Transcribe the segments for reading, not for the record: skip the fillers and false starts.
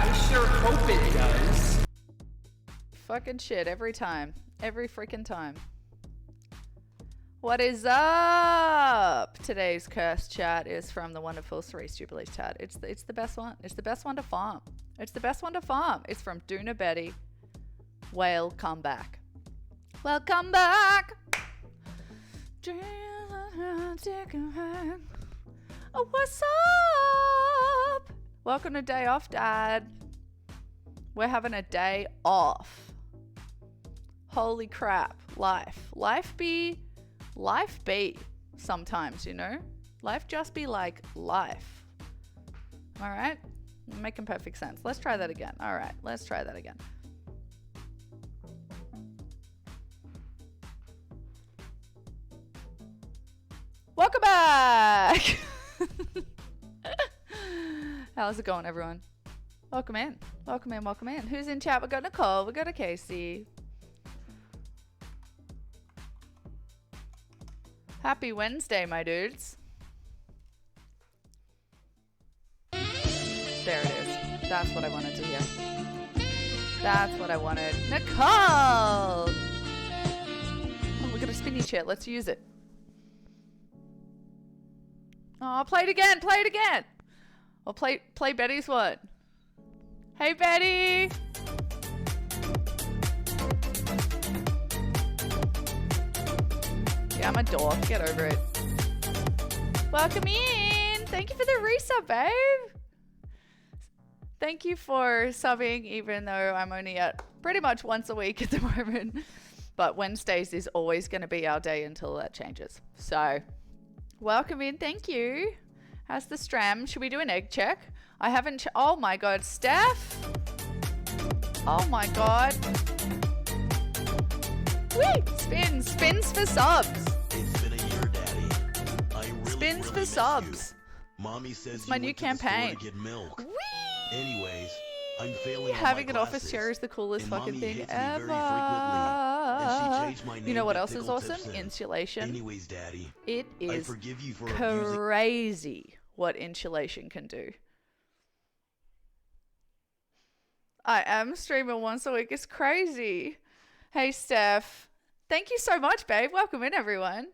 I sure hope it does. Fucking shit, every time. Every freaking time. What is up? Today's cursed chat is from the wonderful Cerise Jubilee's chat. It's the best one. It's the best one to farm. It's the best one to farm. It's from Duna Betty. Whale, come back. Welcome back. Oh, what's up? Welcome to Day Off, Dad. We're having a day off. Holy crap. Life be sometimes, you know? Life just be like life. All right? Making perfect sense. Let's try that again. All right, let's try that again. Welcome back. How's it going, everyone? Welcome in. Welcome in. Welcome in. Who's in chat? We got Nicole. We got a Casey. Happy Wednesday, my dudes. There it is. That's what I wanted to hear. That's what I wanted. Nicole! Oh, we got a spinny chair. Let's use it. Oh, play it again. Play it again. Or play Betty's one. Hey, Betty! Yeah, I'm a dork. Get over it. Welcome in. Thank you for the resub, babe. Thank you for subbing, even though I'm only at pretty much once a week at the moment. But Wednesdays is always going to be our day until that changes. So, welcome in. Thank you. How's the stram? Should we do an egg check? I haven't... oh, my God. Steph? Oh, my God. Whee! Spins for subs. It's been a year, Daddy. I really Spins for subs. Mommy says it's my new campaign. To get milk. Whee! Anyways, I'm failing on having my an office classes, chair is the coolest and fucking Mommy thing hits me ever. very frequently, and she changed my name You know what to else is Tickle awesome? Tipson. Insulation. Anyways, Daddy, It I is forgive you for abusing. crazy what insulation can do. I am streaming once a week. It's crazy. Hey, Steph. Thank you so much, babe. Welcome in, everyone.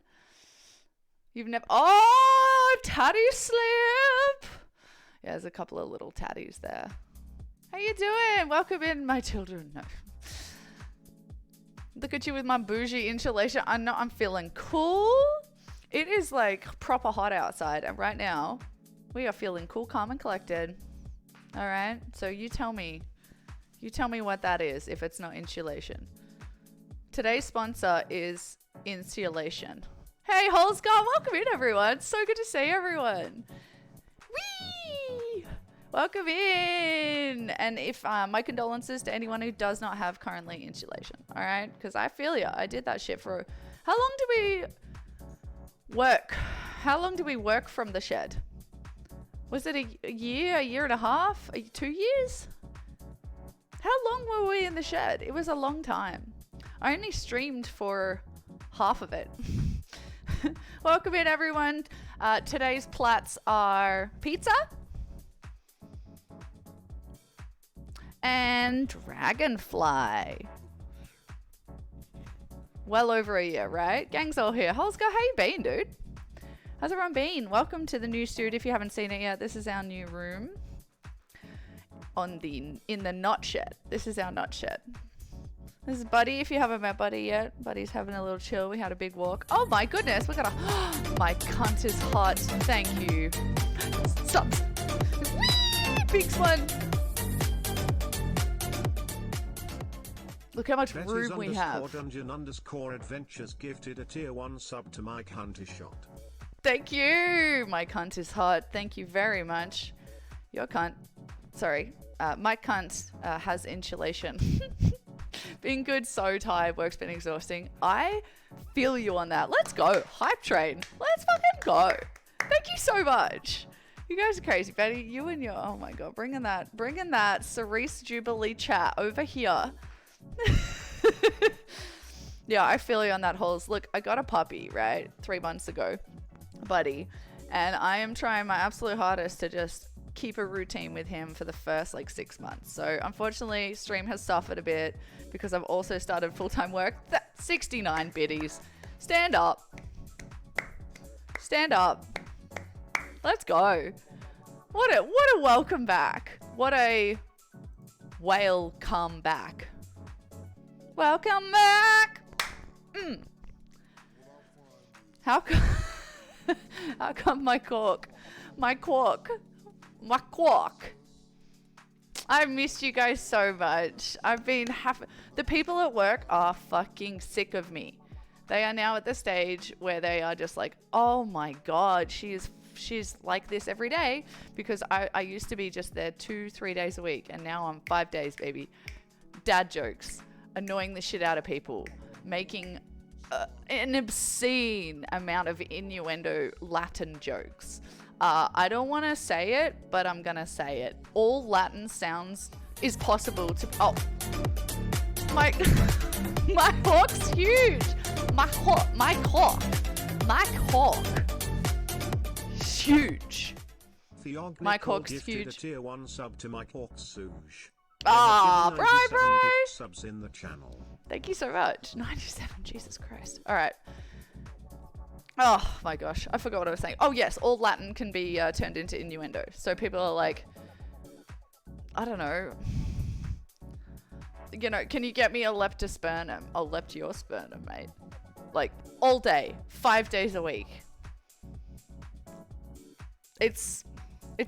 You've never... oh, tatty slip. Yeah, there's a couple of little tatties there. How you doing? Welcome in, my children. No. Look at you with my bougie insulation. I know I'm feeling cool. It is like proper hot outside, and right now we are feeling cool, calm, and collected. All right. So you tell me what that is if it's not insulation. Today's sponsor is insulation. Hey, Holzgar, welcome in, everyone. So good to see everyone. Whee! Welcome in. And if my condolences to anyone who does not have currently insulation. All right, because I feel you. I did that shit for... how long do we work? How long do we work from the shed? Was it a year and a half, 2 years? How long were we in the shed? It was a long time. I only streamed for half of it. Welcome in, everyone. Today's plats are pizza and dragonfly. Well over a year, right? Gang's all here. Holzgar, how you been, dude? How's everyone been? Welcome to the new studio. If you haven't seen it yet, this is our new room in the nut shed. This is our nut shed. This is Buddy. If you haven't met Buddy yet, Buddy's having a little chill. We had a big walk. Oh my goodness, we got a... my cunt is hot. Thank you. Subs. Whee! Big one. Look how much room we have. Dungeon_adventures gifted a tier 1 sub to Mike Hunt is shot. Thank you. My cunt is hot. Thank you very much. Your cunt. Sorry. My cunt has insulation. Being good, so tired, work's been exhausting. I feel you on that. Let's go. Hype train. Let's fucking go. Thank you so much. You guys are crazy, Betty. You and your... oh my God. Bringing that Cerise Jubilee chat over here. Yeah, I feel you on that, Holes. Look, I got a puppy, right? 3 months ago. Buddy. And I am trying my absolute hardest to just keep a routine with him for the first like 6 months. So unfortunately, stream has suffered a bit because I've also started full-time work. 69 biddies. Stand up. Stand up. Let's go. What a welcome back. What a whale come back. Welcome back. How come my quark, I missed you guys so much. I've been the people at work are fucking sick of me. They are now at the stage where they are just like, oh my god, she's like this every day, because I used to be just there 2-3 days a week, and now I'm 5 days, baby. Dad jokes, annoying the shit out of people, making an obscene amount of innuendo Latin jokes. I don't want to say it, but I'm gonna say it. All Latin sounds is possible to. Oh, my hawk's huge. My hawk, huge. My hawk's huge. A tier 1 sub to my hawk Suge. Bye. Subs in the channel. Thank you so much. 97, Jesus Christ. All right. Oh my gosh, I forgot what I was saying. Oh yes, all Latin can be turned into innuendo. So people are like, I don't know, you know, can you get me a leptospernum? I'll lept your sternum, mate. Like all day, 5 days a week. It's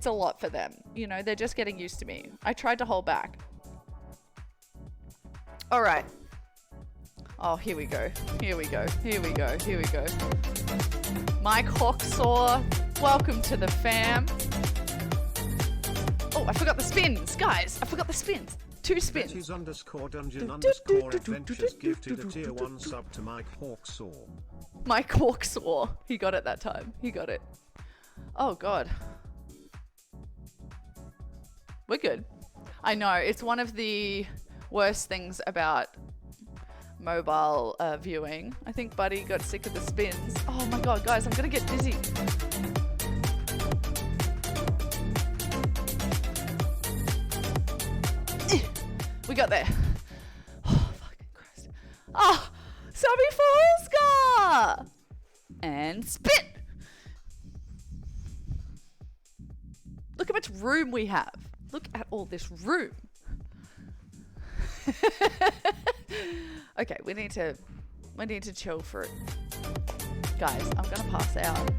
a lot for them. You know, they're just getting used to me. I tried to hold back. All right. Oh, here we go. Mike Hawksaw, welcome to the fam. Oh, I forgot the spins. Guys, I forgot the spins. 2 spins. _dungeon_adventures gifted a tier 1 sub to Mike Hawksaw. Mike Hawksaw. He got it that time. He got it. Oh, God. We're good. I know, it's one of the worst things about mobile viewing. I think Buddy got sick of the spins. Oh my god, guys, I'm gonna get dizzy. We got there. Oh, fucking Christ. Oh, Subby Falska! And spit! Look how much room we have. Look at all this room. Okay, we need to chill for it. Guys, I'm gonna pass out.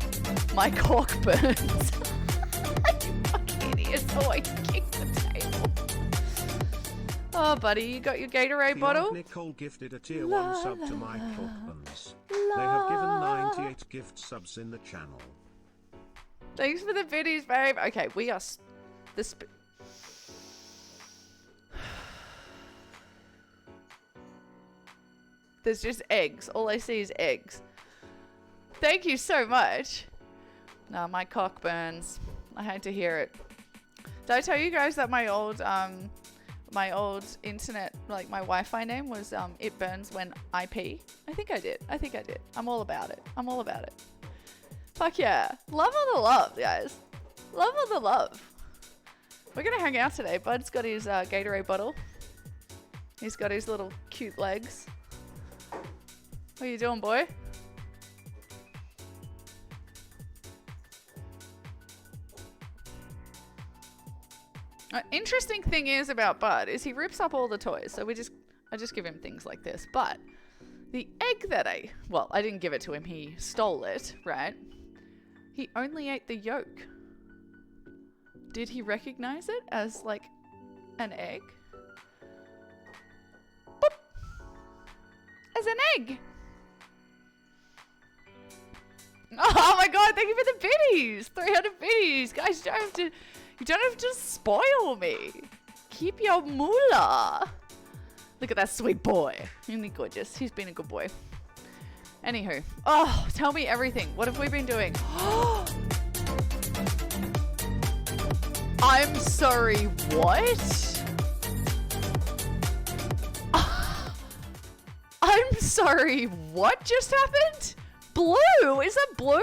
My cork burns. You fucking idiot. Oh, I kicked the table. Oh, buddy, you got your Gatorade bottle? Nicole gifted a tier 1 sub to my Buns. They have given 98 gift subs in the channel. Thanks for the biddies, babe. Okay, we are There's just eggs. All I see is eggs. Thank you so much. No, my cock burns. I had to hear it. Did I tell you guys that my old internet, like my Wi-Fi name was It Burns When I Pee? I think I did. I'm all about it. Fuck yeah. Love all the love, guys. Love all the love. We're gonna hang out today. Bud's got his Gatorade bottle. He's got his little cute legs. What are you doing, boy? Interesting thing is about Bud is he rips up all the toys. So I just give him things like this. But the egg that I didn't give it to him. He stole it, right? He only ate the yolk. Did he recognize it as like an egg? Boop. As an egg. Oh my god, thank you for the biddies. 300 biddies. Guys, you don't have to spoil me. Keep your moolah. Look at that sweet boy. Isn't he gorgeous? He's been a good boy. Anywho. Oh, tell me everything. What have we been doing? I'm sorry, what? I'm sorry, what just happened? Blue? Is that Blue?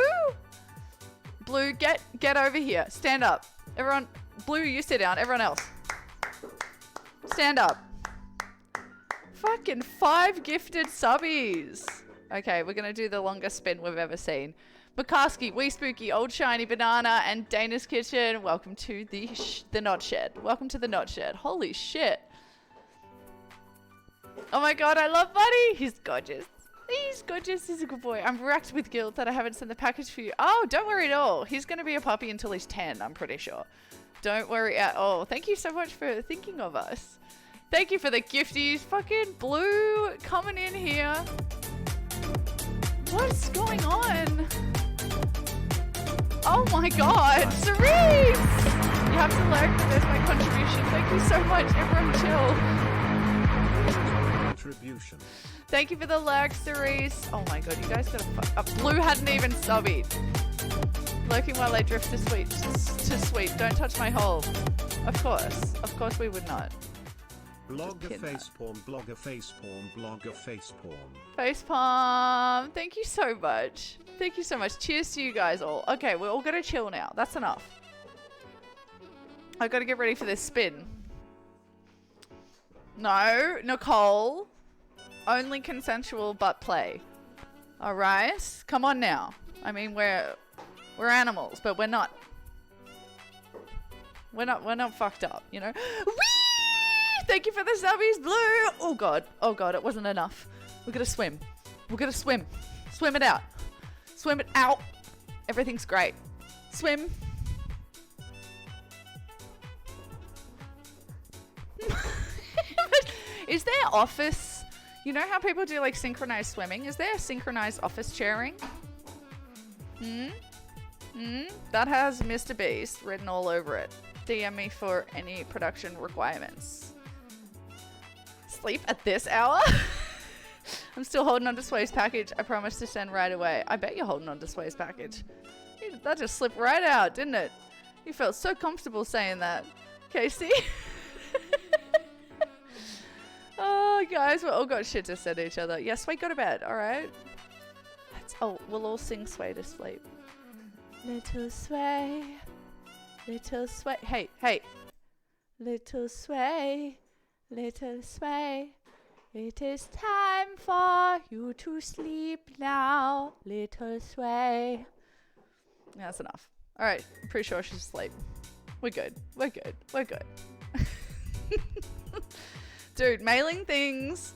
Blue, get over here. Stand up. Everyone, Blue, you sit down. Everyone else. Stand up. Fucking 5 gifted subbies. Okay, we're going to do the longest spin we've ever seen. Bukarski, Wee Spooky, Old Shiny Banana, and Dana's Kitchen. Welcome to the Not Shed. Welcome to the Not Shed. Holy shit. Oh my god, I love Buddy. He's gorgeous. He's gorgeous. He's a good boy. I'm racked with guilt that I haven't sent the package for you. Oh, don't worry at all. He's going to be a puppy until he's 10, I'm pretty sure. Don't worry at all. Thank you so much for thinking of us. Thank you for the gifties. Fucking Blue coming in here. What's going on? Oh my god. Cerise! You have to lurk, but there's my contribution. Thank you so much. Everyone chill. Contribution. Thank you for the lurk, Cerise. Oh my god, you guys gotta Blue hadn't even subbied. Lurking while I drift to sweet. Don't touch my hole. Of course we would not. Blogger facepalm, blogger facepalm, blogger facepalm. Facepalm. Thank you so much. Thank you so much. Cheers to you guys all. Okay, we're all gonna chill now. That's enough. I gotta get ready for this spin. No, Nicole. Only consensual but play. Alright? Come on now. I mean, we're animals, but we're not fucked up, you know? Whee! Thank you for the subbies, Blue! Oh god, it wasn't enough. We're gonna swim. We're gonna swim. Swim it out. Swim it out. Everything's great. Swim. Is there office? You know how people do like synchronized swimming? Is there synchronized office chairing? That has Mr. Beast written all over it. DM me for any production requirements. Sleep at this hour? I'm still holding on to Sway's package. I promise to send right away. I bet you're holding on to Sway's package. That just slipped right out, didn't it? You felt so comfortable saying that. Casey? Oh, guys, we all got shit to say to each other. Yeah, Sway, go to bed, alright? We'll all sing Sway to sleep. Little Sway, little Sway. Hey. Little Sway, little Sway. It is time for you to sleep now, little Sway. That's enough. Alright, I'm pretty sure she's asleep. We're good. Dude, mailing things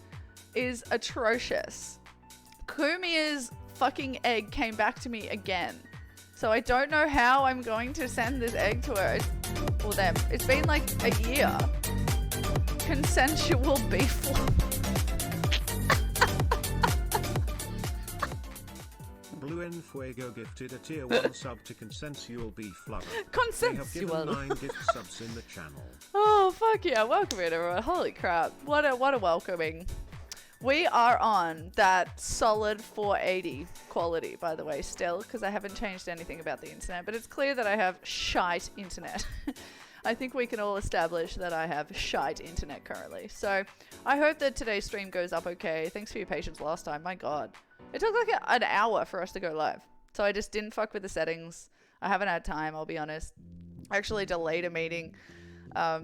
is atrocious. Kumia's fucking egg came back to me again. So I don't know how I'm going to send this egg to her. Or them. It's been like a year. Consensual beef. Blue en Fuego gifted a tier 1 sub to Consensual Beef Lover. Consensual. They have given 9 gift subs in the channel. Oh, fuck yeah. Welcome in, everyone. Holy crap. What a welcoming. We are on that solid 480 quality, by the way, still, because I haven't changed anything about the internet, but it's clear that I have shite internet. I think we can all establish that I have shite internet currently. So I hope that today's stream goes up okay. Thanks for your patience last time. My God. It took like an hour for us to go live. So I just didn't fuck with the settings. I haven't had time, I'll be honest. I actually delayed a meeting that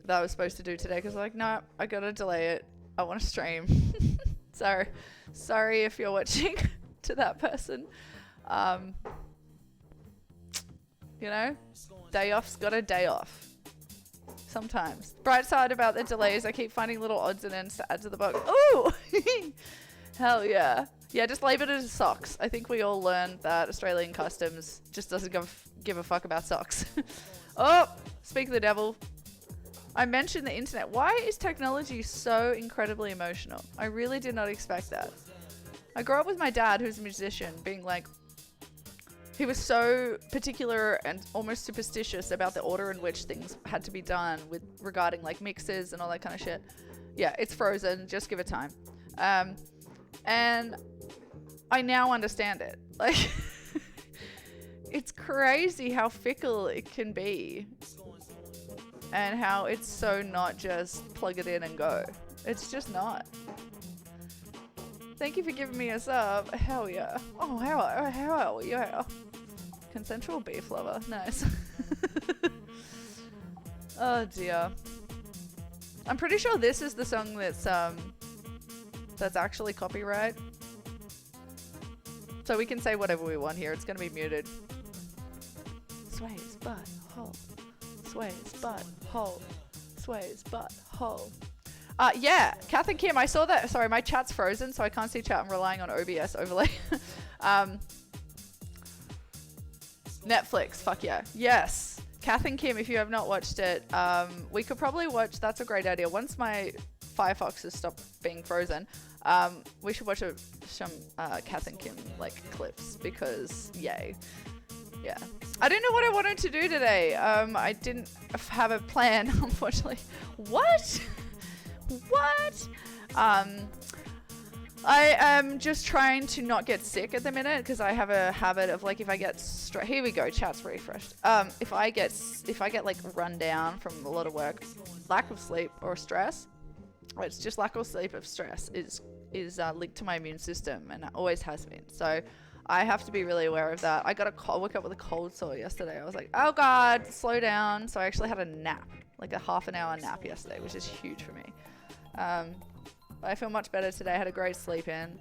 I was supposed to do today because I'm like, no, I gotta delay it. I want to stream. Sorry if you're watching to that person. You know, day off's got a day off. Sometimes. Bright side about the delays, I keep finding little odds and ends to add to the box. Ooh! Hell yeah. Yeah, just label it as socks. I think we all learned that Australian customs just doesn't give a fuck about socks. Oh, speak of the devil. I mentioned the internet. Why is technology so incredibly emotional? I really did not expect that. I grew up with my dad, who's a musician, being like, he was so particular and almost superstitious about the order in which things had to be done regarding like mixes and all that kind of shit. Yeah, it's frozen. Just give it time. And I now understand it. Like, it's crazy how fickle it can be. And how it's so not just plug it in and go. It's just not. Thank you for giving me a sub. Hell yeah. Oh, hell yeah. Consensual beef lover. Nice. Oh dear. I'm pretty sure this is the song that's actually copyright. So we can say whatever we want here. It's gonna be muted. Sways butt hole. Sways butt hole. Sways butt hole. Yeah, Kath and Kim, I saw that. Sorry, my chat's frozen, so I can't see chat. I'm relying on OBS overlay. Netflix, fuck yeah. Yes. Kath and Kim, if you have not watched it, we could probably watch. That's a great idea. Once my Firefox has stopped being frozen, we should watch some Kath and Kim like clips because yay. Yeah. I didn't know what I wanted to do today. I didn't have a plan, unfortunately. What? What? I am just trying to not get sick at the minute because I have a habit of like if I get here we go, chat's refreshed. If I get like run down from a lot of work, lack of sleep or stress, or it's just lack of sleep of stress is linked to my immune system and it always has been. So I have to be really aware of that. I woke up with a cold sore yesterday. I was like, oh God, slow down. So I actually had a nap, like a half an hour nap yesterday, which is huge for me. I feel much better today. I had a great sleep in.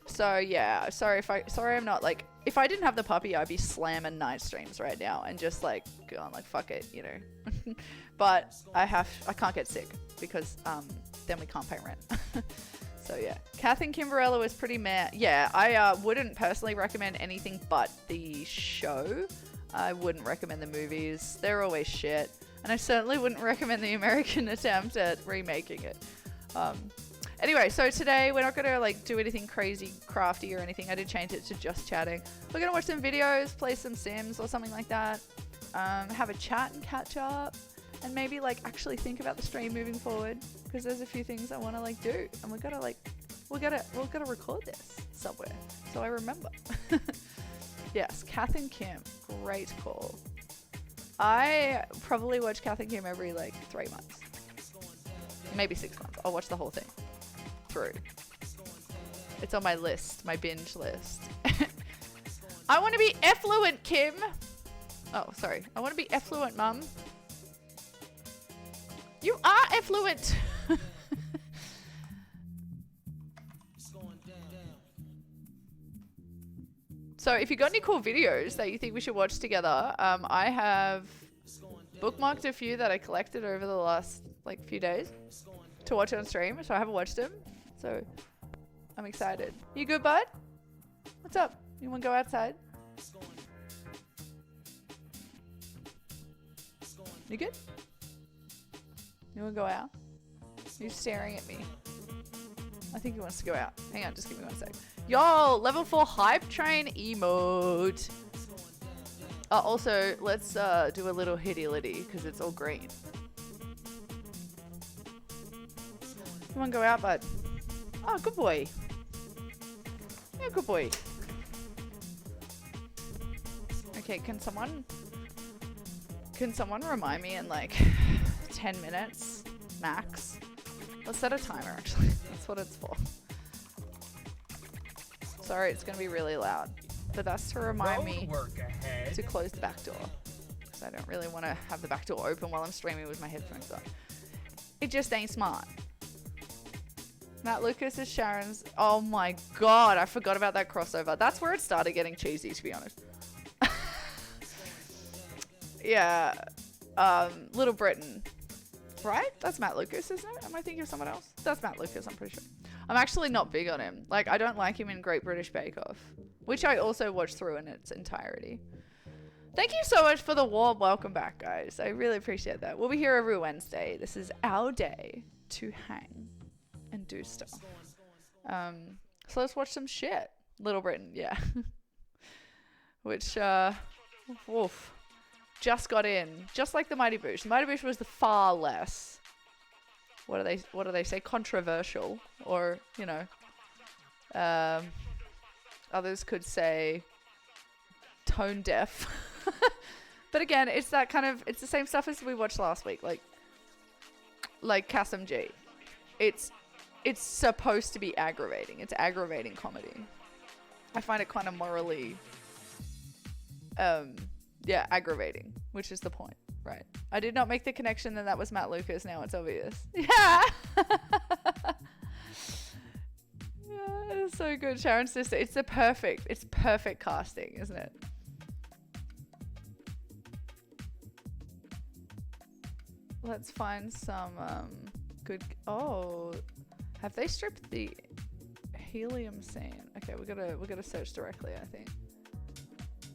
So yeah, sorry I'm not like, if I didn't have the puppy, I'd be slamming night streams right now and just like going like, fuck it, you know. But I can't get sick because then we can't pay rent. So yeah, Kath and Kimberella was pretty meh. Yeah, I wouldn't personally recommend anything but the show. I wouldn't recommend the movies. They're always shit. And I certainly wouldn't recommend the American attempt at remaking it. Anyway, so today we're not going to like do anything crazy crafty or anything. I did change it to just chatting. We're going to watch some videos, play some Sims or something like that. Have a chat and catch up. And maybe like actually think about the stream moving forward. Because there's a few things I want to like do. And we're going to record this somewhere. So I remember. Yes, Kath and Kim. Great call. I probably watch Kath and Kim every like 3 months. Maybe 6 months. I'll watch the whole thing through. It's on my list, my binge list. I want to be effluent, Kim. Oh, sorry. I want to be effluent, Mum. You are effluent. So if you got any cool videos that you think we should watch together, I have bookmarked a few that I collected over the last like few days to watch on stream. So I haven't watched them. So I'm excited. You good, bud? What's up? You want to go outside? You good? You want to go out? You're staring at me. I think he wants to go out. Hang on, just give me 1 sec. Yo, level 4 hype train emote. Also, let's do a little hitty-litty because it's all green. You want to go out, bud? Oh, good boy. Yeah, good boy. Okay, can someone remind me in like 10 minutes max? Let's set a timer actually. That's what it's for. Sorry, it's gonna be really loud, but that's to remind me to close the back door because I don't really want to have the back door open while I'm streaming with my headphones on. It just ain't smart. Matt Lucas is Sharon's. Oh my god, I forgot about that crossover. That's where it started getting cheesy, to be honest. Yeah, Little Britain, right? That's Matt Lucas, isn't it? Am I thinking of someone else? That's Matt Lucas, I'm pretty sure. I'm actually not big on him. Like, I don't like him in Great British Bake Off, which I also watched through in its entirety. Thank you so much for the warm welcome back, guys. I really appreciate that. We'll be here every Wednesday. This is our day to hang and do stuff. So let's watch some shit. Little Britain, yeah. Which, woof. Just got in, just like the Mighty Boosh. The Mighty Boosh was the far less, what do they say, controversial, or, you know, others could say tone deaf. But again, it's that kind of, it's the same stuff as we watched last week, like Kassam G. It's supposed to be aggravating. It's aggravating comedy. I find it kind of morally, yeah, aggravating, which is the point. Right. I did not make the connection that was Matt Lucas. Now it's obvious. Yeah. Yeah, it's so good. Sharon's sister. It's perfect casting, isn't it? Let's find some good. Oh, have they stripped the helium scene? Okay, we're gonna search directly, I think.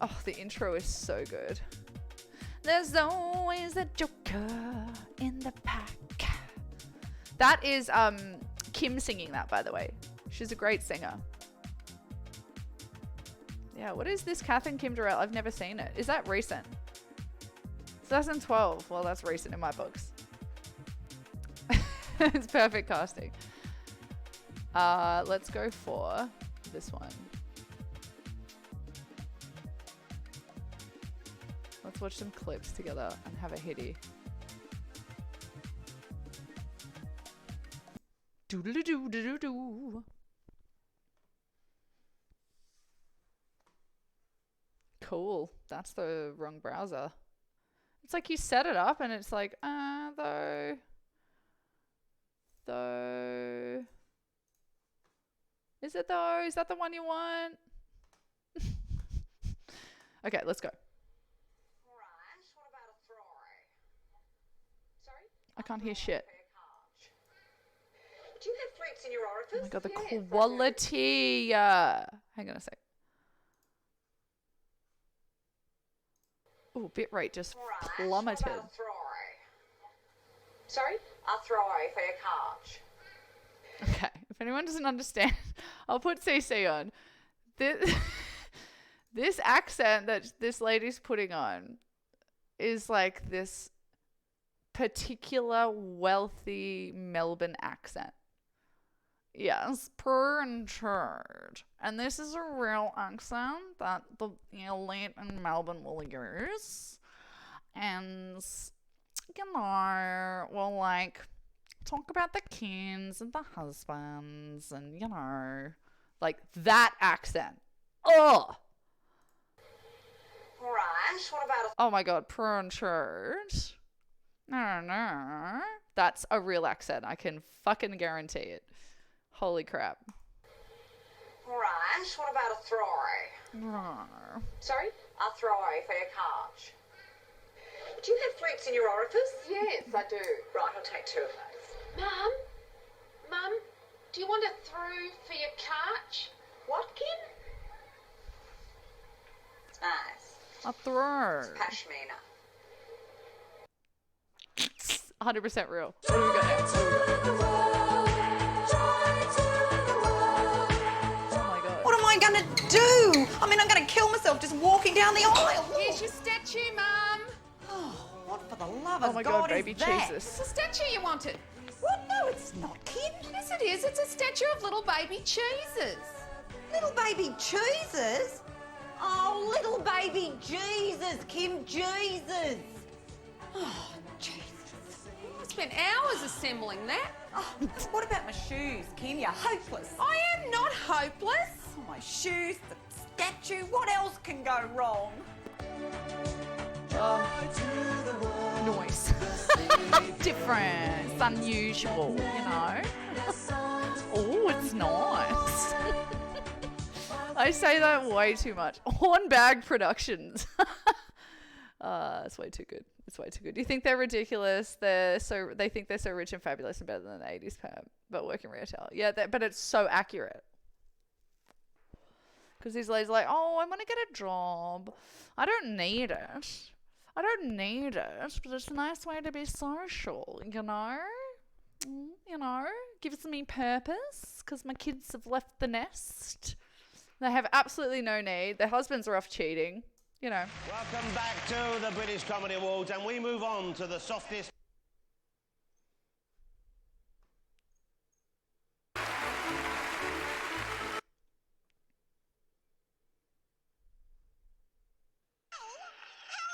Oh, the intro is so good. There's always a joker in the pack. That is Kim singing that, by the way. She's a great singer. Yeah, what is this Kath and Kim Durrell? I've never seen it. Is that recent? 2012. Well, that's recent in my books. It's perfect casting. Let's go for this one. Let's watch some clips together and have a hitty. Doo-doo-doo-doo-doo-doo. Cool. That's the wrong browser. It's like you set it up and it's like, though. Is it though? Is that the one you want? Okay, let's go. I can't hear shit. Do you have flex in your orifice? Oh my god, the quality. Hang on a sec. Oh, bitrate just plummeted. Sorry? A throw for your couch. Okay, if anyone doesn't understand, I'll put CC on. This accent that this lady's putting on is like this particular wealthy Melbourne accent. Yes, per and church. And this is a real accent that the elite in Melbourne will use. And, you know, we'll like talk about the kids and the husbands and, you know, like that accent. Ugh. Right, what about Oh my god, per and church. No. That's a real accent. I can fucking guarantee it. Holy crap. Right, what about a throw? Sorry? A throw for your couch. Do you have flex in your orifice? Yes, I do. Right, I'll take 2 of those. Mum, do you want a through for your couch? What, Kim? It's nice. A throw. It's pashmina. 100% real. What do we got next? Oh my god. What am I gonna do? I mean, I'm gonna kill myself just walking down the aisle. Here's your statue, Mum. Oh, what for the love Oh of my God god, baby is that? Jesus. It's a statue you wanted. What? No, it's not, Kim. Yes, it is. It's a statue of little baby cheeses. Little baby cheeses? Oh, little baby Jesus, Kim, Jesus. Oh, Jesus. I spent hours assembling that. Oh, what about my shoes, Kim? You're hopeless. I am not hopeless. Oh, my shoes, the statue, what else can go wrong? Noise. Different. It's unusual, you know? Oh, it's nice. I say that way too much. Hornbag Productions. It's way too good. It's way too good. You think they're ridiculous? They think they're so rich and fabulous and better than the 80s perm, but working retail. Yeah, but it's so accurate. Because these ladies are like, oh, I'm gonna get a job. I don't need it. But it's a nice way to be social, you know? You know, gives me purpose because my kids have left the nest. They have absolutely no need. Their husbands are off cheating, you know. Welcome back to the British Comedy Awards, and we move on to the softest. How am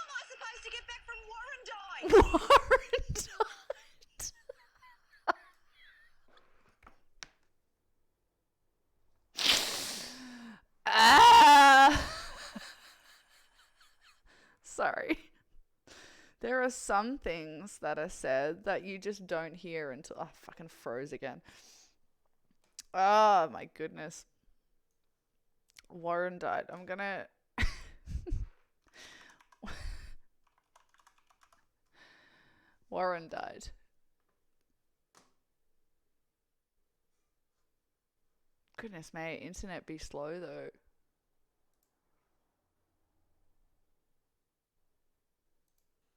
I supposed to get back from Warrandyte? Warrandyte. Sorry. There are some things that are said that you just don't hear until I fucking froze again. Oh my goodness. Warren died. I'm gonna Warren died. Goodness may internet be slow though.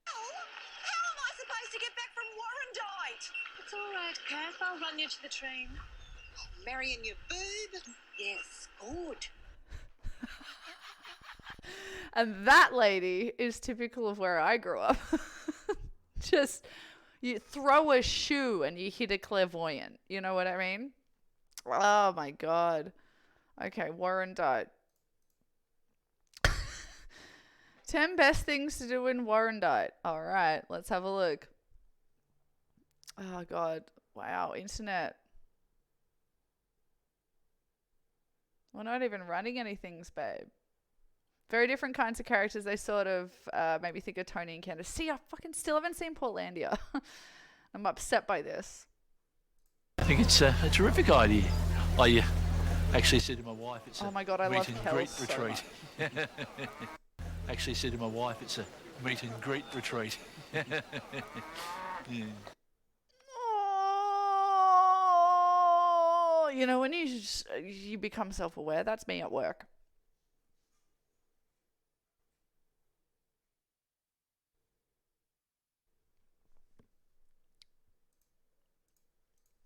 How am I supposed to get back from Warrandyte? It's all right, Kath. I'll run you to the train. Marrying your boob? Yes, good. And that lady is typical of where I grew up. Just, you throw a shoe and you hit a clairvoyant. You know what I mean? Oh my God. Okay, Warren died. 10 best things to do in Warren died. All right, let's have a look. Oh God. Wow, internet. We're not even running anything, babe. Very different kinds of characters. They sort of made me think of Tony and Candace. See, I fucking still haven't seen Portlandia. I'm upset by this. I think it's a terrific idea. I actually said to my wife, it's Oh a my God, I meet love and Kel greet so retreat. Actually said to my wife, it's a meet and greet retreat. Yeah. Oh, you know, when you become self-aware, that's me at work.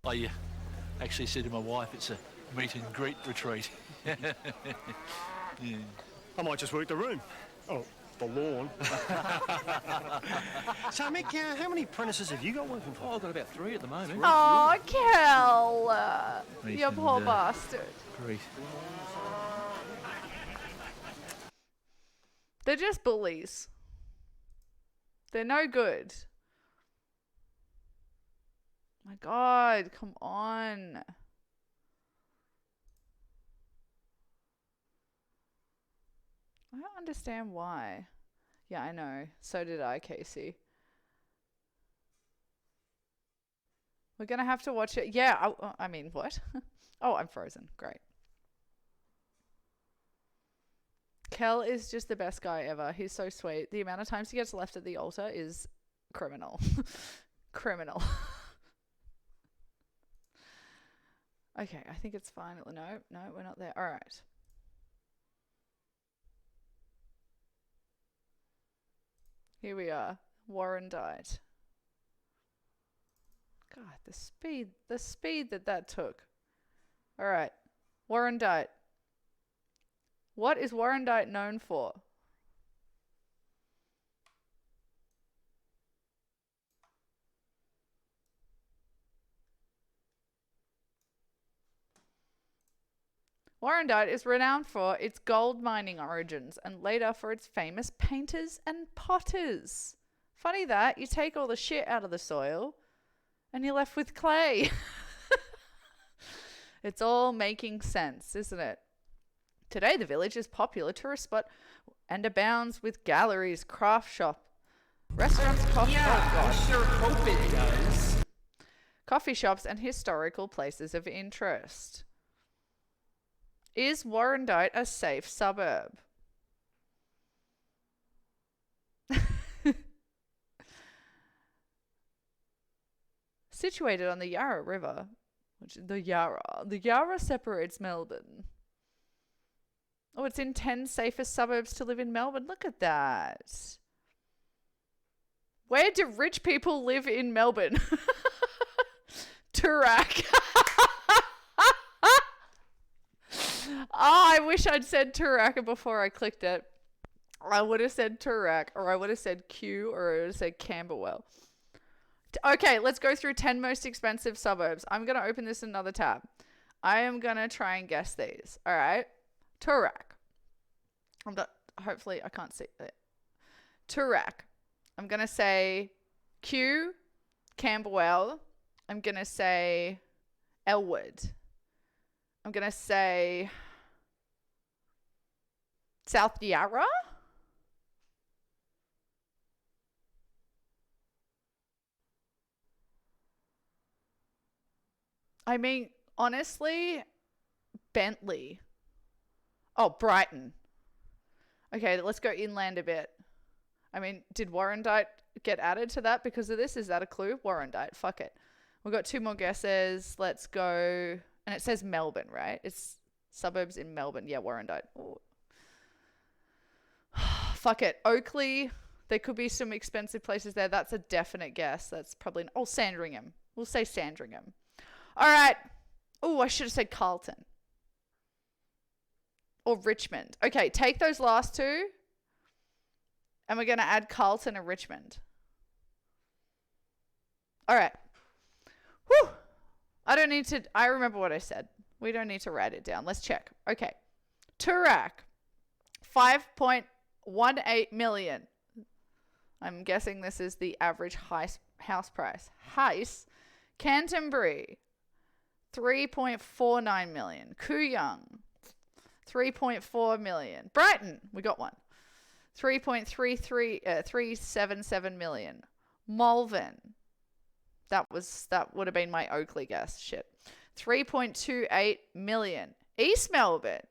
I actually said to my wife, it's a meet and greet retreat. Yeah. I might just work the room. Oh, the lawn. So, Mick, how many apprentices have you got working for? Oh, I've got about 3 at the moment. Oh, Kel, Meet you and, poor bastard. Great. They're just bullies. They're no good. My God, come on. I don't understand why. Yeah, I know. So did I, Casey. We're going to have to watch it. Yeah, I mean, what? Oh, I'm frozen. Great. Kel is just the best guy ever. He's so sweet. The amount of times he gets left at the altar is criminal. Criminal. Okay, I think it's fine. No, we're not there. All right. Here we are. Warren died. God, the speed that took. All right. Warren died. What is Warren died known for? Warrandyte is renowned for its gold mining origins and later for its famous painters and potters. Funny that, you take all the shit out of the soil and you're left with clay. It's all making sense, isn't it? Today the village is a popular tourist spot and abounds with galleries, craft shop, restaurants, I sure hope it does. coffee shops and historical places of interest. Is Warrandyte a safe suburb? Situated on the Yarra River, which is the Yarra. The Yarra separates Melbourne. Oh, it's in 10 safest suburbs to live in Melbourne. Look at that. Where do rich people live in Melbourne? Turak. Oh, I wish I'd said Turaka before I clicked it. I would have said Turak, or I would have said Q, or I would have said Camberwell. Okay, let's go through 10 most expensive suburbs. I'm going to open this in another tab. I am going to try and guess these. All right. Turak. Hopefully I can't see it. Turak. I'm going to say Q, Camberwell. I'm going to say Elwood. I'm going to say South Yarra. I mean, honestly, Bentley. Oh, Brighton. Okay, let's go inland a bit. I mean, did Warrandyte get added to that because of this? Is that a clue? Warrandyte. Fuck it. We've got 2 more guesses. Let's go. And it says Melbourne, right? It's suburbs in Melbourne. Yeah, Warrandyte. Fuck it. Oakley. There could be some expensive places there. That's a definite guess. That's probably... Oh, Sandringham. We'll say Sandringham. All right. Oh, I should have said Carlton. Or Richmond. Okay, take those last 2. And we're going to add Carlton and Richmond. All right. Whew. I don't need to... I remember what I said. We don't need to write it down. Let's check. Okay. Toorak. 5.18 million. I'm guessing this is the average house price. Heist. Canterbury. 3.49 million. Kooyong. 3.4 million. Brighton. We got one. 377 million. Malvern. That would have been my Oakley guess. Shit. 3.28 million. East Melbourne.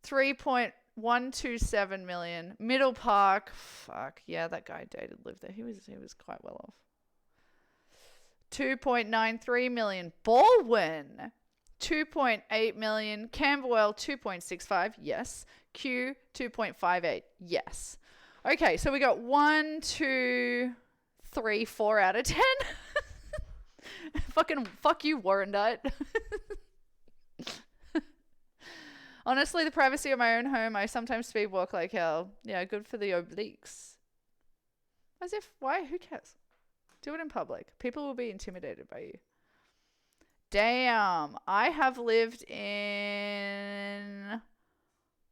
3.127 million. Middle Park. Fuck. Yeah, that guy lived there. He was quite well off. 2.93 million. Baldwin. 2.8 million. Camberwell 2.65. Yes. Q 2.58. Yes. Okay, so we got 1, 2, 3, 4 out of 10. Fucking fuck you, Warrandyte. Honestly, the privacy of my own home, I sometimes speed walk like hell. Yeah, good for the obliques. As if, why? Who cares? Do it in public. People will be intimidated by you. Damn, I have lived in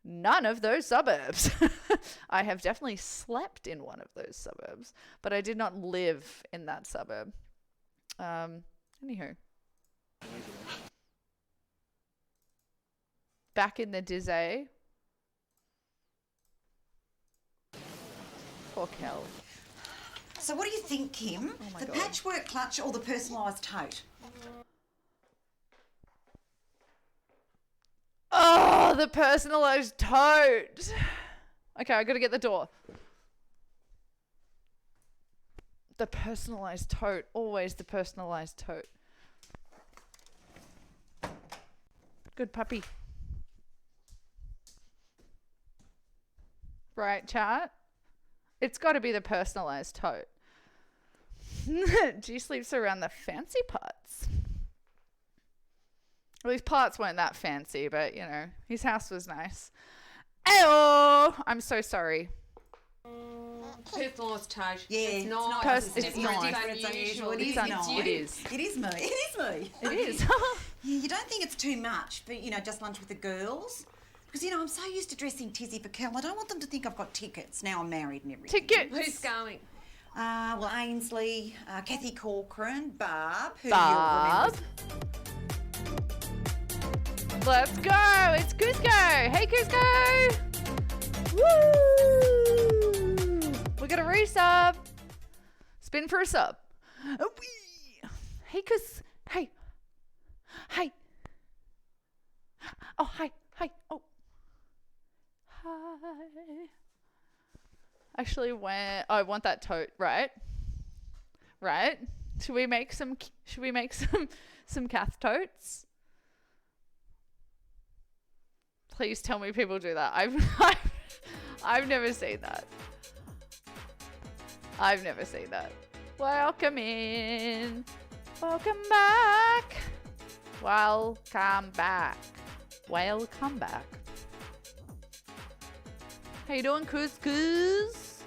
none of those suburbs. I have definitely slept in one of those suburbs, but I did not live in that suburb. Anywho. Back in the Dizzy. Fuck hell. So what do you think, Kim? Oh my the God. patchwork clutch or the personalised tote? Oh, the personalised tote. Okay, I gotta get the door. The personalised tote. Always the personalised tote. Good puppy. Right, chat? It's got to be the personalised tote. G sleeps around the fancy parts. Well, his parts weren't that fancy, but, you know, his house was nice. Ayo! I'm so sorry. Personalised tote. Yeah, it's not. It's not. It's unusual. It is It's not. It is. It is me. It is me. It is. Yeah, you don't think it's too much for, you know, just lunch with the girls? Because, you know, I'm so used to dressing Tizzy for Kel. I don't want them to think I've got tickets. Now I'm married and everything. Tickets. Who's going? Well, Ainsley, Kathy Corcoran, Barb. Who Barb. Let's go. It's Cusco. Hey, Cusco. Woo. We got a resub. Spin for a sub. Oh, wee. Hey, Cus. Hey. Hi. Oh, hi. Hi. Oh. Hi. Actually, I want that tote, right? Right? Should we make some Cath totes? Please tell me people do that. I've never seen that. I've never seen that. Welcome in. Welcome back. Welcome back. Welcome back. How you doing, Couscous?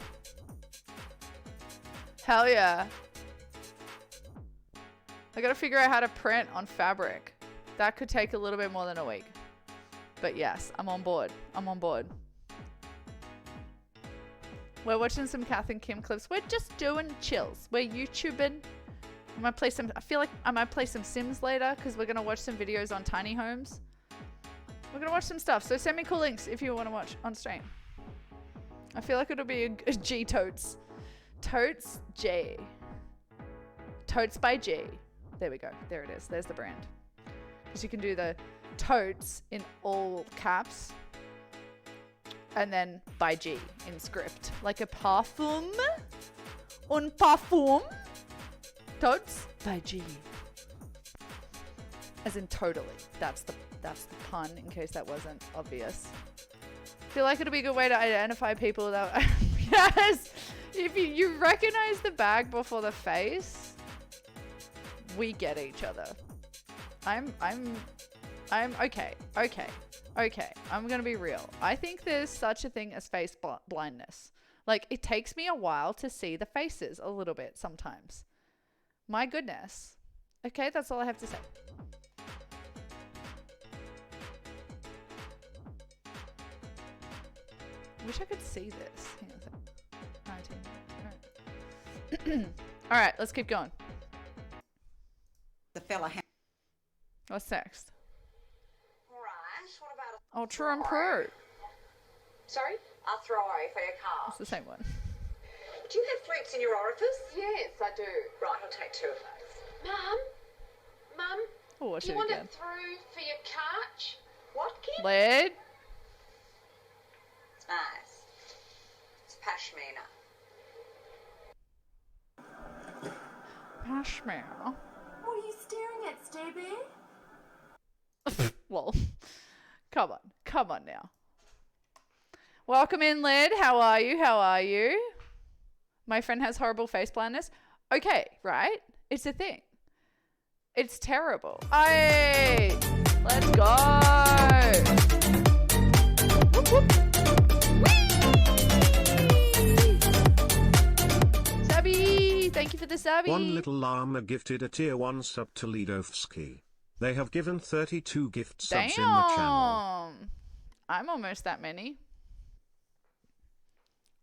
Hell yeah. I gotta figure out how to print on fabric. That could take a little bit more than a week. But yes, I'm on board. I'm on board. We're watching some Kath and Kim clips. We're just doing chills. We're YouTubing. I might play some, I feel like I might play some Sims later because we're gonna watch some videos on tiny homes. We're gonna watch some stuff. So send me cool links if you want to watch on stream. I feel like it'll be a G Totes. Totes J. Totes by G. There we go. There it is. There's the brand. Because you can do the totes in all caps. And then by G in script. Like a parfum. Un parfum. Totes by G. As in totally. That's the pun, in case that wasn't obvious. Feel like it'll be a good way to identify people that yes! If you recognize the bag before the face, we get each other. I'm okay. I'm gonna be real. I think there's such a thing as face blindness. Like, it takes me a while to see the faces a little bit sometimes. My goodness. Okay, that's all I have to say. Wish I could see this. Hang on a sec. 19. All right, let's keep going. The fella. What's next? Right, what about a Ultra and Pro. Sorry? A throw for your car. It's the same one. Do you have flutes in your orifice? Yes, I do. Right, I'll take 2 of those. Mum, Oh, watch do you it want again. it through for your couch? What, kid? Lid. It's nice. It's pashmina. Pashmina. What are you staring at, Stevie? Lol. Come on now. Welcome in, Lid. How are you? My friend has horrible face blindness. Okay, right? It's a thing. It's terrible. Aye! Let's go! Whoop, whoop. Sabby! Thank you for the sabby. One Little Llama gifted a tier 1 sub to Lidovsky. They have given 32 gift subs in the channel. I'm almost that many.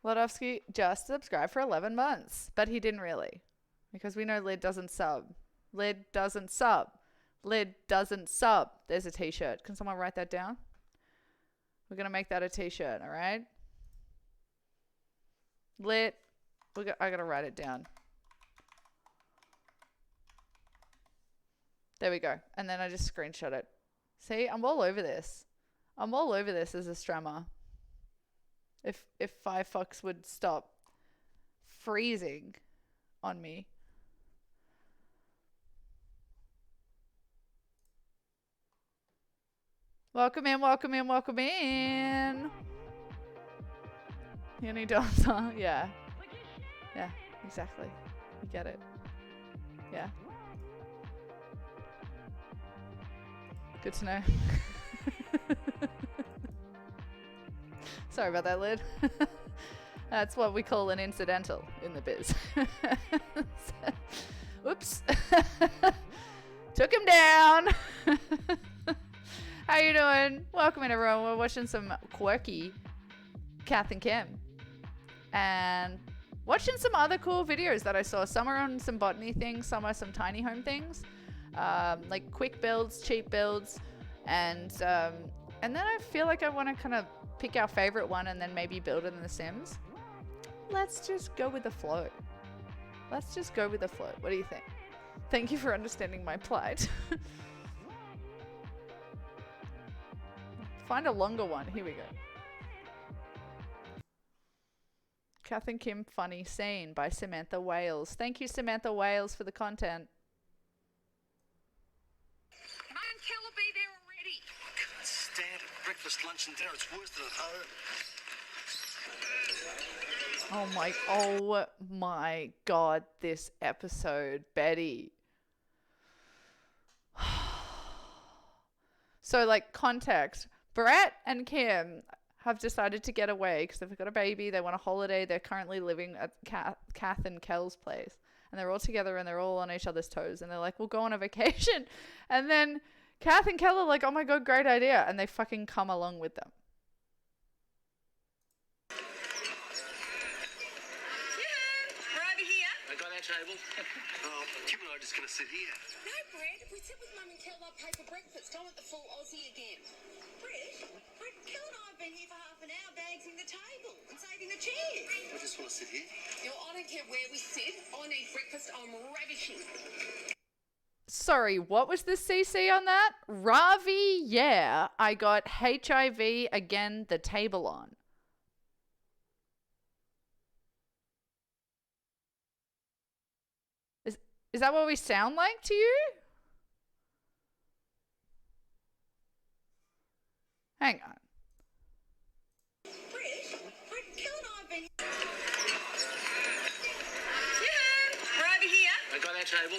Lodovsky just subscribed for 11 months, but he didn't really. Because we know Lid doesn't sub. Lid doesn't sub. Lid doesn't sub. There's a t-shirt. Can someone write that down? We're going to make that a t-shirt, all right? Lid. I got to write it down. There we go. And then I just screenshot it. See, I'm all over this. I'm all over this as a strammer. If Firefox would stop freezing on me. Welcome in, welcome in, welcome in. Any dancer? Yeah. Yeah, exactly. You get it. Yeah. Good to know. Sorry about that, Lid. That's what we call an incidental in the biz. Oops. Took him down. How you doing? Welcome in, everyone. We're watching some quirky Kath and Kim. And watching some other cool videos that I saw. Some are on some botany things. Some are some tiny home things. Like quick builds, cheap builds. And then I feel like I want to kind of pick our favorite one and then maybe build it in The Sims. Let's just go with the flow. Let's just go with the flow. What do you think? Thank you for understanding my plight. Find a longer one. Here we go. Kath and Kim funny scene by Samantha Wales. Thank you, Samantha Wales, for the content. Mum and Kel will be there already. Can't stand it. Breakfast, lunch, and dinner. It's worse than at home. Oh my God, this episode, Betty. So, like, context. Brett and Kim have decided to get away because they've got a baby. They want a holiday. They're currently living at Kath and Kel's place. And they're all together and they're all on each other's toes. And they're like, we'll go on a vacation. And then Kath and Kel are like, oh my God, great idea. And they fucking come along with them. We're over here. I got our table. Kim and I are just going to sit here. No, Brett. If we sit with Mum and Kel, they'll pay for breakfast. I want the full Aussie again. Brett, Kel and I have been here for half an hour bagsing the table and saving the chairs. I just want to sit here. I don't care where we sit. I need breakfast. I'm ravishing. Sorry, what was the CC on that? Ravi, yeah. I got HIV again, the table on. Is that what we sound like to you? Hang on. We're over here. I got our table.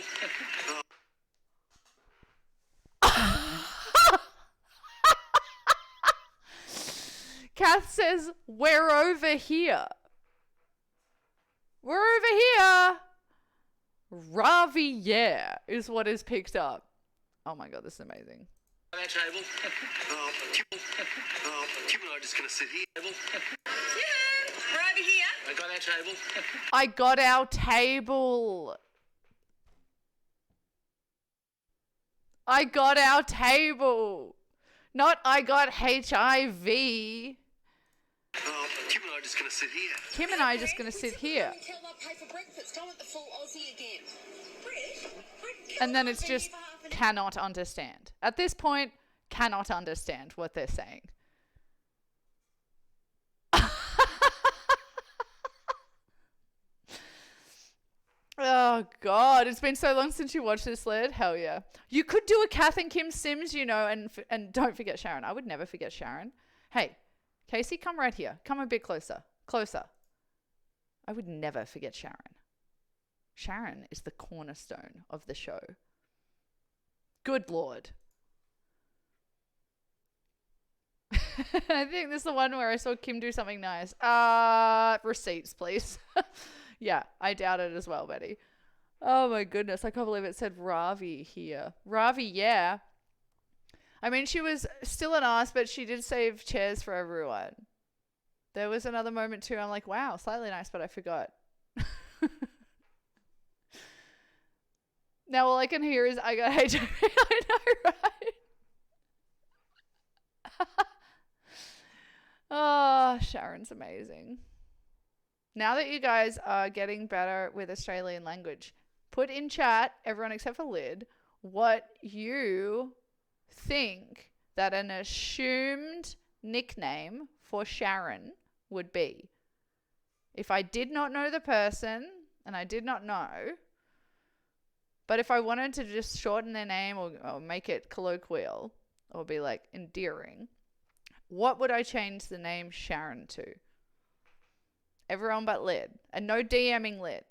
Kath says, we're over here. We're over here. Ravi, yeah, is what is picked up. Oh my God, this is amazing. Our table. Kim and I are just going to sit here. We're over here. I got our table. I got our table. I got our table. Not I got HIV. Kim and I are just going to sit here. Kim and I are just going to sit here. And then it's just cannot understand. At this point, cannot understand what they're saying. Oh God, it's been so long since you watched this, Lid. Hell yeah. You could do a Kath and Kim Sims, you know, and don't forget Sharon. I would never forget Sharon. Hey, Casey, come right here. Come a bit closer. Closer. I would never forget Sharon. Sharon is the cornerstone of the show. Good Lord. I think this is the one where I saw Kim do something nice. Receipts, please. Yeah, I doubt it as well, Betty. Oh my goodness, I can't believe it said Ravi here. Ravi, yeah. I mean, she was still an ass, but she did save chairs for everyone. There was another moment too. I'm like, wow, slightly nice, but I forgot. Now all I can hear is I got HIV. I know, right? Oh, Sharon's amazing. Now that you guys are getting better with Australian language, put in chat, everyone except for Lid, what you think that an assumed nickname for Sharon would be. If I did not know the person, and I did not know, but if I wanted to just shorten their name or make it colloquial or be like endearing, what would I change the name Sharon to? Everyone but Lid. And no DMing Lid.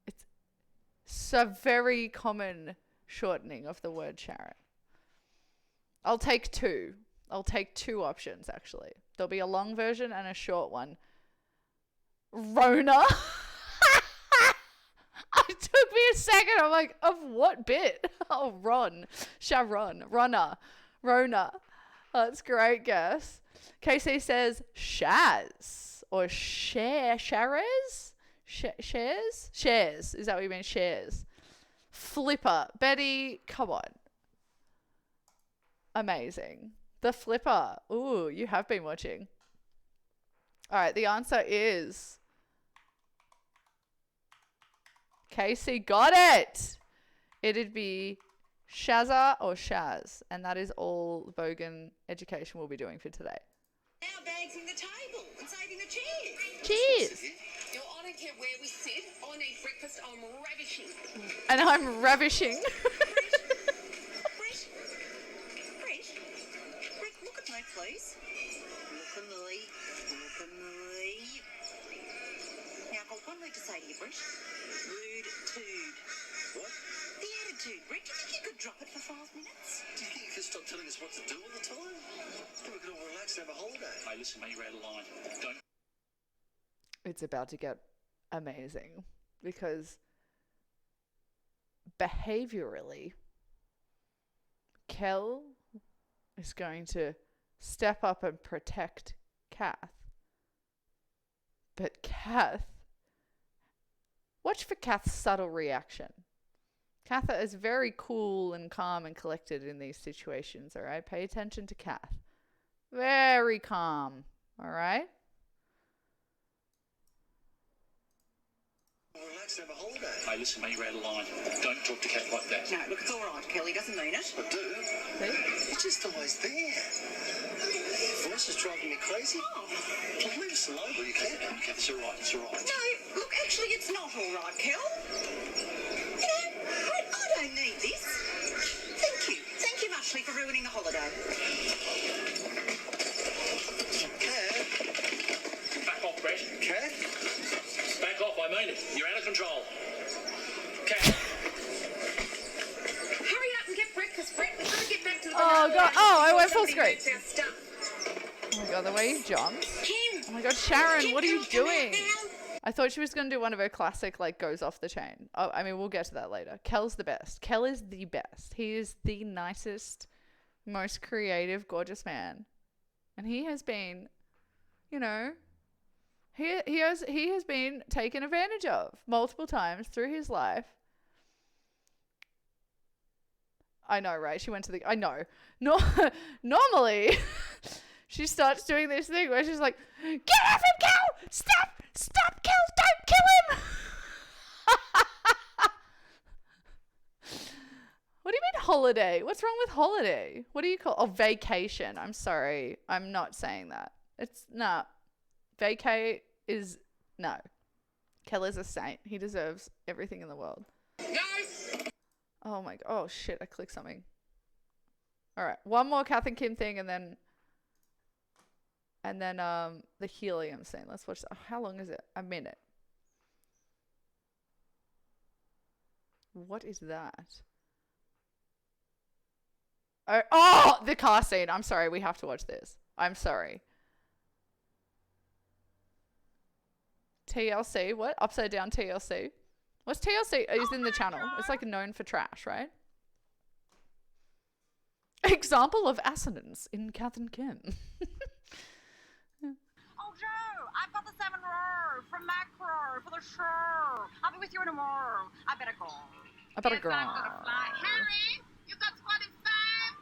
It's a very common shortening of the word Sharon. I'll take two. I'll take two options, actually. There'll be a long version and a short one. Rona. It took me a second. I'm like, of what bit? Oh, Ron. Sharon. Rona. Rona. Oh, that's great guess. KC says Shaz or Share. Sharez? Shares? Shares. Is that what you mean? Shares. Flipper. Betty, come on. Amazing. The Flipper. Ooh, you have been watching. All right, the answer is Casey got it. It'd be Shazza or Shaz, and that is all Bogan Education will be doing for today. Now bags in the table and saving the chairs. Cheers. Yo, I don't care where we sit. I need breakfast. I'm ravishing. And I'm ravishing. Fresh. Rick, look at me, please. Look at me. Look at me. Now, I've got one word to say to you, Brish. Rude-tude. What? The attitude, Rick. Do you think you could drop it for 5 minutes? Do you think you could stop telling us what to do all the time? Then we could all relax and have a holiday. Hey, listen, mate, you're out of line. Don't. It's about to get amazing because behaviorally, Kel is going to step up and protect Kath. But Kath, watch for Kath's subtle reaction. Kath is very cool and calm and collected in these situations, all right? Pay attention to Kath. Very calm, all right? Relax and have a holiday. Hey, listen, mate, you're out of line. Don't talk to Kat like that. No, look, it's all right, Kelly doesn't mean it. I do. It's just always there. Voice is driving me crazy. Oh. Well, leave us alone, will you, Kat? Okay, it's all right, it's all right. No, look, actually, it's not all right, Kel. You know, I don't need this. Thank you. Thank you muchly for ruining the holiday. Kat? Back off, Brett. Kat? Back off, I mean it. You're out of control. Kat. Hurry up and get breakfast, Brett. We've got to get back to the Oh, banana God. lane Oh, I before went full somebody screen. makes our stuff. Oh my god, the way he jumps. Kim! Oh my god, Sharon, Kim, what are you come out doing? now. I thought she was going to do one of her classic, like, goes off the chain. Oh, I mean, we'll get to that later. Kel's the best. Kel is the best. He is the nicest, most creative, gorgeous man. And he has been, you know, he has been taken advantage of multiple times through his life. I know, right? She went to the... I know. No, normally, she starts doing this thing where she's like, get off him, Kel! Stop! Stop, Kel! Don't kill him! What do you mean holiday? What's wrong with holiday? What do you call... Oh, vacation. I'm sorry. I'm not saying that. It's... Nah. Vacate is... No. Kel is a saint. He deserves everything in the world. Oh my god. Oh shit, I clicked something. Alright, one more Kath and Kim thing and then the helium scene. Let's watch that. Oh, how long is it? A minute. What is that? Oh, the car scene. I'm sorry, we have to watch this. I'm sorry. TLC, what? Upside down TLC? What's TLC? Is in the channel. It's like known for trash, right? Example of assonance in Kath and Kim. Oh, Joe, I've got the 7 row from Macro for the show. I'll be with you in a more. I better go. I better go. Harry, you've got squad in 5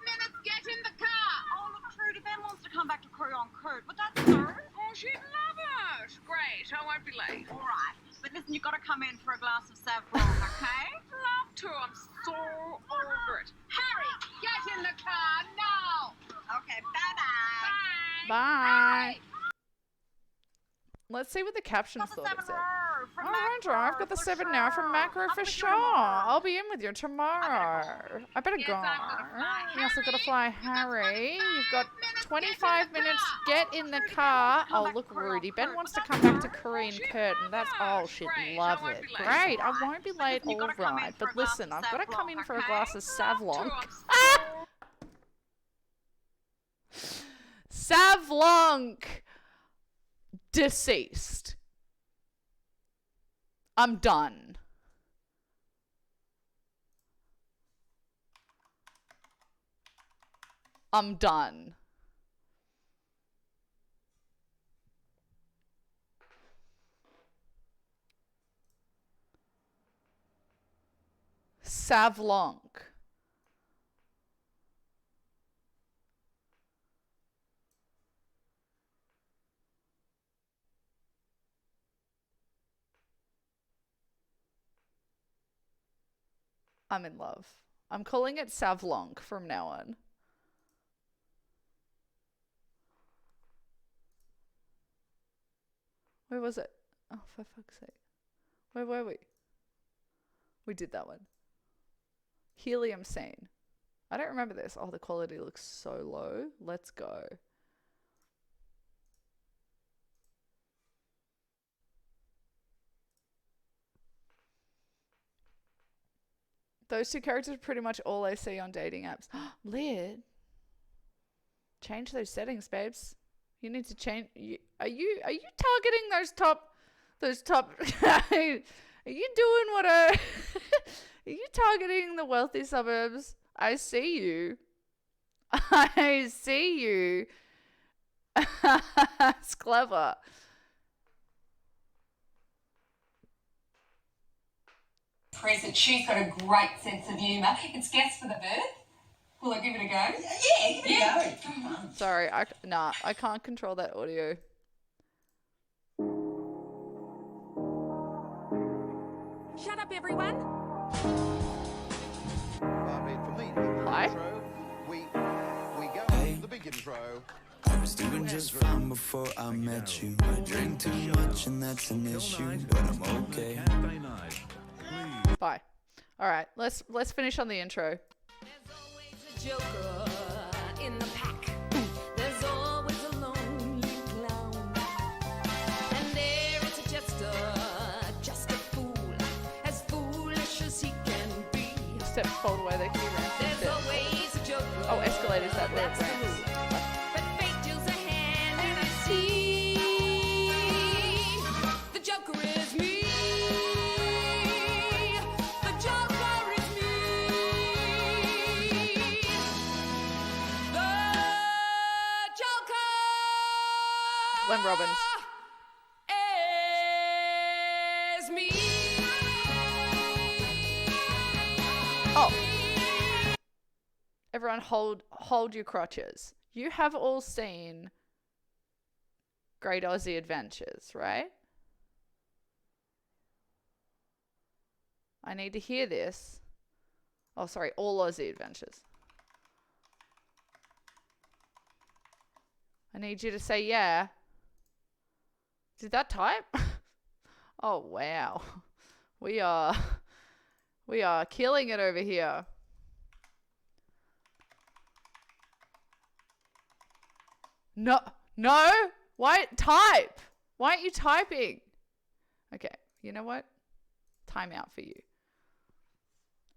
minutes. Get in the car. Oh, look, Trudy, Ben wants to come back to crew on Coot. Would that serve? Oh, she'd love it. Great. I won't be late. All right. But listen, you've got to come in for a glass of Sav Blanc, okay? Love to. I'm so over it. Harry, get in the car now. Okay, bye-bye. Bye. Let's see what the captions Got the thought it 7 said. row from All right, Macro I've got the for 7 now from sure. Macro I'll for be with you sure. tomorrow. I'll be in with you tomorrow. I better Yes, go. I've got to fly. Yes, I've got to fly, Harry. You've got 25 minutes. Get Get in in the the car. car. Oh, look, Rudy. Ben wants to come back to Korean curtain. That's all. She'd Great, love I won't it. be late. Great. I won't be late. You've All got to come in right. for a But glass listen, of I've got to Sav come in Blanc, for a okay? glass of Sav Blanc. So Sav Blanc. Deceased. I'm done. I'm done. Savlonc. I'm in love. I'm calling it Savlonc from now on. Where was it? Oh, for fuck's sake. Where were we? We did that one. Helium scene. I don't remember this. Oh, the quality looks so low. Let's go. Those two characters are pretty much all I see on dating apps. Lid. Change those settings, babes. You need to change. Are you targeting those top? Are you doing what are you targeting the wealthy suburbs? I see you. I see you. It's clever. Present. She's got a great sense of humour. It's guess for the birth. Will I give it a go? Yeah, give it a go. Come on. Sorry, I can't control that audio. control. I was doing just fine before I met you. I drink too much and that's an issue, but I'm okay. Bye. All right, let's finish on the intro. Joker in the pack. There's always a lonely clown. And there is a jester, just a fool, as foolish as he can be. Step fold away the key ramp. There's always a joker. Oh, escalators that That's the ramp. rule. But fate deals a hand and I see the joker is me. The joker is me. Glenn Robbins. Is me. Oh. Everyone hold your crotches. You have all seen Great Aussie Adventures, right? I need to hear this. Oh, sorry, All Aussie Adventures. I need you to say yeah. Did that type? Oh, wow. We are killing it over here. No. Why type? Why aren't you typing? Okay, you know what? Time out for you.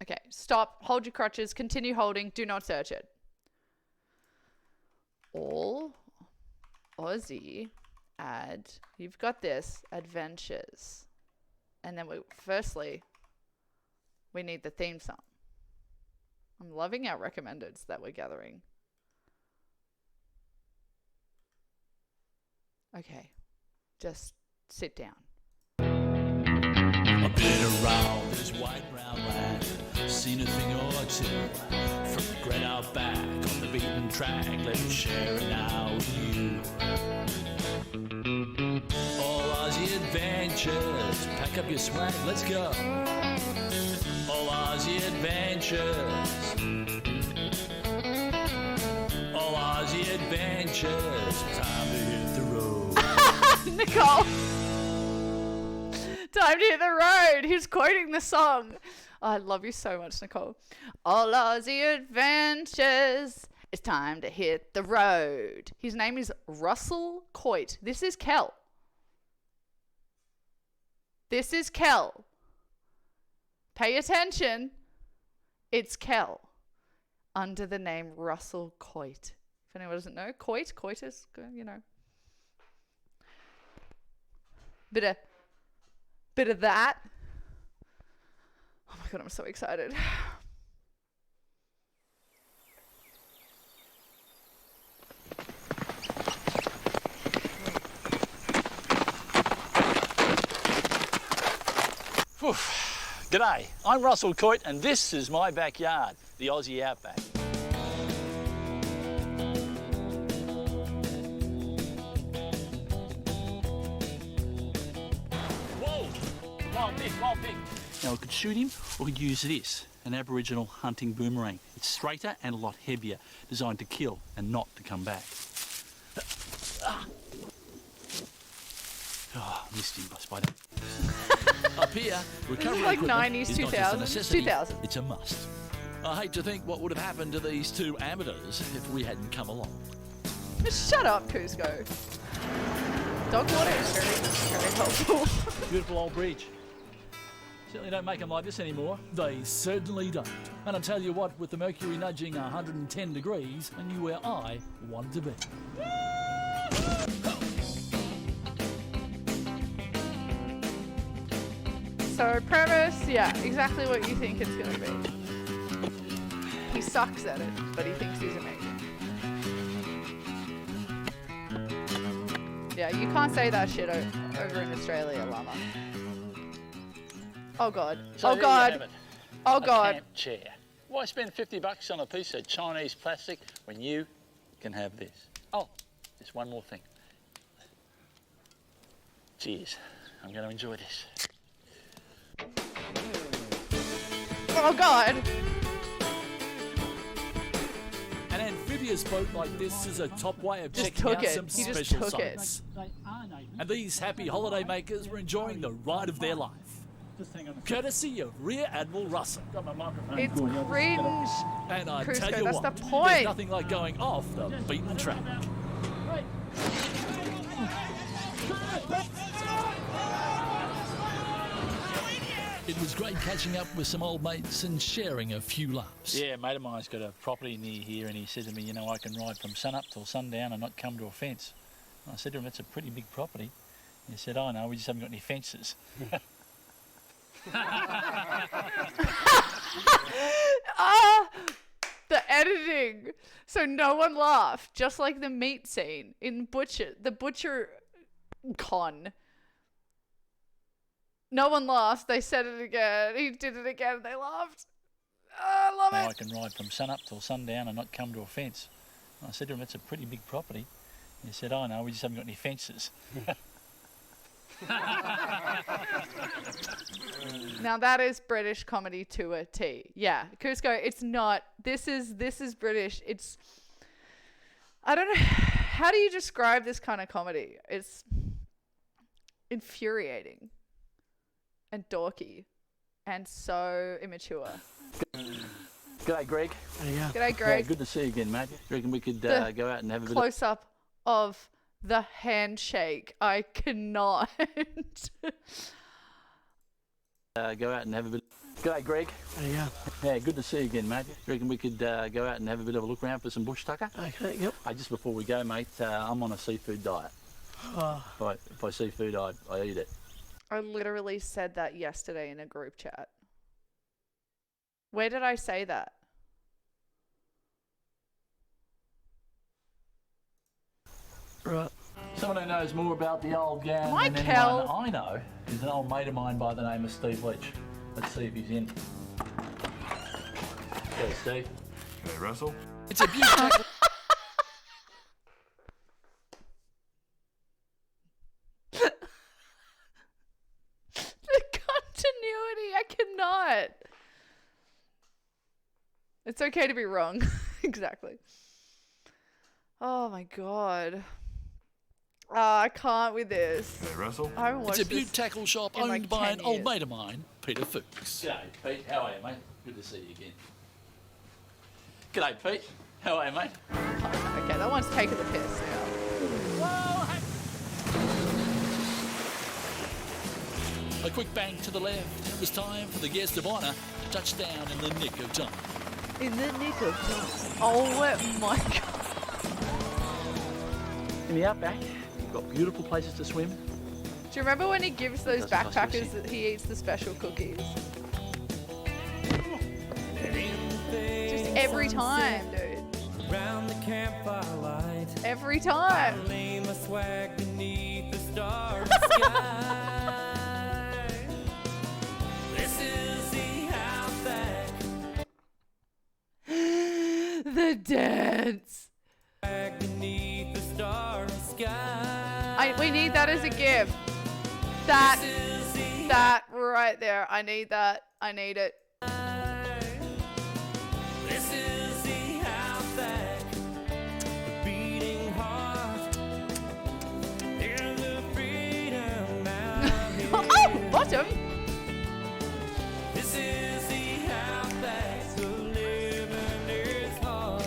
Okay, stop. Hold your crotches. Continue holding. Do not search it. All Aussie you've got this, adventures. And then firstly, we need the theme song. I'm loving our recommendeds that we're gathering. Okay, just sit down. I've been around this white brown land, seen a thing or two. From the great out back on the beaten track, let me share it now with you. All Aussie adventures, pack up your swag, let's go. All Aussie adventures. All Aussie adventures, time to hit the road. Nicole! Time to hit the road. He's quoting the song. Oh, I love you so much, Nicole. All Aussie adventures. It's time to hit the road. His name is Russell Coit. This is Kel. This is Kel. Pay attention. It's Kel. Under the name Russell Coit. If anyone doesn't know, coitus, you know. Bit of that. Oh my god, I'm so excited. G'day, I'm Russell Coit and this is my backyard, the Aussie Outback. Whoa! Wild pig. Now we could shoot him or we could use this, an Aboriginal hunting boomerang. It's straighter and a lot heavier, designed to kill and not to come back. Oh, missed him by spider. Up here, recovery like equipment 90s, is not just a 2000s, necessity, 2000. it's a must. I hate to think what would have happened to these two amateurs if we hadn't come along. Just shut up, Cusco. Dog water is very helpful. Beautiful old bridge. Certainly don't make them like this anymore. They certainly don't. And I tell you what, with the mercury nudging 110 degrees, I knew where I wanted to be. So premise, yeah, exactly what you think it's gonna be. He sucks at it, but he thinks he's amazing. Yeah, you can't say that shit over in Australia, llama. Oh god. So Oh there god. You have it. Oh a god. Camp chair. Why spend $50 on a piece of Chinese plastic when you can have this? Oh, there's one more thing. Cheers. I'm going to enjoy this. Oh god. An amphibious previous boat like this is a top way of Just checking took out it. some He just special took it. sights. And these happy holiday makers were enjoying the ride of their life. Courtesy of Rear Admiral Russell. It's cringe. And I Crusoe, tell you that's what, the point. there's nothing like going off the beaten track. It was great catching up with some old mates and sharing a few laughs. Yeah, a mate of mine's got a property near here, and he said to me, you know, I can ride from sun up till sundown and not come to a fence. And I said to him, that's a pretty big property. He said, oh no, we just haven't got any fences. The editing. So no one laughed, just like the meat scene in the butcher con. No one laughed. They said it again. He did it again. They laughed. Oh, I love now it. I can ride from sun up till sundown and not come to a fence. And I said to him, that's a pretty big property. He said, oh no, we just haven't got any fences. Now that is British comedy to a T. Yeah, Cusco. It's not. This is British. It's. I don't know. How do you describe this kind of comedy? It's infuriating and dorky and so immature. G'day, Greg. G'day, Greg. Yeah, good to see you again, mate. You reckon we could go out and have a bit Close up of the handshake. I cannot. go out and have a bit. G'day, Greg. Yeah, good to see you again, mate. You reckon we could go out and have a bit of a look around for some bush tucker? Okay, yep. Hey, just before we go, mate, I'm on a seafood diet. If I see food, I eat it. I literally said that yesterday in a group chat. Where did I say that? Right. Someone who knows more about the old gang than Michael. anyone I know is an old mate of mine by the name of Steve Leach. Let's see if he's in. Yeah, Steve. Hey, Russell. It's a beautiful. The continuity. I cannot. It's okay to be wrong. Exactly. Oh my god. I can't with this. Hey, Russell. I haven't watched It's a this beaut tackle shop in owned like by 10 an old years. mate of mine, Peter Fuchs. G'day, Pete. How are you, mate? Good to see you again. G'day, Pete. How are you, mate? Okay, that one's taking the piss now. A quick bang to the left. It was time for the guest of honour to touch down in the nick of time. In the nick of time. Oh my god. In the outback, you've got beautiful places to swim. Do you remember when he gives those Doesn't cost you a backpackers cent. that he eats the special cookies? Just every time, dude. Around the campfire light, Every time. I lay my swag beneath the starry sky. This is the outback. The dance. Beneath the starry sky. We need that as a gift. That right there. I need that. I need it. This is the outback. The beating heart. Here's the freedom out here. Oh, bottom. This is the outback. So living is hard.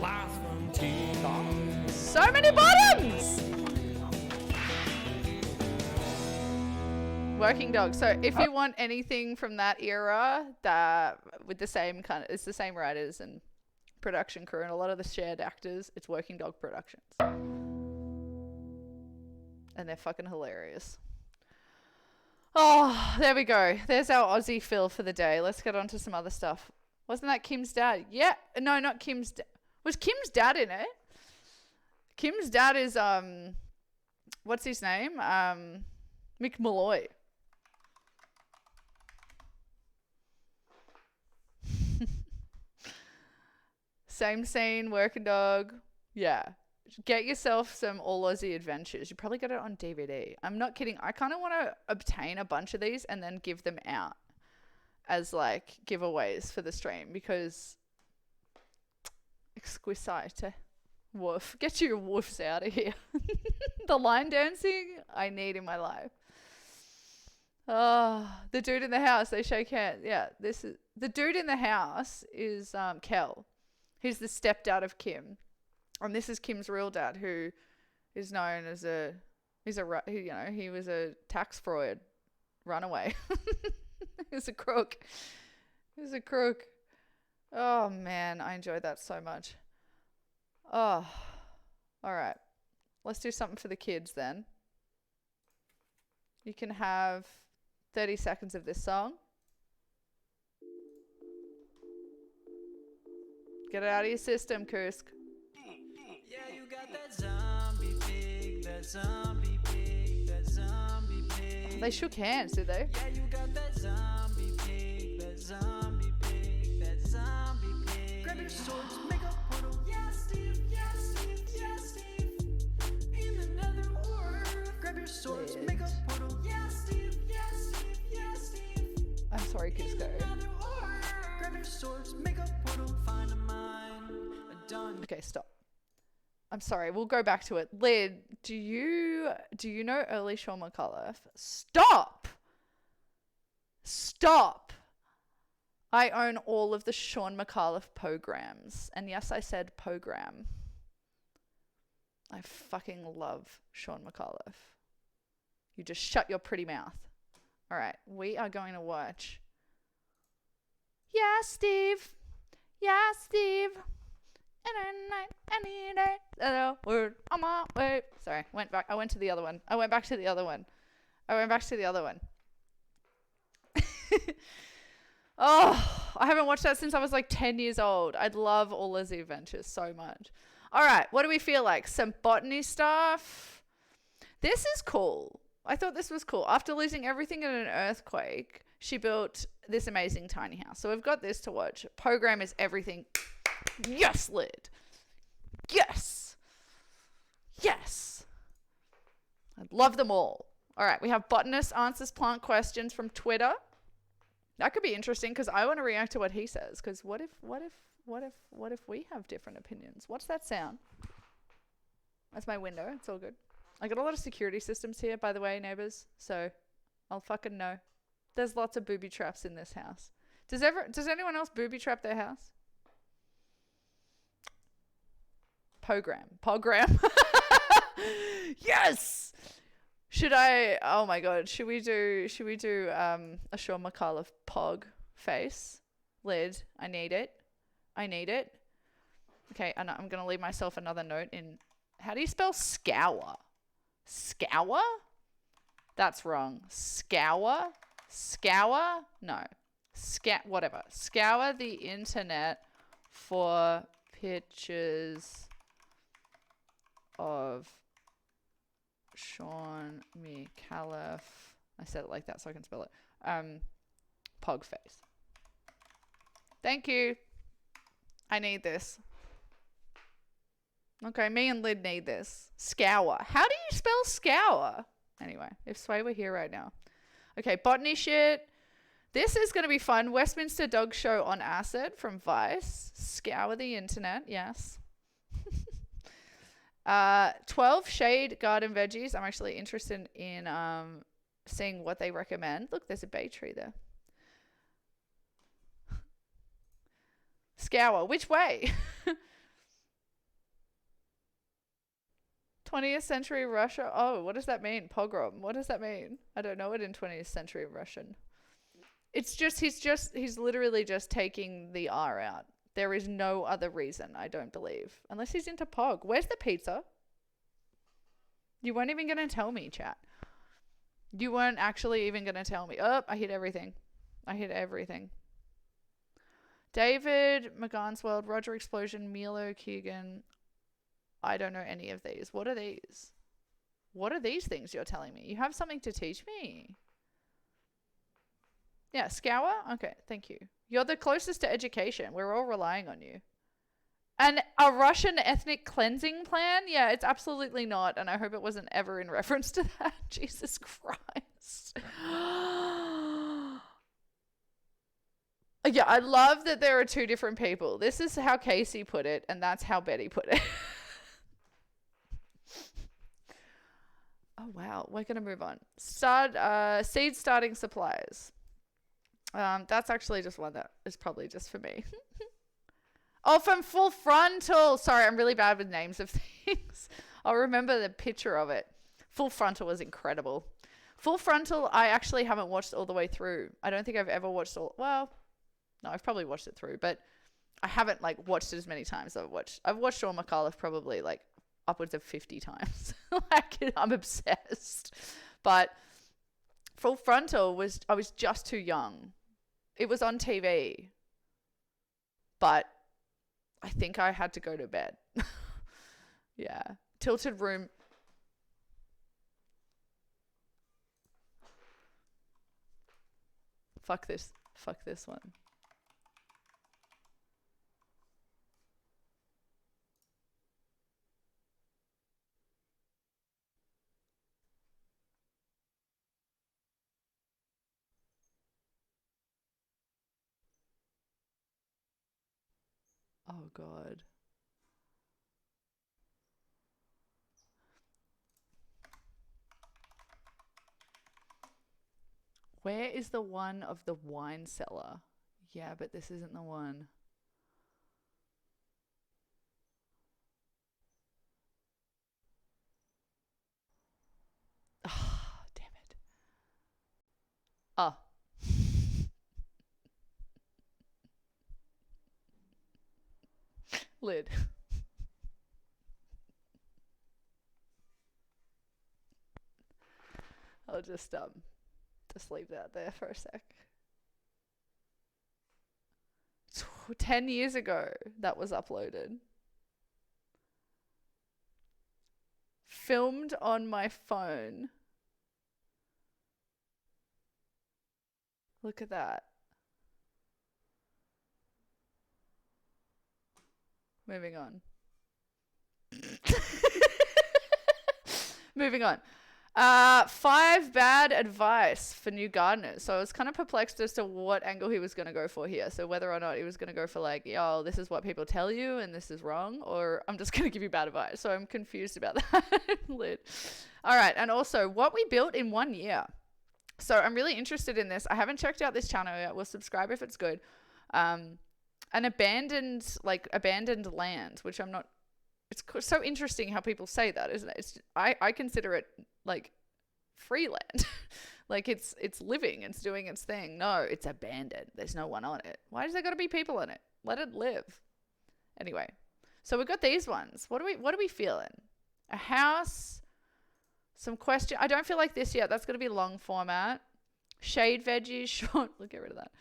Life's frontier. So many bottoms. Working Dog. So if you want anything from that era, that with the same kind of, it's the same writers and production crew and a lot of the shared actors, it's Working Dog Productions. And they're fucking hilarious. Oh, there we go. There's our Aussie fill for the day. Let's get on to some other stuff. Wasn't that Kim's dad? Yeah. No, not Kim's dad. Was Kim's dad in it? Kim's dad is, what's his name? Mick Malloy. Same scene, Working Dog. Yeah. Get yourself some All Aussie Adventures. You probably got it on DVD. I'm not kidding. I kind of want to obtain a bunch of these and then give them out as like giveaways for the stream because exquisite. Woof. Get your woofs out of here. The line dancing I need in my life. Oh, the dude in the house. They shake hands. Yeah, this is the dude in the house is Kel. He's the stepdad of Kim, and this is Kim's real dad, who is known as he was a tax fraud runaway. He's a crook. He's a crook. Oh man, I enjoyed that so much. Oh, all right. Let's do something for the kids then. You can have 30 seconds of this song. Get it out of your system, Kursk. Yeah, you got that zombie pig, that zombie pig, that zombie pig. They shook hands, did they? Yeah, you got that zombie pig, that zombie pig, that zombie pig. Grab your swords, make a portal. Yeah, Steve, yeah, Steve, yeah, Steve. In another world. Grab your swords, make a portal. Yeah, Steve, yeah, Steve, yeah, Steve. I'm sorry, Cusco. Grab your swords, make a portal, find a mine, a done. Okay, stop. I'm sorry, we'll go back to it. Lyd, do you know early Sean McAuliffe? Stop! Stop! I own all of the Sean McAuliffe programs. And yes, I said program. I fucking love Sean McAuliffe. You just shut your pretty mouth. All right, we are going to watch. Yeah, Steve. Yeah, Steve. Any day. Word on my way. Sorry, went back. I went to the other one. I went back to the other one. Oh, I haven't watched that since I was like 10 years old. I'd love all Lizzie Adventures so much. All right, what do we feel like? Some botany stuff. This is cool. I thought this was cool. After losing everything in an earthquake, she built this amazing tiny house. So we've got this to watch. Program is everything. Yes, Lyd. Yes. Yes. I love them all. All right, we have botanist answers plant questions from Twitter. That could be interesting because I want to react to what he says. Because what if we have different opinions? What's that sound? That's my window. It's all good. I got a lot of security systems here, by the way, neighbors. So I'll fucking know. There's lots of booby traps in this house. Does anyone else booby trap their house? Pogram. Yes. Oh my god, should we do a Sean McAuliffe pog face? Lyd, I need it. Okay, and I'm gonna leave myself another note in. How do you spell scour? Scour? That's wrong. Scour? No. Whatever. Scour the internet for pictures of Sean McAuliffe. I said it like that so I can spell it. Pog face. Thank you. I need this. Okay, me and Lyd need this. Scour. How do you spell scour? Anyway, if Sway were here right now. Okay, botany shit. This is going to be fun. Westminster Dog Show on Acid from Vice. Scour the internet, yes. 12 shade garden veggies. I'm actually interested in seeing what they recommend. Look, there's a bay tree there. Scour. Which way? 20th century Russia. Oh, what does that mean? Pogrom. What does that mean? I don't know it in 20th century Russian. It's just, he's literally just taking the R out. There is no other reason, I don't believe. Unless he's into Pog. Where's the pizza? You weren't even going to tell me, chat. You weren't actually even going to tell me. Oh, I hit everything. David, McGann's World, Roger Explosion, Milo, Keegan. I don't know any of these. What are these? What are these things you're telling me? You have something to teach me. Yeah, Scour? Okay, thank you. You're the closest to education. We're all relying on you. And a Russian ethnic cleansing plan? Yeah, it's absolutely not. And I hope it wasn't ever in reference to that. Jesus Christ. Yeah, I love that there are two different people. This is how Casey put it, and that's how Betty put it. Oh, wow. We're going to move on. Seed starting supplies. That's actually just one that is probably just for me. Oh, from Full Frontal. Sorry, I'm really bad with names of things. I'll remember the picture of it. Full Frontal was incredible. Full Frontal, I actually haven't watched all the way through. I don't think I've ever watched all... Well, no, I've probably watched it through, but I haven't, like, watched it as many times as I've watched Sean McAuliffe probably, like, upwards of 50 times. Like, I'm obsessed. But Full Frontal I was just too young. It was on TV. But I think I had to go to bed. Yeah. Tilted Room. Fuck this. Fuck this one. Oh, God. Where is the one of the wine cellar? Yeah, but this isn't the one. Ah, oh, damn it. Oh. Lid. I'll just leave that there for a sec. 10 years ago that was uploaded. Filmed on my phone. Look at that. Moving on. Moving on. 5 bad advice for new gardeners. So I was kind of perplexed as to what angle he was going to go for here. So whether or not he was going to go for like, yo, this is what people tell you and this is wrong, or I'm just going to give you bad advice. So I'm confused about that. Lid. All right. And also what we built in 1 year. So I'm really interested in this. I haven't checked out this channel yet. We'll subscribe if it's good. An abandoned land, which I'm not, it's so interesting how people say that, isn't it? I consider it like free land. Like it's living, it's doing its thing. No, it's abandoned. There's no one on it. Why does there got to be people in it? Let it live. Anyway, so we've got these ones. What are we feeling? A house, some question. I don't feel like this yet. That's going to be long format. Shade veggies, short. We'll get rid of that.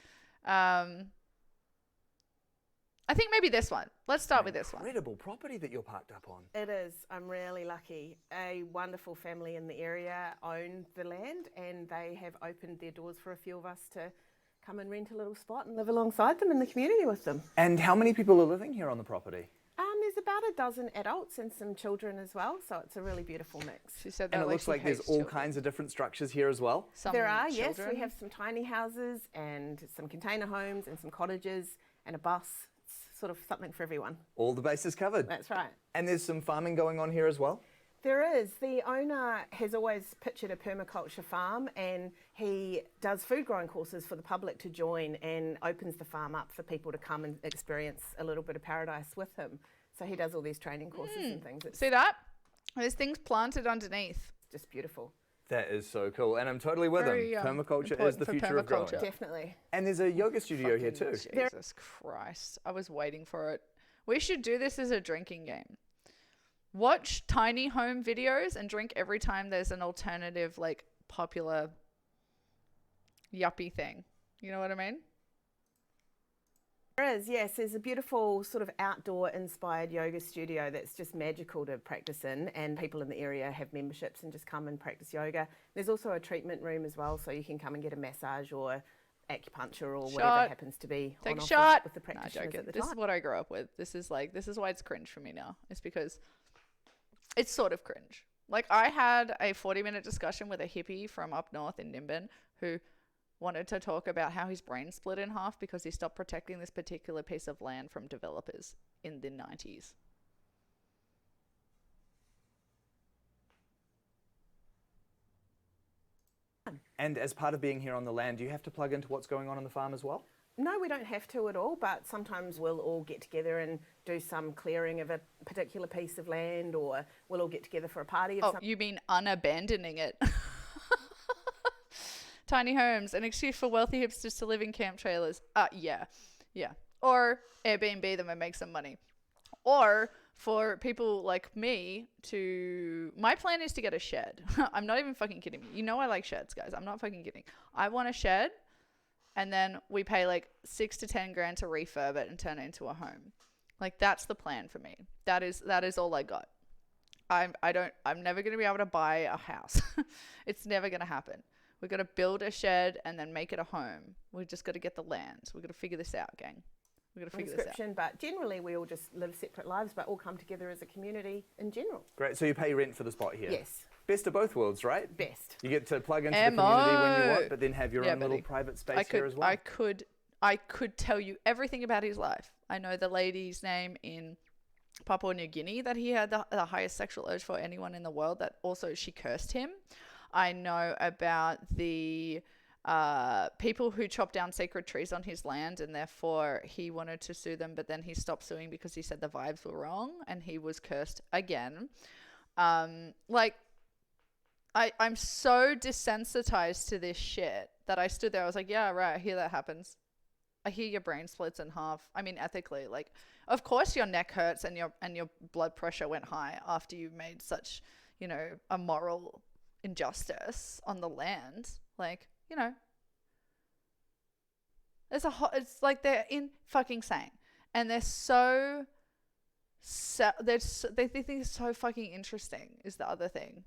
I think maybe this one. Let's start with this one. Incredible property that you're parked up on. It is. I'm really lucky. A wonderful family in the area own the land and they have opened their doors for a few of us to come and rent a little spot and live alongside them in the community with them. And how many people are living here on the property? There's about a dozen adults and some children as well, so it's a really beautiful mix. She said that. And it looks like there's all kinds of different structures here as well. There are, yes. We have some tiny houses and some container homes and some cottages and a bus. Sort of something for everyone. All the bases covered. That's right. And there's some farming going on here as well? There is. The owner has always pictured a permaculture farm and he does food growing courses for the public to join and opens the farm up for people to come and experience a little bit of paradise with him. So he does all these training courses and things. See that? There's things planted underneath. It's just beautiful. That is so cool, and I'm totally with him. Permaculture is the future of growing. Definitely. And there's a yoga studio here too. Jesus Christ, I was waiting for it. We should do this as a drinking game. Watch tiny home videos and drink every time there's an alternative, like, popular yuppie thing. You know what I mean? There is, yes. There's a beautiful sort of outdoor inspired yoga studio that's just magical to practice in, and people in the area have memberships and just come and practice yoga. There's also a treatment room as well, so you can come and get a massage or acupuncture or Shot. whatever happens to be Take on a offer shot. with the Nah, practitioners joking. at the This time. is what I grew up with. This is why it's cringe for me now. It's because it's sort of cringe. Like, I had a 40-minute discussion with a hippie from up north in Nimbin who wanted to talk about how his brain split in half because he stopped protecting this particular piece of land from developers in the 90s. And as part of being here on the land, do you have to plug into what's going on the farm as well? No, we don't have to at all, but sometimes we'll all get together and do some clearing of a particular piece of land, or we'll all get together for a party. Oh, you mean unabandoning it? Tiny homes, an excuse for wealthy hipsters to live in camp trailers. Yeah. Or Airbnb them and make some money. Or for people like me my plan is to get a shed. I'm not even fucking kidding. You know I like sheds, guys. I'm not fucking kidding. I want a shed, and then we pay like 6 to 10 grand to refurb it and turn it into a home. Like, that's the plan for me. That is all I got. I'm never going to be able to buy a house. It's never going to happen. We're going to build a shed and then make it a home. We've just got to get the land. We've got to figure this out, gang. We've got to figure this out. But generally we all just live separate lives, but all come together as a community in general. Great, so you pay rent for the spot here? Yes. Best of both worlds, right? Best. You get to plug into the community when you want, but then have your own little private space here as well. I could tell you everything about his life. I know the lady's name in Papua New Guinea that he had the highest sexual urge for anyone in the world, that also she cursed him. I know about the people who chopped down sacred trees on his land, and therefore he wanted to sue them, but then he stopped suing because he said the vibes were wrong and he was cursed again. Like, I'm so desensitized to this shit that I stood there. I was like, yeah, right. I hear that happens. I hear your brain splits in half. I mean, ethically, like, of course your neck hurts and your blood pressure went high after you made such, a moral injustice on the land. Like, it's like they're in fucking sane, and they're they think it's so fucking interesting is the other thing.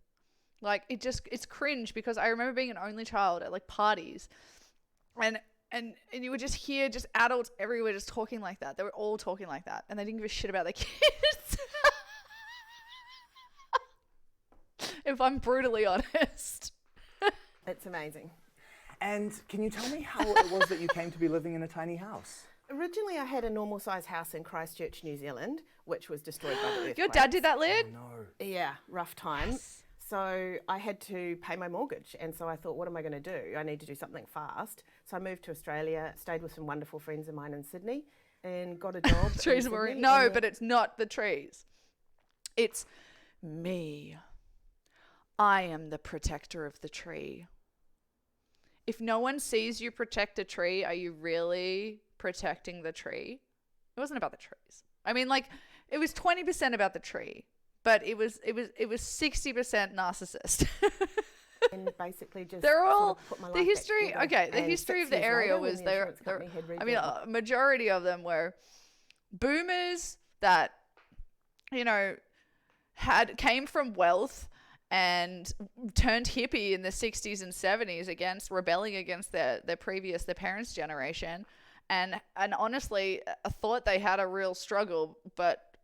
Like, it's cringe because I remember being an only child at like parties, and you would just hear just adults everywhere just talking like that. They were all talking like that, and they didn't give a shit about their kids. If I'm brutally honest. It's amazing. And can you tell me how it was that you came to be living in a tiny house? Originally, I had a normal size house in Christchurch, New Zealand, which was destroyed by the earthquake. Your dad did that, Lid? Oh, no. Yeah, rough time. Yes. So I had to pay my mortgage, and so I thought, what am I going to do? I need to do something fast. So I moved to Australia, stayed with some wonderful friends of mine in Sydney, and got a job. Trees were no, but it's not the trees. It's me. I am the protector of the tree. If no one sees you protect a tree, are you really protecting the tree? It wasn't about the trees. I mean, like, it was 20% about the tree, but it was 60% narcissist. And basically just they're all sort of put my the life history. back Okay, the and history 6 of the years area later, was when the insurance company had I mean, rebuilt a majority of them were boomers that came from wealth and turned hippie in the 60s and 70s rebelling against their parents' generation, and honestly thought they had a real struggle, but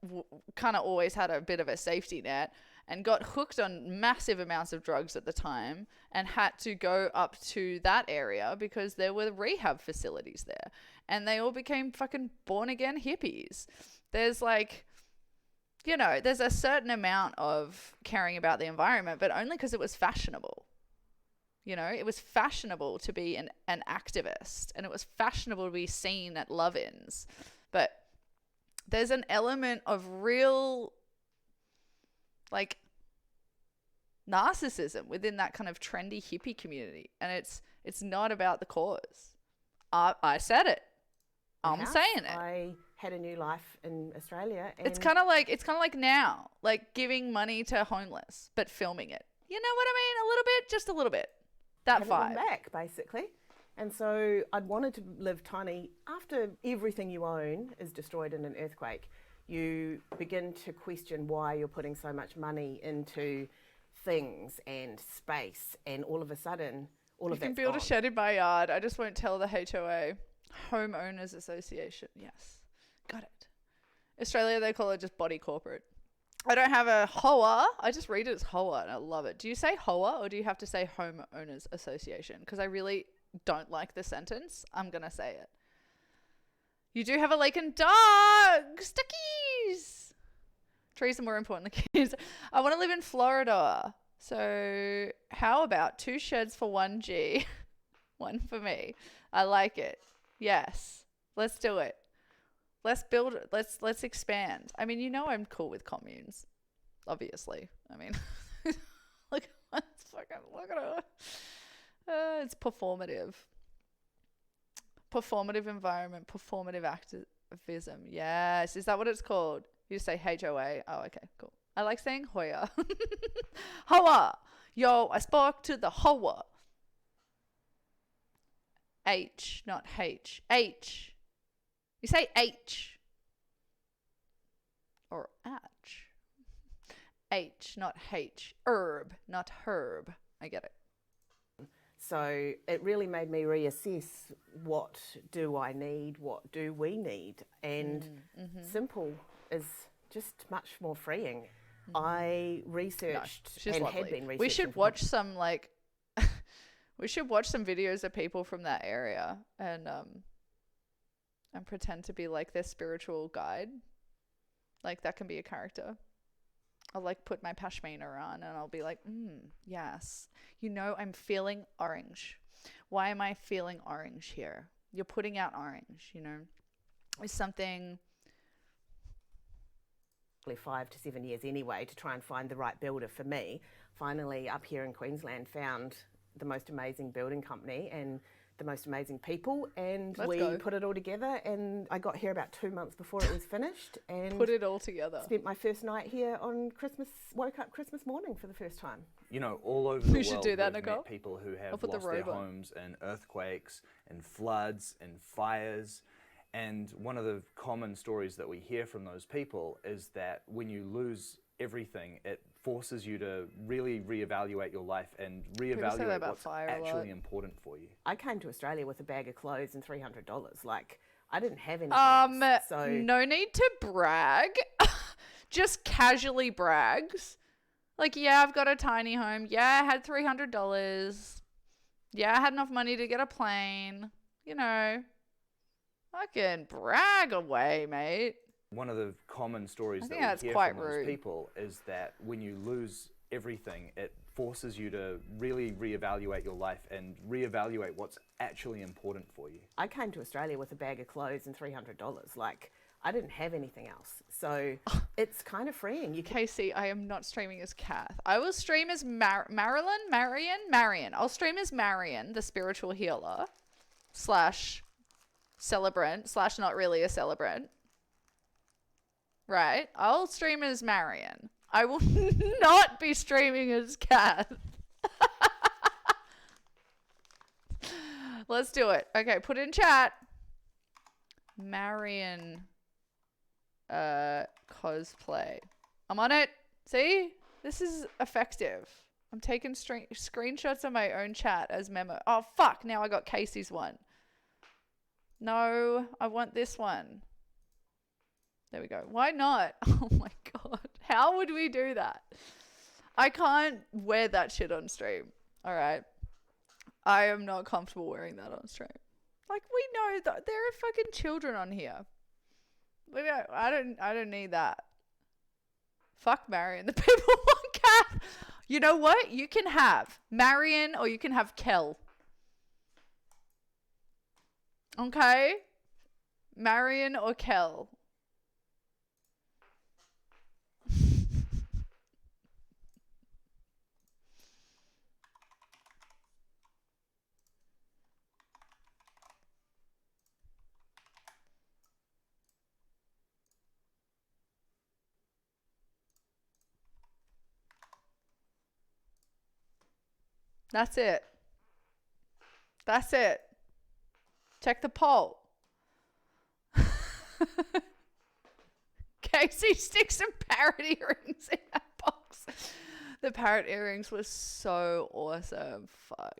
kind of always had a bit of a safety net, and got hooked on massive amounts of drugs at the time and had to go up to that area because there were rehab facilities there, and they all became fucking born again hippies. There's like, there's a certain amount of caring about the environment, but only because it was fashionable. It was fashionable to be an activist, and it was fashionable to be seen at love-ins. But there's an element of real, like, narcissism within that kind of trendy hippie community, and it's not about the cause. I said it. I'm saying it. I had a new life in Australia. And it's kind of like now, like giving money to homeless, but filming it. You know what I mean? A little bit, just a little bit. That vibe. Back, basically. And so I'd wanted to live tiny. After everything you own is destroyed in an earthquake, you begin to question why you're putting so much money into things and space, and all of a sudden all You of can that's build a gone. shed in my yard. I just won't tell the HOA. Homeowners Association. Yes. Got it. Australia, they call it just body corporate. I don't have a HOA. I just read it as HOA and I love it. Do you say HOA or do you have to say Homeowners Association? Because I really don't like the sentence. I'm going to say it. You do have a lake and dogs. Duckies. Trees are more important than kids. I want to live in Florida. So how about 2 sheds for 1G? 1 for me. I like it. Yes. Let's do it. Let's build it. Let's expand. I mean, you know I'm cool with communes. Obviously. I mean, look at it. It's performative. Performative environment, performative activism. Yes. Is that what it's called? You say HOA. Oh, okay, cool. I like saying Hoya. Hoa. Yo, I spoke to the Hoa. H, not H. H. You say H. Or H. H, not H. Herb, not herb. I get it. So it really made me reassess, what do I need, what do we need? And simple is just much more freeing. I researched She's and lovely. had been researching. We should watch some we should watch some videos of people from that area and pretend to be like their spiritual guide. Like that can be a character. I'll like put my pashmina on and I'll be like, yes. You know, I'm feeling orange. Why am I feeling orange here? You're putting out orange, you know. It's something... 5 to 7 years anyway to try and find the right builder for me. Finally, up here in Queensland, found the most amazing building company and the most amazing people, and Let's we go. put it all together, and I got here about 2 months before it was finished and Put it all together. spent my first night here on Christmas, woke up Christmas morning for the first time. You know, all over the We world, should do that, we've Nicole. met people who I'll have put the lost their robe on. homes in earthquakes, in floods, in fires. And one of the common stories that we hear from those people is that when you lose everything, it forces you to really reevaluate your life and say that reevaluate about what's fire a lot. actually important for you. I came to Australia with a bag of clothes and $300. Like, I didn't have anything else, so... No need to brag. Just casually brags. Like, yeah, I've got a tiny home. Yeah, I had $300. Yeah, I had enough money to get a plane. You know, I can brag away, mate. One of the common stories I that think we that's hear quite from those rude. people is that when you lose everything, it forces you to really reevaluate your life and reevaluate what's actually important for you. I came to Australia with a bag of clothes and $300. Like, I didn't have anything else. So it's kind of freeing. You can... Casey, I am not streaming as Kath. I will stream as Marion. I'll stream as Marion, the spiritual healer / celebrant / not really a celebrant. Right? I'll stream as Marion. I will not be streaming as Kath. Let's do it. Okay, put in chat. Marion cosplay. I'm on it. See? This is effective. I'm taking screenshots of my own chat as memo. Oh, fuck. Now I got Casey's one. No, I want this one. There we go. Why not? Oh my God. How would we do that? I can't wear that shit on stream. All right. I am not comfortable wearing that on stream. Like, we know that there are fucking children on here. I don't need that. Fuck Marion. The people want Kath. You know what? You can have Marion or you can have Kel. Okay? Marion or Kel. That's it. That's it. Check the poll. Casey sticks some parrot earrings in that box. The parrot earrings were so awesome. Fuck.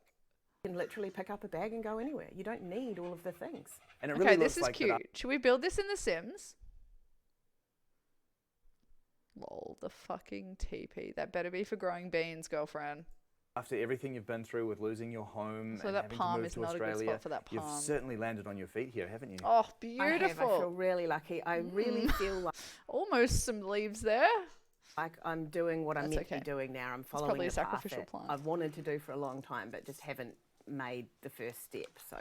You can literally pick up a bag and go anywhere. You don't need all of the things. And it Okay, really this looks is like cute. Should we build this in The Sims? Lol, the fucking TP. That better be for growing beans, girlfriend. after everything you've been through with losing your home So and that having palm to move is to not a good Australia, spot for that you've palm. certainly landed on your feet here, haven't you? Oh, I have. beautiful. I feel really lucky. I really feel like almost some leaves there. Like I'm doing what I'm That's meant to okay. be doing now. I'm It's following probably a the path sacrificial that plant. I've wanted to do for a long time, but just haven't made the first step. So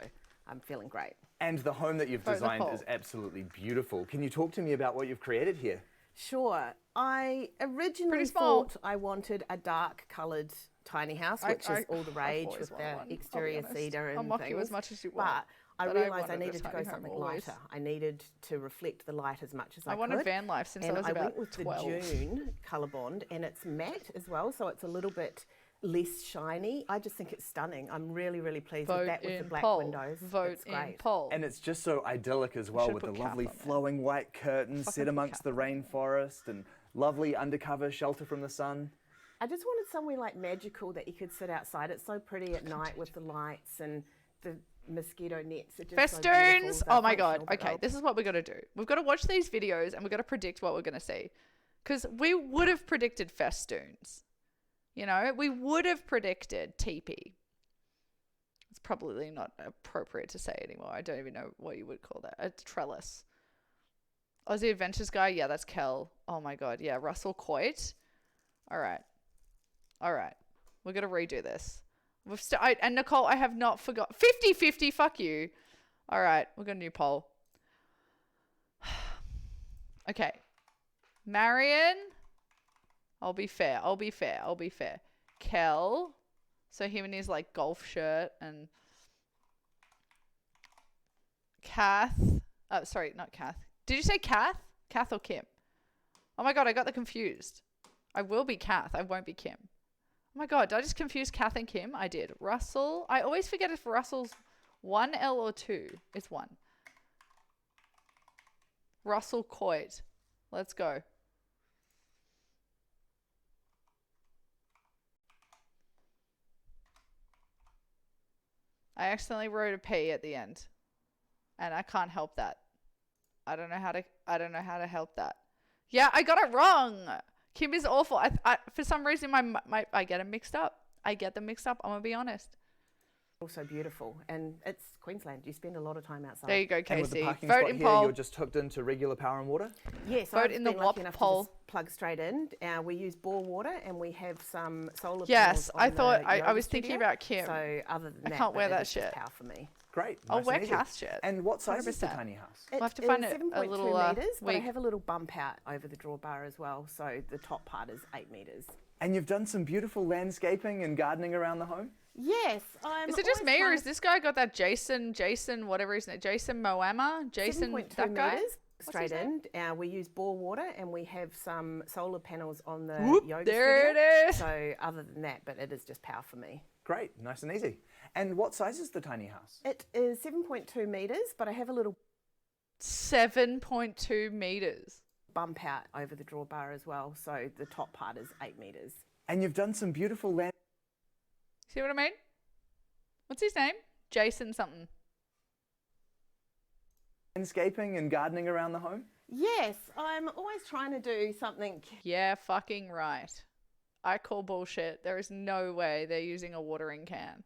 I'm feeling great. And the home that you've Vote the designed poll. is absolutely beautiful. Can you talk to me about what you've created here? Sure. I originally Pretty small. thought I wanted a dark coloured tiny house, I- which is all the I've rage always with wanted the one, I'll be exterior honest. cedar and I'll mock things. you as much as you want, But I but I realised I wanted a needed to go tiny home something always. lighter. I needed to reflect the light as much as I I could. wanted van life since I and was I about went with 12. the June colour bond, and it's matte as well, so it's a little bit less shiny. I just think it's stunning. I'm really, really pleased Vote with that with the in black poll. windows. Vote it's in great. poll. And it's just so idyllic as well, should with the put Kath lovely on there. flowing white curtains Fucking set put amongst the rainforest and lovely undercover shelter from the sun. I just wanted somewhere like magical that you could sit outside. It's so pretty at night with the lights and the mosquito nets. Are just so Festoons! beautiful. Oh They're my god. functional, but Okay, they'll- this is what we're going to do. We've got to watch these videos and we've got to predict what we're going to see. Because we would have predicted festoons. You know, we would have predicted teepee. It's probably not appropriate to say anymore. I don't even know what you would call that. A trellis. Aussie Adventures guy? Yeah, that's Kel. Oh my god. Yeah, Russell Coit. All right. All right. We're going to redo this. And Nicole, I have not forgot. 50-50, fuck you. All right. We've got a new poll. Okay. Marion. I'll be fair. Kel. So him in his like golf shirt and Kath. Oh, sorry, not Kath. Did you say Kath? Kath or Kim? Oh my god, I got them confused. I will be Kath. I won't be Kim. Oh my god, did I just confuse Kath and Kim? I did. Russell. I always forget if Russell's 1 L or 2. It's 1. Russell Coit. Let's go. I accidentally wrote a P at the end. And I can't help that. I don't know how to help that. Yeah, I got it wrong. Kim is awful. I for some reason I get them mixed up. I'm gonna be honest. Also beautiful, and it's Queensland. You spend a lot of time outside. There you go, And with the Casey. parking Vote spot in here, poll. you're just hooked into regular power and water? Yes, Vote I've in the been lucky WAP enough poll. to just plug straight in. We use bore water, and we have some solar Yes, panels on I thought the I yoga was thinking studio. about Kim. So other than I that, can't wear but it that is just shit. power for me. Great. I'll nice wear and easy. Kath's shit. And what size is the 100%. tiny house? We'll have to find it a 7.2 little metres, but I wig. have a little bump out over the drawbar as well. So the top part is 8 metres. And you've done some beautiful landscaping and gardening around the home? Yes, I'm. Is it just always me or trying is this guy got that Jason, whatever his name, Jason Moama? Jason, 7.2 that guy? metres What's straight his name? in. We use bore water, and we have some solar panels on the Whoop, yoga there studio. it is. So other than that, but it is just power for me. Great, nice and easy. And what size is the tiny house? It is 7.2 metres, but I have a little 7.2 meters. bump out over the drawbar as well. So the top part is 8 metres. And you've done some beautiful See what I mean? What's his name? Jason something. landscaping and gardening around the home? Yes, I'm always trying to do something. Yeah, fucking right. I call bullshit. There is no way they're using a watering can.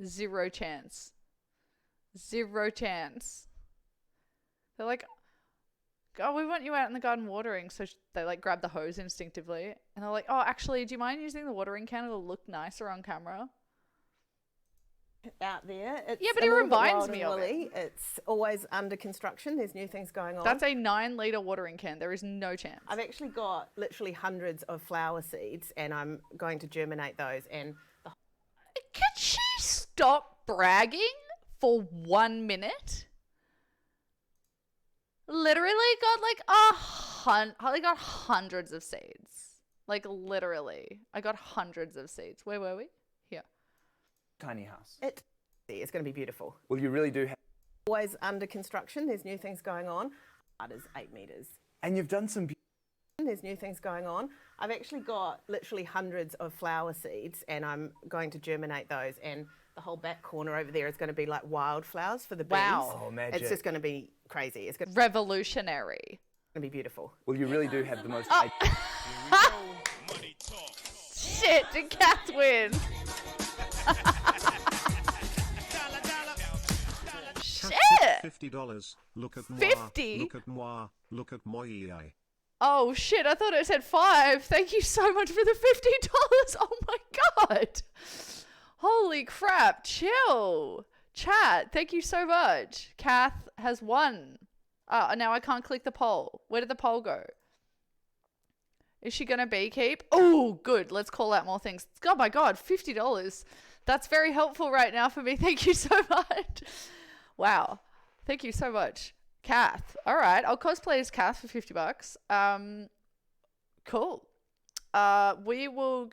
Zero chance. Zero chance. They're like, oh, we want you out in the garden watering. So they like grab the hose instinctively. And they're like, oh, actually, do you mind using the watering can? It'll look nicer on camera. Out there. It's Yeah, but a it little bit reminds wild me and of it. woolly. It's always under construction. There's new things going on. That's a 9-litre watering can. There is no chance. I've actually got literally hundreds of flower seeds, and I'm going to germinate those. And Can she stop bragging for 1 minute? Literally got like I got hundreds of seeds. Like literally. I got hundreds of seeds. Where were we? Here. Tiny house. It's going to be beautiful. Well, you really do have. Always under construction. There's new things going on. That is 8 metres. And you've done some There's new things going on. I've actually got literally hundreds of flower seeds and I'm going to germinate those, and the whole back corner over there is going to be like wildflowers for the bees. Wow. Oh, magic. It's just going to be crazy. It's going to Revolutionary. be beautiful. Well, you really do have the most... Shit, did Kath win? Shit! $50. Look at moi. 50? Look at moi. Look at moi. Oh shit, I thought it said 5. Thank you so much for the $50. Oh my god. Holy crap, chill. Chat, thank you so much. Kath has won. Now I can't click the poll. Where did the poll go? Is she going to beekeep? Oh, good. Let's call out more things. Oh my god, $50. That's very helpful right now for me. Thank you so much. Wow. Thank you so much. Kath. All right. I'll cosplay as Kath for $50. Cool. We will,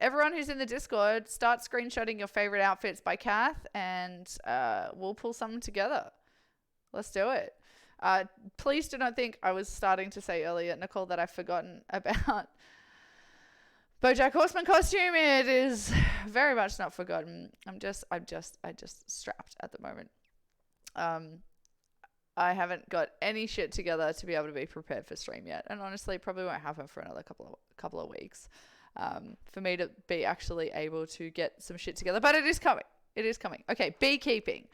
everyone who's in the Discord, start screenshotting your favorite outfits by Kath, and we'll pull something together. Let's do it. Please do not think I was starting to say earlier, Nicole, that I've forgotten about BoJack Horseman costume. It is very much not forgotten. I'm just strapped at the moment. I haven't got any shit together to be able to be prepared for stream yet, and honestly, probably won't happen for another couple of weeks for me to be actually able to get some shit together. But it is coming. It is coming. Okay, beekeeping,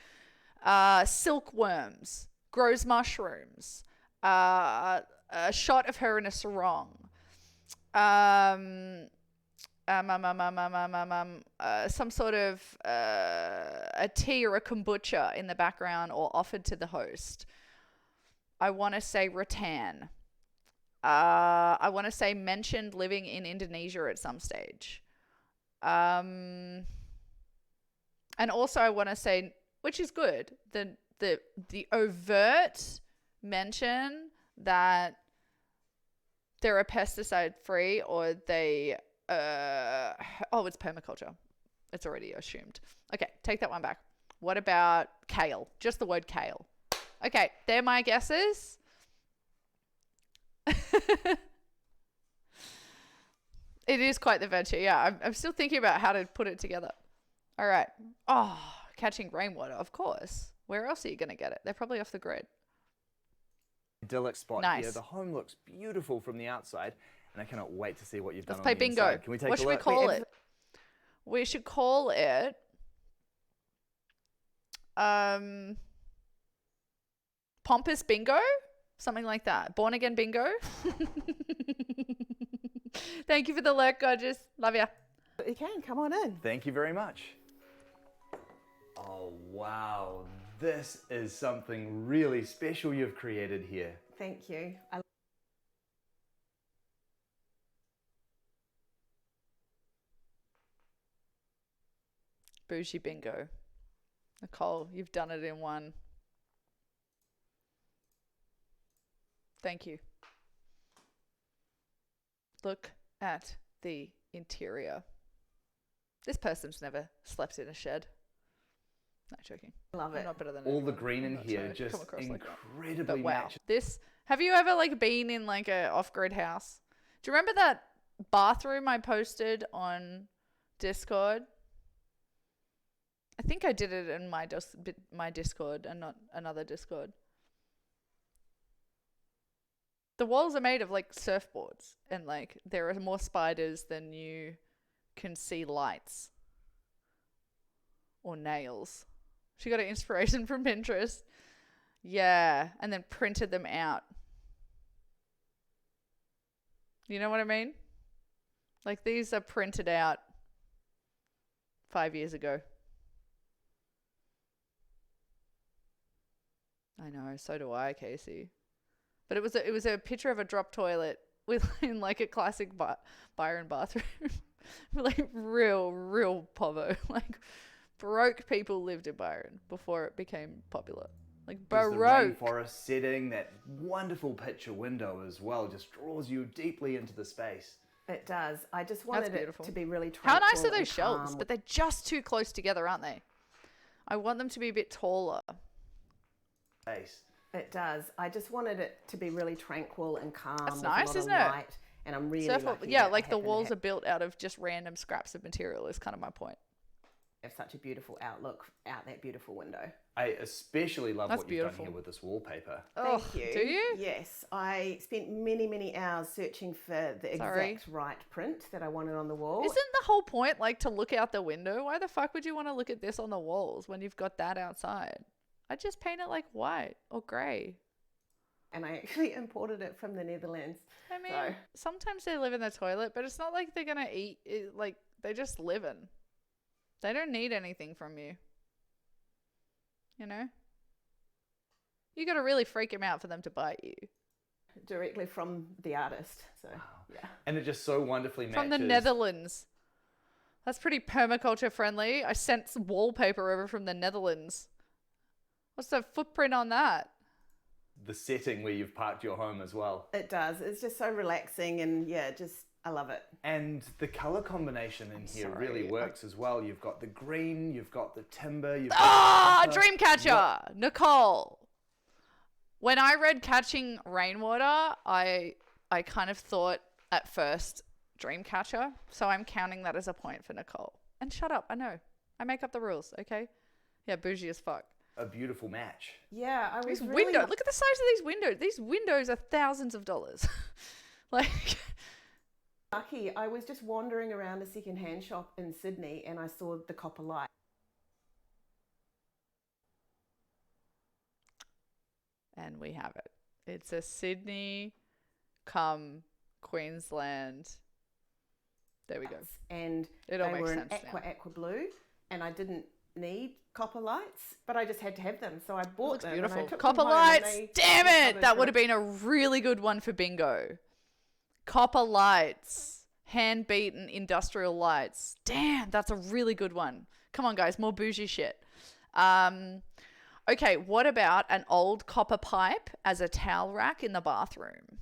silkworms, grows mushrooms, a shot of her in a sarong, some sort of a tea or a kombucha in the background or offered to the host. I want to say rattan. I want to say mentioned living in Indonesia at some stage. And also I want to say, which is good, the overt mention that they're pesticide free, or they it's permaculture. It's already assumed. Okay, take that one back. What about kale? Just the word kale. Okay, they're my guesses. It is quite the venture. Yeah, I'm still thinking about how to put it together. All right. Oh, catching rainwater, of course. Where else are you going to get it? They're probably off the grid. Idyllic spot Nice. here. The home looks beautiful from the outside, and I cannot wait to see what you've done Let's on play the bingo. inside. Can we take What a should we look? call it? We should call it Pompous Bingo? Something like that. Born Again Bingo? Thank you for the lurk, gorgeous. Love ya. You can, come on in. Thank you very much. Oh, wow. This is something really special you've created here. Thank you. Bougie Bingo. Nicole, you've done it in one. Thank you. Look at the interior. This person's never slept in a shed. No, joking. Love I'm it. not better than All anyone. the green in I'm not here trying to just come across like that. incredibly But wow, matches. this. Have you ever like been in like a off-grid house? Do you remember that bathroom I posted on Discord? I think I did it in my Discord and not another Discord. The walls are made of like surfboards, and like there are more spiders than you can see lights or nails. She got an inspiration from Pinterest. Yeah, and then printed them out. You know what I mean? Like these are printed out 5 years ago. I know, so do I, Casey. But it was a picture of a drop toilet with in like a classic Byron bathroom. Like real povo. Like baroque people lived in Byron before it became popular. Like There's baroque. the rainforest setting, that wonderful picture window as well, just draws you deeply into the space. It does. I just wanted it beautiful. to be really How tranquil nice are and those shelves? calm. But they're just too close together, aren't they? I want them to be a bit taller. Space. It does. I just wanted it to be really tranquil and calm. That's with nice, a lot isn't of it? light, and I'm really So lucky yeah, that like I the happen to walls are built out of just random scraps of material is kind of my point. have such a beautiful outlook out that beautiful window. I especially love That's what you've beautiful. done here with this wallpaper. Oh, Thank you. do you? Yes. I spent many, many hours searching for the exact right print that I wanted on the wall. Isn't the whole point like to look out the window? Why the fuck would you want to look at this on the walls when you've got that outside? I'd just paint it like white or grey. And I actually imported it from the Netherlands. I mean, So- sometimes they live in the toilet, but it's not like they're gonna eat. Like they just live in. They don't need anything from you. You know. You got to really freak them out for them to bite you. Directly from the artist. So yeah. And it just so wonderfully matches. From the Netherlands. That's pretty permaculture friendly. I sent some wallpaper over from the Netherlands. What's the footprint on that? the setting where you've parked your home as well. It does. It's just so relaxing, and yeah, just I love it. And the color combination in here really works as well. You've got the green, you've got the timber, you've got the Dreamcatcher! Nicole! When I read Catching Rainwater, I kind of thought at first Dreamcatcher, so I'm counting that as a point for Nicole. And shut up, I know. I make up the rules, okay? Yeah, bougie as fuck. A beautiful match. Yeah, I was These really windows, look at the size of these windows. These windows are thousands of dollars. Like... lucky. I was just wandering around a second-hand shop in Sydney and I saw the copper light. And we have it. It's a Sydney come Queensland. There we go. And it all they makes were sense in now. aqua blue, and I didn't need copper lights, but I just had to have them, so I bought Looks them. beautiful. And I took Copper them home and lights. they Damn look it! covered That for would have been a really good one for bingo. Copper lights. Hand beaten industrial lights. Damn, that's a really good one. Come on, guys, more bougie shit. Okay, what about an old copper pipe as a towel rack in the bathroom?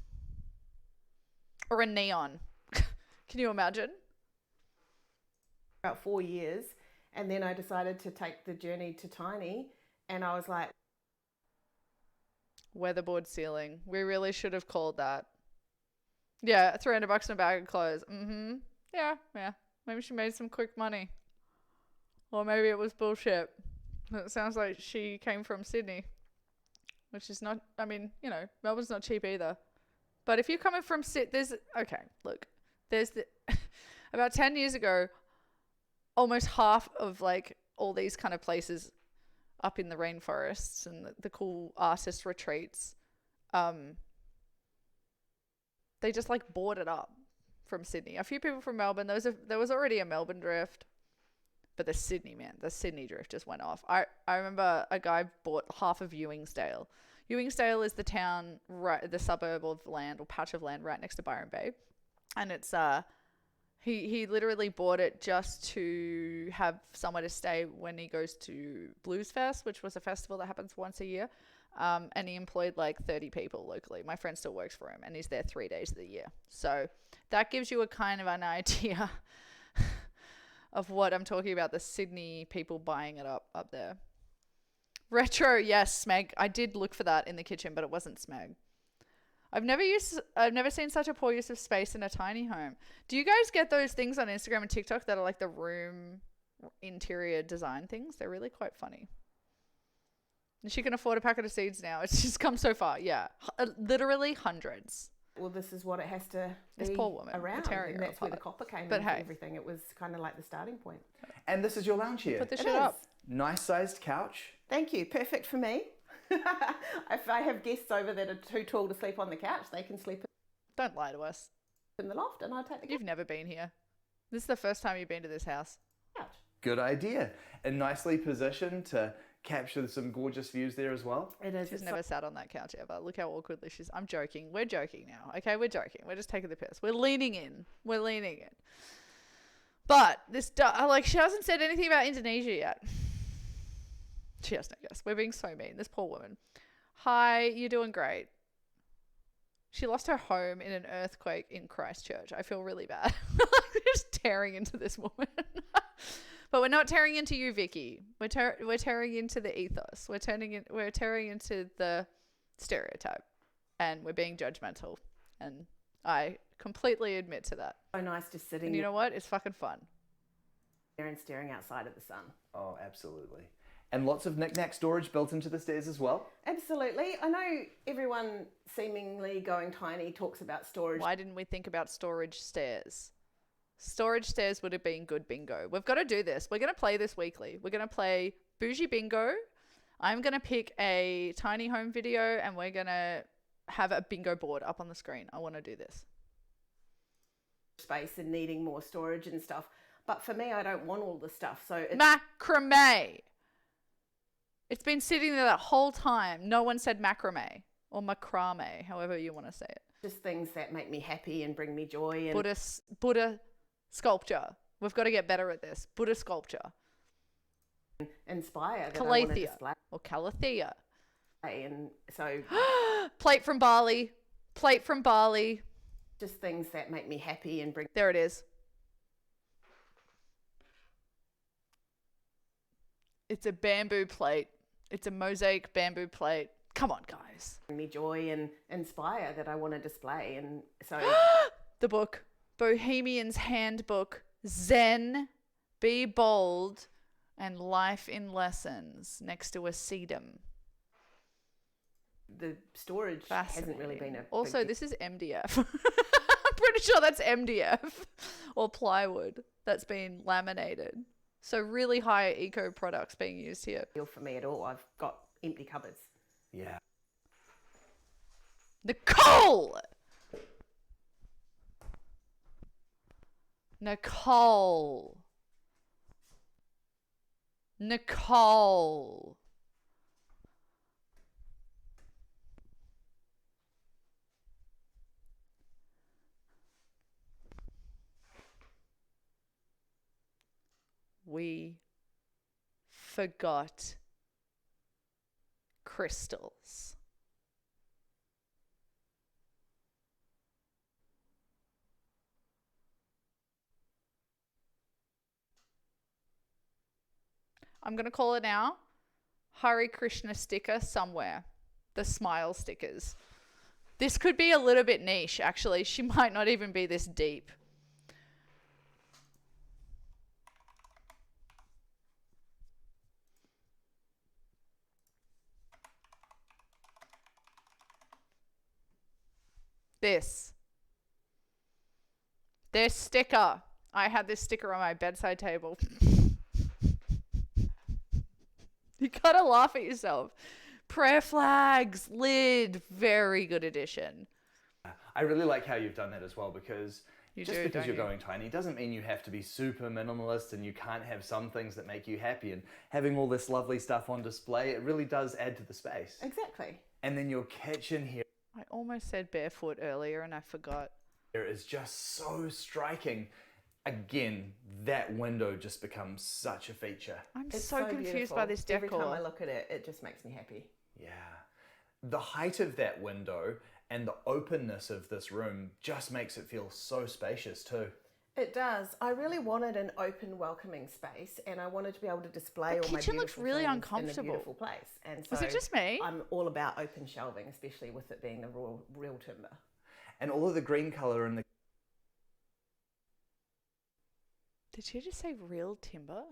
Or a neon? Can you imagine? about 4 years, and then I decided to take the journey to Tiny, and I was like, weatherboard ceiling. We really should have called that. Yeah, $300 in a bag of clothes. Yeah. Maybe she made some quick money. Or maybe it was bullshit. It sounds like she came from Sydney, which is not, I mean, you know, Melbourne's not cheap either. But if you're coming from there's about 10 years ago, almost half of like all these kind of places up in the rainforests and the cool artist retreats, they just like boarded up from Sydney. A few people from Melbourne. There was already a Melbourne drift, but the Sydney drift just went off. I remember a guy bought half of Ewingsdale. Ewingsdale is the town, right, the suburb of land or patch of land right next to Byron Bay, and it's He literally bought it just to have somewhere to stay when he goes to Blues Fest, which was a festival that happens once a year. And he employed like 30 people locally. My friend still works for him and he's there 3 days of the year. So that gives you a kind of an idea of what I'm talking about, the Sydney people buying it up there. Retro, yes, Smeg. I did look for that in the kitchen, but it wasn't Smeg. I've never seen such a poor use of space in a tiny home. Do you guys get those things on Instagram and TikTok that are like the room interior design things? They're really quite funny. And she can afford a packet of seeds now. It's just come so far. Yeah. Literally hundreds. well, this is what it has to be This poor woman. around, tearing and her that's where the apart. copper came But into hey. everything. It was kind of like the starting point. And this is your lounge here. Put this It shit is. up. Nice sized couch. Thank you. Perfect for me. If I have guests over that are too tall to sleep on the couch, they can sleep Don't lie to us. in the loft, and I'll take the couch. You've never been here. This is the first time you've been to this house. Good idea. And nicely positioned to capture some gorgeous views there as well. It is. She's never sat on that couch ever. Look how awkwardly she's... I'm joking. We're joking now. Okay, we're joking. We're just taking the piss. We're leaning in. But this... she hasn't said anything about Indonesia yet. She has no guess. We're being so mean. This poor woman. Hi, you're doing great. She lost her home in an earthquake in Christchurch. I feel really bad. We're just tearing into this woman. But we're not tearing into you, Vicky. We're tearing into the ethos. We're tearing into the stereotype, and we're being judgmental, and I completely admit to that. So nice just sitting And you know what? It's fucking fun. there and staring outside at the sun. Oh, absolutely. And lots of knick-knack storage built into the stairs as well. Absolutely. I know everyone seemingly going tiny talks about storage. Why didn't we think about storage stairs? Storage stairs would have been good bingo. We've got to do this. We're going to play this weekly. We're going to play bougie bingo. I'm going to pick a tiny home video and we're going to have a bingo board up on the screen. I want to do this. Space and needing more storage and stuff. But for me, I don't want all the stuff. So it's Macrame. It's been sitting there that whole time. No one said macrame or macrame, however you want to say it. just things that make me happy and bring me joy. And Buddha sculpture. We've got to get better at this. Buddha sculpture. Inspire that I want to Calathea display. or Calathea. And so Plate from Bali. Plate from Bali. just things that make me happy and bring. There it is. It's a bamboo plate. It's a mosaic bamboo plate. Come on, guys. Bring me joy and inspire that I want to display. And so the book, Bohemian's Handbook, Zen, Be Bold, and Life in Lessons, next to a sedum. the storage hasn't really been a Also, big this is MDF. I'm pretty sure that's MDF or plywood that's been laminated. So really high eco products being used here. deal for me at all. I've got empty cupboards. Yeah. Nicole! Nicole. Nicole. We forgot crystals. I'm going to call it now. Hare Krishna sticker somewhere. The smile stickers. This could be a little bit niche, actually. She might not even be this deep. This sticker. I had this sticker on my bedside table. You gotta laugh at yourself. Prayer flags, lid, very good addition. I really like how you've done that as well, because just because don't you're you? going tiny doesn't mean you have to be super minimalist and you can't have some things that make you happy. And having all this lovely stuff on display, it really does add to the space. Exactly. And then your kitchen here I almost said barefoot earlier and I forgot. is just so striking. Again, that window just becomes such a feature. I'm It's so confused beautiful. by this decor. Every time I look at it, it just makes me happy. Yeah. The height of that window and the openness of this room just makes it feel so spacious too. It does. I really wanted an open, welcoming space, and I wanted to be able to display The all my kitchen looks beautiful really things uncomfortable. in a beautiful place. And so Was it just me? I'm all about open shelving, especially with it being the real timber. And all of the green colour in the Did she just say real timber?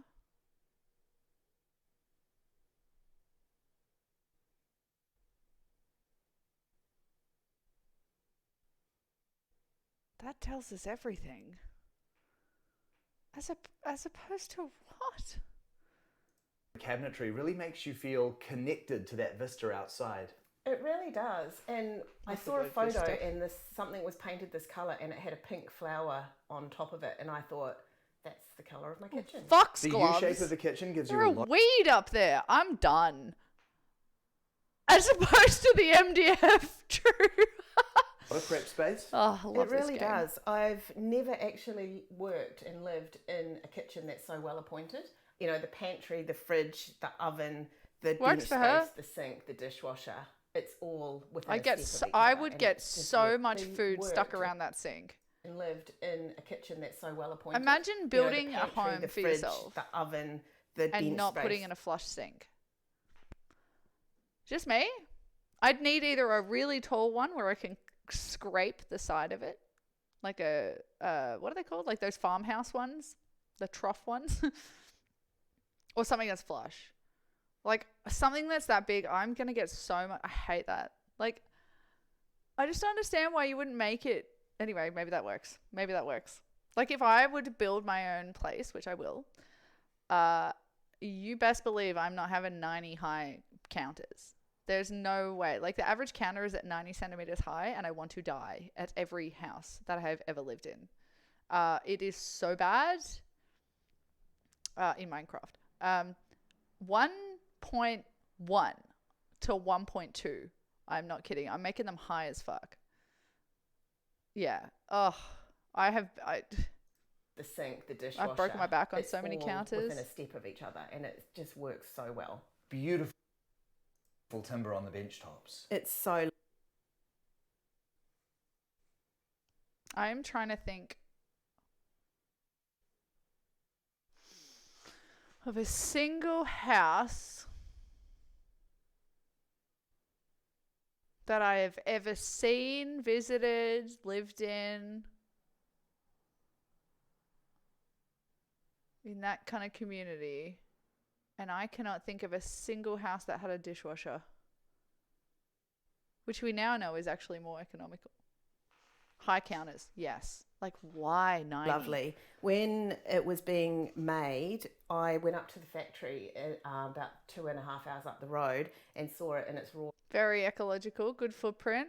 That tells us everything. As opposed to what? cabinetry really makes you feel connected to that vista outside. It really does. And I That's a saw a good photo vista. and something was painted this colour and it had a pink flower on top of it, and I thought, that's the colour of my kitchen. Fox The gloves. U-shape of the kitchen gives There you are a lot. weed up there. I'm done. As opposed to the MDF. True. What a prep space. Oh, I love It really this game. does. I've never actually worked and lived in a kitchen that's so well appointed. You know, the pantry, the fridge, the oven, the bench Works for her. space, the sink, the dishwasher. It's all within I a get. step of each I other, would and get it's just so much really food stuck worked around that sink. and lived in a kitchen that's so well appointed. Imagine You know, the building a pantry, home the for fridge, yourself the oven, the and bench not space. putting in a flush sink. Just me? I'd need either a really tall one where I can scrape the side of it, like a what are they called? Like those farmhouse ones, the trough ones, or something that's flush. Like something that's that big, I'm gonna get so much. I hate that. Like, I just don't understand why you wouldn't make it. Anyway, maybe that works. Maybe that works. Like if I were to build my own place, which I will, you best believe I'm not having 90 high counters. There's no way. Like the average counter is at 90 centimeters high, and I want to die at every house that I have ever lived in. It is so bad in Minecraft. 1.1 to 1.2. I'm not kidding. I'm making them high as fuck. Yeah. Oh, The sink, the dishwasher. I've broken my back on it's so many all counters. within a step of each other, and it just works so well. Beautiful timber on the bench tops. It's so. I'm trying to think of a single house that I have ever seen, visited, lived in that kind of community, and I cannot think of a single house that had a dishwasher, which we now know is actually more economical. High counters, yes. Like, why 90? Lovely. When it was being made, I went up to the factory about 2.5 hours up the road and saw it in its raw Very ecological, good footprint,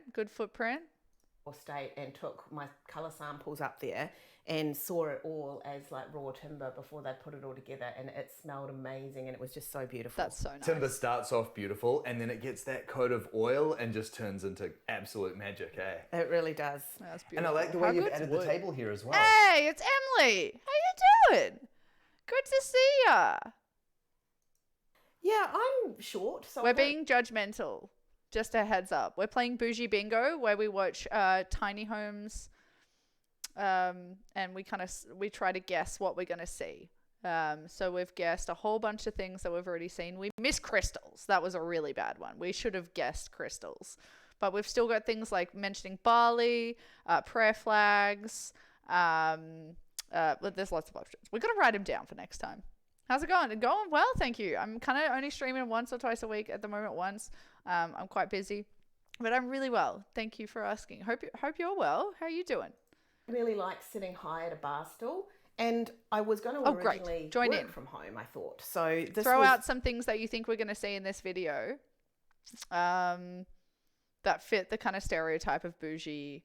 state, and took my colour samples up there and saw it all as like raw timber before they put it all together, and it smelled amazing and it was just so beautiful. That's so nice. Timber starts off beautiful and then it gets that coat of oil and just turns into absolute magic, eh? It really does. That's And I like the way you've added the table here as well. Hey, it's Emily. How you doing? Good to see ya. Yeah, I'm short, so We're being judgmental. Just a heads up. We're playing Bougie Bingo, where we watch tiny homes, and we try to guess what we're gonna see. So we've guessed a whole bunch of things that we've already seen. We missed crystals. That was a really bad one. We should have guessed crystals, but we've still got things like mentioning barley, prayer flags. But there's lots of options. We've got to write them down for next time. How's it going? Going well, thank you. I'm kind of only streaming once or twice a week at the moment. I'm quite busy, but I'm really well. Thank you for asking. Hope you're well. How are you doing? I really like sitting high at a bar stool, and I was going to originally Join work in from home, I thought. So this throw out some things that you think we're going to see in this video that fit the kind of stereotype of bougie.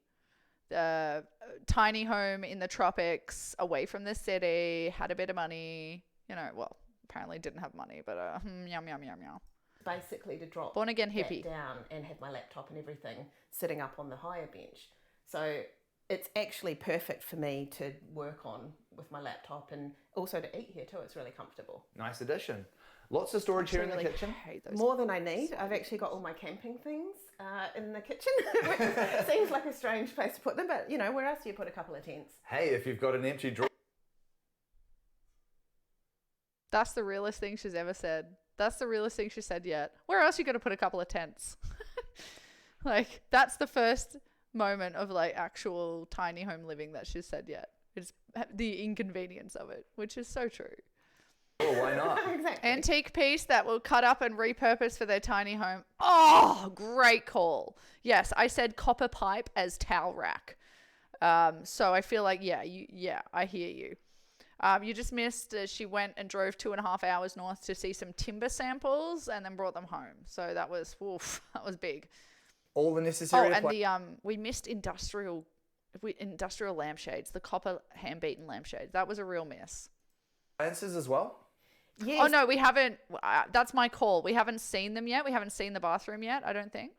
Tiny home in the tropics, away from the city, had a bit of money. You know, well, apparently didn't have money, but yum, yum, yum, yum. Basically to drop Born again that hippie down and have my laptop and everything sitting up on the higher bench. So it's actually perfect for me to work on with my laptop, and also to eat here too. It's really comfortable. Nice addition. Lots of storage here in the kitchen. More than I need. I've actually got all my camping things in the kitchen, which seems like a strange place to put them, but you know, where else do you put a couple of tents? Hey, if you've got an empty drawer. That's the realest thing she's ever said. That's the realest thing she said yet. Where else you got to put a couple of tents? Like, that's the first moment of like actual tiny home living that she's said yet. It's the inconvenience of it, which is so true. Oh, why not? Exactly. Antique piece that will cut up and repurpose for their tiny home. Oh, great call. Yes, I said copper pipe as towel rack. So I feel like, I hear you. You just missed, she went and drove 2.5 hours north to see some timber samples and then brought them home. So that was big. All the necessary. Oh, and we missed industrial lampshades, the copper hand-beaten lampshades. That was a real miss. Answers as well? Yes. Oh, no, we haven't. That's my call. We haven't seen them yet. We haven't seen the bathroom yet, I don't think.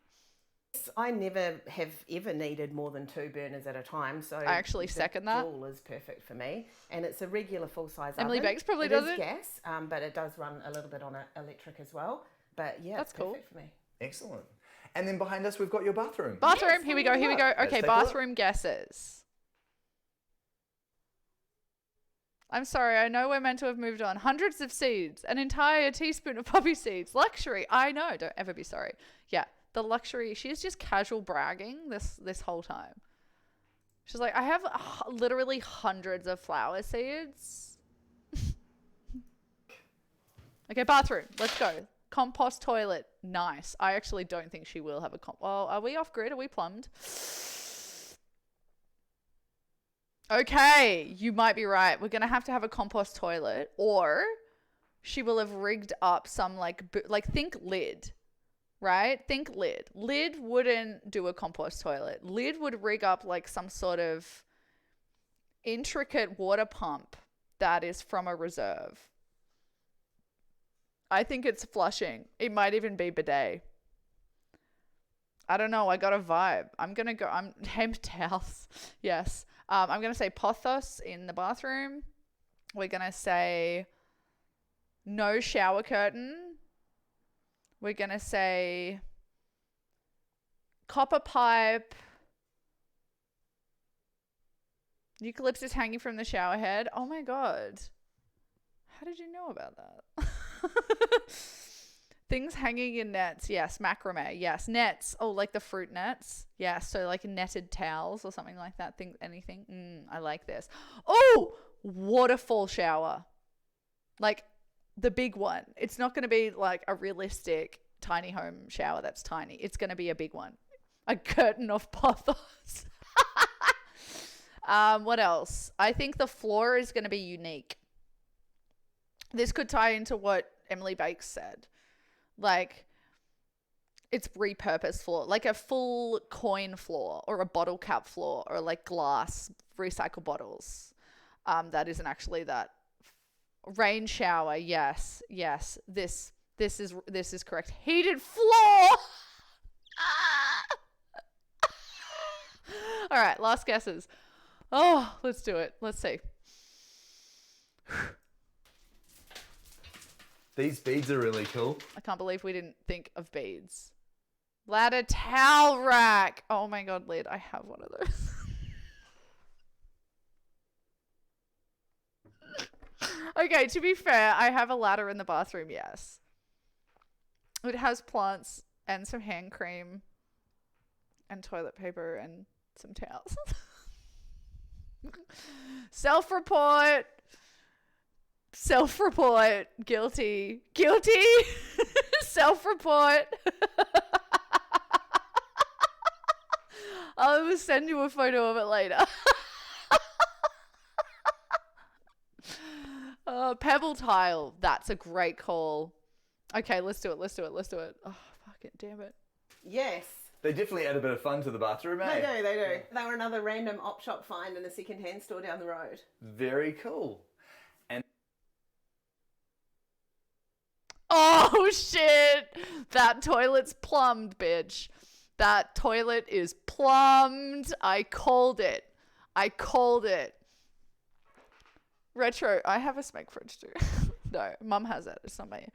I never have ever needed more than 2 burners at a time, so I actually second that. Joule is perfect for me, and it's a regular full-size Emily oven. Bakes probably It does is it. gas, but it does run a little bit on electric as well. But yeah, That's it's perfect cool. for me. Excellent. And then behind us, we've got your bathroom. Bathroom, Yes, here we go. Okay, Let's take a look. bathroom guesses. I'm sorry, I know we're meant to have moved on. Hundreds of seeds, an entire teaspoon of poppy seeds, luxury. I know, don't ever be sorry. Yeah, The luxury. She's just casual bragging this whole time. She's like, I have literally hundreds of flower seeds. Okay, bathroom. Let's go. Compost toilet. Nice. I actually don't think she will have a well, are we off grid? Are we plumbed? Okay, you might be right. We're going to have a compost toilet, or she will have rigged up some like think lid. Right? Think lid. Lid wouldn't do a compost toilet. Lid would rig up like some sort of intricate water pump that is from a reserve. I think it's flushing. It might even be bidet. I don't know. I got a vibe. I'm hemp towels. Yes. I'm going to say pothos in the bathroom. We're going to say no shower curtain. We're going to say copper pipe. Eucalyptus hanging from the shower head. Oh my God. How did you know about that? Things hanging in nets. Yes. Macrame. Yes. Nets. Oh, like the fruit nets. Yes. So like netted towels or something like that. Anything. I like this. Oh, waterfall shower. Like the big one. It's not going to be like a realistic tiny home shower that's tiny. It's going to be a big one. A curtain of pothos. What else? I think the floor is going to be unique. This could tie into what Emily Bakes said. Like, it's repurposed floor. Like a full coin floor or a bottle cap floor or like glass recycle bottles. That isn't actually that. Rain shower. Yes. Yes. This is correct. Heated floor. All right. Last guesses. Oh, let's do it. Let's see. These beads are really cool. I can't believe we didn't think of beads. Ladder towel rack. Oh my God, Lid. I have one of those. Okay, to be fair, I have a ladder in the bathroom, yes. It has plants and some hand cream and toilet paper and some towels. Self-report. Self-report. Guilty. Self-report. I'll send you a photo of it later. Pebble tile. That's a great call. Okay, let's do it. Oh, fucking damn it. Yes. They definitely add a bit of fun to the bathroom, eh? They do. They were another random op shop find in a second-hand store down the road. Very cool. And oh, shit. That toilet's plumbed, bitch. That toilet is plumbed. I called it. Retro. I have a smeg fridge too. No, Mum has it. It's not me.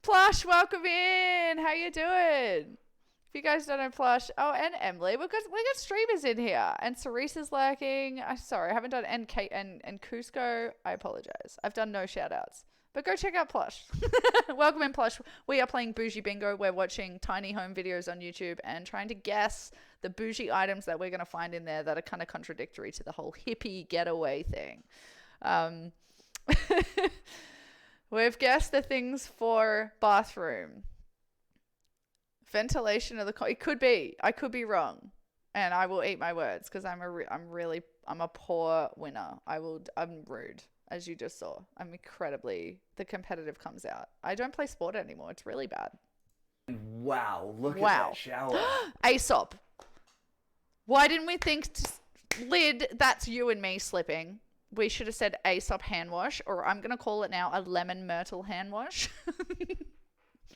Plush, welcome in. How you doing? If you guys don't know Plush, oh, and Emily, we got streamers in here, and Cerise's lurking. I'm sorry, I haven't done and Kate and Cusco. I apologize. I've done no shout outs, but go check out Plush. Welcome in, Plush. We are playing Bougie Bingo. We're watching tiny home videos on YouTube and trying to guess the bougie items that we're gonna find in there that are kind of contradictory to the whole hippie getaway thing. We've guessed the things for bathroom. Ventilation of the it could be. I could be wrong, and I will eat my words because I'm a poor winner. I'm rude, as you just saw. I'm incredibly the competitive comes out. I don't play sport anymore. It's really bad. wow, look at that shower. Aesop. Why didn't we think Lid? That's you and me slipping. We should have said Aesop hand wash, or I'm gonna call it now a lemon myrtle hand wash.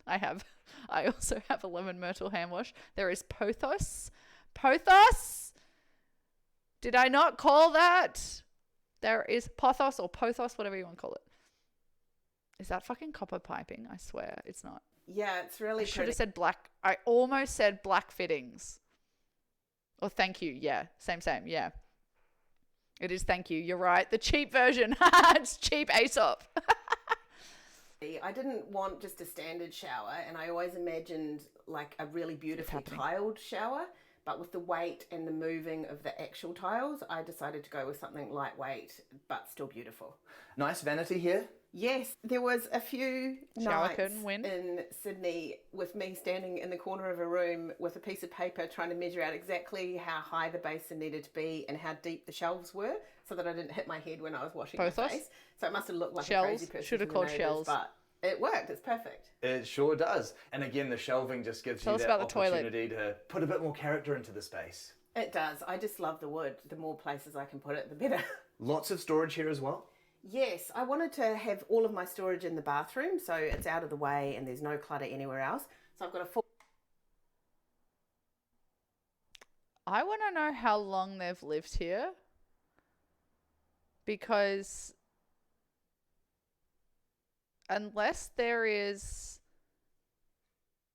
I also have a lemon myrtle hand wash. There is pothos. Did I not call that? There is pothos or pothos, whatever you want to call it. Is that fucking copper piping? I swear it's not. Yeah, it's really I should have said black. I almost said black fittings. Or thank you. Yeah, same. Yeah. It is thank you. You're right. The cheap version. It's cheap Aesop. I didn't want just a standard shower, and I always imagined like a really beautifully tiled shower, but with the weight and the moving of the actual tiles, I decided to go with something lightweight but still beautiful. Nice vanity here. Yes, there was a few Shower nights curtain win. in Sydney with me standing in the corner of a room with a piece of paper trying to measure out exactly how high the basin needed to be and how deep the shelves were so that I didn't hit my head when I was washing my Pothos? face. So it must have looked like Shells. a crazy person. Should have from the called neighbours, shells. But it worked. It's perfect. It sure does. And again, the shelving just gives Tell you us that about the toilet. opportunity to put a bit more character into the space. It does. I just love the wood. The more places I can put it, the better. Lots of storage here as well. Yes, I wanted to have all of my storage in the bathroom so it's out of the way and there's no clutter anywhere else. So I've got a full... I want to know how long they've lived here, because unless there is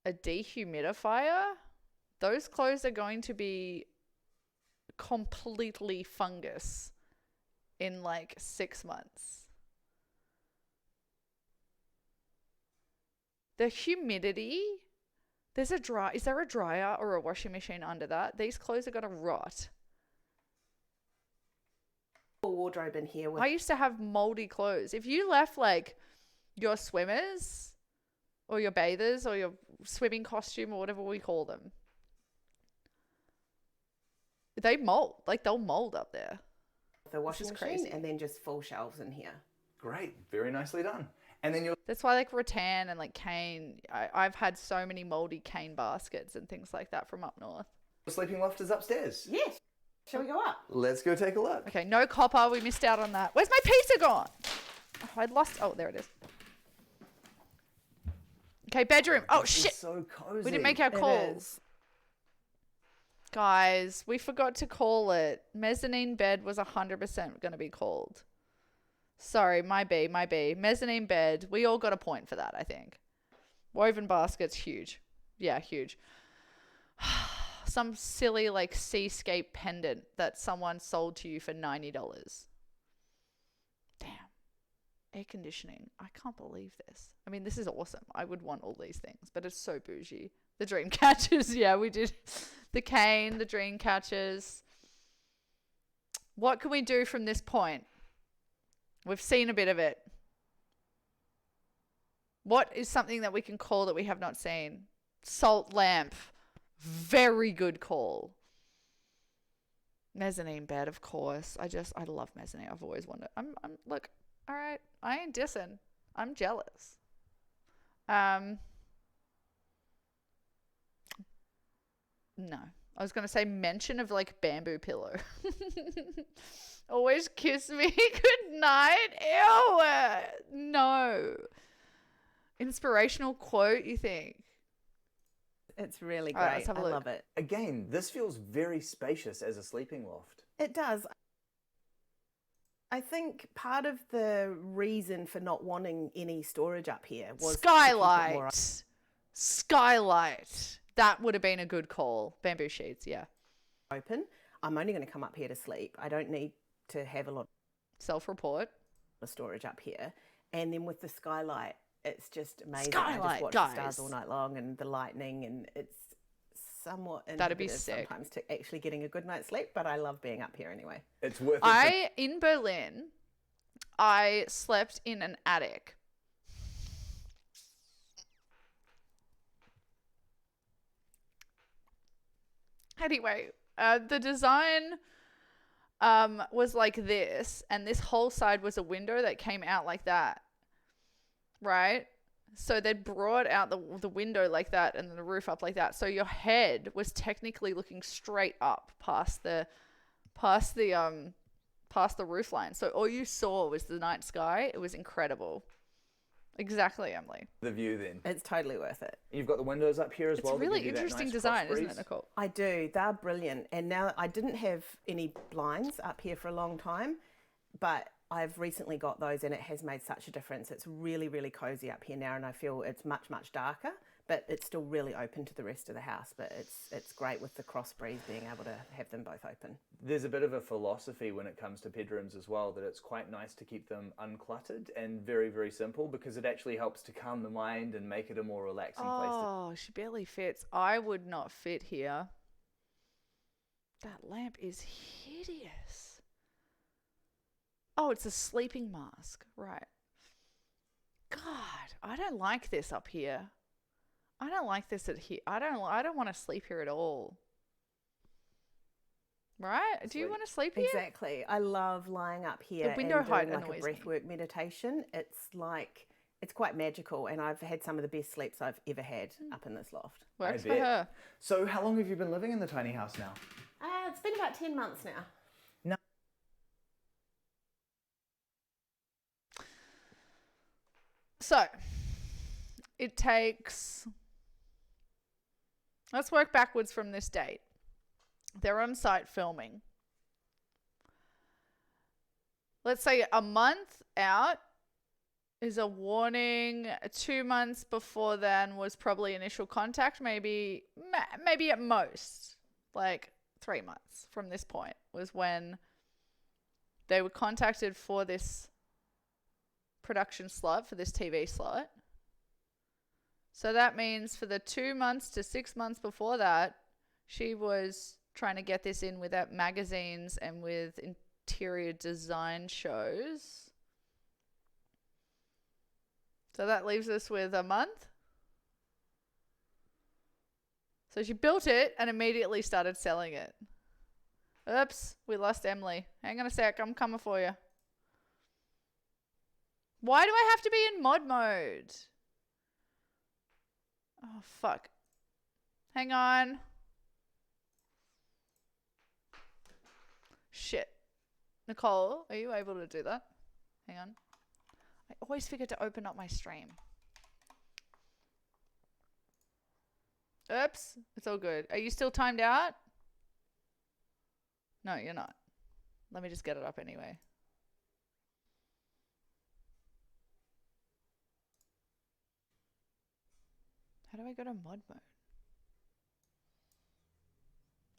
a dehumidifier, those clothes are going to be completely fungus in like 6 months. The humidity, is there a dryer or a washing machine under that? These clothes are going to rot. Wardrobe in here with... I used to have moldy clothes. If you left like your swimmers or your bathers or your swimming costume or whatever we call them, they mold. Like they'll mold up there. The washing machine crazy. and then just full shelves in here. Great. Very nicely done. And then That's why like rattan and like cane, I've had so many moldy cane baskets and things like that from up north. the sleeping loft is upstairs. Yes. Shall we go up? Let's go take a look. Okay, no copper. We missed out on that. Where's my pizza gone? Oh, I lost. Oh, there it is. Okay, bedroom. Oh, shit. It's so cozy. We didn't make our calls. Guys, we forgot to call it. Mezzanine bed was 100% going to be called. Sorry, my B. Mezzanine bed. We all got a point for that, I think. Woven baskets, huge. Yeah, huge. Some silly, like, seascape pendant that someone sold to you for $90. Damn. Air conditioning. I can't believe this. I mean, this is awesome. I would want all these things, but it's so bougie. The dream catchers. Yeah, we did. The cane, the dream catchers. What can we do from this point? We've seen a bit of it. What is something that we can call that we have not seen? Salt lamp. Very good call. Mezzanine bed, of course. I love mezzanine. I've always wanted. Look, all right. I ain't dissing. I'm jealous. No. I was going to say mention of like bamboo pillow. Always kiss me good night. Ew. No. Inspirational quote, you think? It's really great. All right, let's have a I look. love it. Again, this feels very spacious as a sleeping loft. It does. I think part of the reason for not wanting any storage up here was Skylight. Skylight. That would have been a good call. Bamboo sheets, yeah. Open. I'm only going to come up here to sleep. I don't need to have a lot Self-report. of storage up here. And then with the skylight, it's just amazing. I Skylight, just watch guys. the stars all night long and the lightning, and it's somewhat That'd be inhibitive sick. sometimes to actually getting a good night's sleep, but I love being up here anyway. It's worth it. In Berlin, I slept in an attic. Anyway, the design was like this, and this whole side was a window that came out like that, right? So they'd brought out the window like that and the roof up like that. So your head was technically looking straight up past the roof line. So all you saw was the night sky. It was incredible. Exactly, Emily. The view then. It's totally worth it. You've got the windows up here as well. It's that really give you that interesting nice design, cross isn't it, breeze. Nicole? I do. They're brilliant. And now I didn't have any blinds up here for a long time, but I've recently got those and it has made such a difference. It's really, really cozy up here now, and I feel it's much, much darker, but it's still really open to the rest of the house. But it's great with the crossbreeds being able to have them both open. There's a bit of a philosophy when it comes to bedrooms as well, that it's quite nice to keep them uncluttered and very, very simple, because it actually helps to calm the mind and make it a more relaxing place. Oh, she barely fits. I would not fit here. That lamp is hideous. Oh, it's a sleeping mask. Right. God, I don't like this up here. I don't like this at here. I don't want to sleep here at all. Right? Do you want to sleep here? Exactly. I love lying up here. The window and height doing like a annoys me. breathwork meditation. It's quite magical, and I've had some of the best sleeps I've ever had up in this loft. Works for her. So how long have you been living in the tiny house now? It's been about 10 months now. So, it takes... Let's work backwards from this date. They're on site filming. Let's say a month out is a warning. 2 months before then was probably initial contact. Maybe at most, like 3 months from this point was when they were contacted for this production slot, for this TV slot. So that means for the 2 months to 6 months before that, she was trying to get this in with magazines and with interior design shows. So that leaves us with a month. So she built it and immediately started selling it. Oops, we lost Emily. Hang on a sec, I'm coming for you. Why do I have to be in mod mode? Oh, fuck. Hang on. Shit. Nicole, are you able to do that? Hang on. I always forget to open up my stream. Oops. It's all good. Are you still timed out? No, you're not. Let me just get it up anyway. How do I go to mod mode?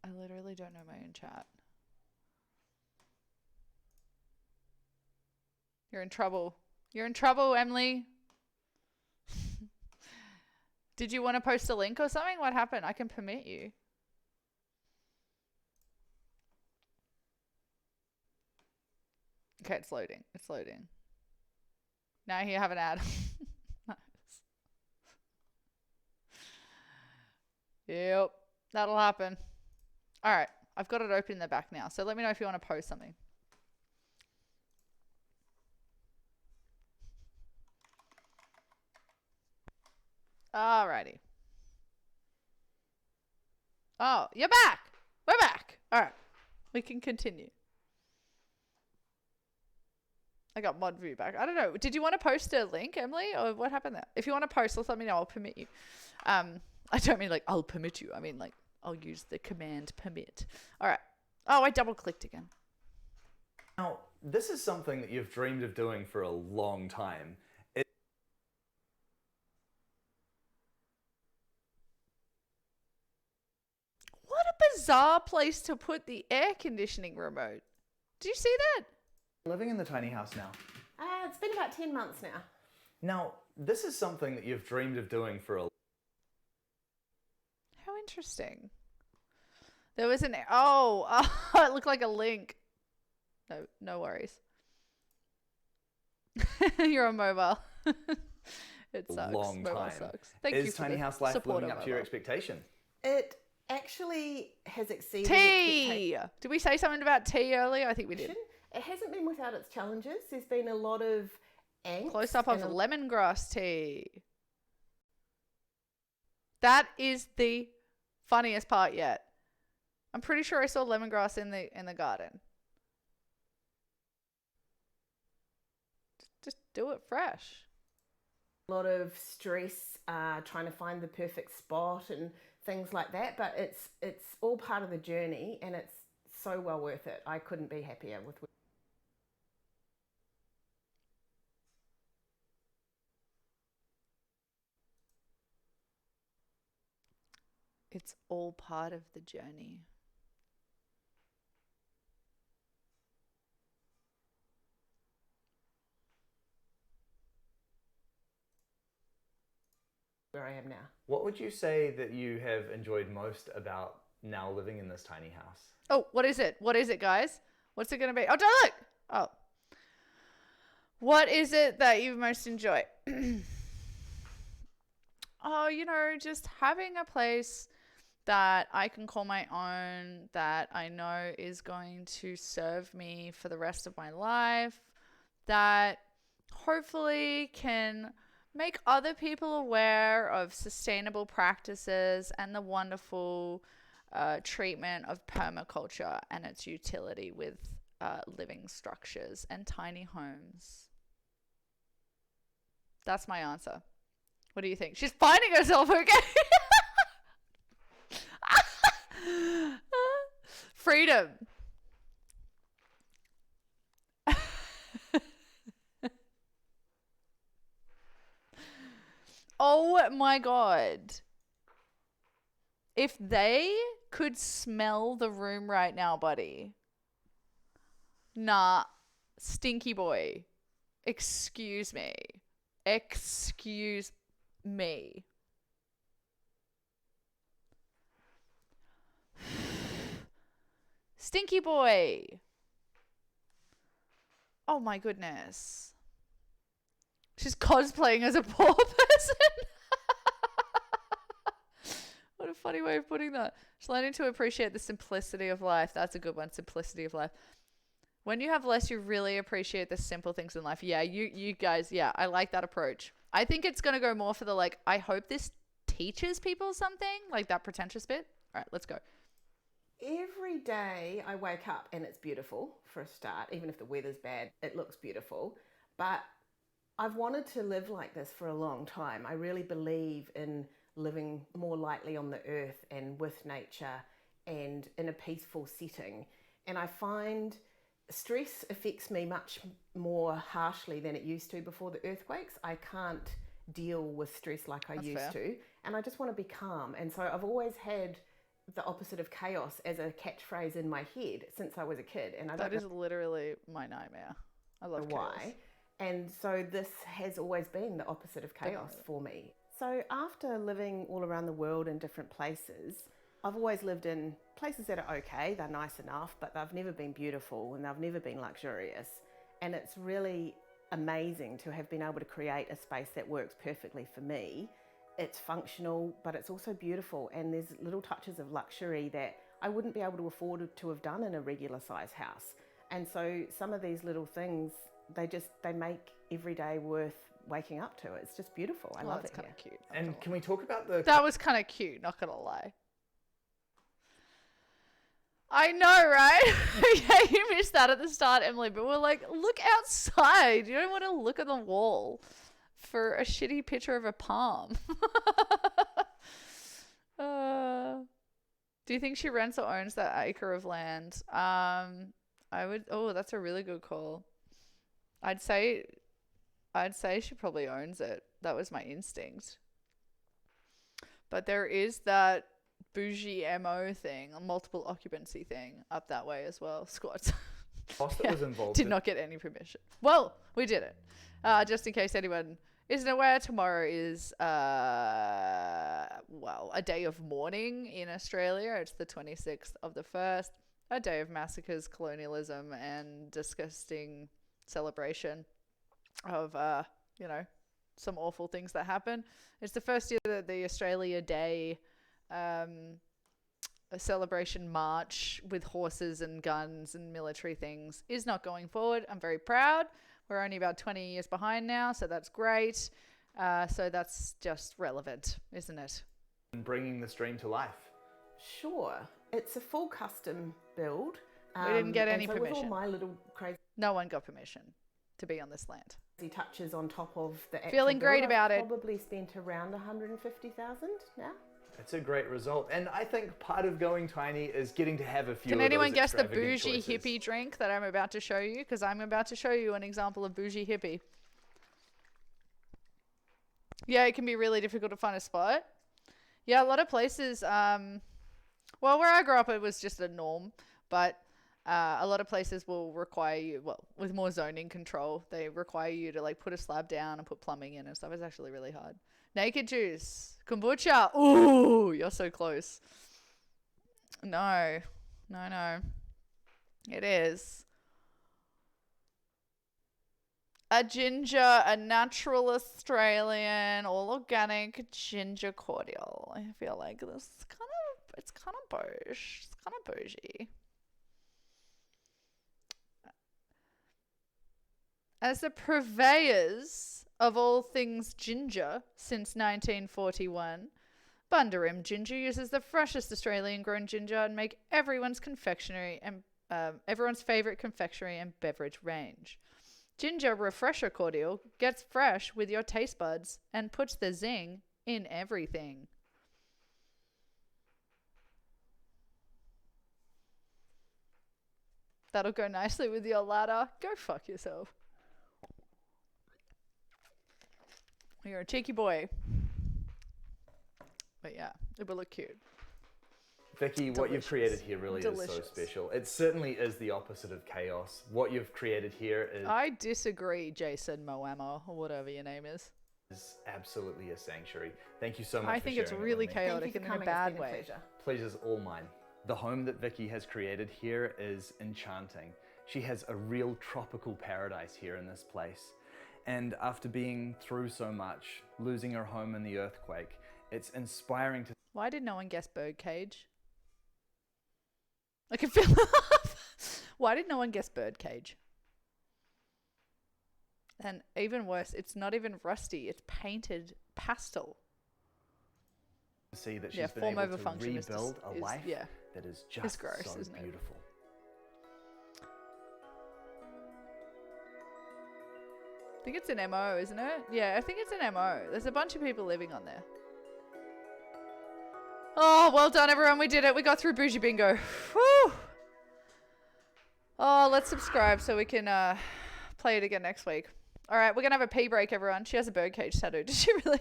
I literally don't know my own chat. You're in trouble. You're in trouble, Emily. Did you want to post a link or something? What happened? I can permit you. Okay, it's loading. It's loading. Now you have an ad. Nice. Yep, that'll happen. All right, I've got it open in the back now. So let me know if you want to post something. Alrighty. Oh, you're back. We're back. All right, we can continue. I got mod view back. I don't know. Did you want to post a link, Emily, or what happened there? If you want to post, let me know. I'll permit you. I don't mean like I'll permit you. I mean like I'll use the command permit. All right. Oh, I double clicked again. Now, this is something that you've dreamed of doing for a long time. What a bizarre place to put the air conditioning remote. Do you see that? Living in the tiny house now. It's been about 10 months now. Now, this is something that you've dreamed of doing for a... How interesting. There was an... Oh, it looked like a link. No worries. You're on mobile. It sucks. Long Mobile time. sucks. Thank is you for tiny the house life support living of up to your mobile. expectation? It actually has exceeded Tea! Did we say something about tea earlier? I think we did. It hasn't been without its challenges. There's been a lot of angst. Close up of lemongrass tea. That is the funniest part yet. I'm pretty sure I saw lemongrass in the garden. Just do it fresh. A lot of stress trying to find the perfect spot and things like that, but it's all part of the journey, and it's so well worth it. I couldn't be happier with. It's all part of the journey. Where I am now. What would you say that you have enjoyed most about now living in this tiny house? Oh, what is it? What is it, guys? What's it going to be? Oh, don't look! Oh. What is it that you most enjoy? Oh, you know, just having a place that I can call my own, that I know is going to serve me for the rest of my life, that hopefully can make other people aware of sustainable practices and the wonderful treatment of permaculture and its utility with living structures and tiny homes. That's my answer. What do you think? She's finding herself, okay? Freedom. Oh my God. If they could smell the room right now, buddy. Nah, stinky boy. Excuse me. Excuse me. Stinky boy. Oh my goodness. She's cosplaying as a poor person. What a funny way of putting that. She's learning to appreciate the simplicity of life. That's a good one. Simplicity of life. When you have less, you really appreciate the simple things in life. Yeah, you guys, yeah, I like that approach. I think it's going to go more for the, like, I hope this teaches people something, like that pretentious bit. All right, let's go. Every day I wake up and it's beautiful for a start. Even if the weather's bad, it looks beautiful. But I've wanted to live like this for a long time. I really believe in living more lightly on the earth and with nature and in a peaceful setting. And I find stress affects me much more harshly than it used to before the earthquakes. I can't deal with stress like I used to. And I just want to be calm. And so I've always had the opposite of chaos as a catchphrase in my head since I was a kid. And I don't That is literally my nightmare. I love know why. And so this has always been the opposite of chaos for me. So after living all around the world in different places, I've always lived in places that are okay, they're nice enough, but they've never been beautiful and they've never been luxurious. And it's really amazing to have been able to create a space that works perfectly for me. It's functional, but it's also beautiful, and there's little touches of luxury that I wouldn't be able to afford to have done in a regular size house. And so some of these little things, they make every day worth waking up to. It's just beautiful. I love it. That's kind of cute. And can we talk about the... That was kind of cute, not gonna lie. I know, right? Yeah, you missed that at the start, Emily, but we're like, look outside. You don't want to look at the wall for a shitty picture of a palm. Do you think she rents or owns that acre of land? I would. Oh, that's a really good call. I'd say she probably owns it. That was my instinct. But there is that bougie MO thing, a multiple occupancy thing up that way as well. Squats. Cost that was involved. Did not get any permission. Well, we did it. Just in case anyone isn't aware, tomorrow is a day of mourning in Australia. It's the 26th of the 1st, a day of massacres, colonialism, and disgusting celebration of some awful things that happen. It's the first year that the Australia Day a celebration march with horses and guns and military things is not going forward. I'm very proud. We're only about 20 years behind now, so that's great. So that's just relevant, isn't it? And bringing the stream to life. Sure. It's a full custom build. We didn't get any and so permission. With all my little crazy No one got permission to be on this land. touches on top of the actual Feeling great build, about I've it. Probably spent around 150,000 now. It's a great result, and I think part of going tiny is getting to have a few. Can of anyone those guess the extravagant bougie choices. hippie drink that I'm about to show you? Because I'm about to show you an example of bougie hippie. Yeah, it can be really difficult to find a spot. Yeah, a lot of places, well, where I grew up, it was just a norm, but a lot of places will require you, well, with more zoning control, they require you to like put a slab down and put plumbing in and stuff. It's actually really hard. Naked juice, kombucha. Ooh, you're so close. No, no. It is. A ginger, a natural Australian, all organic ginger cordial. I feel like this is it's kind of bougie. It's kind of bougie. As the purveyors of all things ginger since 1941, Bundarim Ginger uses the freshest Australian-grown ginger and make everyone's favorite confectionery and beverage range. Ginger Refresher Cordial gets fresh with your taste buds and puts the zing in everything. That'll go nicely with your ladder. Go fuck yourself. You're a cheeky boy. But yeah, it will look cute. Vicky, what you've created here really is so special. It certainly is the opposite of chaos. What you've created here is... I disagree, Jason Moamo, or whatever your name is. ...is absolutely a sanctuary. Thank you so much I think it's really chaotic and in a bad way. Pleasure's all mine. The home that Vicky has created here is enchanting. She has a real tropical paradise here in this place. And after being through so much, losing her home in the earthquake, it's inspiring to... Why did no one guess birdcage? I can feel... Why did no one guess birdcage? And even worse, it's not even rusty. It's painted pastel. See that she's been able to rebuild a life that is just gross, so isn't it? beautiful. I think it's an MO, isn't it? Yeah, I think it's an MO. There's a bunch of people living on there. Oh, well done, everyone. We did it. We got through Bougie Bingo. Whew. Oh, let's subscribe so we can play it again next week. All right, we're going to have a pee break, everyone. She has a birdcage tattoo. Did she really?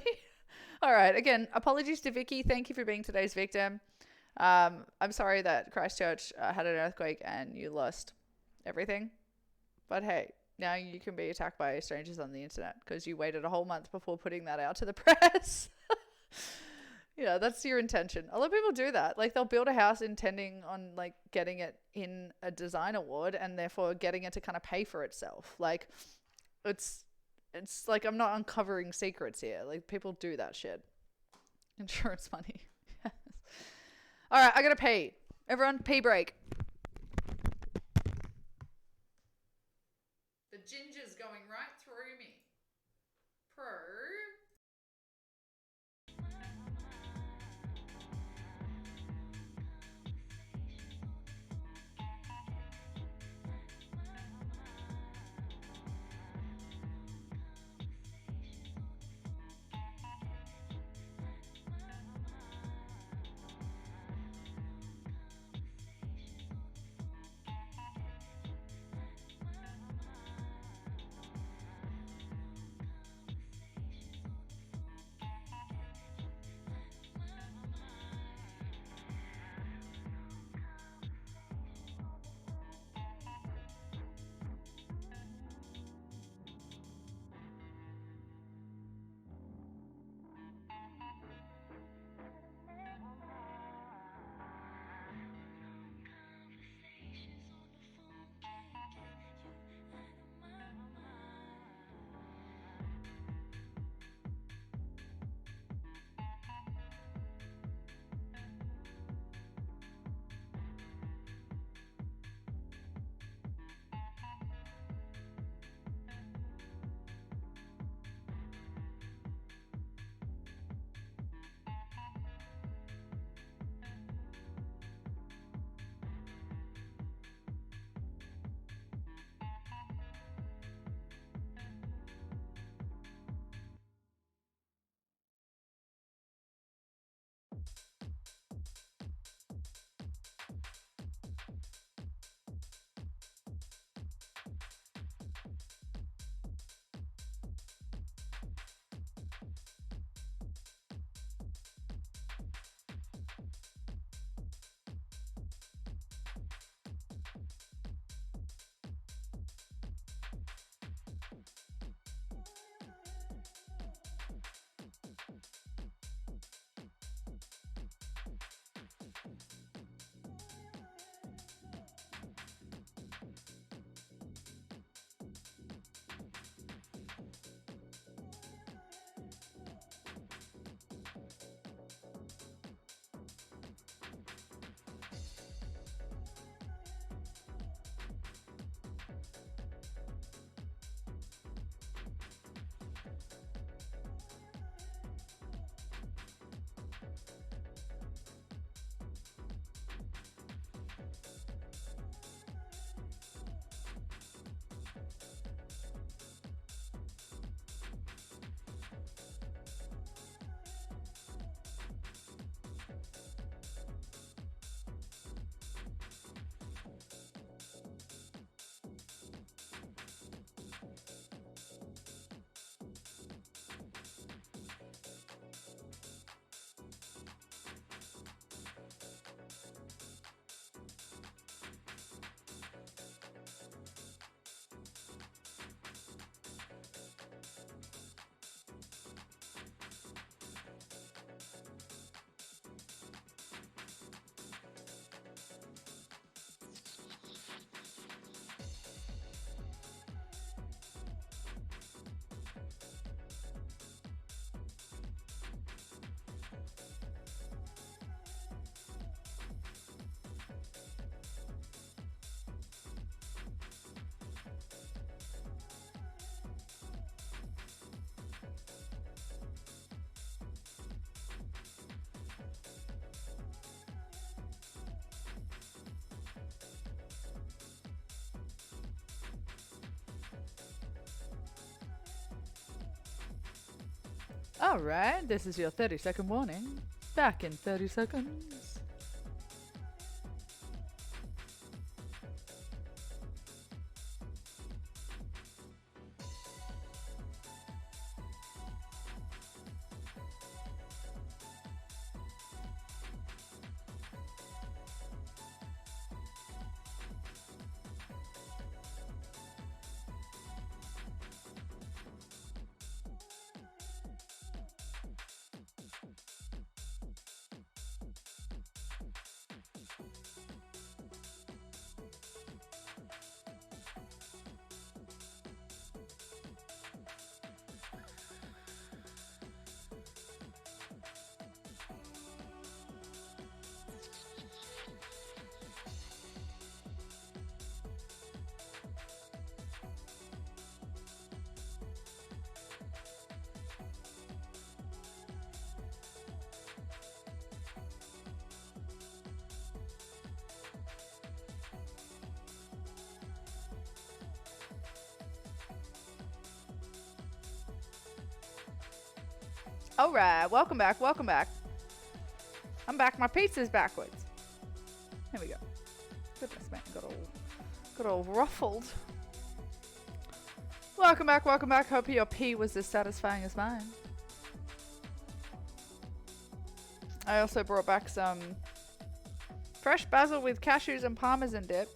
All right, again, apologies to Vicky. Thank you for being today's victim. I'm sorry that Christchurch had an earthquake and you lost everything. But hey, now you can be attacked by strangers on the internet because you waited a whole month before putting that out to the press. Yeah, that's your intention. A lot of people do that. Like, they'll build a house intending on, like, getting it in a design award and therefore getting it to kind of pay for itself. Like, it's like I'm not uncovering secrets here. Like, people do that shit. Insurance money. Yes. All right, I gotta pee. Everyone, pee break. The ginger's going right through me. Pro. Alright, this is your 30-second warning. Back in 30 seconds. Alright, welcome back, welcome back. I'm back, my pizza's backwards. There we go. Goodness man, got all ruffled. Welcome back. Hope your pee was as satisfying as mine. I also brought back some fresh basil with cashews and parmesan dip.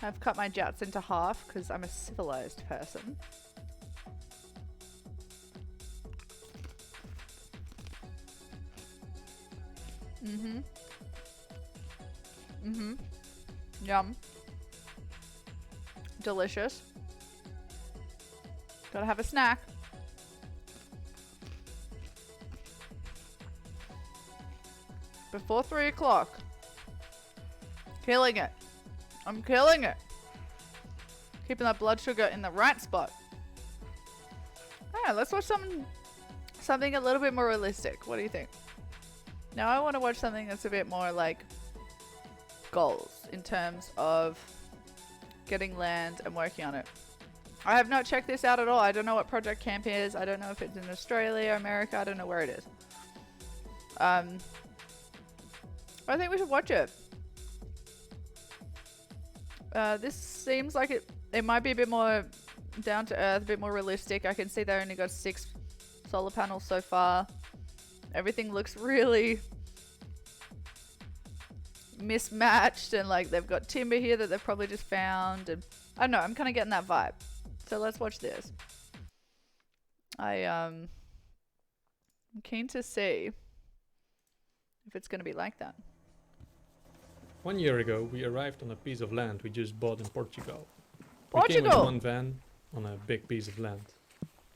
I've cut my jats into half because I'm a civilized person. Yum. Delicious. Gotta have a snack. Before 3 o'clock. Killing it. I'm killing it. Keeping that blood sugar in the right spot. Alright, let's watch something a little bit more realistic. What do you think? Now I want to watch something that's a bit more like goals in terms of getting land and working on it. I have not checked this out at all. I don't know what Project Camp is. I don't know if it's in Australia, America. I don't know where it is. I think we should watch it. This seems like it might be a bit more down to earth, a bit more realistic. I can see they only got 6 solar panels so far. Everything looks really mismatched, and like they've got timber here that they've probably just found, and I don't know, I'm kind of getting that vibe. So let's watch this. I'm keen to see if it's going to be like that. 1 year ago, we arrived on a piece of land we just bought in Portugal. Portugal! We came with one van on a big piece of land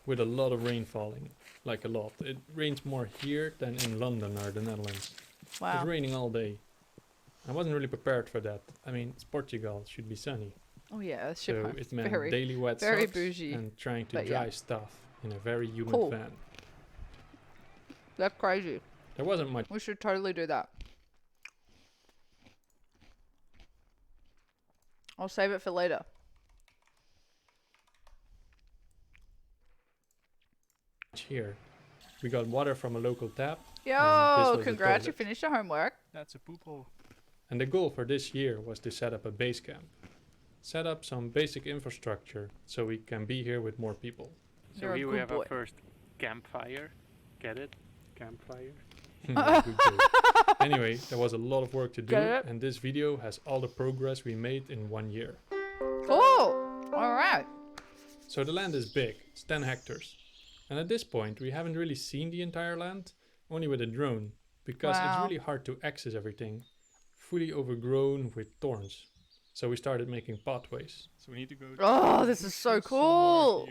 with a lot of rain falling. Like a lot. It rains more here than in London or the Netherlands. Wow. It's raining all day. I wasn't really prepared for that. I mean, it's Portugal. It should be sunny. Oh yeah, it so should it meant very, daily wet very socks bougie, and trying to but dry yeah. stuff in a very humid Cool. van. That's crazy. There wasn't much. We should totally do that. I'll save it for later. Here. We got water from a local tap. Yo, congrats, you finished your homework. That's a poopo. And the goal for this year was to set up a base camp. Set up some basic infrastructure so we can be here with more people. So here we have our first campfire. Get it? Campfire. Good joke. Anyway, there was a lot of work to do, Get it? and this video has all the progress we made in 1 year. Cool. All right. So the land is big. It's 10 hectares. And at this point, we haven't really seen the entire land, only with a drone, because Wow. it's really hard to access everything, fully overgrown with thorns. So we started making pathways. So we need to go. Oh, this is so cool.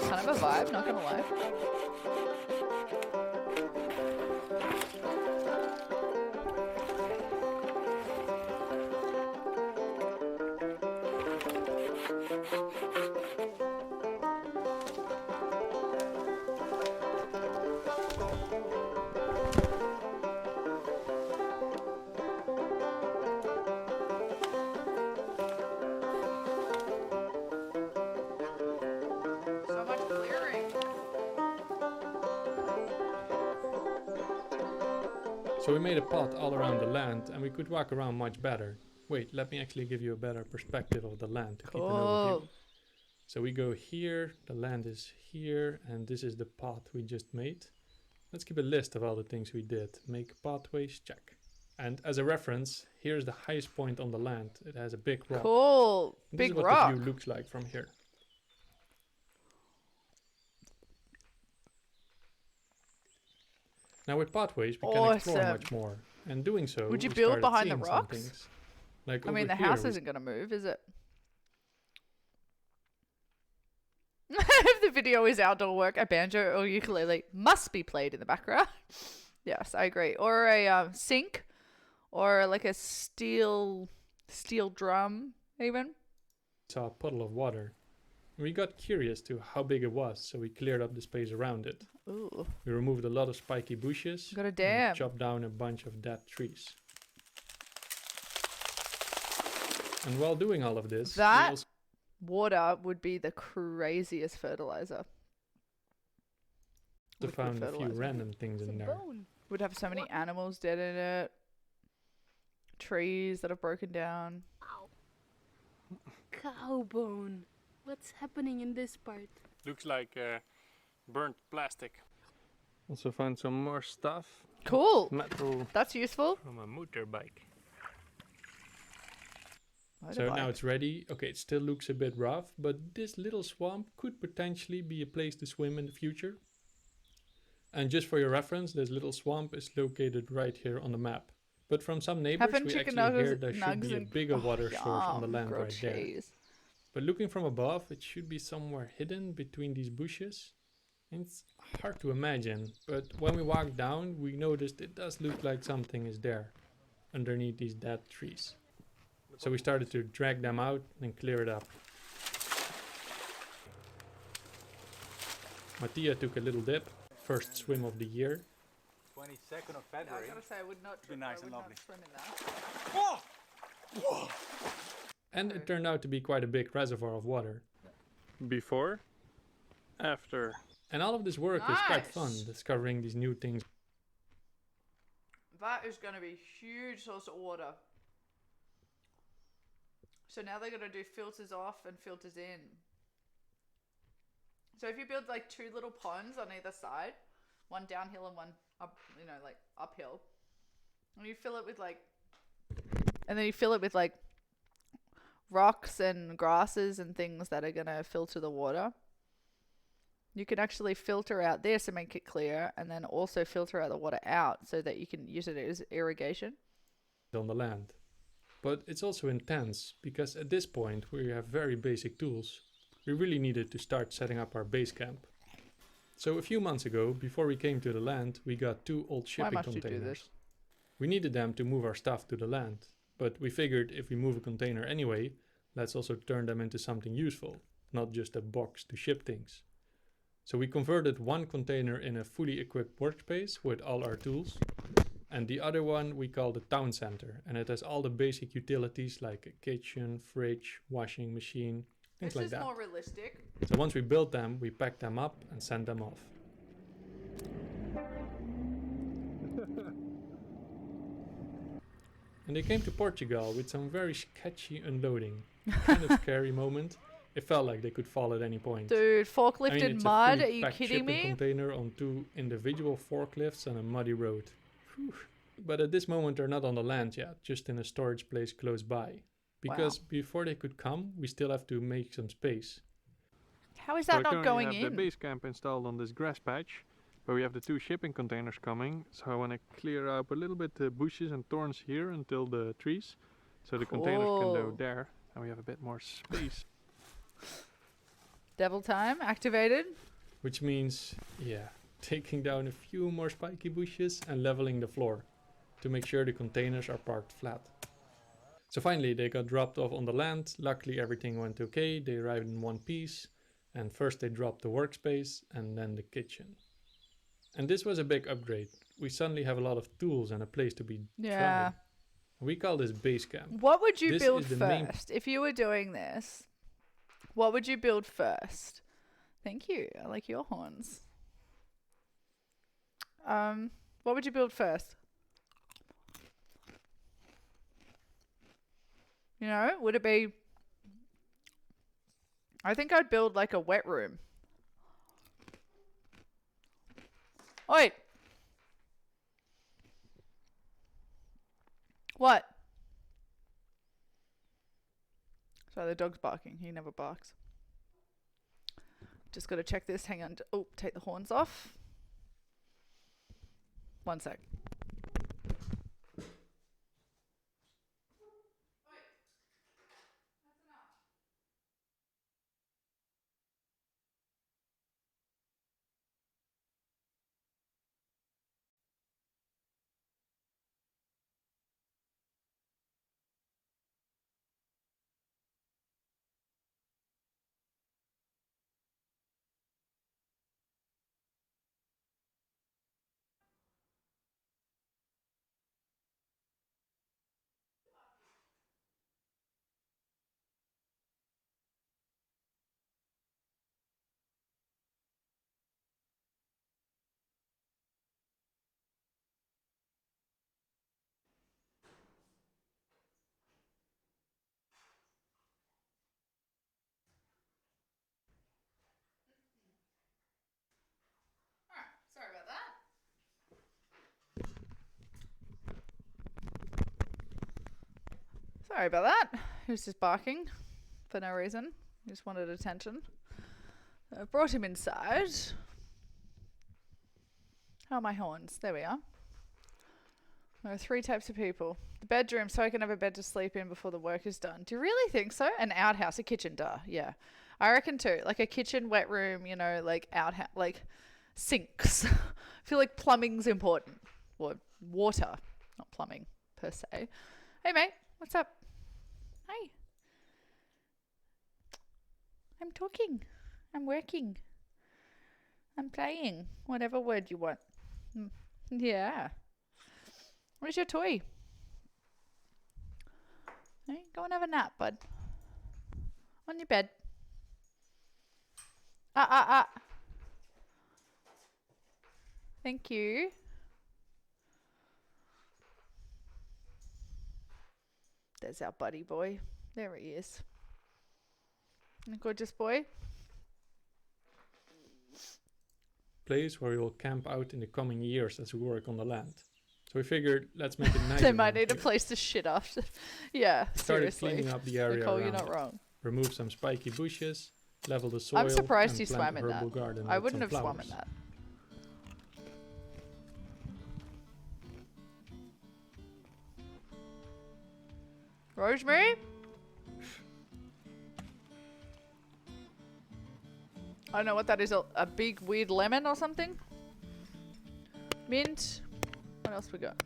Kind of a vibe, not gonna lie. So we made a path all around the land and we could walk around much better. Wait, let me actually give you a better perspective of the land to keep an overview. So we go here, the land is here, and this is the path we just made. Let's keep a list of all the things we did. Make pathways, check. And as a reference, here's the highest point on the land. It has a big rock. Cool. This is what rock. the view looks like from here. Now with pathways, we can explore much more. And doing so, would you we build started behind the seeing some rocks? things. Like I mean, the over here, house isn't going to move, is it? If the video is outdoor work, a banjo or ukulele must be played in the background. Yes, I agree. Or a sink, or like a steel drum, even. Saw a puddle of water. We got curious to how big it was, so we cleared up the space around it. Ooh. We removed a lot of spiky bushes. Got a dam. And chopped down a bunch of dead trees. And while doing all of this, that water would be the craziest fertilizer. we also found a few random things in there. Would have so many animals dead in it. Trees that have broken down. Cow bone. What's happening in this part? Looks like burnt plastic. Also found some more stuff. Cool. Metal. That's useful. From a motorbike. So now it's ready. Okay, it still looks a bit rough, but this little swamp could potentially be a place to swim in the future. And just for your reference, this little swamp is located right here on the map. But from some neighbors, we actually hear there should be a bigger water source on the land right there. But looking from above, it should be somewhere hidden between these bushes. And it's hard to imagine, but when we walked down, we noticed it does look like something is there, underneath these dead trees. So we started to drag them out and clear it up. Mattia took a little dip, first swim of the year. 22nd of February. I gotta say, I would not be nice and lovely. Swim in that. Whoa! And it turned out to be quite a big reservoir of water. Before, after. And all of this work was quite fun, discovering these new things. That is going to be a huge source of water. So now they're going to do filters off and filters in. So if you build like two little ponds on either side, one downhill and one up, like uphill, and you fill it with like, rocks and grasses and things that are going to filter the water. You can actually filter out this and make it clear, and then also filter out the water out so that you can use it as irrigation. On the land. But it's also intense, because at this point we have very basic tools. We really needed to start setting up our base camp. So a few months ago, before we came to the land, we got 2 old shipping containers. We needed them to move our stuff to the land, but we figured if we move a container anyway, let's also turn them into something useful, not just a box to ship things. So we converted one container in a fully equipped workspace with all our tools, and the other one we call the town center, and it has all the basic utilities like a kitchen, fridge, washing machine, things like that. This is more realistic. So once we built them, we packed them up and sent them off. And they came to Portugal with some very sketchy unloading. Kind of scary moment. It felt like they could fall at any point. Dude, forklifted mud? Are you It's kidding me? a container on 2 individual forklifts and a muddy road. Whew. But at this moment they're not on the land yet, just in a storage place close by. Because before they could come, we still have to make some space. How is that not going We have in? the base camp installed on this grass patch, where we have the 2 shipping containers coming. So I want to clear up a little bit the bushes and thorns here until the trees, so the containers can go there, and we have a bit more space. Devil time activated. Which means, taking down a few more spiky bushes and leveling the floor to make sure the containers are parked flat. So finally they got dropped off on the land. Luckily everything went okay. They arrived in one piece, and first they dropped the workspace and then the kitchen. And this was a big upgrade. We suddenly have a lot of tools and a place to be tried. We call this base camp. What would you build first? If you were doing this, what would you build first? Thank you. I like your horns. What would you build first? You know, would it be... I think I'd build like a wet room. Oi! What? Sorry, the dog's barking. He never barks. Just got to check this. Hang on. Oh, take the horns off. 1 sec. Sorry about that. Sorry about that. He was just barking for no reason. He just wanted attention. So I brought him inside. How are my horns? There we are. There are 3 types of people. The bedroom, so I can have a bed to sleep in before the work is done. Do you really think so? An outhouse, a kitchen, duh. Yeah. I reckon too. Like a kitchen, wet room, you know, like outhouse, like sinks. I feel like plumbing's important. Or water, not plumbing per se. Hey mate, what's up? Hi. I'm talking. I'm working. I'm playing. Whatever word you want. Yeah. Where's your toy? Hey, go and have a nap, bud. On your bed. Thank you. There's our buddy boy. There he is. A gorgeous boy. Place where we will camp out in the coming years as we work on the land. So we figured, let's make it nice. They might need a place to shit after. Yeah, Started seriously. cleaning up the area Nicole, around. you're not wrong. Remove some spiky bushes, level the soil. I'm surprised and you plant swam a in herbal that. garden I with wouldn't some have swum in flowers. that. Rosemary? I don't know what that is. A big weird lemon or something? Mint. What else we got?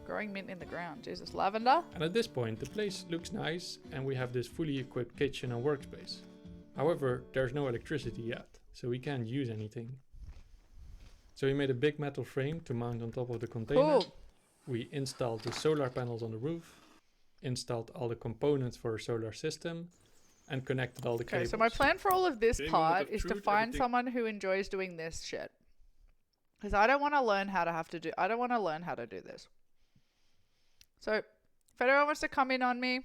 Growing mint in the ground. Jesus. Lavender? And at this point, the place looks nice and we have this fully equipped kitchen and workspace. However, there's no electricity yet, so we can't use anything. So we made a big metal frame to mount on top of the container. Cool. We installed the solar panels on the roof, installed all the components for a solar system, and connected all the Okay, cables. so my plan for all of this Game part mode of is to truth, find everything- someone who enjoys doing this shit. Because I don't want to learn how to do this. So, if anyone wants to come in on me,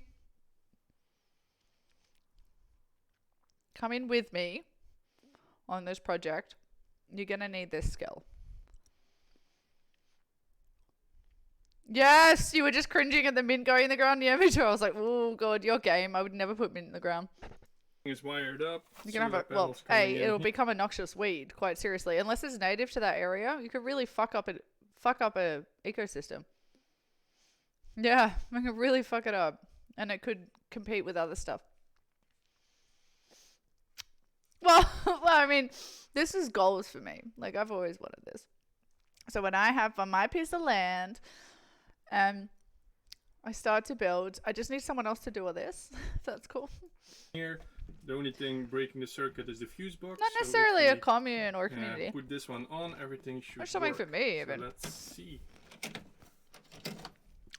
come in with me on this project, you're going to need this skill. Yes, you were just cringing at the mint going in the ground. Yeah, me too. I was like, oh god, your game. I would never put mint in the ground. Is wired up. You can have a, well, hey, it'll become a noxious weed, quite seriously. Unless it's native to that area, you could really fuck up a ecosystem. Yeah, I could really fuck it up. And it could compete with other stuff. Well, I mean, this is goals for me. Like, I've always wanted this. So when I have on my piece of land, I start to build, I just need someone else to do all this. That's cool. Here, the only thing breaking the circuit is the fuse box. Not so necessarily if a we, commune or community. put this one on, everything should Or something work. for me, So even. let's see.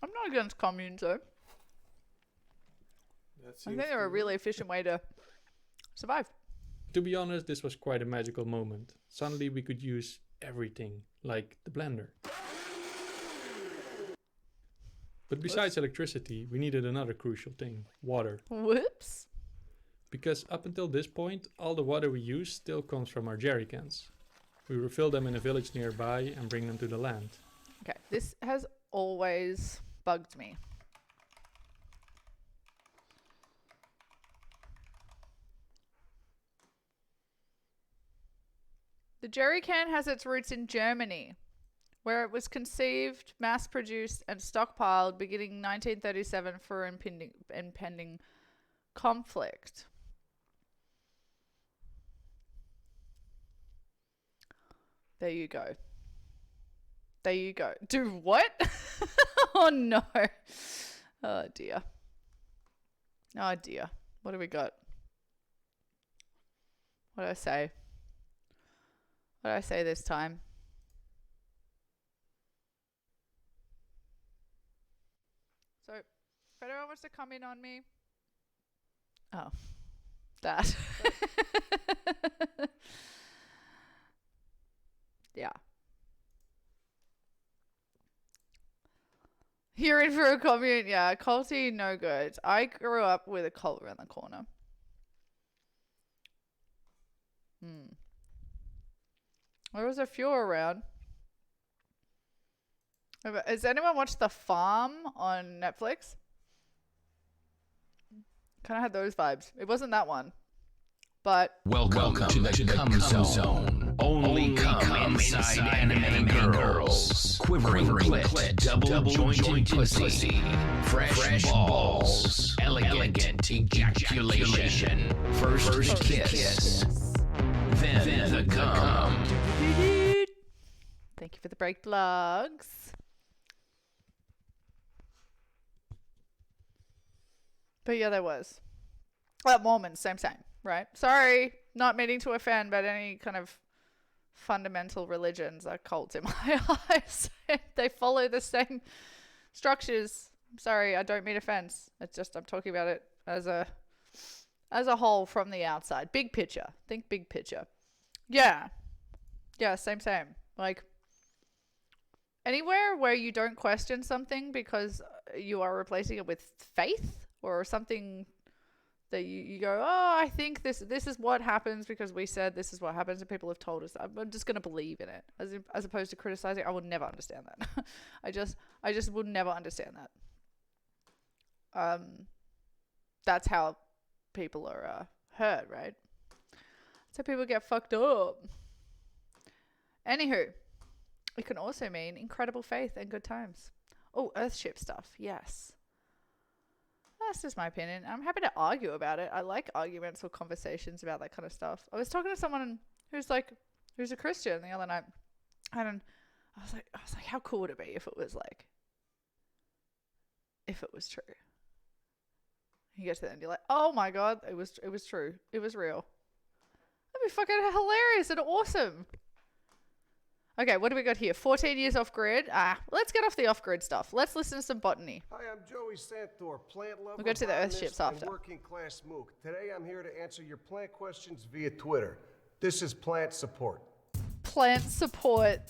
I'm not against communes, though. That I seems think they're a to really efficient way to survive. To be honest, this was quite a magical moment. Suddenly we could use everything, like the blender. But besides electricity, we needed another crucial thing, water. Whoops. Because up until this point, all the water we use still comes from our jerry cans. We refill them in a village nearby and bring them to the land. Okay, this has always bugged me. The jerry can has its roots in Germany, where it was conceived, mass-produced, and stockpiled beginning 1937 for impending conflict. There you go. There you go. Do what? Oh no. Oh dear. Oh dear. What do we got? What did I say? What did I say this time? So, if anyone wants to come in on me. Oh. That. Yeah. You're in for a commute. Yeah, culty, no good. I grew up with a cult around the corner. There was a few around. Has anyone watched The Farm on Netflix? Kind of had those vibes. It wasn't that one. But Welcome to the Cum Zone. Only cum inside anime girls. Quivering clit, double jointed pussy. Fresh balls. Elegant ejaculation. First kiss. Then the cum. Thank you for the break plugs. But yeah, there was. Mormons, same. Right? Sorry, not meaning to offend, but any kind of fundamental religions are cults in my eyes. They follow the same structures. I'm sorry, I don't mean offense. It's just I'm talking about it as a whole from the outside. Big picture. Think big picture. Yeah. Yeah, same. Like anywhere where you don't question something because you are replacing it with faith or something that you go, oh, I think this is what happens because we said this is what happens and people have told us. I'm just going to believe in it as opposed to criticizing. I will never understand that. I just will never understand that. That's how people are hurt, right? That's how people get fucked up. Anywho, it can also mean incredible faith and good times. Oh, Earthship stuff. Yes. That's just my opinion. I'm happy to argue about it. I like arguments or conversations about that kind of stuff. I was talking to someone who's a Christian the other night, and I was like, how cool would it be if it was true? You get to the end, you're like, oh my god, it was true. It was real. That'd be fucking hilarious and awesome. Okay, what do we got here? 14 years off grid. Let's get off the off grid stuff. Let's listen to some botany. Hi, I'm Joey Santor, plant lover. We'll go to the Earthships after. Working class mook. Today I'm here to answer your plant questions via Twitter. This is plant support. Plant support.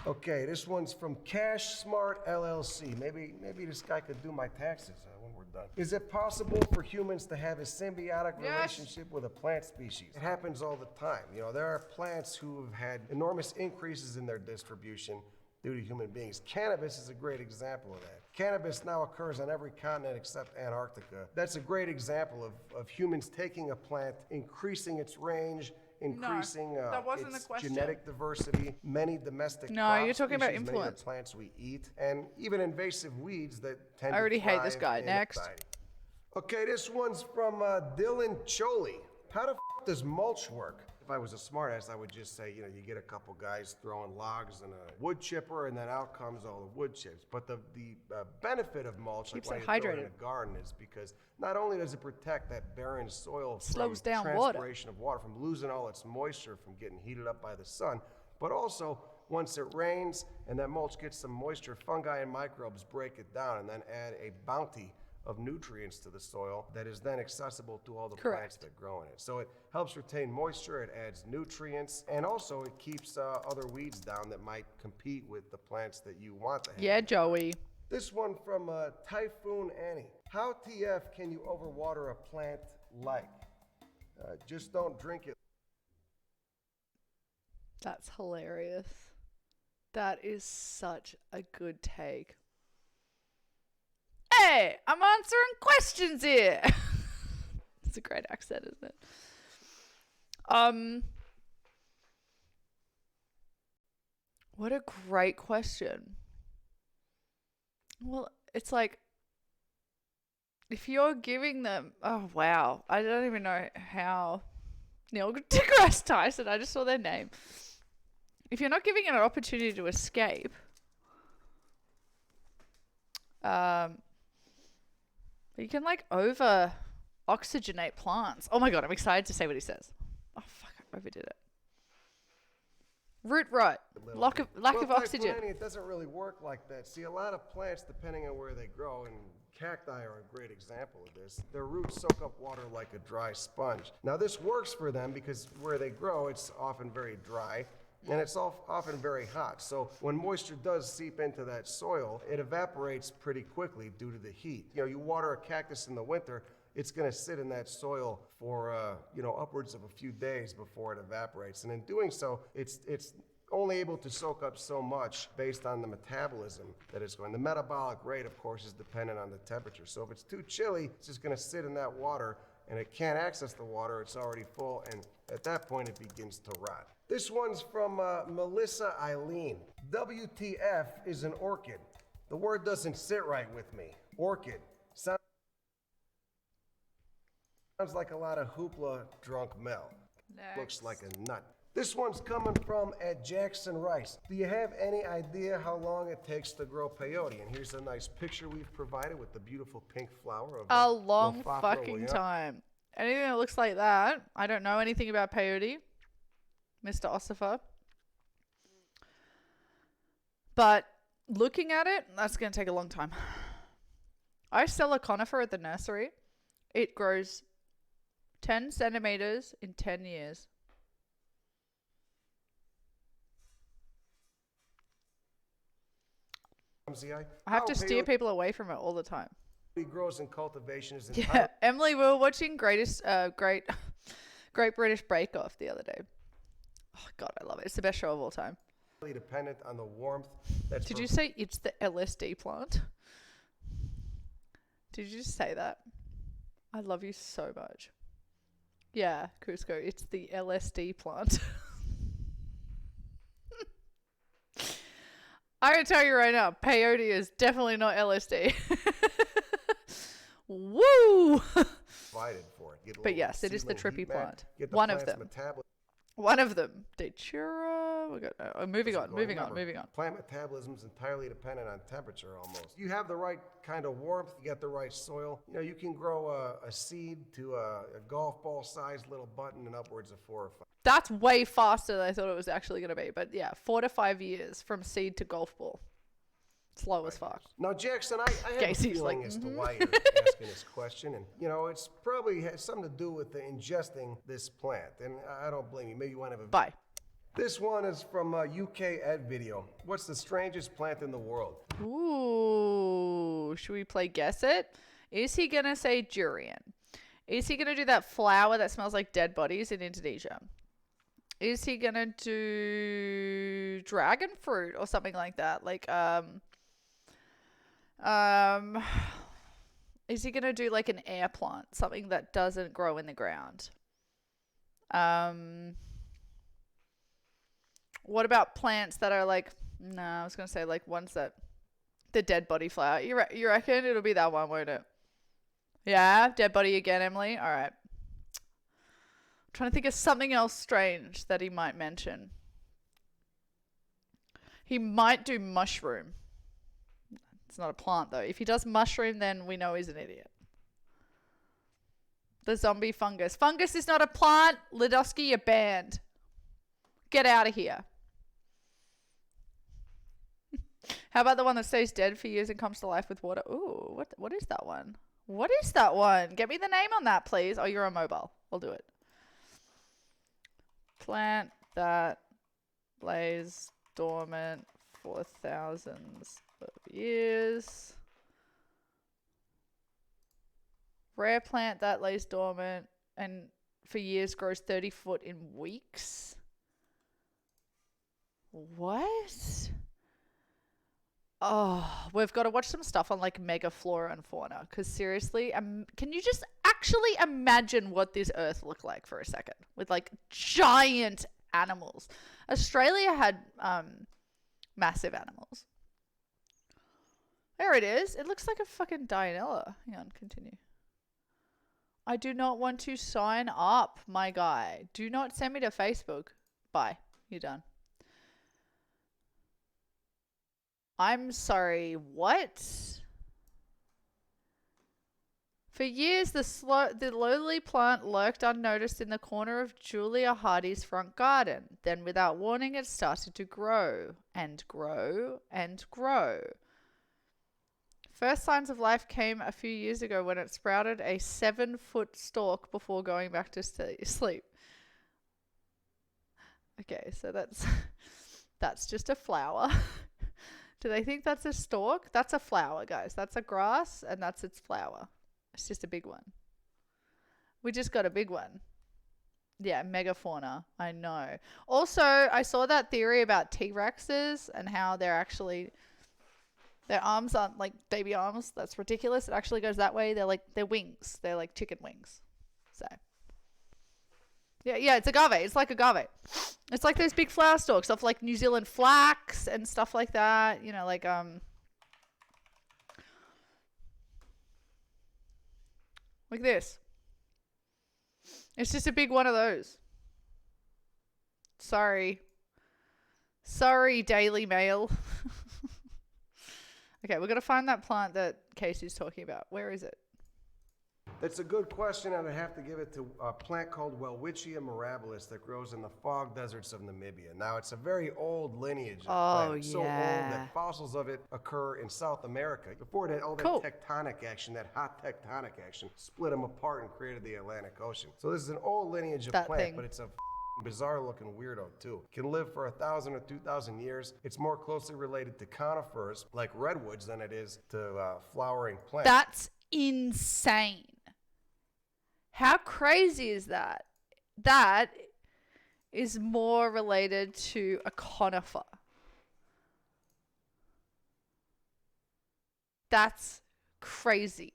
Okay, this one's from Cash Smart LLC. Maybe this guy could do my taxes when we're done. Is it possible for humans to have a symbiotic relationship with a plant species? It happens all the time. You know, there are plants who have had enormous increases in their distribution due to human beings. Cannabis is a great example of that. Cannabis now occurs on every continent except Antarctica. That's a great example of humans taking a plant, increasing its range, increasing its genetic diversity, many domestic you're talking about influence. Plants we eat, and even invasive weeds that tend I already to hate this guy. Next. Okay, this one's from Dylan Choli. How the f does mulch work? If I was a smartass, I would just say, you get a couple guys throwing logs and a wood chipper, and then out comes all the wood chips. But the benefit of mulch, keeps like it why you throw it hydrated in a garden, is because not only does it protect that barren soil slows from down transpiration of water, from losing all its moisture from getting heated up by the sun, but also once it rains and that mulch gets some moisture, fungi and microbes break it down and then add a bounty of nutrients to the soil that is then accessible to all the Correct. plants that grow in it. So it helps retain moisture, it adds nutrients, and also it keeps other weeds down that might compete with the plants that you want to have. Yeah, Joey. This one from Typhoon Annie. How TF can you overwater a plant like? Just don't drink it. That's hilarious. That is such a good take. Hey, I'm answering questions here. It's a great accent, isn't it? What a great question. Well, it's like, if you're giving them, oh wow, I don't even know how. Neil deGrasse Tyson, I just saw their name. If you're not giving it an opportunity to escape, you can like over oxygenate plants. Oh my god, I'm excited to say what he says. Oh fuck, I overdid it. Root rot, lack of oxygen. Typhoon Annie, it doesn't really work like that. See, a lot of plants, depending on where they grow, and cacti are a great example of this, their roots soak up water like a dry sponge. Now this works for them because where they grow, it's often very dry, and it's often very hot. So when moisture does seep into that soil, it evaporates pretty quickly due to the heat. You know, you water a cactus in the winter, it's going to sit in that soil for upwards of a few days before it evaporates. And in doing so, it's only able to soak up so much based on the metabolism that it's going. The metabolic rate, of course, is dependent on the temperature. So if it's too chilly, it's just going to sit in that water, and it can't access the water. It's already full, and at that point, it begins to rot. This one's from Melissa Eileen. WTF is an orchid. The word doesn't sit right with me. Orchid. Sounds like a lot of hoopla drunk Mel. Next. Looks like a nut. This one's coming from at Jackson Rice. Do you have any idea how long it takes to grow peyote? And here's a nice picture we've provided with the beautiful pink flower of A long Lofafra fucking Williams. time. Anything that looks like that, I don't know anything about peyote, Mr. Ossifer. But looking at it, that's going to take a long time. I sell a conifer at the nursery. It grows 10 centimeters in 10 years. I have to steer people away from it all the time. It grows in cultivation is Yeah, Emily, we were watching Great British Bake Off the other day. Oh god, I love it. It's the best show of all time. Dependent on the warmth. That's Did you say it's the LSD plant? Did you just say that? I love you so much. Yeah, Cusco, it's the LSD plant. I'm going to tell you right now, peyote is definitely not LSD. Woo! Provided for it. But yes, it is the trippy plant. Get the One of plant's them. metabolism. One of them. Datura. We got, moving on. Plant metabolism is entirely dependent on temperature almost. You have the right kind of warmth, you get the right soil. You know, you can grow a seed to a golf ball sized little button in upwards of 4 or 5. That's way faster than I thought it was actually going to be. But yeah, 4 to 5 years from seed to golf ball. Slow as fuck. Now, Jackson, I have Casey's a feeling like, as to why you're asking this question. And, you know, it's probably has something to do with the ingesting this plant. And I don't blame you. Maybe you want to have a... Bye. This one is from UK Ed Video. What's the strangest plant in the world? Ooh. Should we play Guess It? Is he going to say durian? Is he going to do that flower that smells like dead bodies in Indonesia? Is he going to do dragon fruit or something like that? Like, is he going to do like an air plant? Something that doesn't grow in the ground? What about plants that are like, no, I was going to say like ones that, the dead body flower. You reckon it'll be that one, won't it? Yeah, dead body again, Emily. All right. I'm trying to think of something else strange that he might mention. He might do mushroom. It's not a plant though. If he does mushroom, then we know he's an idiot. The zombie fungus. Fungus is not a plant. Ledowski, you're banned. Get out of here. How about the one that stays dead for years and comes to life with water? Ooh, what is that one? What is that one? Get me the name on that, please. Oh, you're on mobile. I'll do it. Plant that lays dormant for thousands of years. Rare plant that lays dormant and for years grows 30 foot in weeks. What? Oh, we've got to watch some stuff on like mega flora and fauna. Because seriously, can you just actually imagine what this earth looked like for a second? With like giant animals. Australia had massive animals. There it is. It looks like a fucking Dianella. Hang on, continue. I do not want to sign up, my guy. Do not send me to Facebook. Bye. You're done. I'm sorry, what? For years, the lowly plant lurked unnoticed in the corner of Julia Hardy's front garden. Then, without warning, it started to grow and grow and grow. First signs of life came a few years ago when it sprouted a 7-foot stalk before going back to sleep. Okay, so that's just a flower. Do they think that's a stalk? That's a flower, guys. That's a grass, and that's its flower. It's just a big one. We just got a big one. Yeah, megafauna. I know. Also, I saw that theory about T-Rexes and how they're actually... Their arms aren't like baby arms. That's ridiculous. It actually goes that way. They're wings. They're like chicken wings. So... Yeah, it's agave. It's like agave. It's like those big flower stalks off like New Zealand flax and stuff like that. You know, like this. It's just a big one of those. Sorry, Daily Mail. Okay, we're gonna find that plant that Casey's talking about. Where is it? That's a good question, and I'd have to give it to a plant called Welwitschia mirabilis that grows in the fog deserts of Namibia. Now, it's a very old lineage of plant. It's so old that fossils of it occur in South America. Before that, all that tectonic action, that hot tectonic action, split them apart and created the Atlantic Ocean. So this is an old lineage of plant, but it's a bizarre-looking weirdo, too. Can live for 1,000 or 2,000 years. It's more closely related to conifers, like redwoods, than it is to flowering plants. That's insane. How crazy is that? That is more related to a conifer. That's crazy.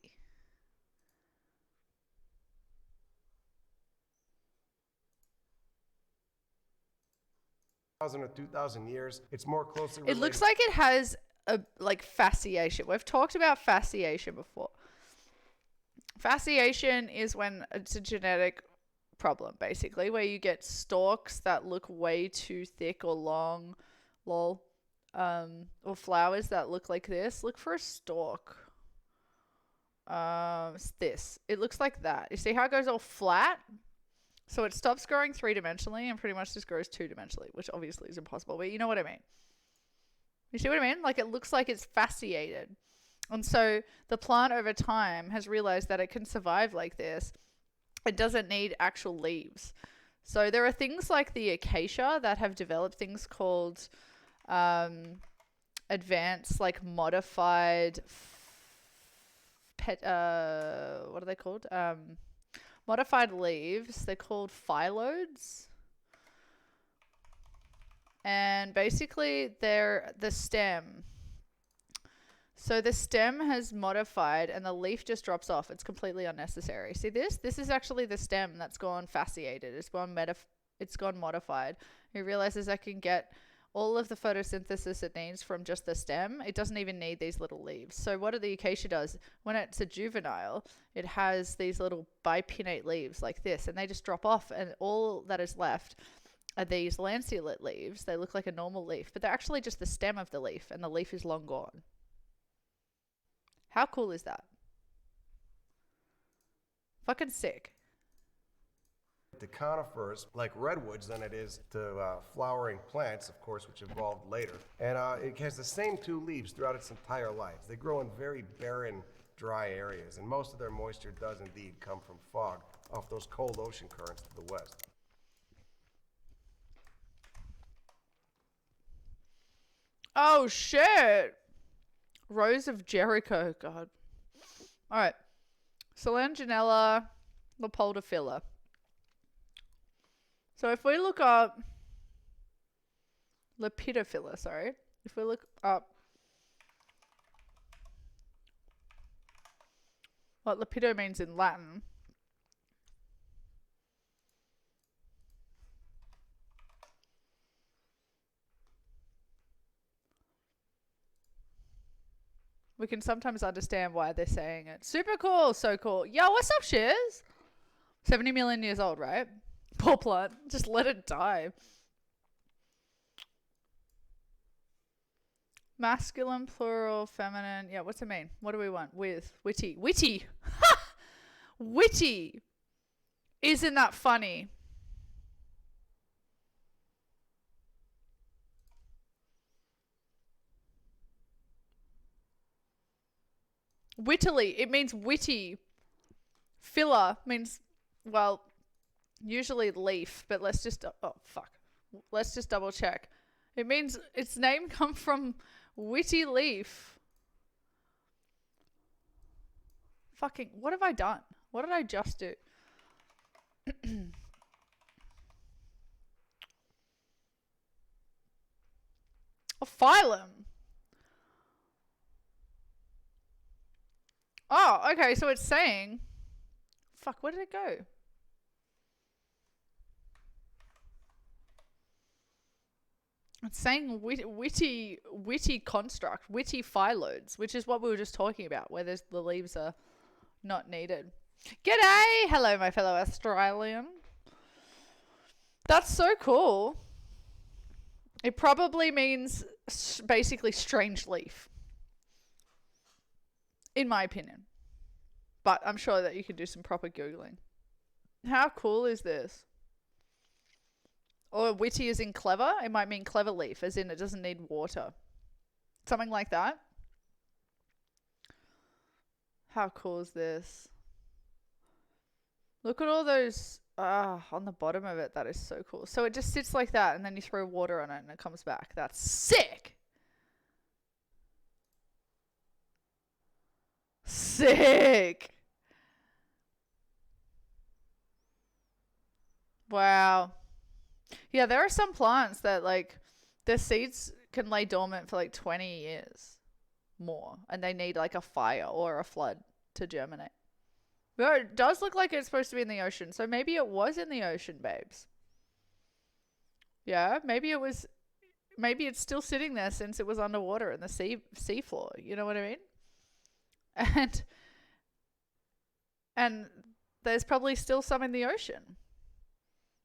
Or 2,000 years. It's more closely related. It looks like it has a like fasciation. We've talked about fasciation before. Fasciation is when it's a genetic problem, basically, where you get stalks that look way too thick or long, or flowers that look like this. Look for a stalk. It's this. It looks like that. You see how it goes all flat? So it stops growing 3-dimensionally and pretty much just grows 2-dimensionally, which obviously is impossible, but you know what I mean. You see what I mean? Like it looks like it's fasciated. And so the plant over time has realized that it can survive like this. It doesn't need actual leaves. So there are things like the acacia that have developed things called advanced, like modified what are they called? Modified leaves. They're called phyllodes. And basically they're the stem. So the stem has modified and the leaf just drops off. It's completely unnecessary. See this? This is actually the stem that's gone fasciated. It's gone modified. It realizes I can get all of the photosynthesis it needs from just the stem. It doesn't even need these little leaves. So what the acacia does, when it's a juvenile, it has these little bipinnate leaves like this, and they just drop off, and all that is left are these lanceolate leaves. They look like a normal leaf, but they're actually just the stem of the leaf, and the leaf is long gone. How cool is that? Fucking sick. To conifers, like redwoods, than it is to flowering plants, of course, which evolved later. And it has the same two leaves throughout its entire life. They grow in very barren, dry areas, and most of their moisture does indeed come from fog off those cold ocean currents to the west. Oh shit! Rose of Jericho, God. Alright. Solanginella lepidophylla. So if we look up lepidophylla, sorry. If we look up what lepido means in Latin, we can sometimes understand why they're saying it. Super cool, so cool. Yo, what's up, Shiz? 70 million years old, right? Poor plant. Just let it die. Masculine, plural, feminine. Yeah, what's it mean? What do we want? With. Witty. Witty! Witty! Isn't that funny? Wittily. It means witty. Filler means, well, usually leaf, but let's just, oh, fuck. Let's just double check. It means its name come from witty leaf. Fucking, what have I done? What did I just do? A phylum. Oh, okay, so it's saying, fuck, where did it go? It's saying witty construct, witty phyllodes, which is what we were just talking about, where the leaves are not needed. G'day! Hello, my fellow Australian. That's so cool. It probably means basically strange leaf, in my opinion. But I'm sure that you can do some proper Googling. How cool is this? Or witty as in clever. It might mean clever leaf, as in it doesn't need water. Something like that. How cool is this? Look at all those on the bottom of it. That is so cool. So it just sits like that, and then you throw water on it and it comes back. That's sick! Sick! Wow. Yeah, there are some plants that, like, their seeds can lay dormant for like 20 years more, and they need like a fire or a flood to germinate. But it does look like it's supposed to be in the ocean, so maybe it was in the ocean, babes. Yeah, maybe it's still sitting there since it was underwater in the sea floor. You know what I mean? And there's probably still some in the ocean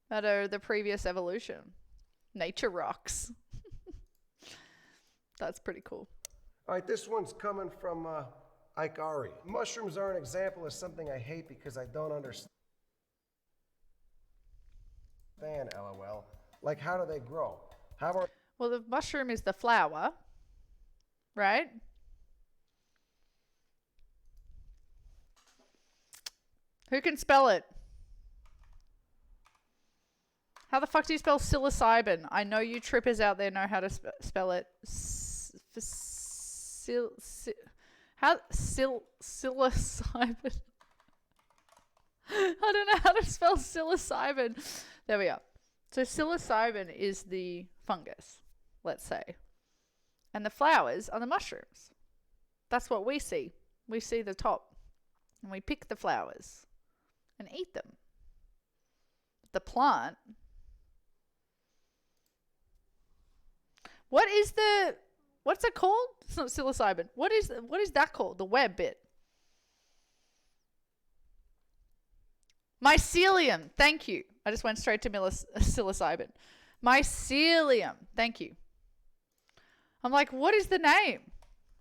that are the previous evolution. Nature rocks. That's pretty cool. All right, this one's coming from Ike Ari. Mushrooms are an example of something I hate because I don't understand, LOL. Like, how do they grow? Well, the mushroom is the flower, right? Who can spell it? How the fuck do you spell psilocybin? I know you trippers out there know how to spell it. Psilocybin. I don't know how to spell psilocybin. There we are. So psilocybin is the fungus, let's say. And the flowers are the mushrooms. That's what we see. We see the top. And we pick the flowers and eat them. The plant. What's it called? It's not psilocybin. What is that called? The web bit. Mycelium. Thank you. I just went straight to psilocybin. Mycelium. Thank you. I'm like, what is the name?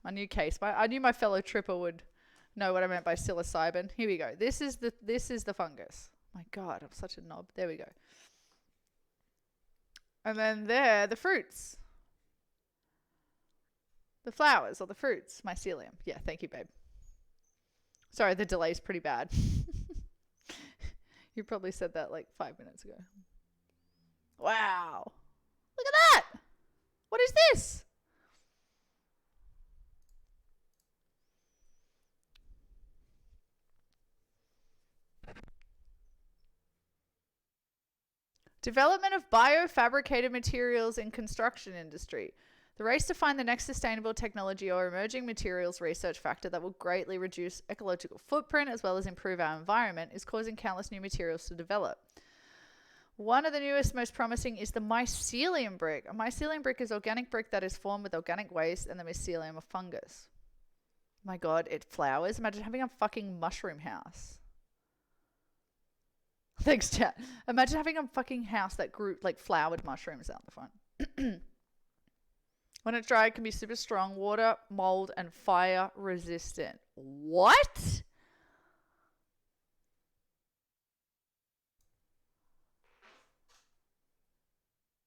I knew my fellow tripper would know what I meant by psilocybin. Here we go. This is the fungus. My God, I'm such a knob. There we go. And then there, the fruits. The flowers or the fruits. Mycelium. Yeah, thank you, babe. Sorry, the delay's pretty bad. You probably said that like 5 minutes ago. Wow. Look at that. What is this? Development of biofabricated materials in construction industry. The race to find the next sustainable technology or emerging materials research factor that will greatly reduce ecological footprint as well as improve our environment is causing countless new materials to develop. One of the newest, most promising is the mycelium brick. A mycelium brick is organic brick that is formed with organic waste and the mycelium of fungus. My God, it flowers. Imagine having a fucking mushroom house. Thanks, chat. Imagine having a fucking house that grew like flowered mushrooms out the front. When it's dry, it can be super strong, water, mold, and fire resistant. What?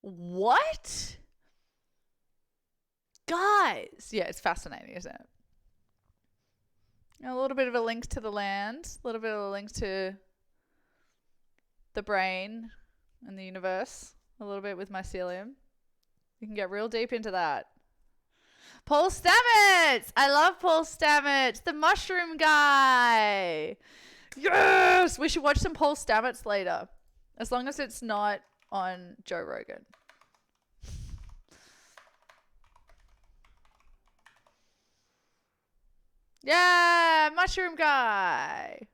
What? Guys. Yeah, it's fascinating, isn't it? A little bit of a link to the land, a little bit of a link to the brain and the universe, a little bit with mycelium. You can get real deep into that. Paul Stamets! I love Paul Stamets, the mushroom guy. Yes! We should watch some Paul Stamets later. As long as it's not on Joe Rogan. Yeah! Mushroom guy!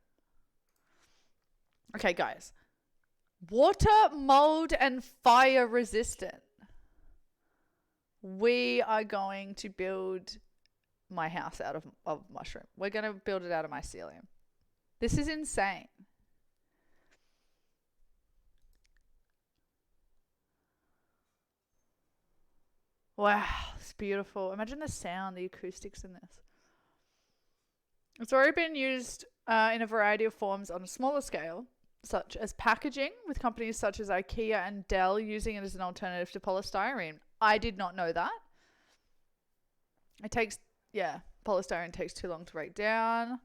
Okay, guys. Water, mold, and fire resistant. We are going to build my house out of mushroom. We're going to build it out of mycelium. This is insane. Wow, it's beautiful. Imagine the sound, the acoustics in this. It's already been used in a variety of forms on a smaller scale, such as packaging, with companies such as IKEA and Dell using it as an alternative to polystyrene. I did not know that. It takes, polystyrene takes too long to break down.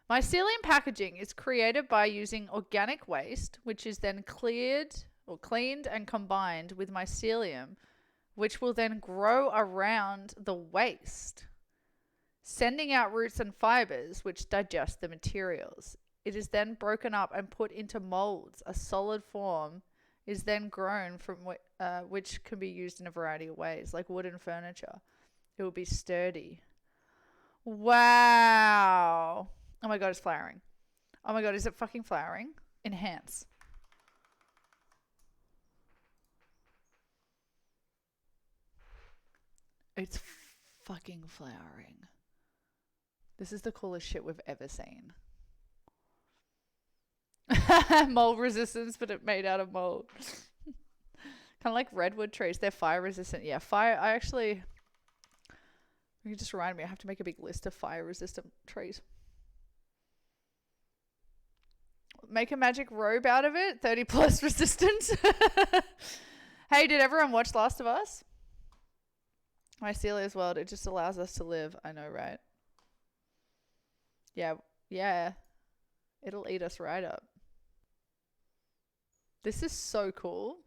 Mycelium packaging is created by using organic waste, which is then cleaned and combined with mycelium, which will then grow around the waste, sending out roots and fibers which digest the materials. It is then broken up and put into molds. A solid form is then grown from which can be used in a variety of ways, like wooden furniture. It will be sturdy. Wow. Oh my God, it's flowering. Oh my God, is it fucking flowering? Enhance. It's fucking flowering. This is the coolest shit we've ever seen. Mold resistance, but it made out of mold. Kind of like redwood trees. They're fire resistant. Yeah, fire. You just reminded me. I have to make a big list of fire resistant trees. Make a magic robe out of it. 30 plus resistance. Hey, did everyone watch Last of Us? Mycelia's world. It just allows us to live. I know, right? Yeah. It'll eat us right up. This is so cool.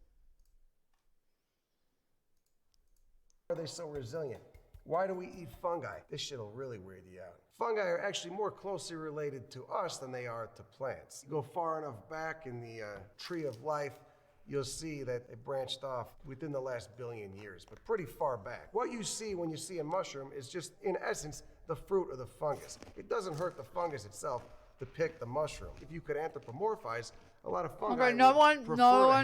Why are they so resilient? Why do we eat fungi? This shit'll really weird you out. Fungi are actually more closely related to us than they are to plants. You go far enough back in the tree of life, you'll see that it branched off within the last billion years, but pretty far back. What you see when you see a mushroom is just, in essence, the fruit of the fungus. It doesn't hurt the fungus itself to pick the mushroom. If you could anthropomorphize, a lot of fungi okay, no one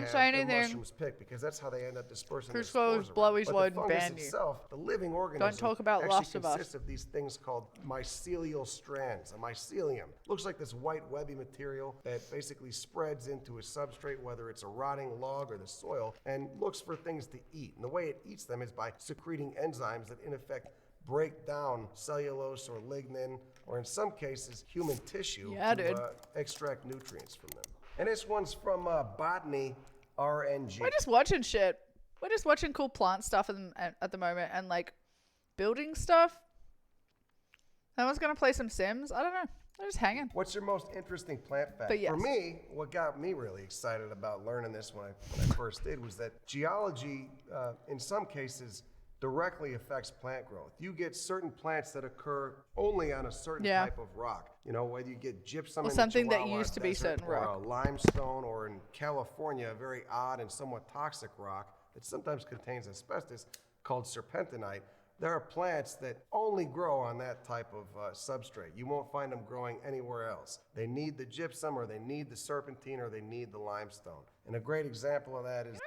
say their anything. mushrooms picked because that's how they end up dispersing their Cusco's spores blow around. his But load the and fungus ban you. itself, the living organism, Don't talk about actually Last of Us. consists of these things called mycelial strands. A mycelium looks like this white webby material that basically spreads into a substrate, whether it's a rotting log or the soil, and looks for things to eat. And the way it eats them is by secreting enzymes that in effect break down cellulose or lignin, or in some cases, human tissue to extract nutrients from them. And this one's from Botany RNG. We're just watching shit. We're just watching cool plant stuff at the moment and like building stuff. Someone's gonna play some Sims. I don't know. They're just hanging. What's your most interesting plant fact? But yes. For me, what got me really excited about learning this when I first did was that geology, in some cases, directly affects plant growth. You get certain plants that occur only on a certain type of rock. You know, whether you get gypsum Or in something the that Chihuahua used to be Desert, certain or rock. a limestone, or in California, a very odd and somewhat toxic rock that sometimes contains asbestos called serpentinite. There are plants that only grow on that type of substrate. You won't find them growing anywhere else. They need the gypsum, or they need the serpentine, or they need the limestone. And a great example of that is...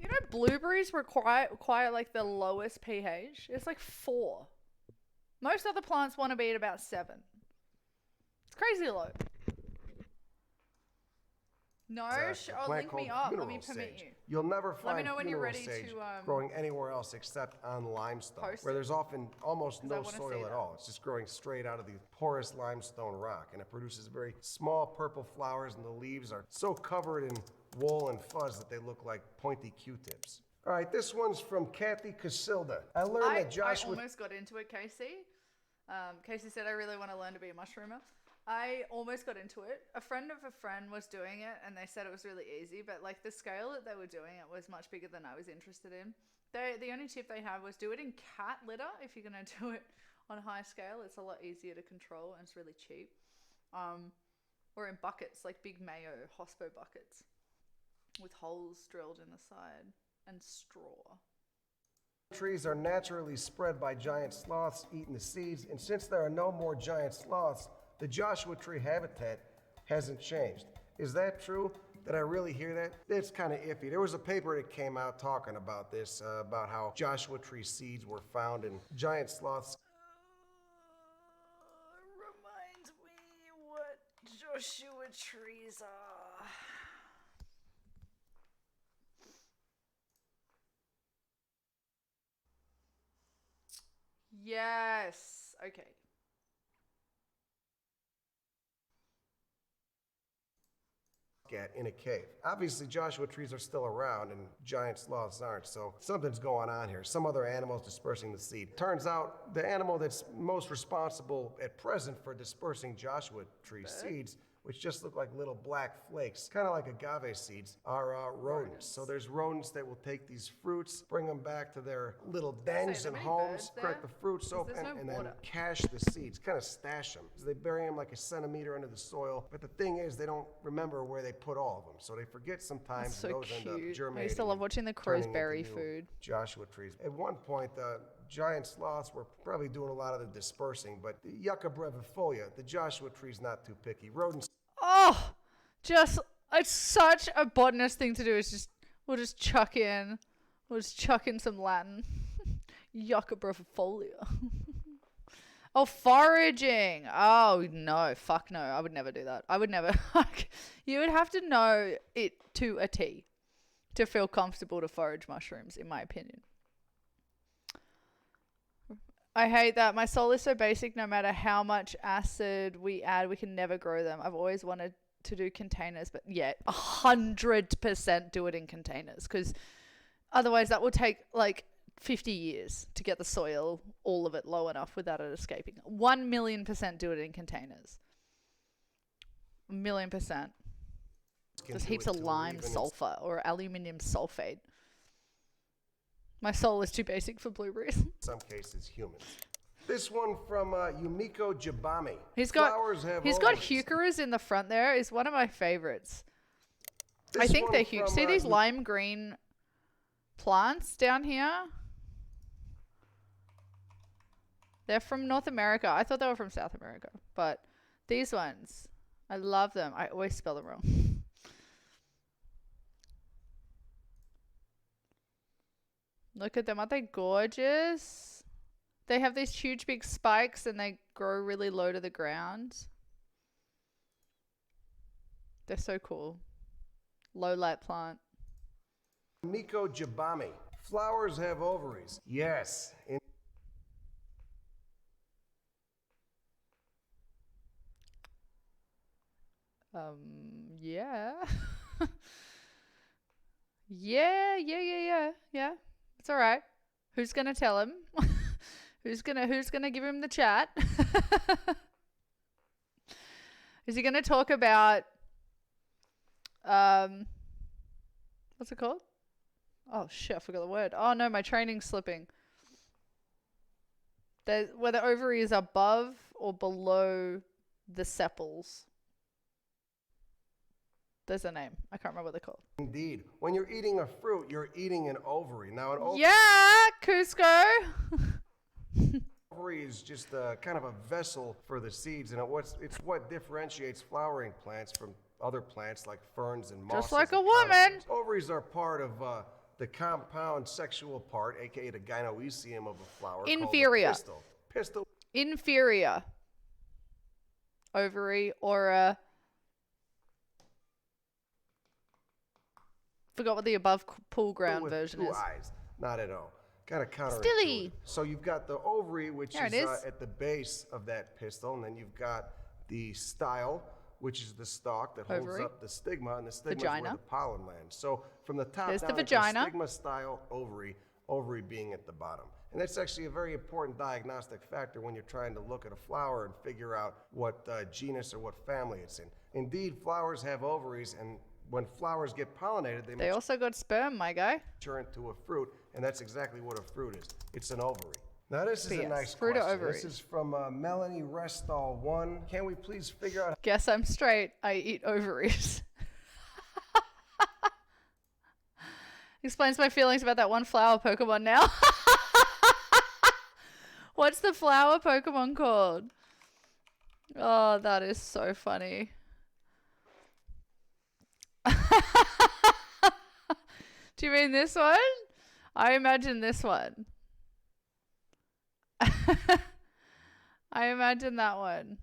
You know, blueberries require like the lowest pH. It's like 4. Most other plants want to be at about 7. It's crazy low. No, link me up. Let me permit you. You'll never find Let me know when you're funeral ready sage to growing anywhere else except on limestone, post where it. there's often almost 'Cause I no wanna see soil at that. all. It's just growing straight out of the porous limestone rock, and it produces very small purple flowers, and the leaves are so covered in wool and fuzz that they look like pointy Q-tips. All right, this one's from Kathy Casilda. I learned that Joshua... I almost got into it, Casey. Casey said, I really want to learn to be a mushroomer. I almost got into it. A friend of a friend was doing it, and they said it was really easy, but like the scale that they were doing it was much bigger than I was interested in. The only tip they have was do it in cat litter. If you're going to do it on a high scale, it's a lot easier to control, and it's really cheap. Or in buckets, like big mayo hospo buckets with holes drilled in the side and straw. Trees are naturally spread by giant sloths eating the seeds, and since there are no more giant sloths, the Joshua tree habitat hasn't changed. Is that true? Did I really hear that? It's kind of iffy. There was a paper that came out talking about this, about how Joshua tree seeds were found in giant sloths. Reminds me what Joshua trees are. Yes. Okay. In a cave. Obviously, Joshua trees are still around and giant sloths aren't, so something's going on here. Some other animal's dispersing the seed. Turns out the animal that's most responsible at present for dispersing Joshua tree seeds, which just look like little black flakes, kind of like agave seeds, are rodents. So there's rodents that will take these fruits, bring them back to their little dens and homes, crack the fruits open, and then cache the seeds, kind of stash them. So they bury them like a centimeter under the soil. But the thing is, they don't remember where they put all of them. So they forget sometimes, So and those end up cute. germinating. I used to love watching the crows turning berry into new food. Joshua trees. At one point, giant sloths were probably doing a lot of the dispersing, but the Yucca brevifolia, the Joshua tree's not too picky. Rodents. Oh, it's such a botanist thing to do. We'll just chuck in some Latin. Yucca brevifolia. Oh, foraging. Oh, no. Fuck no. I would never do that. I would never. You would have to know it to a T to feel comfortable to forage mushrooms, in my opinion. I hate that. My soil is so basic, no matter how much acid we add, we can never grow them. I've always wanted to do containers, but yeah, 100% do it in containers, because otherwise that will take like 50 years to get the soil, all of it, low enough without it escaping. 1,000,000% do it in containers. 1,000,000%. Just heaps of lime sulfur or aluminium sulfate. My soul is too basic for blueberries. In some cases, humans. This one from Yumiko Jabami. He's got heucheras in the front there. Is one of my favorites. I think they're huge. See these lime green plants down here? They're from North America. I thought they were from South America, but these ones, I love them. I always spell them wrong. Look at them. Aren't they gorgeous? They have these huge big spikes and they grow really low to the ground. They're so cool. Low light plant. Miko Jabami. Flowers have ovaries. Yes. Yeah. Yeah. It's all right. Who's going to tell him? Who's gonna give him the chat? Is he gonna talk about what's it called? Oh shit, I forgot the word. Oh no, my training's slipping. Where the ovary is above or below the sepals. There's a name. I can't remember what they're called. Indeed. When you're eating a fruit, you're eating an ovary. Now, an Yeah, Cusco. ovary is just kind of a vessel for the seeds, and it's what differentiates flowering plants from other plants like ferns and mosses. Just like a and woman. conifers. Ovaries are part of the compound sexual part, aka the gynoecium of a flower. Inferior. Called the pistil. Pistil. Inferior. Ovary or a... Forgot what the above pool ground with version two is. eyes, not at all. Kind of counterintuitive. Stilly. So you've got the ovary, which There it is is. at the base of that pistil, and then you've got the style, which is the stalk that holds Ovary. up the stigma, and the stigma is Vagina. where the pollen lands. So from the top There's the down, it's vagina. stigma, style, ovary being at the bottom. And that's actually a very important diagnostic factor when you're trying to look at a flower and figure out what genus or what family it's in. Indeed, flowers have ovaries, and when flowers get pollinated, They also got sperm, my guy. mature into a fruit, and that's exactly what a fruit is. It's an ovary. Now this is But a yes, nice fruit or question. ovaries? This is from Melanie Restall 1. Can we please figure out Guess I'm straight. I eat ovaries. Explains my feelings about that one flower Pokemon now. What's the flower Pokemon called? Oh, that is so funny. Do you mean this one? I imagine this one. I imagine that one.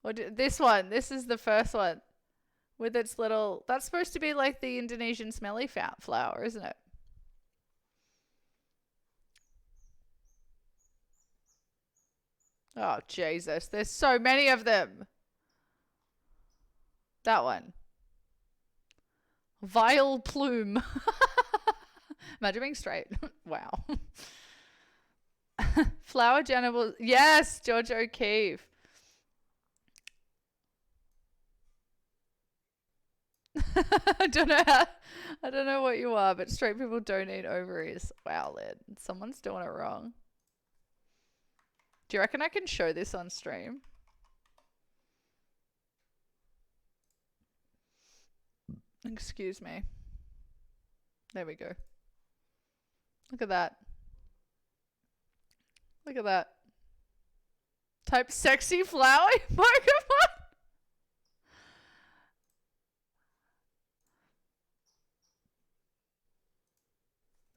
Or this one. This is the first one. With its little... That's supposed to be like the Indonesian smelly flower, isn't it? Oh, Jesus. There's so many of them. That one. Vile plume. Imagine being straight. Wow. Flower genitals. Yes, George O'Keefe. I don't know what you are, but straight people don't eat ovaries. Wow, Lid. Someone's doing it wrong. Do you reckon I can show this on stream? Excuse me. There we go. Look at that. Look at that. Type sexy flower Pokemon.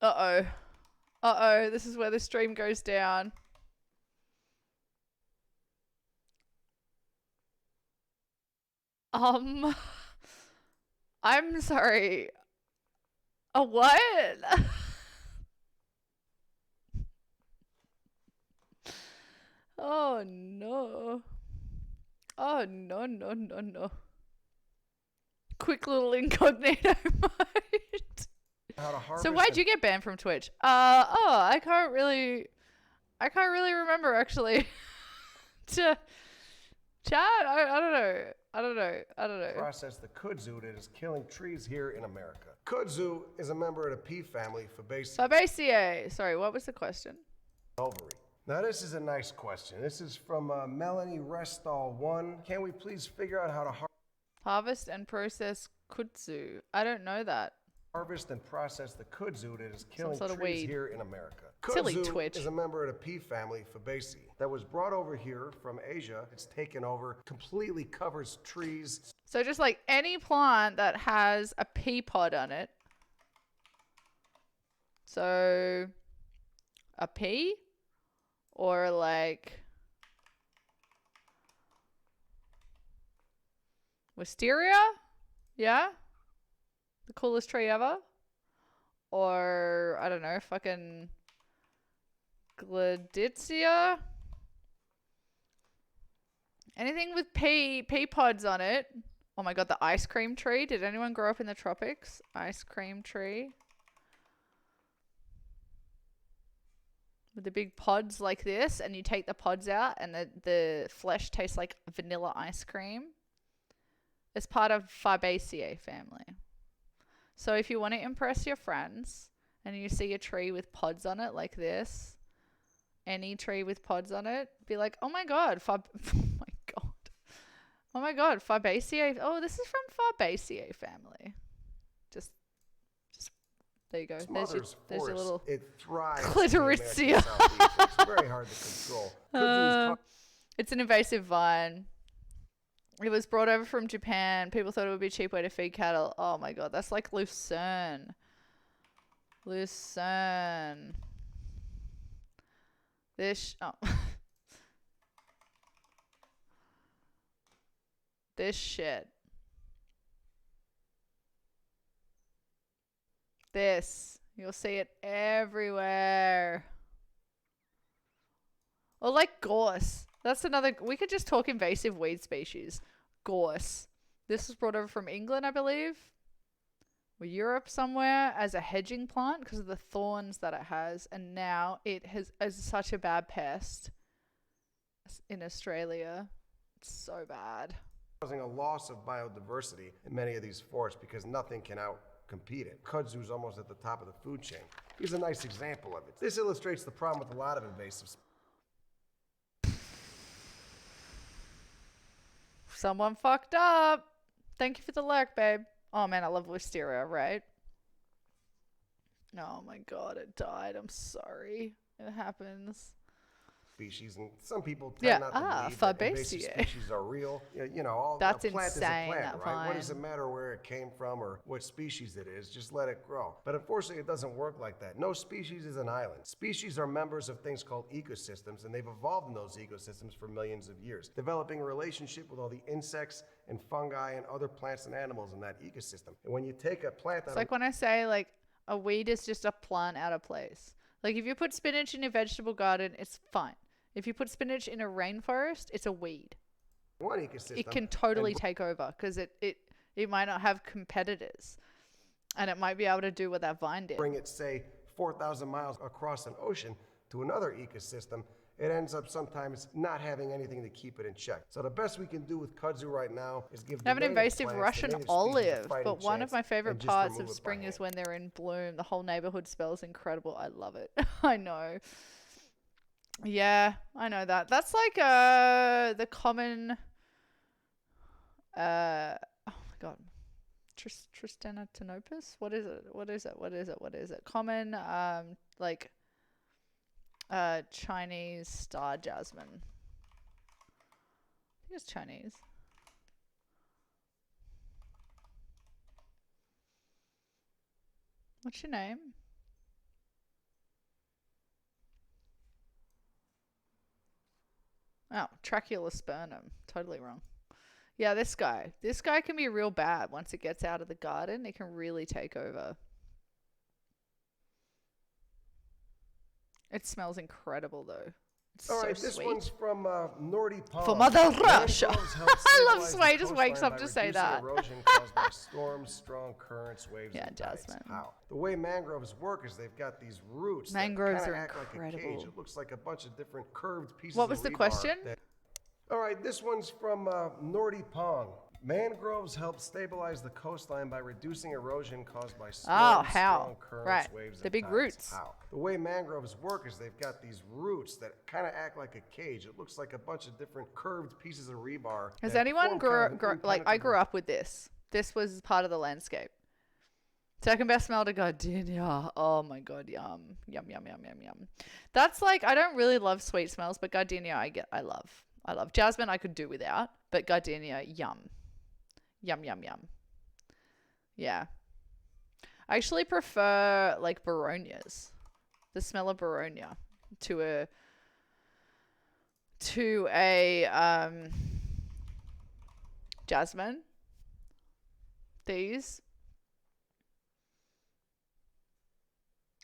Uh-oh. Uh-oh. This is where the stream goes down. I'm sorry. A what? Oh no. Oh no, no, no, no. Quick little incognito mode. how to harvest? So why'd you get banned from Twitch? I can't really remember actually. To chat? I don't know. Process the kudzu that is killing trees here in America. Kudzu is a member of the pea family, Fabaceae. Fabaceae. Sorry, what was the question? Ovary. Now this is a nice question. This is from Melanie Restall 1. Can we please figure out how to Harvest and process kudzu. I don't know that. harvest and process the kudzu that is killing sort of trees weed. here in America? Silly Kudzu Twitch. is a member of the pea family, Fabaceae, that was brought over here from Asia. It's taken over, completely covers trees. So just like any plant that has a pea pod on it. So a pea or like wisteria? Yeah? The coolest tree ever? Or I don't know, fucking Gladitsia? Anything with pea pods on it. Oh my god, the ice cream tree. Did anyone grow up in the tropics? Ice cream tree. with the big pods like this, and you take the pods out and the flesh tastes like vanilla ice cream. It's part of Fabaceae family. So if you want to impress your friends and you see a tree with pods on it like this, any tree with pods on it, be like, oh my god, oh my god, Fabaceae. Oh, this is from Fabaceae family. Just there you go. Its There's your, mother's there's your forest, little it thrives clitoricia. in the American Southeast. It's very hard to control. Kudzu's It's an invasive vine. It was brought over from Japan. People thought it would be a cheap way to feed cattle. Oh my god, that's like lucerne. Lucerne. This this shit. This. You'll see it everywhere. Or like gorse. That's another. We could just talk invasive weed species. Gorse. This was brought over from England, I believe. Or Europe somewhere as a hedging plant because of the thorns that it has. And now it is such a bad pest in Australia. It's so bad. Causing a loss of biodiversity in many of these forests because nothing can outcompete it. Kudzu's almost at the top of the food chain. Here's a nice example of it. This illustrates the problem with a lot of invasive species. Someone fucked up. Thank you for the lurk, babe. Oh man, I love wisteria, right? Oh my god, it died. I'm sorry. It happens. Species, and some people tend not to believe that invasive Fabaceae. species are real. You know, all That's a plant insane, is a plant, that right? What does vine. it matter where it came from or what species it is? Just let it grow. But unfortunately, it doesn't work like that. No species is an island. Species are members of things called ecosystems, and they've evolved in those ecosystems for millions of years, developing a relationship with all the insects and fungi and other plants and animals in that ecosystem. And when you take a plant It's out like when I say like a weed is just a plant out of place. Like if you put spinach in a vegetable garden, it's fine. If you put spinach in a rainforest, it's a weed. one ecosystem, It can totally take over because it might not have competitors, and it might be able to do what that vine did. bring it, say, 4,000 miles across an ocean to another ecosystem, it ends up sometimes not having anything to keep it in check. So the best we can do with kudzu right now is give I have an the native invasive plants, the Russian native species, a olive, fighting but one of chance my favorite and just parts remove of it by spring is hand. when they're in bloom. The whole neighborhood smells incredible. I love it. I know. Yeah, I know that. That's like the common oh my god. Tristanatinopus? What is it? Common like Chinese star jasmine. I think it's Chinese. What's your name? Oh, Tracheospernum. Totally wrong. Yeah, this guy. This guy can be real bad once it gets out of the garden. It can really take over. It smells incredible, though. It's All so right, this sweet. one's from Nordy Pond. For Mother Russia. Mangroves help I love stabilize Sway. the Just wakes coastline up by to say reducing that. erosion caused by storms, strong currents, waves, Yeah, and tides. Jasmine. How? The way mangroves work is they've got these roots Mangroves that are kind of act like a cage. incredible. It looks like a bunch of different curved pieces What of was the rebar question? All right, this one's from Nordy Pond. Mangroves help stabilize the coastline by reducing erosion caused by storms, how? strong currents, Right, waves, the and big tides. roots. How? The way mangroves work is they've got these roots that kind of act like a cage. It looks like a bunch of different curved pieces of rebar. Has that anyone form kind of an like I grew impenetrable up with this. This was part of the landscape. Second best smell to gardenia. Oh my god, yum. Yum yum yum yum yum. That's like I don't really love sweet smells, but gardenia I love. I love jasmine I could do without, but gardenia yum. Yum yum yum. Yeah. I actually prefer like baronias. The smell of baronia to a jasmine. These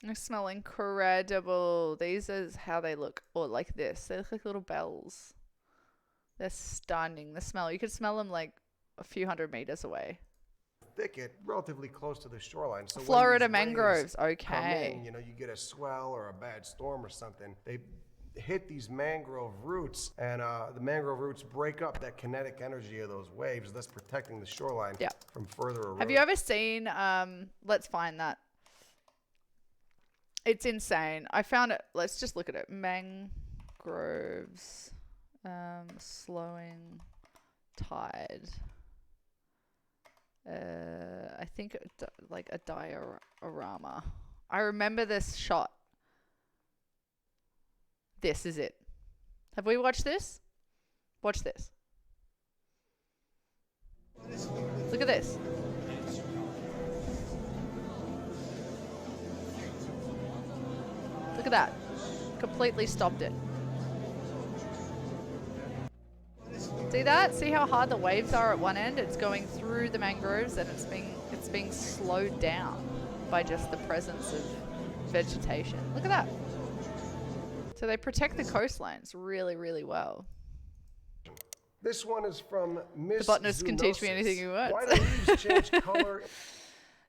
they smell incredible. These is how they look, or like this. They look like little bells. They're stunning. The smell, you could smell them like a few hundred meters away. thicket relatively close to the shoreline. So when Florida these waves mangroves, come okay. in, you know, you get a swell or a bad storm or something, they hit these mangrove roots, and the mangrove roots break up that kinetic energy of those waves, thus protecting the shoreline from further erosion. Have you ever seen, let's find that. It's insane. I found it. Let's just look at it. Mangroves, slowing tide. I think like a diorama. I remember this shot. This is it. Have we watched this? Watch this. Look at this. Look at that. Completely stopped it. See that? See how hard the waves are at one end? It's going through the mangroves and it's being slowed down by just the presence of vegetation. Look at that. So they protect the coastlines really, really well. This one is from Miss The botanist can teach me anything he wants. Why do leaves change color?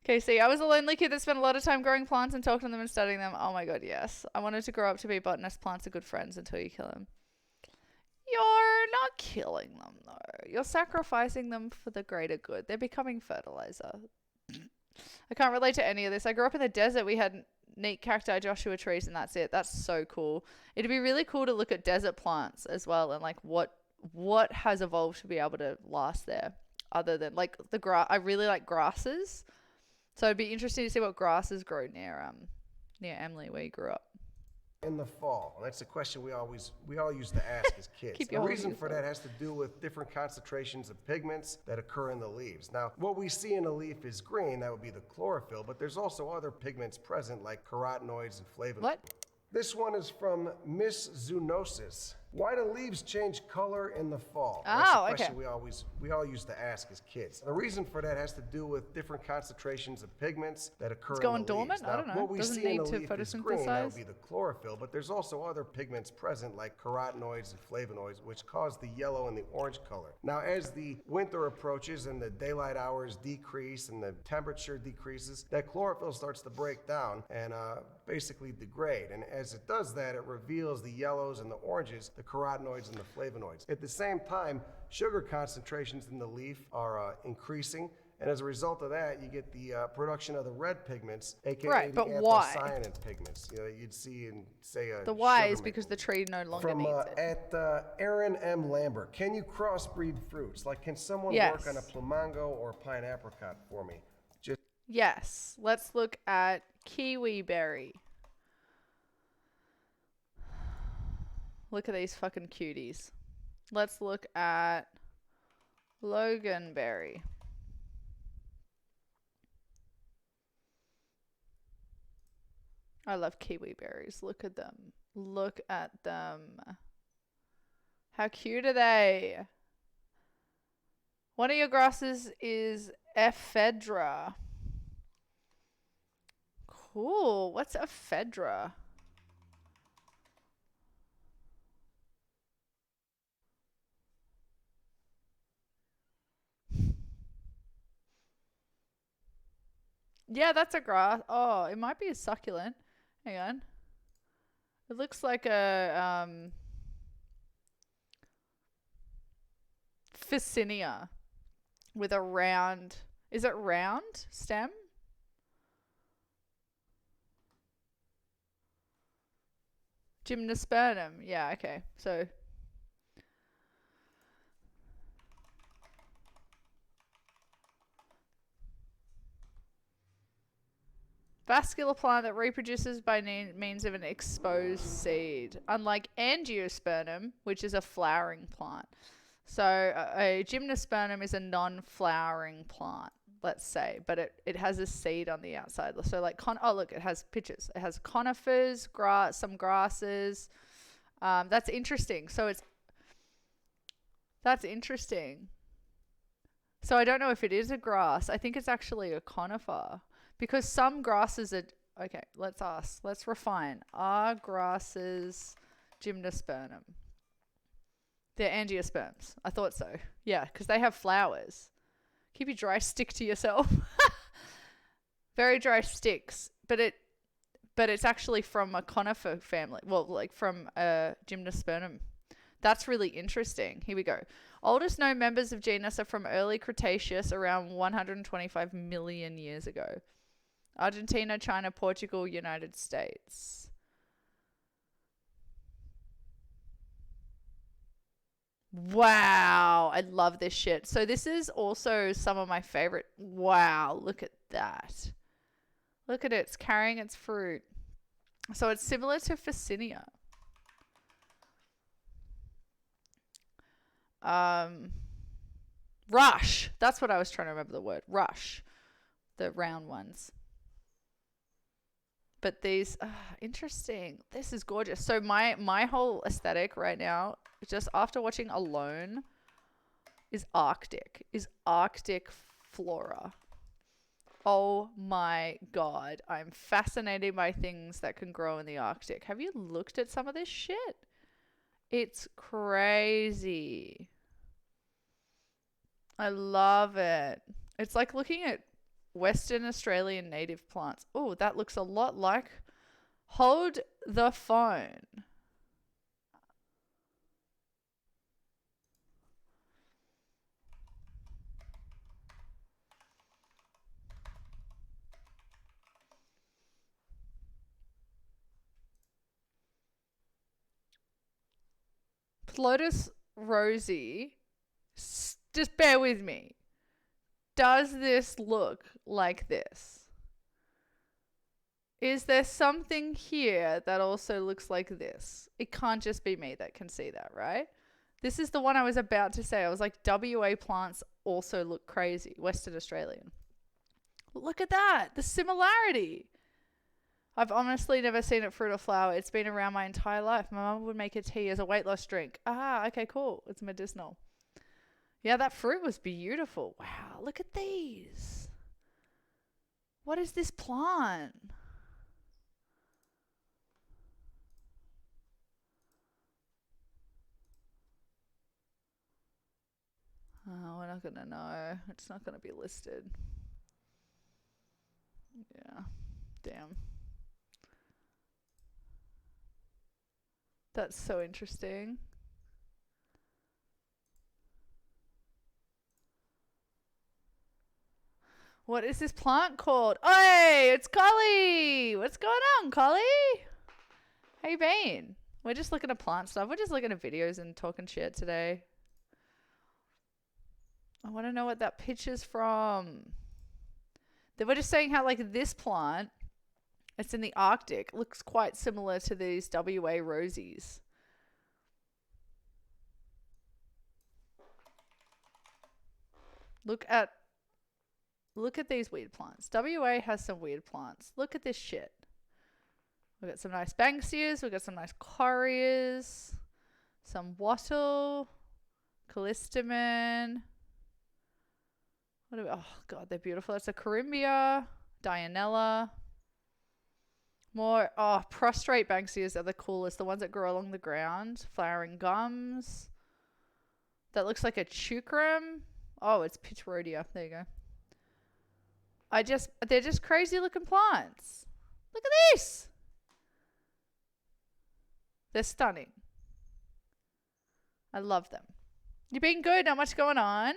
Okay, see, I was a lonely kid that spent a lot of time growing plants and talking to them and studying them. Oh my god, yes. I wanted to grow up to be a botanist. Plants are good friends until you kill them. You're not killing them, though. You're sacrificing them for the greater good. They're becoming fertilizer. I can't relate to any of this. I grew up in the desert. We had neat cacti, Joshua trees, and that's it. That's so cool. It'd be really cool to look at desert plants as well and like what has evolved to be able to last there other than like the grass. I really like grasses. So it'd be interesting to see what grasses grow near Emily where you grew up. In the fall? And that's a question we all used to ask as kids. Keep The your reason hobbies for though. that has to do with different concentrations of pigments that occur in the leaves. Now, what we see in a leaf is green, that would be the chlorophyll, but there's also other pigments present like carotenoids and flavonoids. What? This one is from Miss Zoonosis. Why do leaves change color in the fall? That's a question we all used to ask as kids. The reason for that has to do with different concentrations of pigments that occur It's in the going dormant? leaves. I don't know. What we Doesn't see in need a to leaf is green, that would photosynthesize? be the chlorophyll, but there's also other pigments present like carotenoids and flavonoids, which cause the yellow and the orange color. Now, as the winter approaches and the daylight hours decrease and the temperature decreases, that chlorophyll starts to break down and basically degrade. And as it does that, it reveals the yellows and the oranges, the carotenoids and the flavonoids. At the same time, sugar concentrations in the leaf are increasing. And as a result of that, you get the production of the red pigments, aka Right, the but why? anthocyanin pigments. You know, you'd see in, say, a The why sugar is because the tree no longer from needs it. at Aaron M. Lambert, can you crossbreed fruits? Like, can someone Yes. work on a plumango or a pine apricot for me? Just Yes. Let's look at kiwi berry. Look at these fucking cuties. Let's look at loganberry. I love kiwi berries. Look at them. Look at them. How cute are they? One of your grasses is ephedra. Cool. What's ephedra? Yeah, that's a grass. Oh, it might be a succulent. Hang on. It looks like a Ficinia with a round. Is it round stem? Gymnospermum. Yeah, okay. So vascular plant that reproduces by means of an exposed seed, unlike angiospermum, which is a flowering plant. So a gymnospermum is a non-flowering plant, let's say, but it has a seed on the outside. So like oh look, it has pictures. It has conifers, some grasses. That's interesting. That's interesting. So I don't know if it is a grass. I think it's actually a conifer. Because some grasses are... Okay, let's refine. Are grasses gymnospermum? They're angiosperms. I thought so. Yeah, because they have flowers. Keep your dry stick to yourself. Very dry sticks, but it's actually from a conifer family. Well, like from a gymnospermum. That's really interesting. Here we go. Oldest known members of genus are from early Cretaceous, around 125 million years ago. Argentina, China, Portugal, United States. Wow, I love this shit. So this is also some of my favorite. Wow, look at that. Look at it. It's carrying its fruit. So it's similar to Phacinia. Rush. That's what I was trying to remember the word. Rush. The round ones. But these, interesting. This is gorgeous. So my whole aesthetic right now, just after watching Alone, is Arctic. Is Arctic flora. Oh my God. I'm fascinated by things that can grow in the Arctic. Have you looked at some of this shit? It's crazy. I love it. It's like looking at Western Australian native plants. Oh, that looks a lot like... Hold the phone. Plotus rosy. Just bear with me. Does this look like this? Is there something here that also looks like this? It can't just be me that can see that, right? This is the one I was about to say. I was like, WA plants also look crazy. Western Australian. Look at that. The similarity. I've honestly never seen it fruit or flower. It's been around my entire life. My mum would make a tea as a weight loss drink. Ah, okay, cool. It's medicinal. Yeah, that fruit was beautiful. Wow, look at these. What is this plant? Oh, we're not going to know. It's not going to be listed. Yeah, damn. That's so interesting. What is this plant called? Hey, it's Collie. What's going on, Collie? How you been? We're just looking at plant stuff. We're just looking at videos and talking shit today. I want to know what that picture's from. They were just saying how like this plant, it's in the Arctic, looks quite similar to these WA rosies. Look at these weird plants. WA has some weird plants. Look at this shit. We've got some nice Banksias. We've got some nice Corias. Some wattle. Callistemon. Oh, God, they're beautiful. That's a Corymbia. Dianella. More, prostrate Banksias are the coolest. The ones that grow along the ground. Flowering gums. That looks like a chucrum. Oh, it's Pitchrodia. There you go. They're just crazy looking plants. Look at this. They're stunning. I love them. You've been good. Not much going on.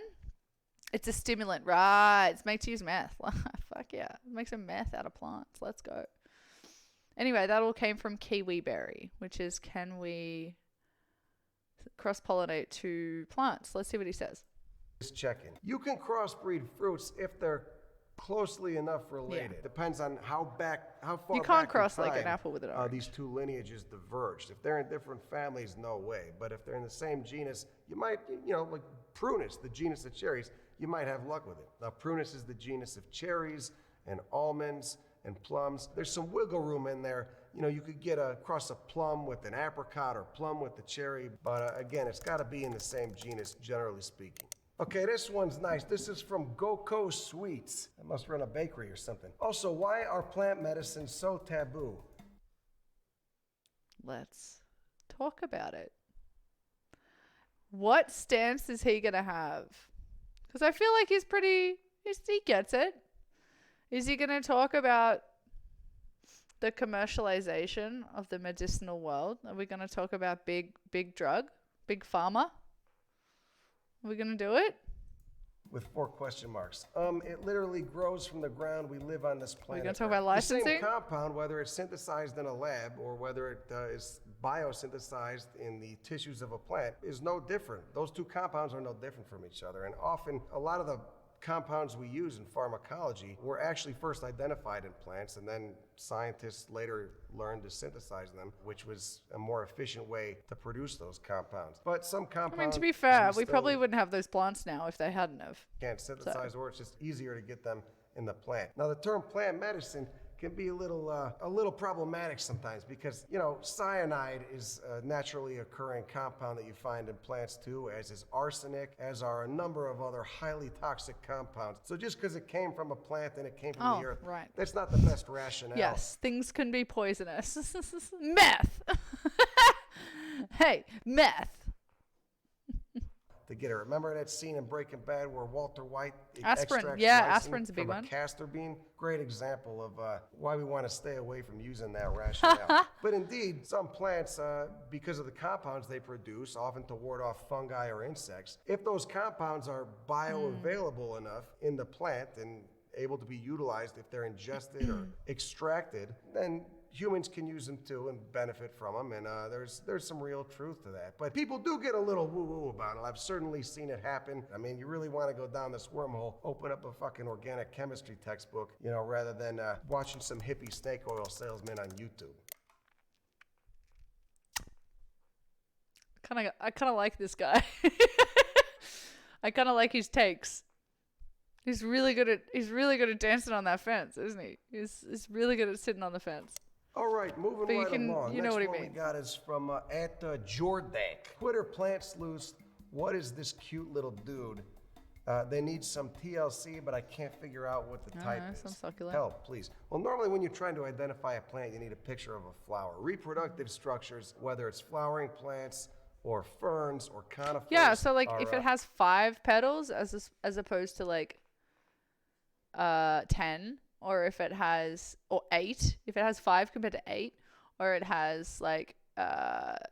It's a stimulant. Right. It's made to use meth. Fuck yeah. It makes a meth out of plants. Let's go. Anyway, that all came from kiwi berry, which is, can we cross-pollinate two plants? Let's see what he says. Just checking. You can crossbreed fruits if they're closely enough related. Yeah. Depends on how far You back can't in cross like an time, apple with an orange. these two lineages diverged. If they're in different families, no way. But if they're in the same genus, you might, like Prunus, the genus of cherries, you might have luck with it. Now, Prunus is the genus of cherries and almonds and plums. There's some wiggle room in there. You could get across a plum with an apricot or plum with the cherry. But again, it's got to be in the same genus, generally speaking. Okay, this one's nice. This is from Goko Sweets. That must run a bakery or something. Also, why are plant medicines so taboo? Let's talk about it. What stance is he going to have? Because I feel like he gets it. Is he going to talk about the commercialization of the medicinal world? Are we going to talk about big drug, big pharma? Are we going to do it? With 4 question marks. It literally grows from the ground. We live on this planet. We're going to talk about Earth. The licensing? same compound, whether it's synthesized in a lab or whether it is biosynthesized in the tissues of a plant, is no different. Those 2 compounds are no different from each other. And often, a lot of the compounds we use in pharmacology were actually first identified in plants, and then scientists later learned to synthesize them, which was a more efficient way to produce those compounds. But some compounds... I mean, to be fair, we probably wouldn't have those plants now if they hadn't have. Can't synthesize, or it's just easier to get them in the plant. Now, the term plant medicine can be a little problematic sometimes because, you know, cyanide is a naturally occurring compound that you find in plants too, as is arsenic, as are a number of other highly toxic compounds. So just because it came from a plant and it came from the earth, right. That's not the best rationale. Yes, things can be poisonous. Meth. Hey, meth. To get it. Remember that scene in Breaking Bad where Walter White aspirin? extracts Yeah, lysine aspirin's a big from one. a castor bean? Great example of why we want to stay away from using that rationale. But indeed, some plants, because of the compounds they produce, often to ward off fungi or insects, if those compounds are bioavailable enough in the plant and able to be utilized if they're ingested or extracted, then humans can use them too and benefit from them, and there's some real truth to that. But people do get a little woo-woo about it. I've certainly seen it happen. I mean, you really want to go down this wormhole, open up a fucking organic chemistry textbook, you know, rather than watching some hippie snake oil salesman on YouTube. I kind of like this guy. I kind of like his takes. He's really good at dancing on that fence, isn't he? He's really good at sitting on the fence. All right, moving But you right can- along. you know Next what he one means. we got is from @Jordank. Twitter plant sleuths. What is this cute little dude? They need some TLC, but I can't figure out what the type is. some succulent. Help, please. Well, normally when you're trying to identify a plant, you need a picture of a flower. Reproductive structures, whether it's flowering plants or ferns or conifers. Yeah, so like are, if it has 5 petals as opposed to like 10, or if it has, or 8, if it has 5 compared to 8, or it has like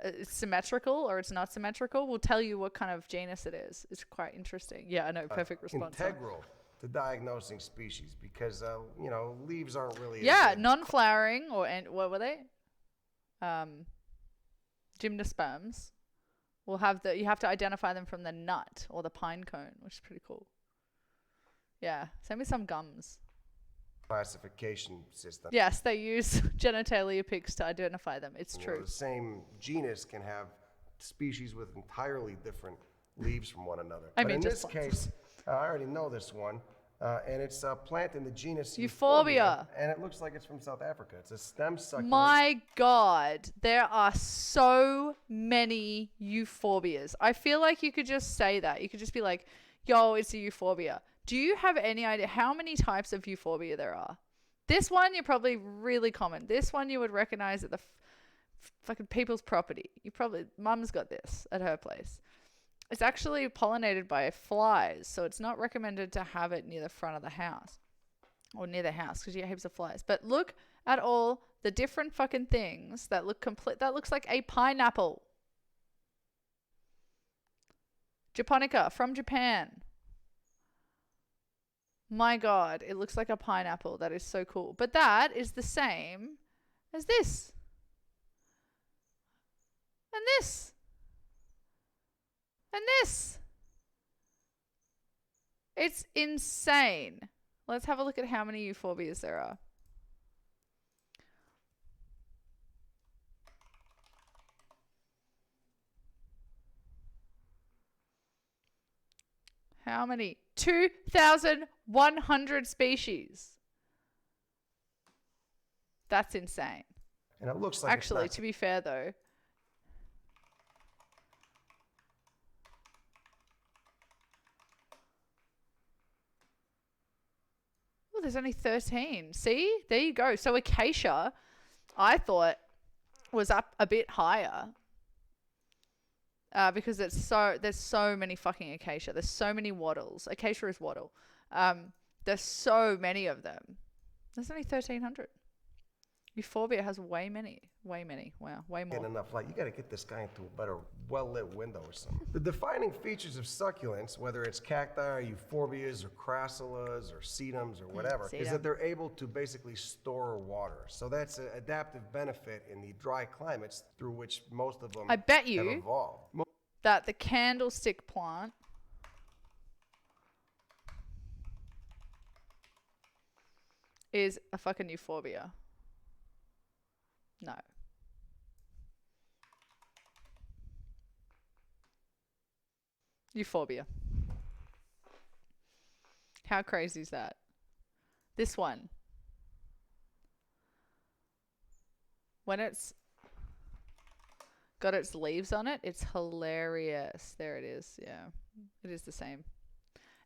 it's symmetrical or it's not symmetrical, will tell you what kind of genus it is. It's quite interesting. Yeah, I know, perfect response. integral to diagnosing species because you know, leaves aren't really Yeah, non-flowering or what were they? Gymnosperms will have you have to identify them from the nut or the pine cone, which is pretty cool. Yeah, same with some gums. classification system. Yes, they use genitalia pics to identify them. It's You know, true. the same genus can have species with entirely different leaves from one another. I But mean, in just this case, I already know this one, and it's a plant in the genus Euphorbia. and it looks like it's from South Africa. It's a stem succulent. My God, there are so many euphorbias. I feel like you could just say that. You could just be like, yo, it's a euphorbia. Do you have any idea how many types of euphorbia there are? This one, you're probably really common. This one you would recognize at the fucking people's property. Mum's got this at her place. It's actually pollinated by flies, so it's not recommended to have it near the front of the house or near the house because you get heaps of flies. But look at all the different fucking things that look that looks like a pineapple. Japonica from Japan. My God, it looks like a pineapple. That is so cool. But that is the same as this. And this. And this. It's insane. Let's have a look at how many euphorbias there are. How many? 2,100 species. That's insane. And it looks like Actually, to be fair though, oh, there's only 13. See? There you go. So acacia, I thought, was up a bit higher. because there's so many fucking acacia. There's so many wattles. Acacia is wattle. There's so many of them. There's only 1,300. Euphorbia has way many. Wow, way more. Get enough light. You got to get this guy into a better, well-lit window or something. The defining features of succulents, whether it's cacti, or euphorbias, or crassulas, or sedums, or whatever, is that they're able to basically store water. So that's an adaptive benefit in the dry climates through which most of them I bet have you evolved. that the candlestick plant is a fucking euphorbia. No. Euphorbia. How crazy is that? This one. When it's got its leaves on it, it's hilarious. There it is. Yeah. It is the same.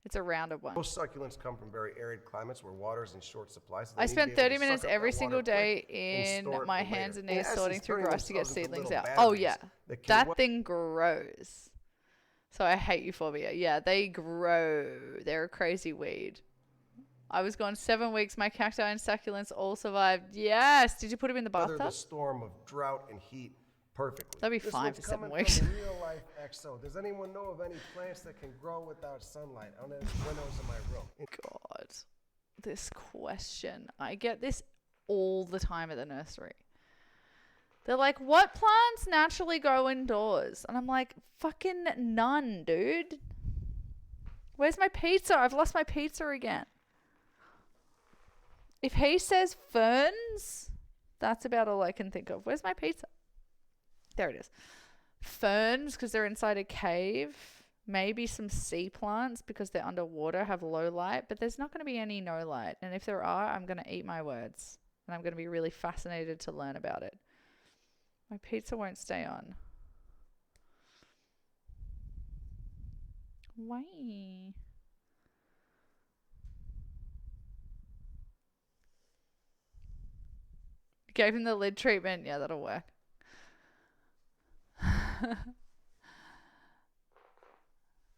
It's a rounded one. Most succulents come from very arid climates where water is in short supply. So I spent 30 minutes every single day in my hands and knees sorting through grass to get seedlings out. Oh, yeah. That thing grows. So I hate euphorbia. Yeah, they grow. They're a crazy weed. I was gone 7 weeks. My cacti and succulents all survived. Yes. Did you put them in the bathtub? Weather the storm of drought and heat perfectly. That'd be fine for 7 weeks. Real life XO. Does anyone know of any plants that can grow without sunlight? On the windows in my room. God, this question. I get this all the time at the nursery. They're like, what plants naturally grow indoors? And I'm like, fucking none, dude. Where's my pizza? I've lost my pizza again. If he says ferns, that's about all I can think of. Where's my pizza? There it is. Ferns, because they're inside a cave. Maybe some sea plants, because they're underwater, have low light. But there's not going to be any no light. And if there are, I'm going to eat my words. And I'm going to be really fascinated to learn about it. My pizza won't stay on. Why? Gave him the lid treatment. Yeah, that'll work.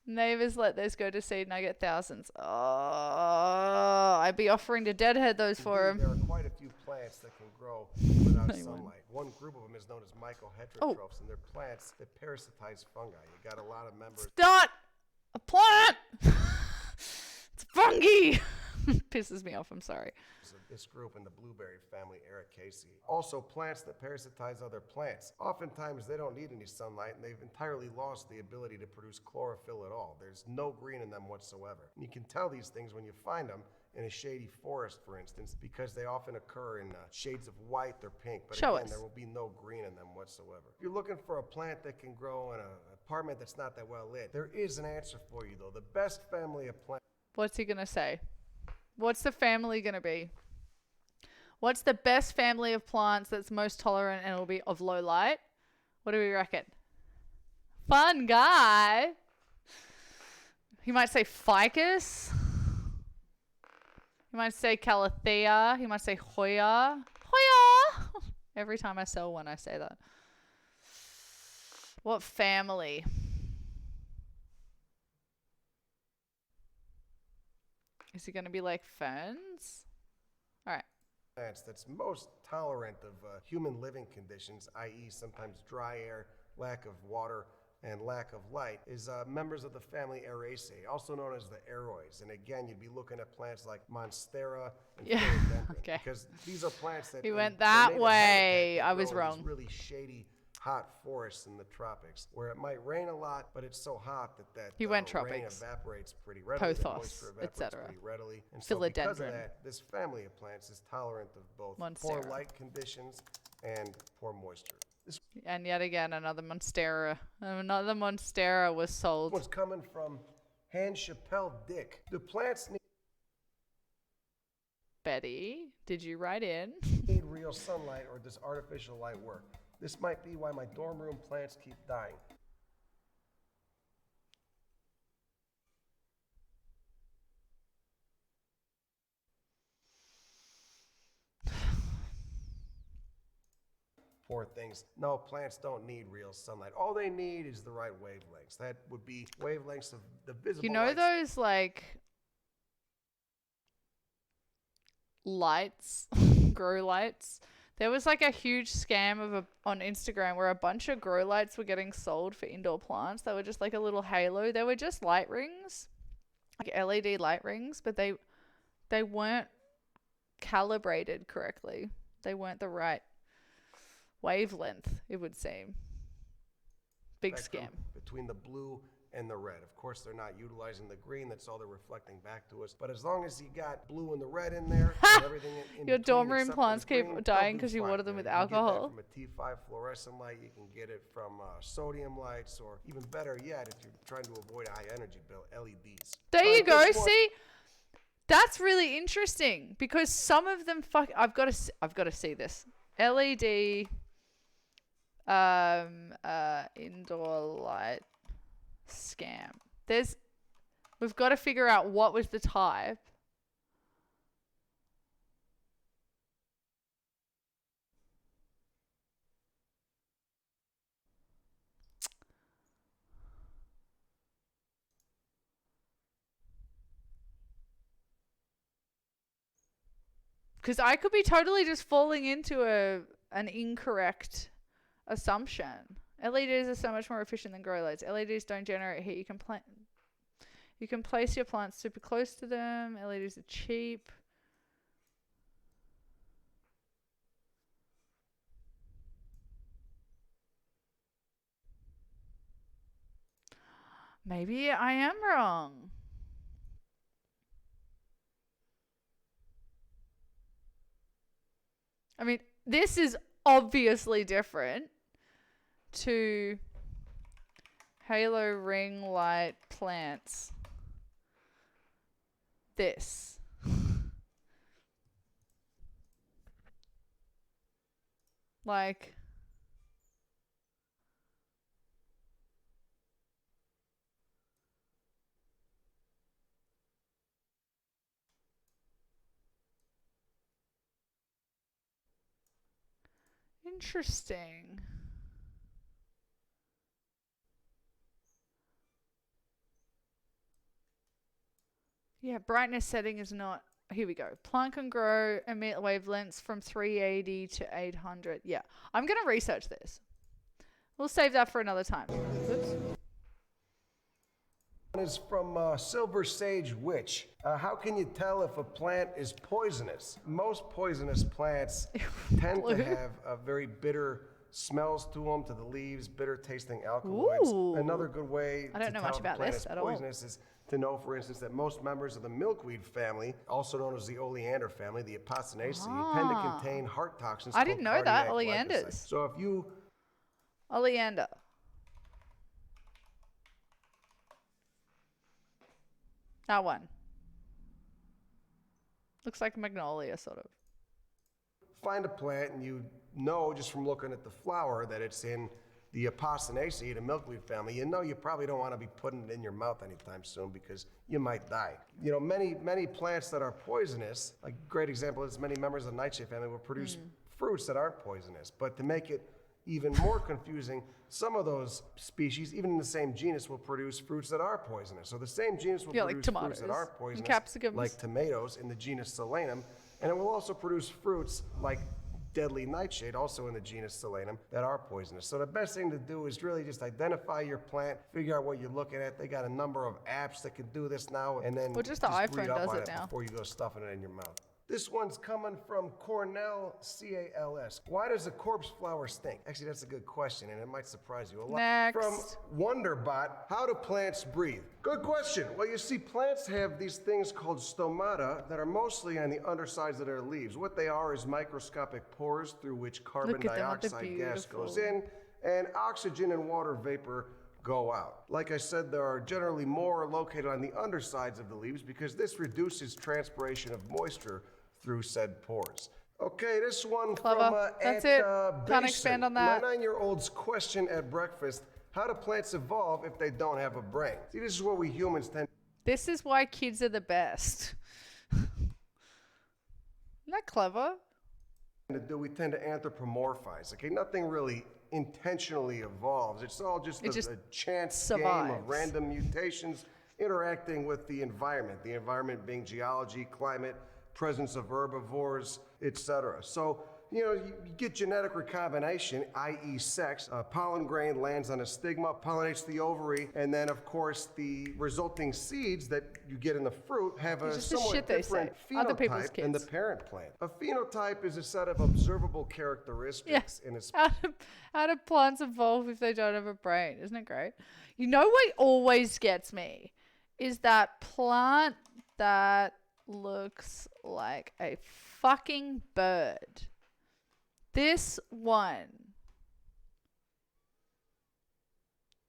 Neighbors let those go to seed and I get thousands. Oh, I'd be offering to deadhead those for him. There are quite a few plants that can grow without sunlight. One group of them is known as mycoheterotrophs, and they're plants that parasitize fungi. You got a lot of members. It's not a plant. It's fungi. Pisses me off. I'm sorry. This group in the blueberry family, Ericaceae. Also plants that parasitize other plants. Oftentimes they don't need any sunlight and they've entirely lost the ability to produce chlorophyll at all. There's no green in them whatsoever. And you can tell these things when you find them in a shady forest, for instance, because they often occur in shades of white or pink. But again, there will be no green in them whatsoever. If you're looking for a plant that can grow in an apartment that's not that well lit, there is an answer for you though. The best family of plants. What's he gonna say? What's the family gonna be? What's the best family of plants that's most tolerant and will be of low light? What do we reckon? Fun guy. He might say ficus. He might say calathea. He might say hoya. Hoya! Every time I sell one, I say that. What family? Is he going to be like ferns? All right. That's most tolerant of human living conditions, i.e. sometimes dry air, lack of water, and lack of light, is members of the family Araceae, also known as the aroids. And again, you'd be looking at plants like Monstera and Philodendron, okay. Because these are plants that... He went that way. I was wrong. Really shady, hot forests in the tropics, where it might rain a lot, but it's so hot that he went rain tropics. Evaporates pretty readily. Pothos, etc. Readily. And so because of that, this family of plants is tolerant of both poor light conditions and poor moisture. And yet again, another Monstera. Another Monstera was sold. What's coming from Han Chappelle Dick? Do plants need... Betty, did you write in? Need real sunlight, or does artificial light work? This might be why my dorm room plants keep dying. poor things. No, plants don't need real sunlight. All they need is the right wavelengths. That would be wavelengths of the visible You know lights. those like lights, grow lights? There was like a huge scam on Instagram where a bunch of grow lights were getting sold for indoor plants. They were just like a little halo. They were just light rings, like LED light rings, but they weren't calibrated correctly. They weren't the right wavelength, it would seem. Big Spectrum scam. between the blue and the red. Of course, they're not utilizing the green. That's all they're reflecting back to us. But as long as you got blue and the red in there, and everything in Your between dorm room except for plants the keep green, dying they'll do because you fine. water them with You can alcohol. get that from a T5 fluorescent light. You can get it from sodium lights, or even better yet, if you're trying to avoid a high energy bill, LEDs. There you Alright, go. this one- See, that's really interesting because some of them I've got to see this LED indoor light scam. We've got to figure out what was the type. Because I could be totally just falling into an incorrect assumption. LEDs are so much more efficient than grow lights. LEDs don't generate heat. You can place your plants super close to them. LEDs are cheap. Maybe I am wrong. I mean, this is obviously different to halo ring light plants. This. Like, interesting. Yeah, brightness setting is not. Here we go. Plant can grow emit wavelengths from 380 to 800. Yeah, I'm going to research this. We'll save that for another time. Oops. One is from Silver Sage Witch. How can you tell if a plant is poisonous? Most poisonous plants tend to have very bitter smells to them, to the leaves, bitter tasting alkaloids. Ooh. Another good way I don't to know tell much if a about plant this is at all. poisonous is to know, for instance, that most members of the milkweed family, also known as the oleander family, the Apocynaceae, tend to contain heart toxins. I didn't know that, called cardiac oleanders. glycosides. So if you Oleander. That one. Looks like magnolia, sort of. find a plant and you know just from looking at the flower that it's in the Apocynaceae, the milkweed family, you know you probably don't want to be putting it in your mouth anytime soon because you might die. You know, many plants that are poisonous, a great example is many members of the nightshade family will produce fruits that aren't poisonous. But to make it even more confusing, some of those species, even in the same genus, will produce fruits that are poisonous. So the same genus will produce fruits that are poisonous, capsicums. like tomatoes in the genus Solanum, and it will also produce fruits like deadly nightshade, also in the genus Solanum, that are poisonous. So the best thing to do is really just identify your plant, figure out what you're looking at. They got a number of apps that can do this now, and then Well, just the read iPhone up does on it now. before you go stuffing it in your mouth. This one's coming from Cornell, C-A-L-S. Why does a corpse flower stink? Actually, that's a good question, and it might surprise you a lot. Next. From Wonderbot, how do plants breathe? Good question. Well, you see, plants have these things called stomata that are mostly on the undersides of their leaves. What they are is microscopic pores through which carbon Look at them with the dioxide gas goes beautiful- in, and oxygen and water vapor go out. Like I said, there are generally more located on the undersides of the leaves because this reduces transpiration of moisture through said pores. Okay, this one Clever. from That's at, it. Can't Basin. expand on that. My 9-year-old's question at breakfast: how do plants evolve if they don't have a brain? See, this is what we humans tend. This is why kids are the best. Isn't that clever? to do, we tend to anthropomorphize. Okay, nothing really intentionally evolves. It's all just a chance game of random mutations interacting with the environment being geology, climate, presence of herbivores, etc. So, you get genetic recombination, i.e. sex. Pollen grain lands on a stigma, pollinates the ovary, and then, of course, the resulting seeds that you get in the fruit have a somewhat different phenotype than the parent plant. A phenotype is a set of observable characteristics in a How do plants evolve if they don't have a brain? Isn't it great? You know what always gets me is that plant that looks like a fucking bird. This one.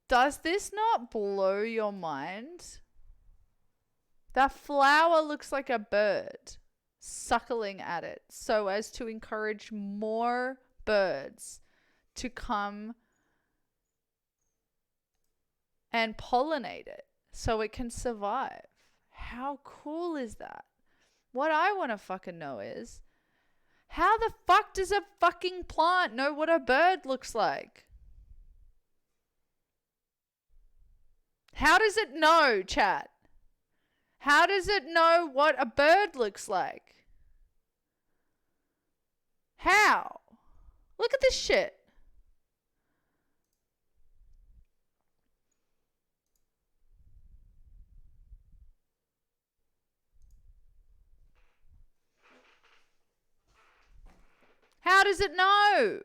Does this not blow your mind? That flower looks like a bird suckling at it so as to encourage more birds to come and pollinate it so it can survive. How cool is that? What I want to fucking know is, how the fuck does a fucking plant know what a bird looks like? How does it know, chat? How does it know what a bird looks like? How? Look at this shit. How does it know?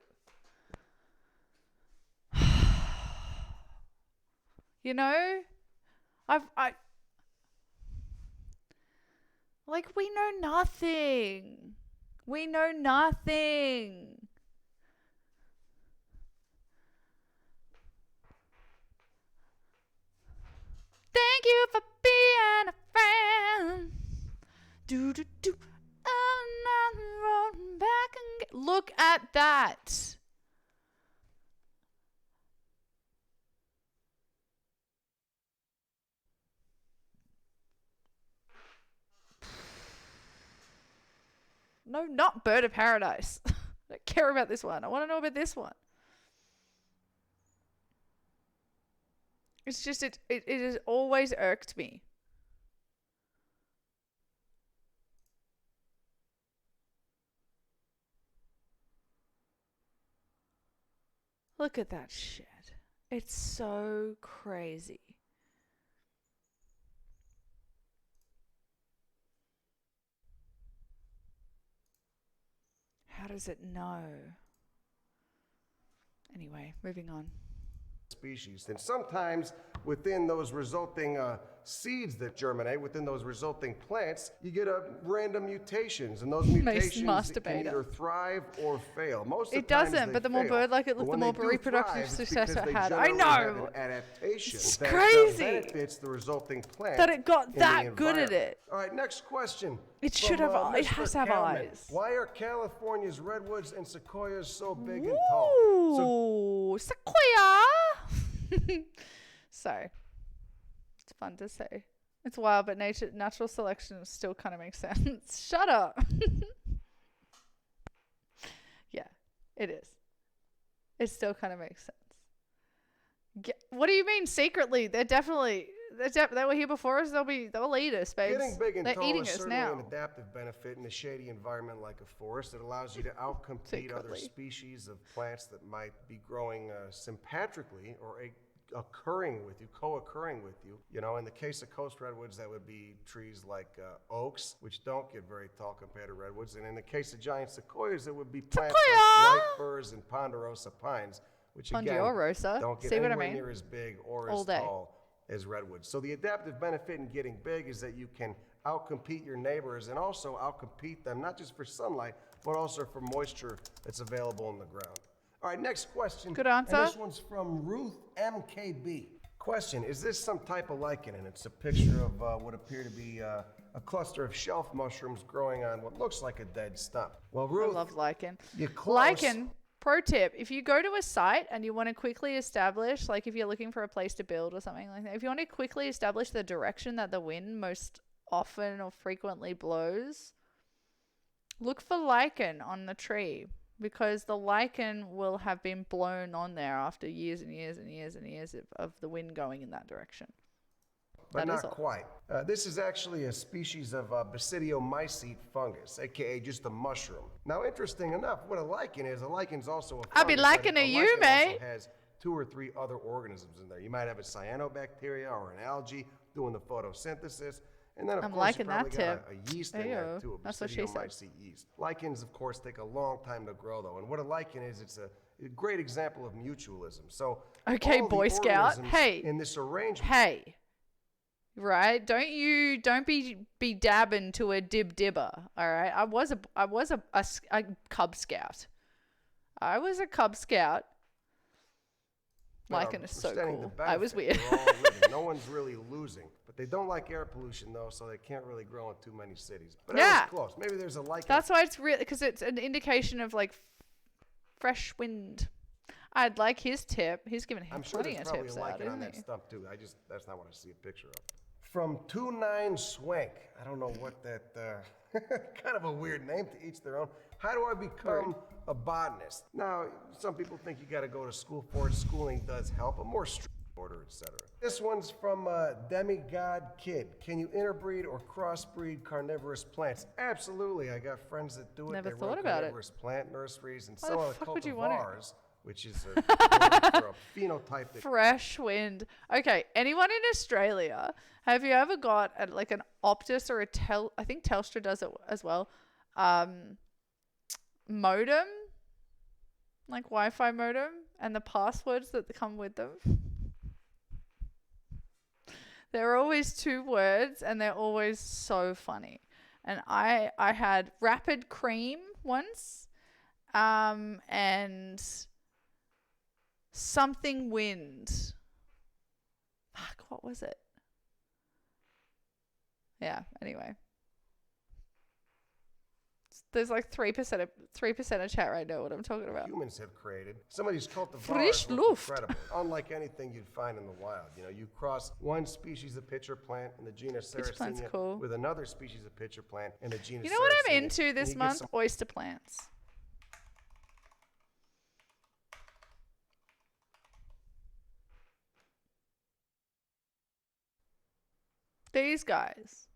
You know, like, we know nothing. We know nothing. Thank you for being a friend. Do do do. I'm rolling back and look at that. No, not Bird of Paradise. I don't care about this one. I want to know about this one. It's just, it has always irked me. Look at that shit. It's so crazy. How does it know? Anyway, moving on. Species. And sometimes within those resulting seeds that germinate, within those resulting plants, you get random mutations. And those mutations can either thrive or fail. Most of the time, it doesn't, but the more bird-like it looks, the more reproductive success it had. I know! It's that crazy! Benefits the resulting plant that it got that good at it. All right, next question. It should have, it has to have eyes. Why are California's redwoods and sequoias so big and tall? Sequoia! So, it's fun to say. It's wild, but natural selection still kind of makes sense. Shut up. Yeah, it is. It still kind of makes sense. What do you mean secretly? They were here before us. They'll eat us, babes. Getting big and They're tall eating is us certainly now. an adaptive benefit in a shady environment like a forest. It allows you to outcompete other species of plants that might be growing sympatrically or co-occurring with you. You know, in the case of coast redwoods, that would be trees like oaks, which don't get very tall compared to redwoods. And in the case of giant sequoias, it would be plants like white firs and ponderosa pines, which again don't get anywhere near as big or as tall as redwoods. So the adaptive benefit in getting big is that you can outcompete your neighbors and also outcompete them, not just for sunlight, but also for moisture that's available in the ground. All right, next question. Good answer. And this one's from Ruth MKB. Question, is this some type of lichen? And it's a picture of what appear to be a cluster of shelf mushrooms growing on what looks like a dead stump. Well, Ruth, I love lichen. You're close. Lichen, pro tip, if you go to a site and you want to quickly establish, like if you're looking for a place to build or something like that, if you want to quickly establish the direction that the wind most often or frequently blows, Look for lichen on the tree because the lichen will have been blown on there after years and years and years and years of the wind going in that direction. But That is not all. quite. This is actually a species of basidiomycete fungus, aka just a mushroom. Now, interesting enough, what a lichen is also a fungus. I'll be liking but to a you, lichen mate. also has 2 or 3 other organisms in there. You might have a cyanobacteria or an algae doing the photosynthesis. And then, of I'm course, liking you probably that got a yeast in there, too, a That's what she said. basidiomycete yeast. Lichens, of course, take a long time to grow, though. And what a lichen is, it's a great example of mutualism. So, Okay, all the Boy Scout. organisms Hey. in this arrangement. Hey. Right? Don't be dabbing to a dibber. All right? I was a Cub Scout. I was a Cub Scout. Lichen is so Understanding the cool. I was benefit, weird. we're all living. No one's really losing. But they don't like air pollution, though, so they can't really grow in too many cities. But Yeah. that was close. Maybe there's a lichen. That's why it's really, because it's an indication of like fresh wind. I'd like his tip. He's given I'm sure plenty there's of probably tips a out, lichen on isn't that he? stump, too. That's not what I see a picture of. From 29 Swank. I don't know what that, kind of a weird name, to each their own. How do I become a botanist? Now, some people think you got to go to school for it. Schooling does help, but more strict order, etc. This one's from Demigod Kid. Can you interbreed or crossbreed carnivorous plants? Absolutely. I got friends that do it. Never They thought run about it. carnivorous plant nurseries, and Why some the of the fuck would you want it? cultivars, which is a word for a phenotype that Fresh wind. Okay, anyone in Australia, have you ever got like an Optus or I think Telstra does it as well, modem? Like Wi-Fi modem and the passwords that come with them? They're always 2 words and they're always so funny. And I had Rapid Cream once, and something wind. Fuck, what was it? Yeah, anyway. There's like 3% of chat right now what I'm talking about. humans have created. Some of these cultivars Frisch look Luft. incredible, unlike anything you'd find in the wild. You know, you cross one species of pitcher plant in the genus Pitcher plant's Sarracenia cool. with another species of pitcher plant in the genus You know what I'm Sarracenia, into and this you get month? some- Oyster plants. These guys.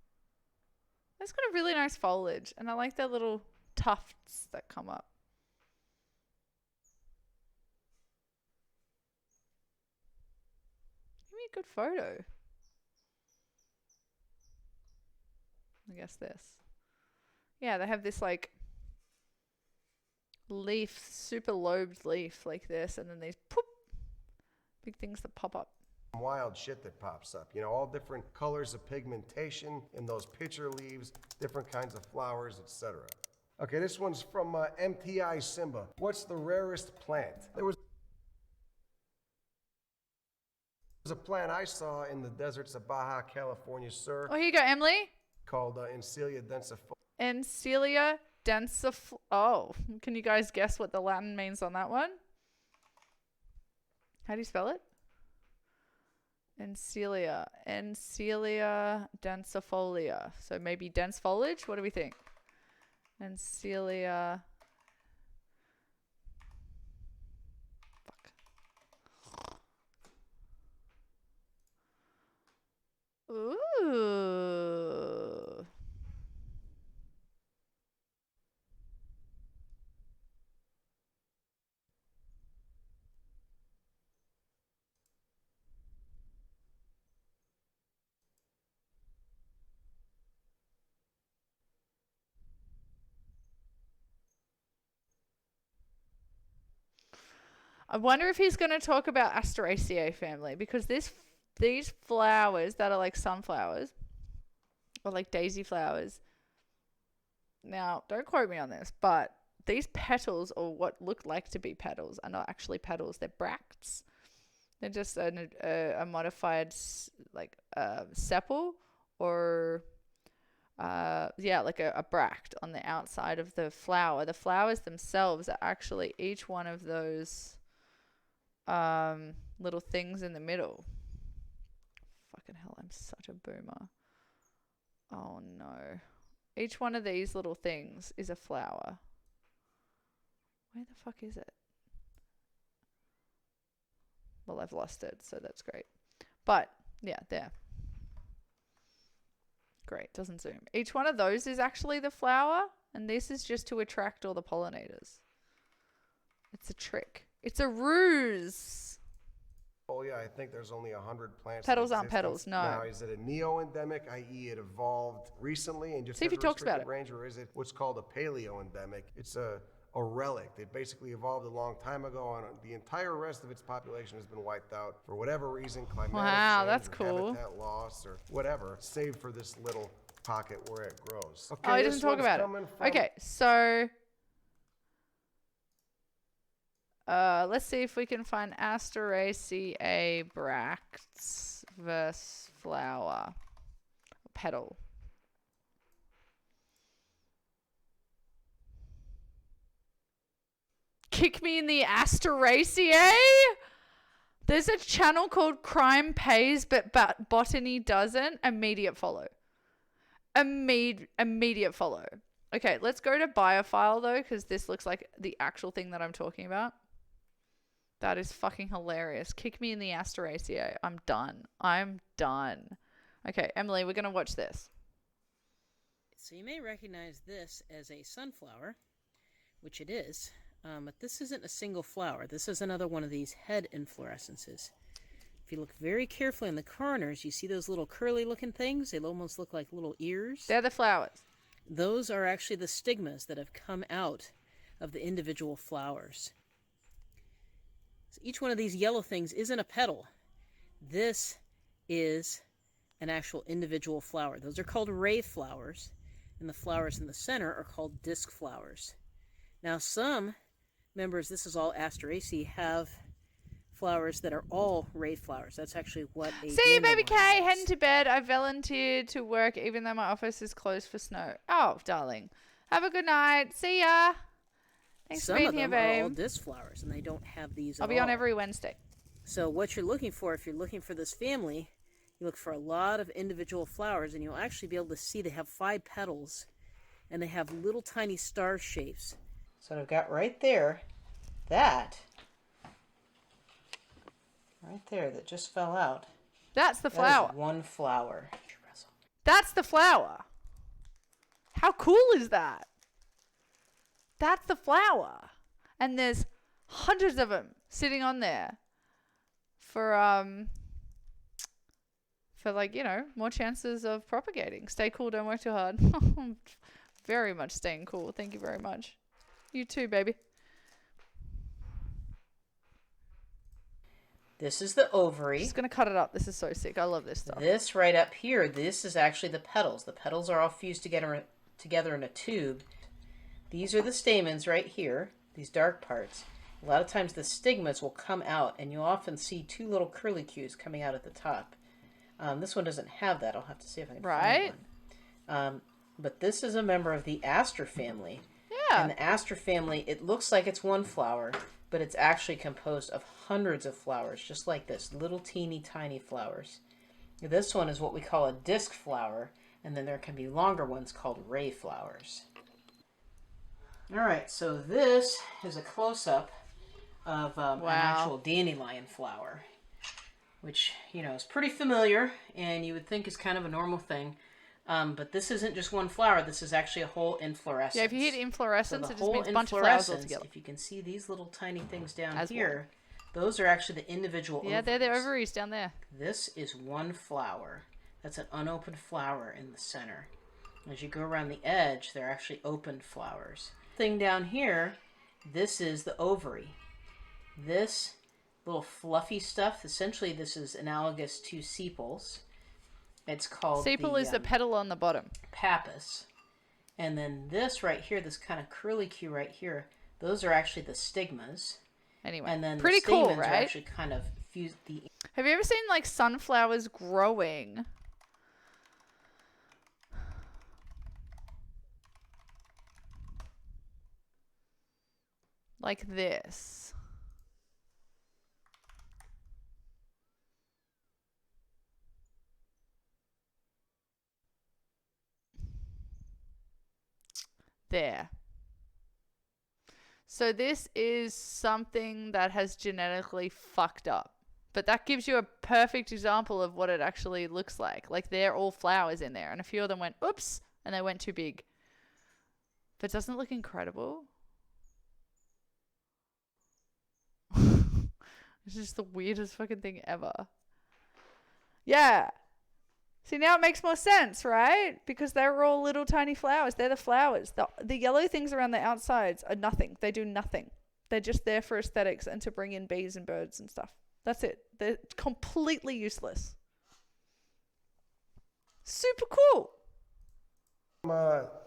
It's got a really nice foliage, and I like their little tufts that come up. Give me a good photo. I guess this. Yeah, they have this like leaf, super lobed leaf like this, and then these poop, big things that pop up. wild shit that pops up. You know, all different colors of pigmentation in those pitcher leaves, different kinds of flowers, etc. Okay, this one's from MTI Simba. What's the rarest plant? There was a plant I saw in the deserts of Baja California, sir. Oh, here you go, Emily. Called Encilia densifolia. Encilia densif. Oh, can you guys guess what the Latin means on that one? How do you spell it? Encilia densifolia. So maybe dense foliage. What do we think? Encilia. Ooh. I wonder if he's going to talk about Asteraceae family, because these flowers that are like sunflowers or like daisy flowers. Now, don't quote me on this, but these petals, or what look like to be petals, are not actually petals. They're bracts. They're just a modified sepal, or like a bract on the outside of the flower. The flowers themselves are actually each one of those little things in the middle. Fucking hell, I'm such a boomer. Oh no. Each one of these little things is a flower. Where the fuck is it? Well, I've lost it, so that's great. But, yeah, there. Great, doesn't zoom. Each one of those is actually the flower, and this is just to attract all the pollinators. It's a trick. It's a ruse. Oh yeah, I think there's only 100 plants. Petals in aren't petals, existence. no. Now, is it a neo-endemic, i.e. it evolved recently and just See if has he a talks about restricted range, or is it what's called a paleo-endemic? It's a relic. It basically evolved a long time ago, and the entire rest of its population has been wiped out for whatever reason, climatic Wow, change that's or cool. habitat loss or whatever, save for this little pocket where it grows. Okay, Oh, he this doesn't talk one's about coming it. from- Okay, so let's see if we can find Asteraceae bracts versus flower petal. Kick me in the Asteraceae? There's a channel called Crime Pays but Botany Doesn't. Immediate follow. Immediate follow. Okay, let's go to Biophile though, because this looks like the actual thing that I'm talking about. That is fucking hilarious. Kick me in the Asteraceae. I'm done. I'm done. Okay, Emily, we're going to watch this. So you may recognize this as a sunflower, which it is, but this isn't a single flower. This is another one of these head inflorescences. If you look very carefully in the corners, you see those little curly looking things? They almost look like little ears. They're the flowers. Those are actually the stigmas that have come out of the individual flowers. So each one of these yellow things isn't a petal. This is an actual individual flower. Those are called ray flowers, and the flowers in the center are called disc flowers. Now some members, this is all Asteraceae, have flowers that are all ray flowers. That's actually what a See you, baby dandelion K. Heading to bed. I volunteered to work even though my office is closed for snow. Oh, darling. Have a good night. See ya. Thanks Some for being of here, them are all babe. disc flowers, and they don't have these I'll at be on all. every Wednesday. So what you're looking for, if you're looking for this family, you look for a lot of individual flowers, and you'll actually be able to see they have 5 petals, and they have little tiny star shapes. So I've got right there, that just fell out. That's the flower. That is one flower. That's the flower. How cool is that? That's the flower. And there's hundreds of them sitting on there for like, you know, more chances of propagating. Stay cool, don't work too hard. Very much staying cool. Thank you very much. You too, baby. This is the ovary. Just gonna cut it up. This is so sick. I love this stuff. This right up here, this is actually the petals. The petals are all fused together in a tube. These are the stamens right here, these dark parts. A lot of times the stigmas will come out, and you'll often see 2 little curlicues coming out at the top. This one doesn't have that. I'll have to see if I can find one. But this is a member of the aster family. Yeah. And the aster family, it looks like it's one flower, but it's actually composed of hundreds of flowers, just like this, little teeny tiny flowers. This one is what we call a disc flower, and then there can be longer ones called ray flowers. All right, so this is a close-up of an actual dandelion flower, which, you know, is pretty familiar, and you would think is kind of a normal thing. But this isn't just one flower. This is actually a whole inflorescence. Yeah, if you hit inflorescence, So it just means a bunch of flowers all together. if you can see these little tiny things down As here, those are actually the individual Yeah, they're the ovaries down there. This is one flower. That's an unopened flower in the center. As you go around the edge, they're actually opened flowers. Thing down here, this is the ovary. This little fluffy stuff, essentially this is analogous to sepals. It's called sepal is the petal on the bottom. Pappus. And then this right here, this kind of curlicue right here, those are actually the stigmas. Anyway, and then pretty the cool, stamens right? are actually kind of fused. Have you ever seen like sunflowers growing? Like this. There. So this is something that has genetically fucked up. But that gives you a perfect example of what it actually looks like. Like they're all flowers in there. And a few of them went, oops, and they went too big. But doesn't it look incredible? It's just the weirdest fucking thing ever. Yeah. See, now it makes more sense, right? Because they're all little tiny flowers. They're the flowers. The yellow things around the outsides are nothing. They do nothing. They're just there for aesthetics and to bring in bees and birds and stuff. That's it. They're completely useless. Super cool.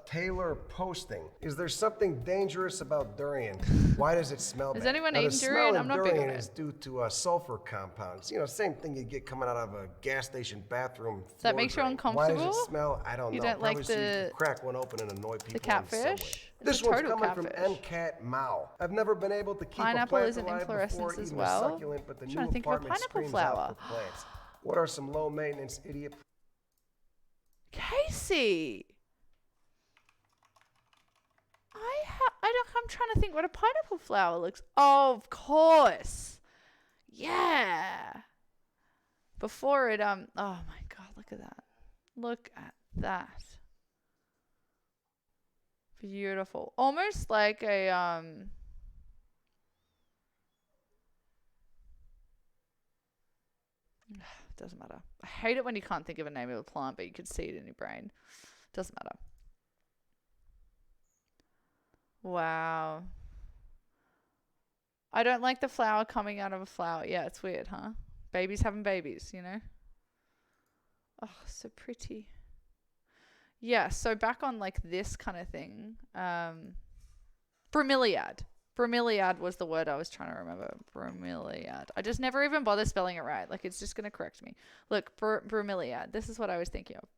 Taylor posting. Is there something dangerous about durian? Why does it smell bad? Has anyone Now, the eaten smell durian? of I'm not big on durian it. is due to sulfur compounds. You know, same thing you get coming out of a gas station bathroom. That makes you Why uncomfortable? does it smell? I don't You know. don't like Probably so you the- can crack one open and annoy people. The catfish? On the subway. It's This a one's total coming catfish. from MCAT Mao. I've never been able to keep Pineapple a plant is an alive before inflorescence as eating well. a succulent, but the I'm new trying to think of a apartment pineapple screams flower. out for plants. What are some low maintenance idiot? Casey. I'm trying to think what a pineapple flower looks. Oh, of course. Yeah. Before it, oh my God, look at that. Look at that. Beautiful. Almost like a, doesn't matter. I hate it when you can't think of a name of a plant, but you can see it in your brain. Doesn't matter. Wow. I don't like the flower coming out of a flower. Yeah, it's weird, huh? Babies having babies, you know? Oh, so pretty. Yeah, so back on like this kind of thing. Bromeliad. Bromeliad was the word I was trying to remember. Bromeliad. I just never even bother spelling it right. Like, it's just going to correct me. Look, bromeliad. This is what I was thinking of.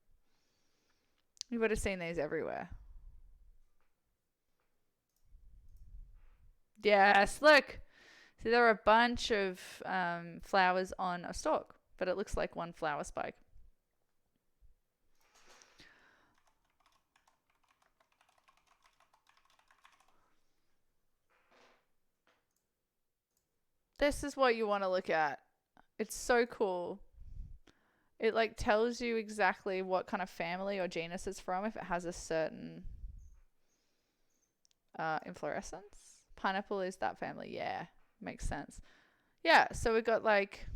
You would have seen these everywhere. Yes, look. See, there are a bunch of flowers on a stalk, but it looks like one flower spike. This is what you want to look at. It's so cool. It like tells you exactly what kind of family or genus it's from if it has a certain inflorescence. Pineapple is that family. Yeah, makes sense. Yeah, so we got like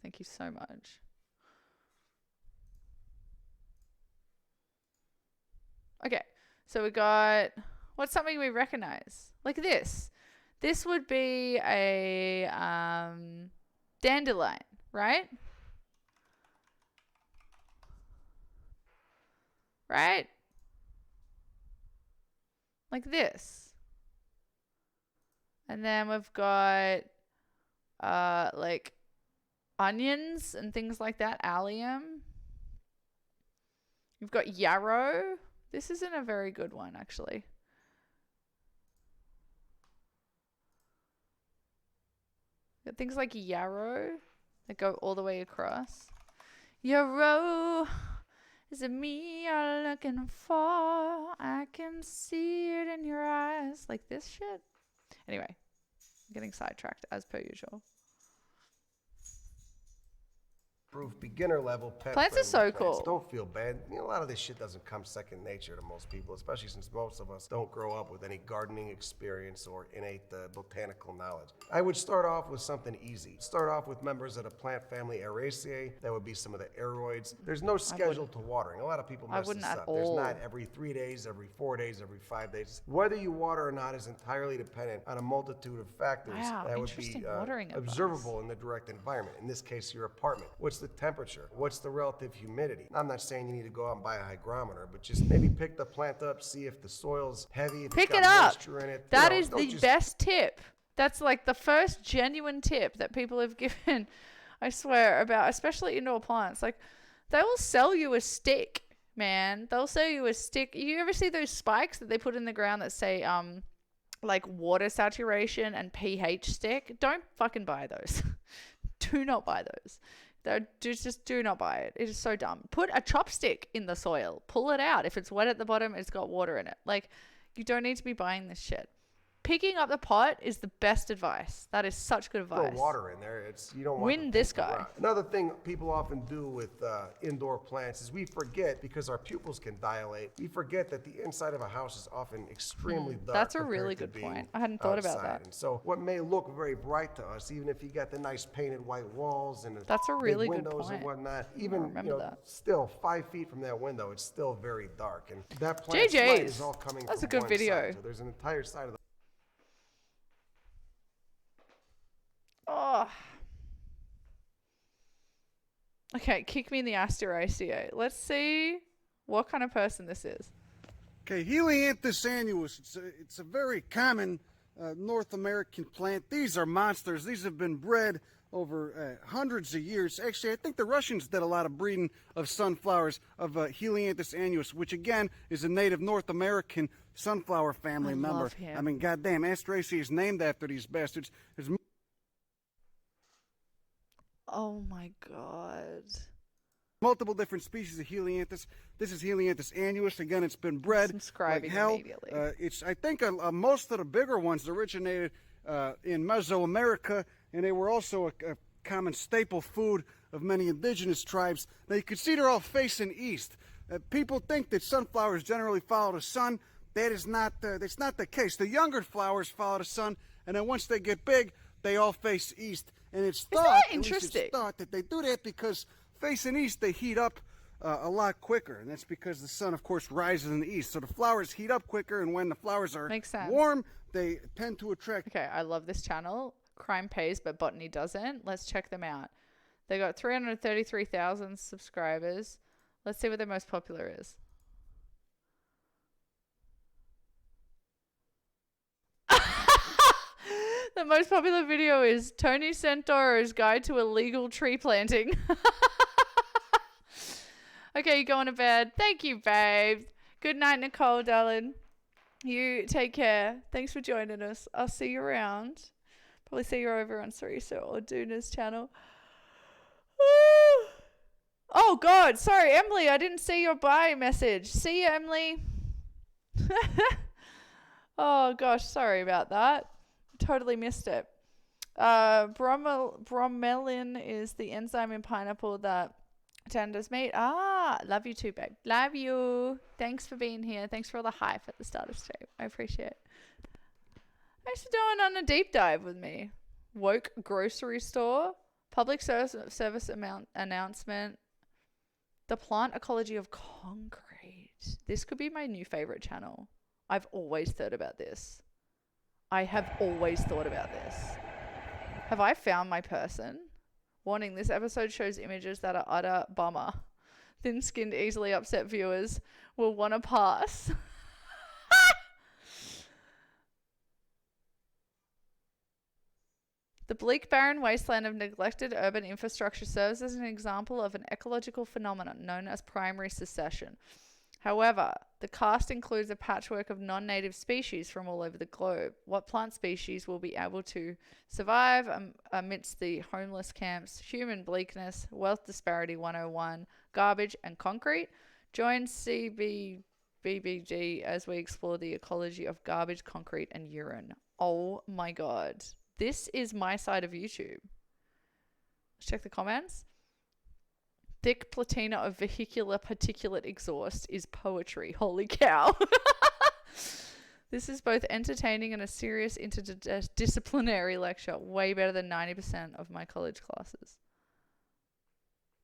thank you so much. Okay, so we got, what's something we recognize? Like this. This would be a dandelion, right? Right? Like this. And then we've got like onions and things like that, allium. You've got yarrow. This isn't a very good one, actually. Got things like yarrow that go all the way across. Yarrow, is it me you're looking for? I can see it in your eyes. Like this shit. Anyway, I'm getting sidetracked as per usual. Beginner level pet Plants are friendly so plants. cool. Don't feel bad. You know, a lot of this shit doesn't come second nature to most people, especially since most of us don't grow up with any gardening experience or innate botanical knowledge. I would start off with something easy. Start off with members of the plant family Araceae. That would be some of the aroids. There's no schedule to watering. A lot of people mess wouldn't this at up. There's all. not every 3 days, every 4 days, every 5 days. Whether you water or not is entirely dependent on a multitude of factors Wow, that would interesting be watering advice. observable in the direct environment. In this case, your apartment. What's the temperature? What's the relative humidity? I'm not saying you need to go out and buy a hygrometer, but just maybe pick the plant up, see if the soil's heavy, if Pick it's it got up. moisture in it. That You know, is don't the just- best tip. That's like the first genuine tip that people have given, I swear, about especially indoor plants. Like, they will sell you a stick, man. They'll sell you a stick. You ever see those spikes that they put in the ground that say like water saturation and pH stick? Don't fucking buy those. Do not buy those. Just do not buy it. It is so dumb. Put a chopstick in the soil. Pull it out. If it's wet at the bottom, it's got water in it. Like, you don't need to be buying this shit. Picking up the pot is the best advice. That is such good advice. Throw water in there. You don't want Win the this plant to guy. rot. Another thing people often do with indoor plants is we forget, because our pupils can dilate, we forget that the inside of a house is often extremely dark. That's a compared really to good being point. I hadn't thought about outside. that. And so what may look very bright to us, even if you got the nice painted white walls and the That's a really big good windows and point. whatnot, I even remember that. still 5 feet from that window, it's still very dark. And that plant's light JJ's. is all coming That's from a good one video. side. So there's an entire side of the Oh. Okay, kick me in the ass to ACA. Let's see what kind of person this is. Okay, Helianthus annuus. It's a very common North American plant. These are monsters. These have been bred over hundreds of years. Actually, I think the Russians did a lot of breeding of sunflowers of Helianthus annuus, which again is a native North American sunflower family member. love him. I mean, goddamn, Asteraceae is named after these bastards. There's Oh my god. multiple different species of Helianthus. This is Helianthus annuus. Again, it's been bred Subscribing like hell. immediately. I think most of the bigger ones originated in Mesoamerica, and they were also a common staple food of many indigenous tribes. Now you can see they're all facing east. People think that sunflowers generally follow the sun. That is not. That's not the case. The younger flowers follow the sun, and then once they get big, they all face east. And it's thought, that at least interesting? it's thought that they do that because facing east, they heat up a lot quicker. And that's because the sun, of course, rises in the east. So the flowers heat up quicker, and when the flowers are Makes sense. warm, they tend to attract. Okay, I love this channel. Crime pays, but botany doesn't. Let's check them out. They got 333,000 subscribers. Let's see what their most popular is. The most popular video is Tony Santoro's Guide to Illegal Tree Planting. Okay, you're going to bed. Thank you, babe. Good night, Nicole, darling. You take care. Thanks for joining us. I'll see you around. Probably see you over on Sarisa or Duna's channel. Oh, God. Sorry, Emily. I didn't see your bye message. See you, Emily. Oh, gosh. Sorry about that. Totally missed it. Bromelin is the enzyme in pineapple that tenders meat. Love you too, babe. Love you. Thanks for being here. Thanks for all the hype at the start of stream. I appreciate it. Thanks for doing on a deep dive with me. Woke grocery store. Public service announcement. The plant ecology of concrete. This could be my new favorite channel. I've always thought about this. I have always thought about this. Have I found my person? Warning, this episode shows images that are utter bummer. Thin-skinned, easily upset viewers will want to pass. The bleak, barren wasteland of neglected urban infrastructure serves as an example of an ecological phenomenon known as primary succession. However, the cast includes a patchwork of non-native species from all over the globe. What plant species will be able to survive amidst the homeless camps, human bleakness, wealth disparity 101, garbage and concrete? Join CBBBG as we explore the ecology of garbage, concrete and urine. Oh my God. This is my side of YouTube. Let's check the comments. Thick platina of vehicular particulate exhaust is poetry. Holy cow. This is both entertaining and a serious interdisciplinary lecture. Way better than 90% of my college classes.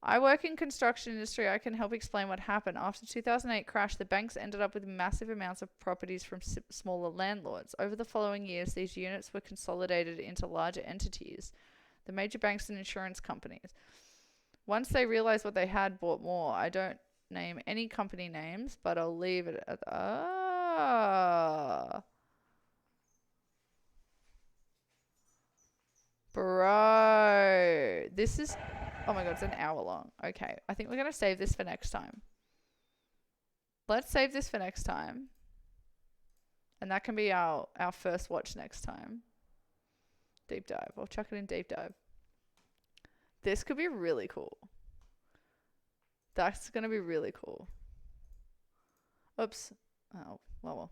I work in construction industry. I can help explain what happened. After 2008 crash, the banks ended up with massive amounts of properties from smaller landlords. Over the following years, these units were consolidated into larger entities, the major banks and insurance companies. Once they realized what they had, bought more. I don't name any company names, but I'll leave it at Bro, this is, oh my God, it's an hour long. Okay, I think we're going to save this for next time. Let's save this for next time. And that can be our first watch next time. Deep dive. I'll chuck it in deep dive. This could be really cool. That's going to be really cool. Oops. Oh, well.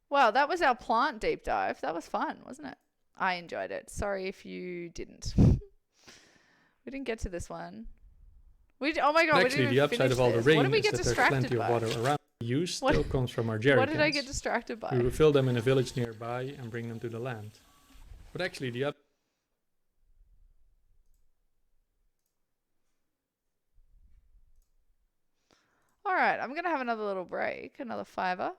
Wow, that was our plant deep dive. That was fun, wasn't it? I enjoyed it. Sorry if you didn't. We didn't get to this one. Oh my god, Actually, the upside of all the rain is that there's plenty of water around. The use still comes from our jerry What did I cans. get distracted by? We refill them in a village nearby and bring them to the land. But actually, the Alright, I'm going to have another little break, another $5.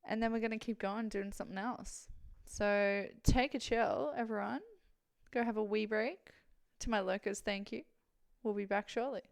And then we're going to keep going doing something else. So take a chill, everyone. Go have a wee break. To my lurkers, thank you. We'll be back shortly.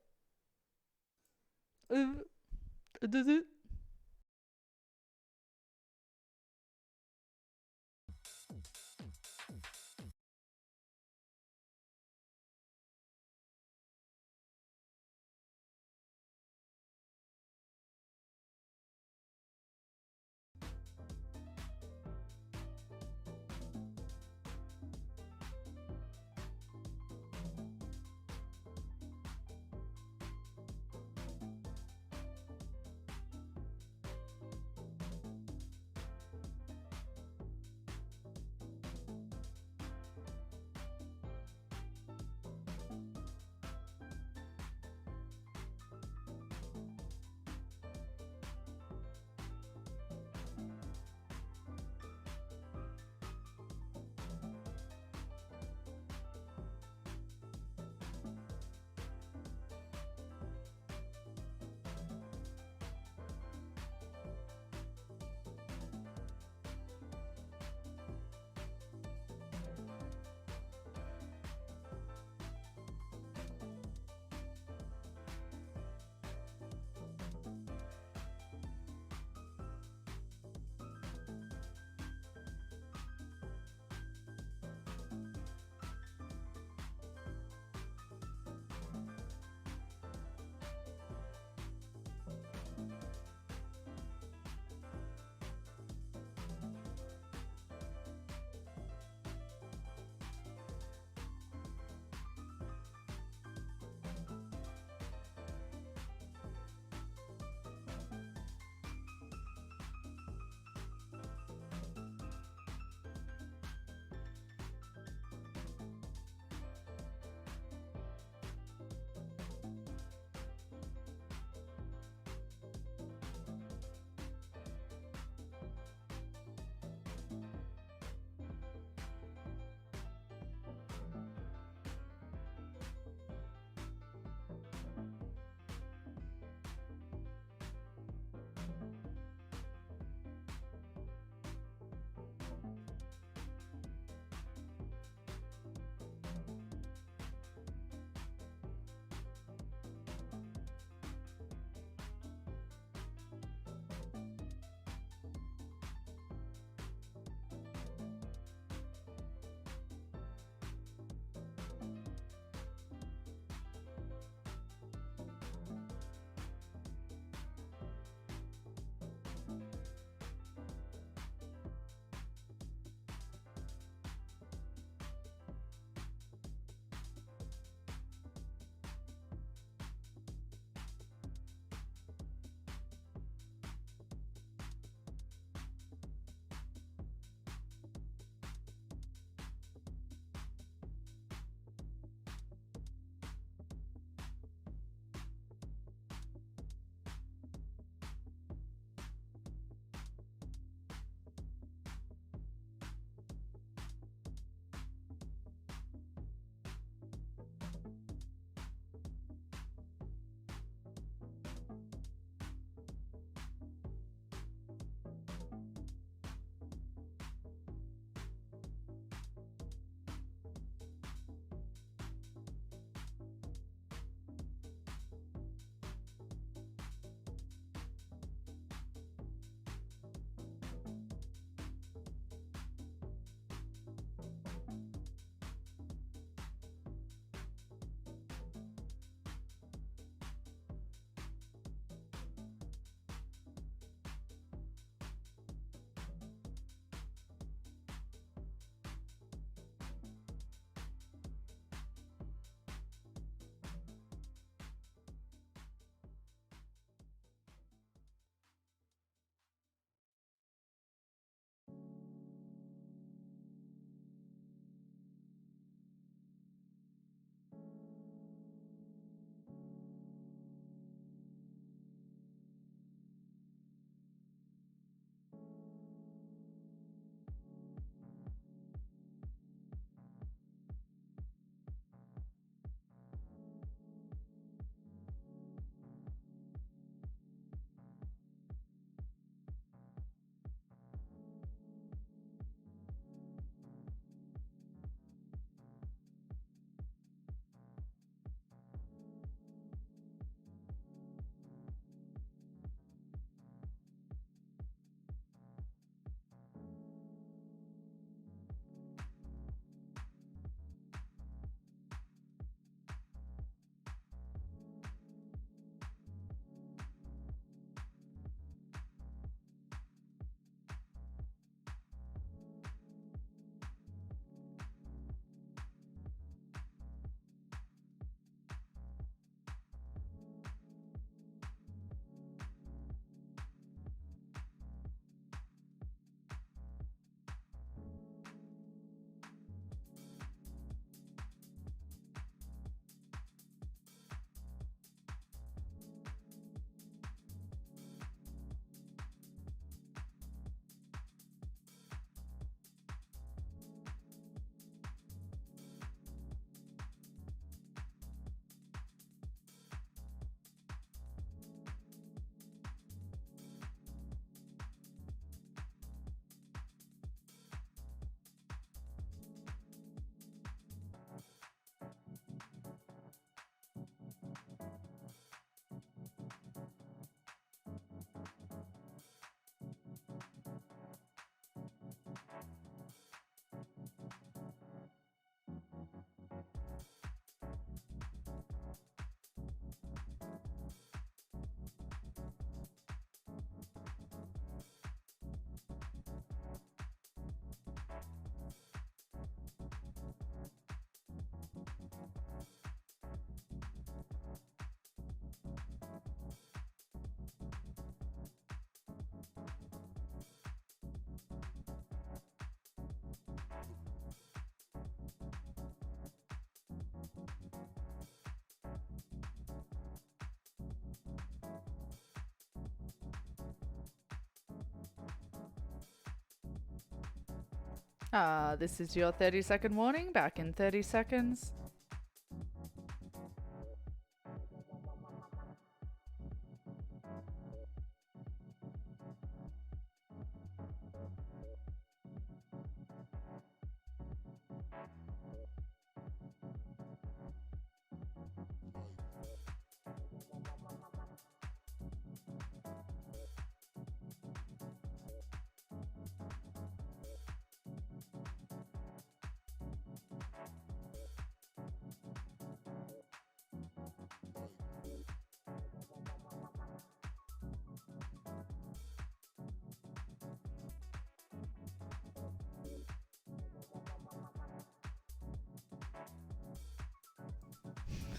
This is your 30-second warning. Back in 30 seconds.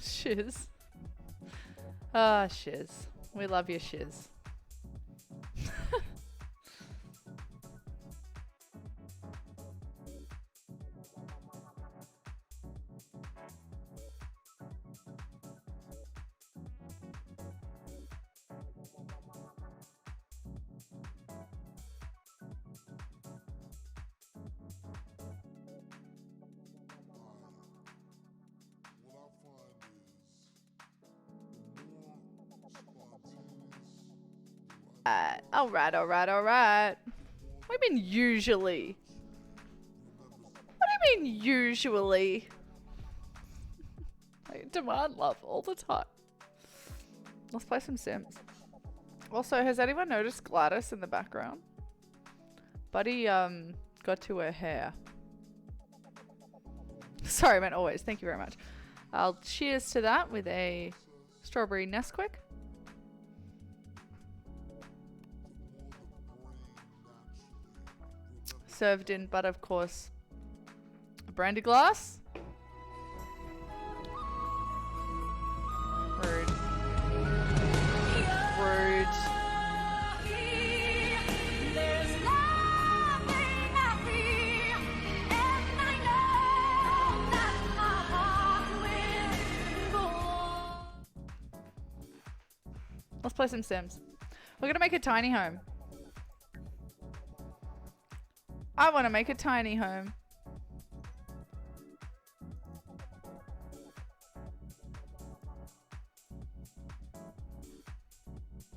Shiz. Ah, Shiz. We love you, Shiz. Alright. What do you mean usually? What do you mean usually? I demand love all the time. Let's play some Sims. Also, has anyone noticed Gladys in the background? Buddy got to her hair. Sorry, I meant always. Thank you very much. I'll cheers to that with a strawberry Nesquik. Served in, but of course, a brandy glass. Rude. Rude. Let's play some Sims. We're gonna make a tiny home. I want to make a tiny home.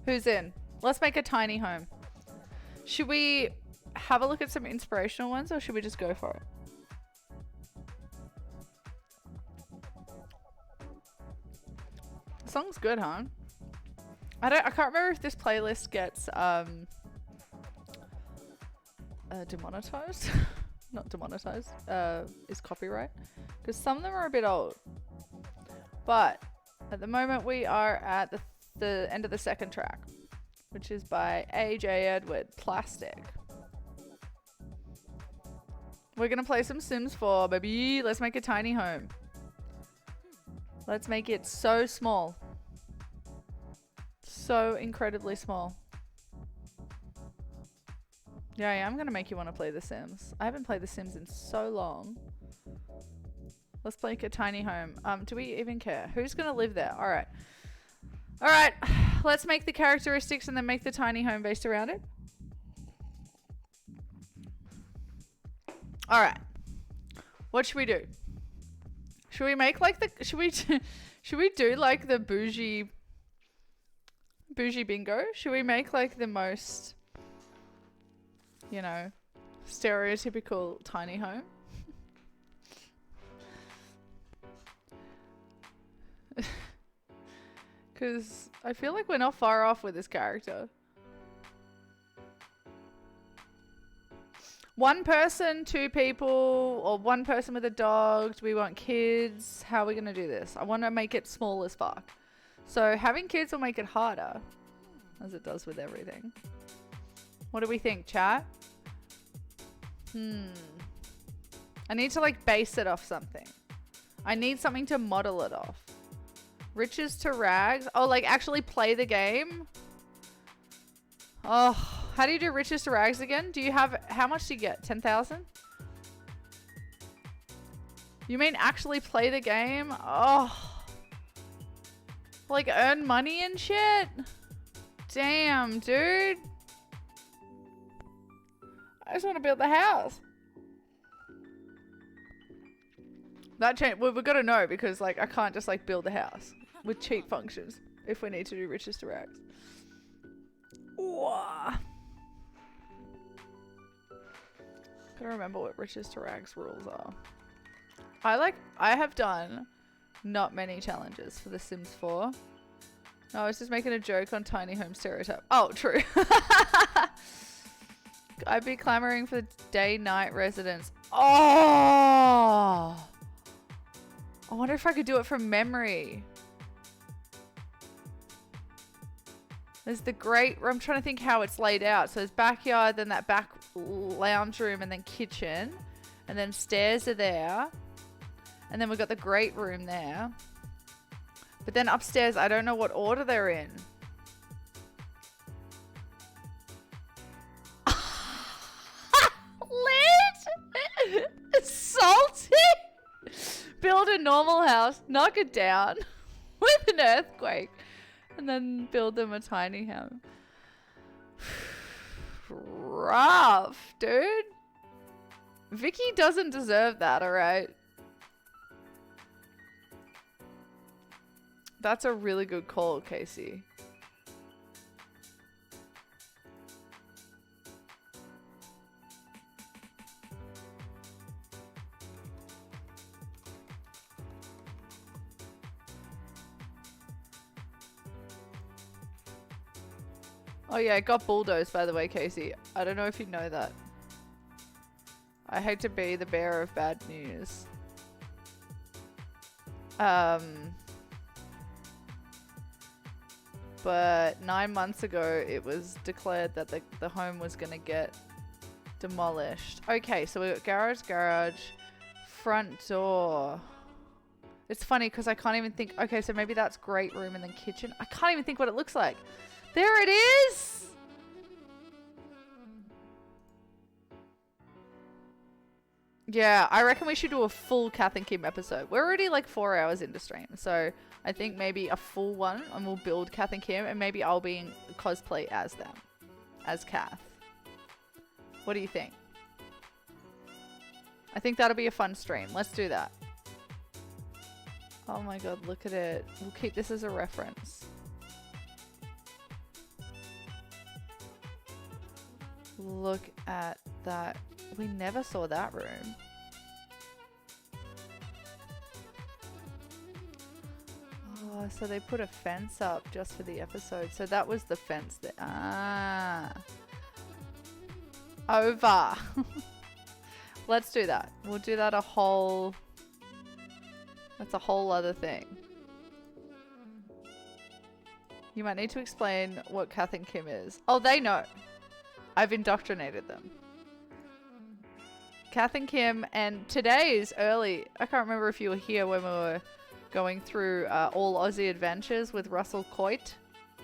Who's in? Let's make a tiny home. Should we have a look at some inspirational ones or should we just go for it? The song's good, huh? I can't remember if this playlist gets demonetized. Not demonetized. Is copyright. Because some of them are a bit old. But at the moment we are at the end of the second track, which is by AJ Edward, Plastic. We're gonna play some Sims 4, baby. Let's make a tiny home. Let's make it so small. So incredibly small. Yeah, I'm gonna make you want to play The Sims. I haven't played The Sims in so long. Let's make a tiny home. Do we even care? Who's gonna live there? Alright. Alright. Let's make the characteristics and then make the tiny home based around it. Alright. What should we do? Should we make like the should we do like the bougie bingo? Should we make like the most, you know, stereotypical tiny home? Because I feel like we're not far off with this character. One person, two people, or one person with a dog? Do we want kids? How are we going to do this? I want to make it small as fuck. So having kids will make it harder, as it does with everything. What do we think, chat? I need to like base it off something. I need something to model it off. Riches to rags. Oh, like actually play the game? Oh, how do you do riches to rags again? Do you have, how much do you get? 10,000? You mean actually play the game? Oh. Like earn money and shit? Damn, dude. I just want to build the house. That change. Well, we've got to know because like I can't just like build a house with cheat functions if we need to do riches to rags. Wah. Gotta remember what riches to rags rules are. I have done not many challenges for The Sims 4. No, I was just making a joke on tiny home stereotype. Oh, true. I'd be clamoring for day-night residence. Oh! I wonder if I could do it from memory. There's the great... I'm trying to think how it's laid out. So there's backyard, then that back lounge room, and then kitchen. And then stairs are there. And then we've got the great room there. But then upstairs, I don't know what order they're in. Lit! Salty! Build a normal house, knock it down with an earthquake, and then build them a tiny house. Rough, dude. Vicky doesn't deserve that, alright? That's a really good call, Casey. Oh yeah, it got bulldozed by the way, Casey. I don't know if you know that. I hate to be the bearer of bad news. But 9 months ago, it was declared that the home was going to get demolished. Okay, so we got garage, front door. It's funny because I can't even think. Okay, so maybe that's great room and then kitchen. I can't even think what it looks like. There it is! Yeah, I reckon we should do a full Kath and Kim episode. We're already like 4 hours into stream, so I think maybe a full one, and we'll build Kath and Kim, and maybe I'll be in cosplay as them, as Kath. What do you think? I think that'll be a fun stream. Let's do that. Oh my god, look at it. We'll keep this as a reference. Look at that. We never saw that room. Oh, so they put a fence up just for the episode. So that was the fence that... Ah. Over. Let's do that. We'll do that a whole... That's a whole other thing. You might need to explain what Kath and Kim is. Oh, they know. I've indoctrinated them. Kath and Kim, and today is early. I can't remember if you were here when we were going through All Aussie Adventures with Russell Coit.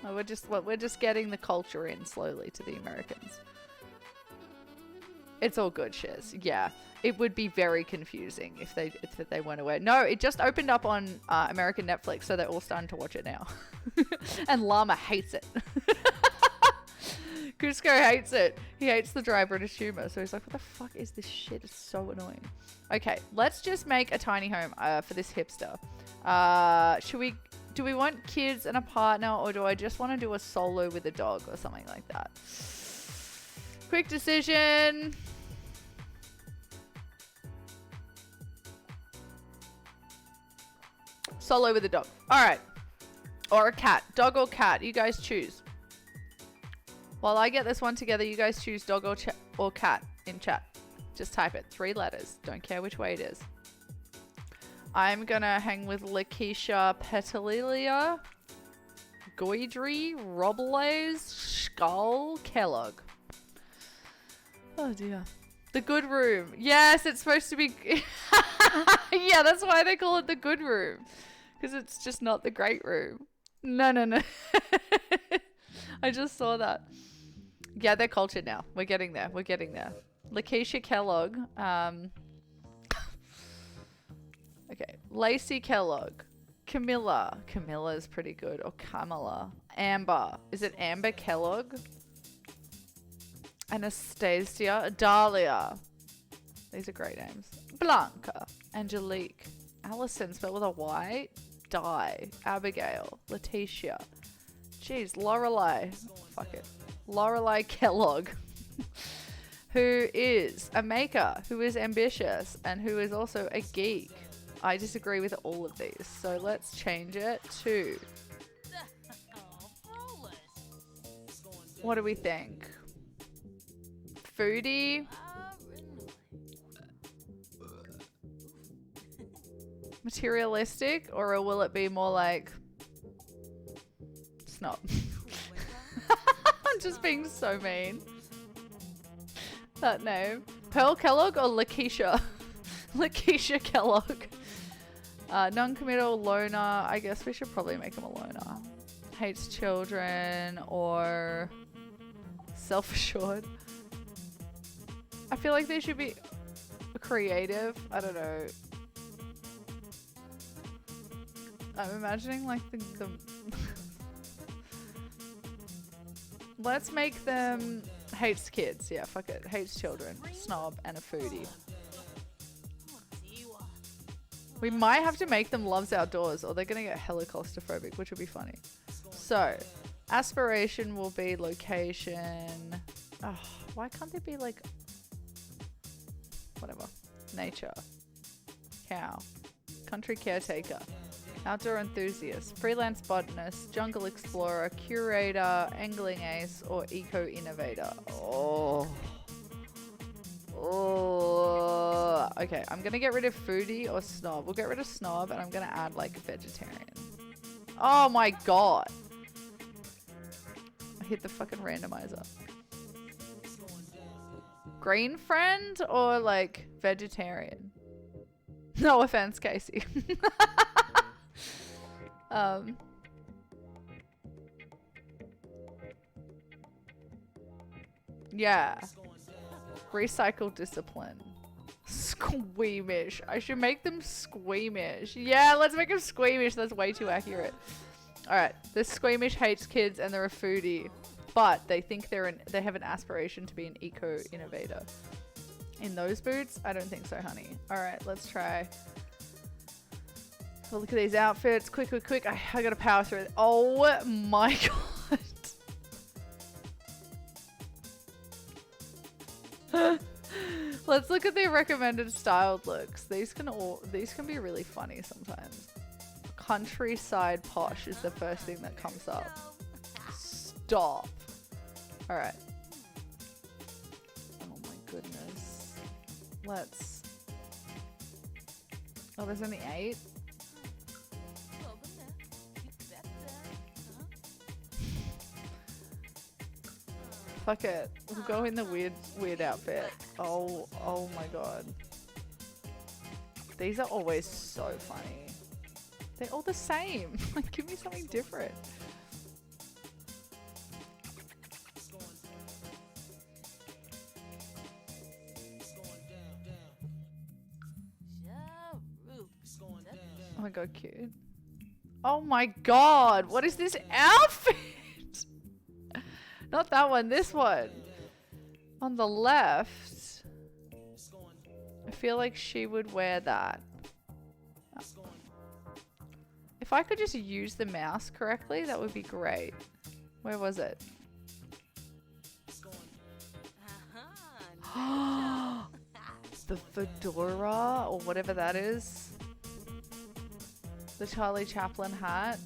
We're just getting the culture in slowly to the Americans. It's all good, Shiz. Yeah, it would be very confusing if they went away. No, it just opened up on American Netflix, so they're all starting to watch it now. And Llama hates it. Cusco hates it. He hates the dry British humor. So he's like, what the fuck is this shit? It's so annoying. Okay, let's just make a tiny home for this hipster. Do we want kids and a partner, or do I just want to do a solo with a dog or something like that? Quick decision. Solo with a dog. All right. Or a cat. Dog or cat. You guys choose. While I get this one together, you guys choose dog or cat in chat. Just type it. 3 letters. Don't care which way it is. I'm going to hang with Lakeisha Petalilia, Goidry, Robles, Skull, Kellogg. Oh dear. The good room. Yes, it's supposed to be... Yeah, that's why they call it the good room. Because it's just not the great room. No. I just saw that. Yeah, they're cultured now. We're getting there. Lakeisha Kellogg. Okay. Lacey Kellogg. Camilla. Camilla's pretty good. Or Kamala. Amber. Is it Amber Kellogg? Anastasia. Dahlia. These are great names. Blanca. Angelique. Allison, spelled with a Y. Di. Abigail. Letitia. Jeez, Lorelei. Fuck it. Lorelei Kellogg. Who is a maker, who is ambitious, and who is also a geek. I disagree with all of these, so let's change it to... What do we think? Foodie? Materialistic? Or will it be more like... Snob? I'm just being so mean. That name. Pearl Kellogg or Lakeisha? Lakeisha Kellogg. Non-committal, loner. I guess we should probably make him a loner. Hates children or self-assured. I feel like they should be creative. I don't know. I'm imagining like the let's make them hates kids. Yeah, fuck it. Hates children. Snob and a foodie. We might have to make them loves outdoors or they're gonna get hella claustrophobic, which would be funny. So, aspiration will be location. Oh, why can't they be like... Whatever. Nature. Cow. Country caretaker. Outdoor enthusiast. Freelance botanist. Jungle explorer. Curator. Angling ace. Or eco-innovator. Oh. Oh. Okay, I'm gonna get rid of foodie or snob. We'll get rid of snob and I'm gonna add like a vegetarian. Oh my god. I hit the fucking randomizer. Green friend or like vegetarian? No offense, Casey. Yeah. Recycle discipline. Squeamish. I should make them squeamish. Yeah, let's make them squeamish. That's way too accurate. Alright. This squeamish hates kids and they're a foodie. But they think they have an aspiration to be an eco-innovator. In those boots? I don't think so, honey. Alright, let's try. Oh, look at these outfits. Quick, quick, quick. I gotta power through it. Oh my god. Let's look at the recommended styled looks. These can be really funny sometimes. Countryside posh is the first thing that comes up. Stop. All right. Oh my goodness. Let's. Oh, there's only 8. Fuck it. We'll go in the weird outfit. Oh my god. These are always so funny. They're all the same. Like, give me something different. Oh my god, cute. Oh my god, what is this outfit? Not that one, this one. On the left. I feel like she would wear that. If I could just use the mouse correctly, that would be great. Where was it? The fedora, or whatever that is. The Charlie Chaplin hat.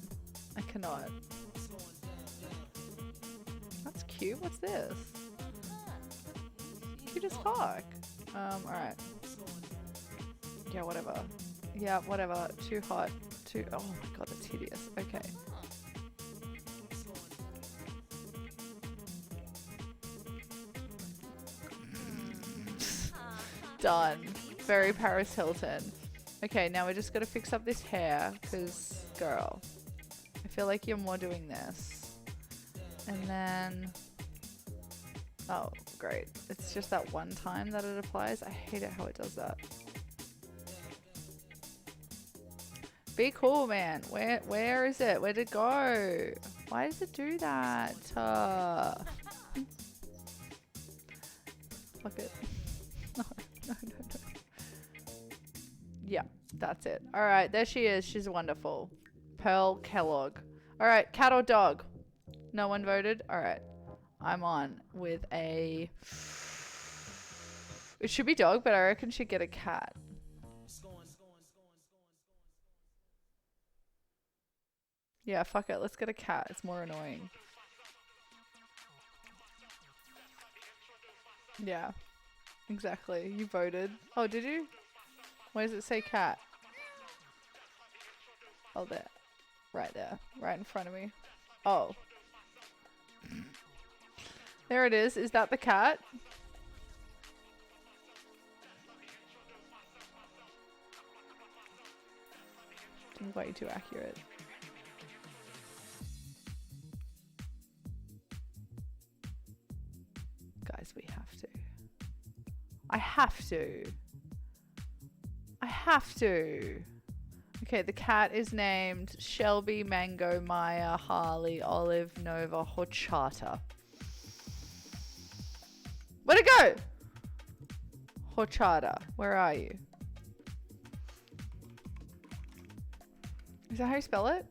I cannot. That's cute. What's this? Cute as fuck. Alright. Yeah, whatever. Yeah, whatever. Too hot. Too. Oh my god, that's hideous. Okay. Done. Very Paris Hilton. Okay, now we just gotta fix up this hair, because, girl, I feel like you're more doing this. And then... Oh, great. It's just that one time that it applies. I hate it how it does that. Be cool, man. Where is it? Where'd it go? Why does it do that? Fuck it. No. Yeah. That's it. All right, there she is. She's wonderful. Pearl Kellogg. All right, cat or dog? No one voted? All right. I'm on with a... It should be dog, but I reckon she'd get a cat. Yeah, fuck it. Let's get a cat. It's more annoying. Yeah, exactly. You voted. Oh, did you? Where does it say cat? Oh, there. Right there. Right in front of me. Oh. There it is. Is that the cat? Way too accurate. Guys, we have to. I have to. I have to. Okay, the cat is named Shelby, Mango, Maya, Harley, Olive, Nova, Horchata. Where'd it go? Horchata, where are you? Is that how you spell it?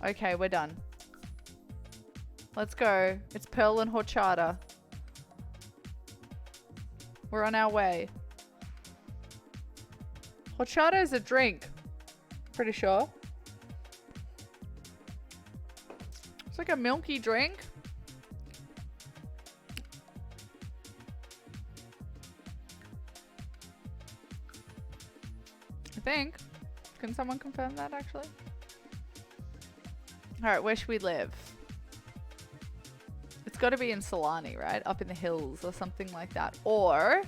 Okay, we're done. Let's go. It's Pearl and Horchata. We're on our way. Horchata is a drink. Pretty sure. It's like a milky drink. I think. Can someone confirm that actually? Alright, where should we live? It's got to be in Solani, right? Up in the hills or something like that. Or,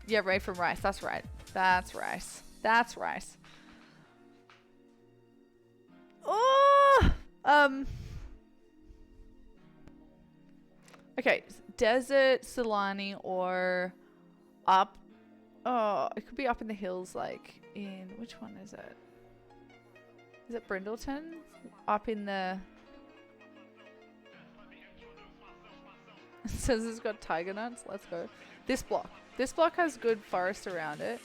yeah, Ray from Rice. That's right. That's Rice. That's Rice. Oh! Okay, desert, Solani, or up. Oh, it could be up in the hills, like in, which one is it? Is it Brindleton? Up in the... It says it's got tiger nuts. Let's go. This block. This block has good forest around it.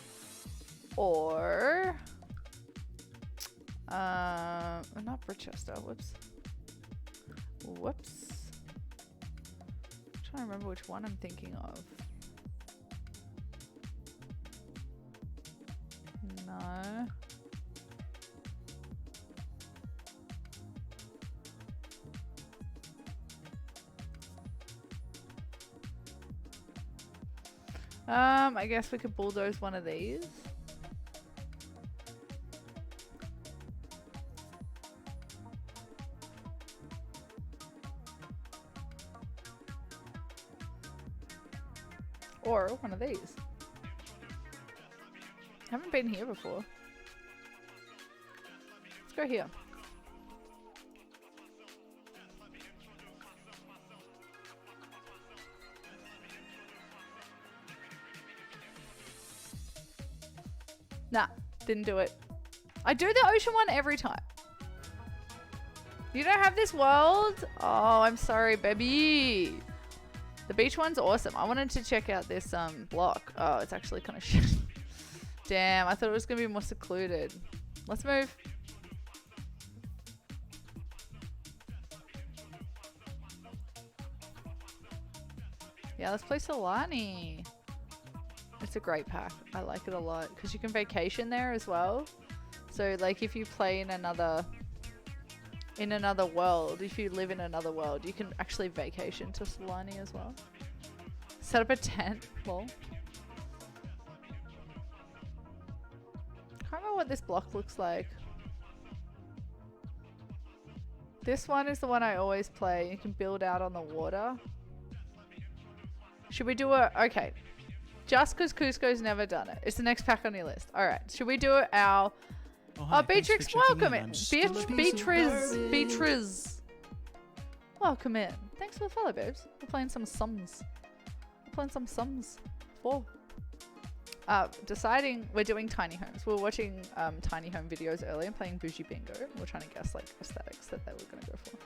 Or... not Bridgester. Whoops. Whoops. I'm trying to remember which one I'm thinking of. No. I guess we could bulldoze one of these. Or one of these. Haven't been here before. Let's go here. Nah, didn't do it. I do the ocean one every time. You don't have this world? Oh, I'm sorry, baby. The beach one's awesome. I wanted to check out this block. Oh, it's actually kind of shit. Damn, I thought it was going to be more secluded. Let's move. Yeah, let's play Solani. It's a great pack. I like it a lot because you can vacation there as well. So like if you play in another world, if you live in another world, you can actually vacation to Solani as well. Set up a tent. Lol. Can't remember what this block looks like. This one is the one I always play. You can build out on the water. Should we do a... Okay. Just because Cusco's never done it. It's the next pack on your list. Alright. Should we do our... Oh, Beatrix, welcome in. Beatriz. Welcome in. Thanks for the follow, babes. We're playing some sums. We're playing some sums. 4. Deciding we're doing tiny homes. We were watching tiny home videos earlier and playing Bougie Bingo. We're trying to guess like aesthetics that they were going to go for.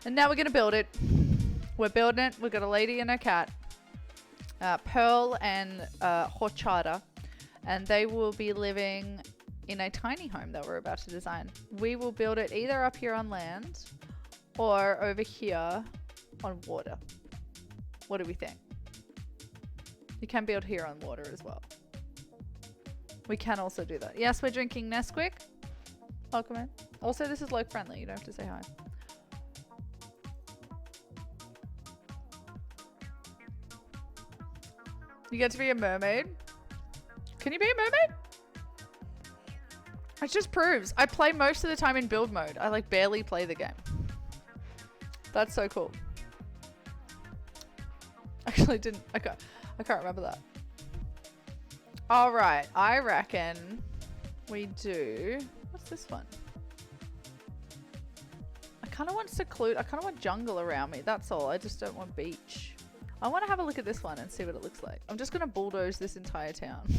And now we're going to build it. We're building it. We've got a lady and a cat. Pearl and Horchata, and they will be living in a tiny home that we're about to design. We will build it either up here on land or over here on water. What do we think? You can build here on water as well. We can also do that. Yes, we're drinking Nesquik. Welcome in. Also, this is loc friendly. You don't have to say hi. You get to be a mermaid. Can you be a mermaid? It just proves I play most of the time in build mode. I like barely play the game. That's so cool. Actually didn't, I can't remember that. All right, I reckon we do, what's this one? I kind of want seclude, I kind of want jungle around me. That's all. I just don't want beach. I want to have a look at this one and see what it looks like. I'm just going to bulldoze this entire town.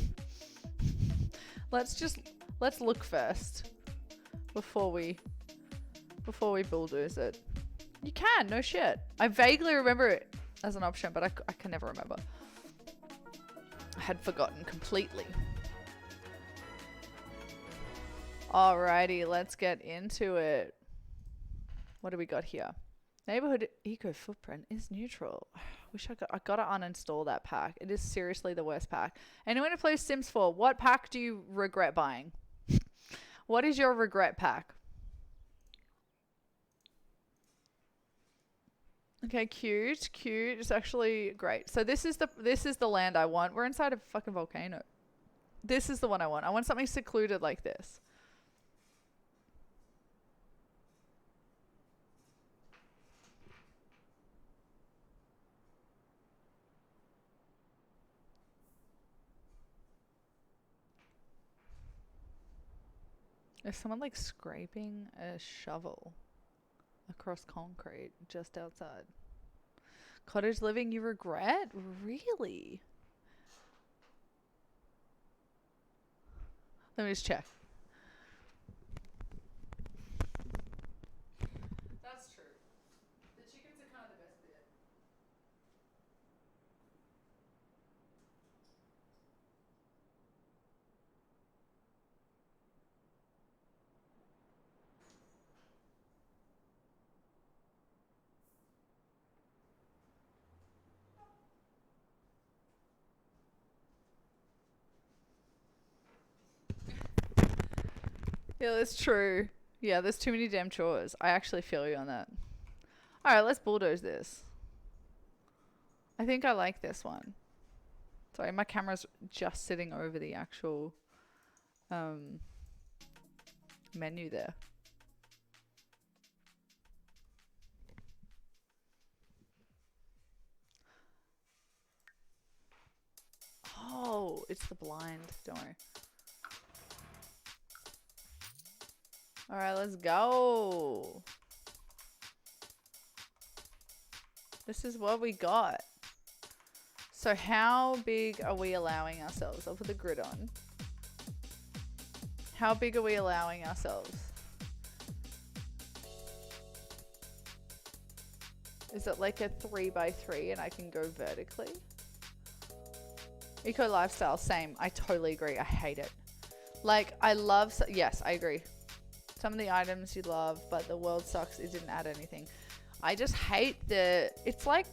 Let's look first before we bulldoze it. You can, no shit. I vaguely remember it as an option, but I can never remember. I had forgotten completely. Alrighty, let's get into it. What do we got here? Neighborhood eco footprint is neutral. Wish I gotta uninstall that pack. It is seriously the worst pack. Anyone who plays Sims 4, what pack do you regret buying? What is your regret pack? Okay, cute. It's actually great. So this is the land I want. We're inside a fucking volcano. This is the one I want. I want something secluded like this. Is someone like scraping a shovel across concrete just outside? Cottage living you regret? Really? Let me just check. That's true. The chickens are kind of the best bit. Yeah, that's true. Yeah, there's too many damn chores. I actually feel you on that. Alright, let's bulldoze this. I think I like this one. Sorry, my camera's just sitting over the actual menu there. Oh, it's the blind. Don't worry. All right, let's go. This is what we got. So how big are we allowing ourselves? I'll put the grid on. How big are we allowing ourselves? Is it like a 3x3 and I can go vertically? Eco lifestyle, same. I totally agree. I hate it. Like, I love, yes, I agree. Some of the items you love, but the world sucks. It didn't add anything. I just hate it's like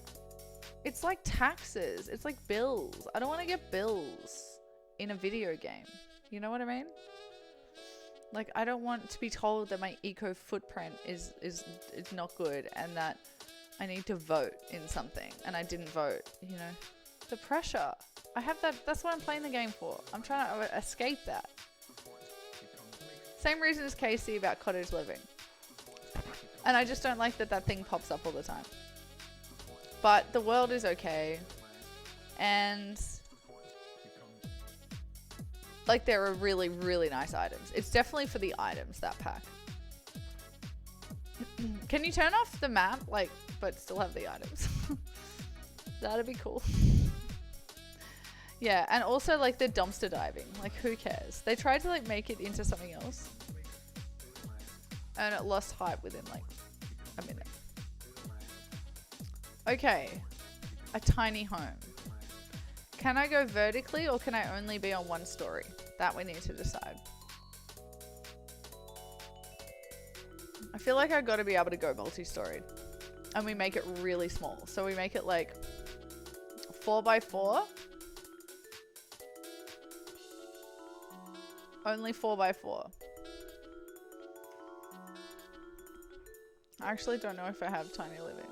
taxes. It's like bills. I don't want to get bills in a video game. You know what I mean? Like, I don't want to be told that my eco footprint is not good and that I need to vote in something and I didn't vote, you know? The pressure. I have that. That's what I'm playing the game for. I'm trying to escape that. Same reason as Casey about cottage living. And I just don't like that thing pops up all the time. But the world is okay. And like, there are really, really nice items. It's definitely for the items, that pack. Can you turn off the map, like, but still have the items? That'd be cool. Yeah, and also like the dumpster diving. Like, who cares? They tried to like make it into something else. And it lost hype within like a minute. Okay. A tiny home. Can I go vertically or can I only be on one story? That we need to decide. I feel like I gotta be able to go multi-storied. And we make it really small. So we make it like 4x4. Only 4x4. I actually don't know if I have tiny living.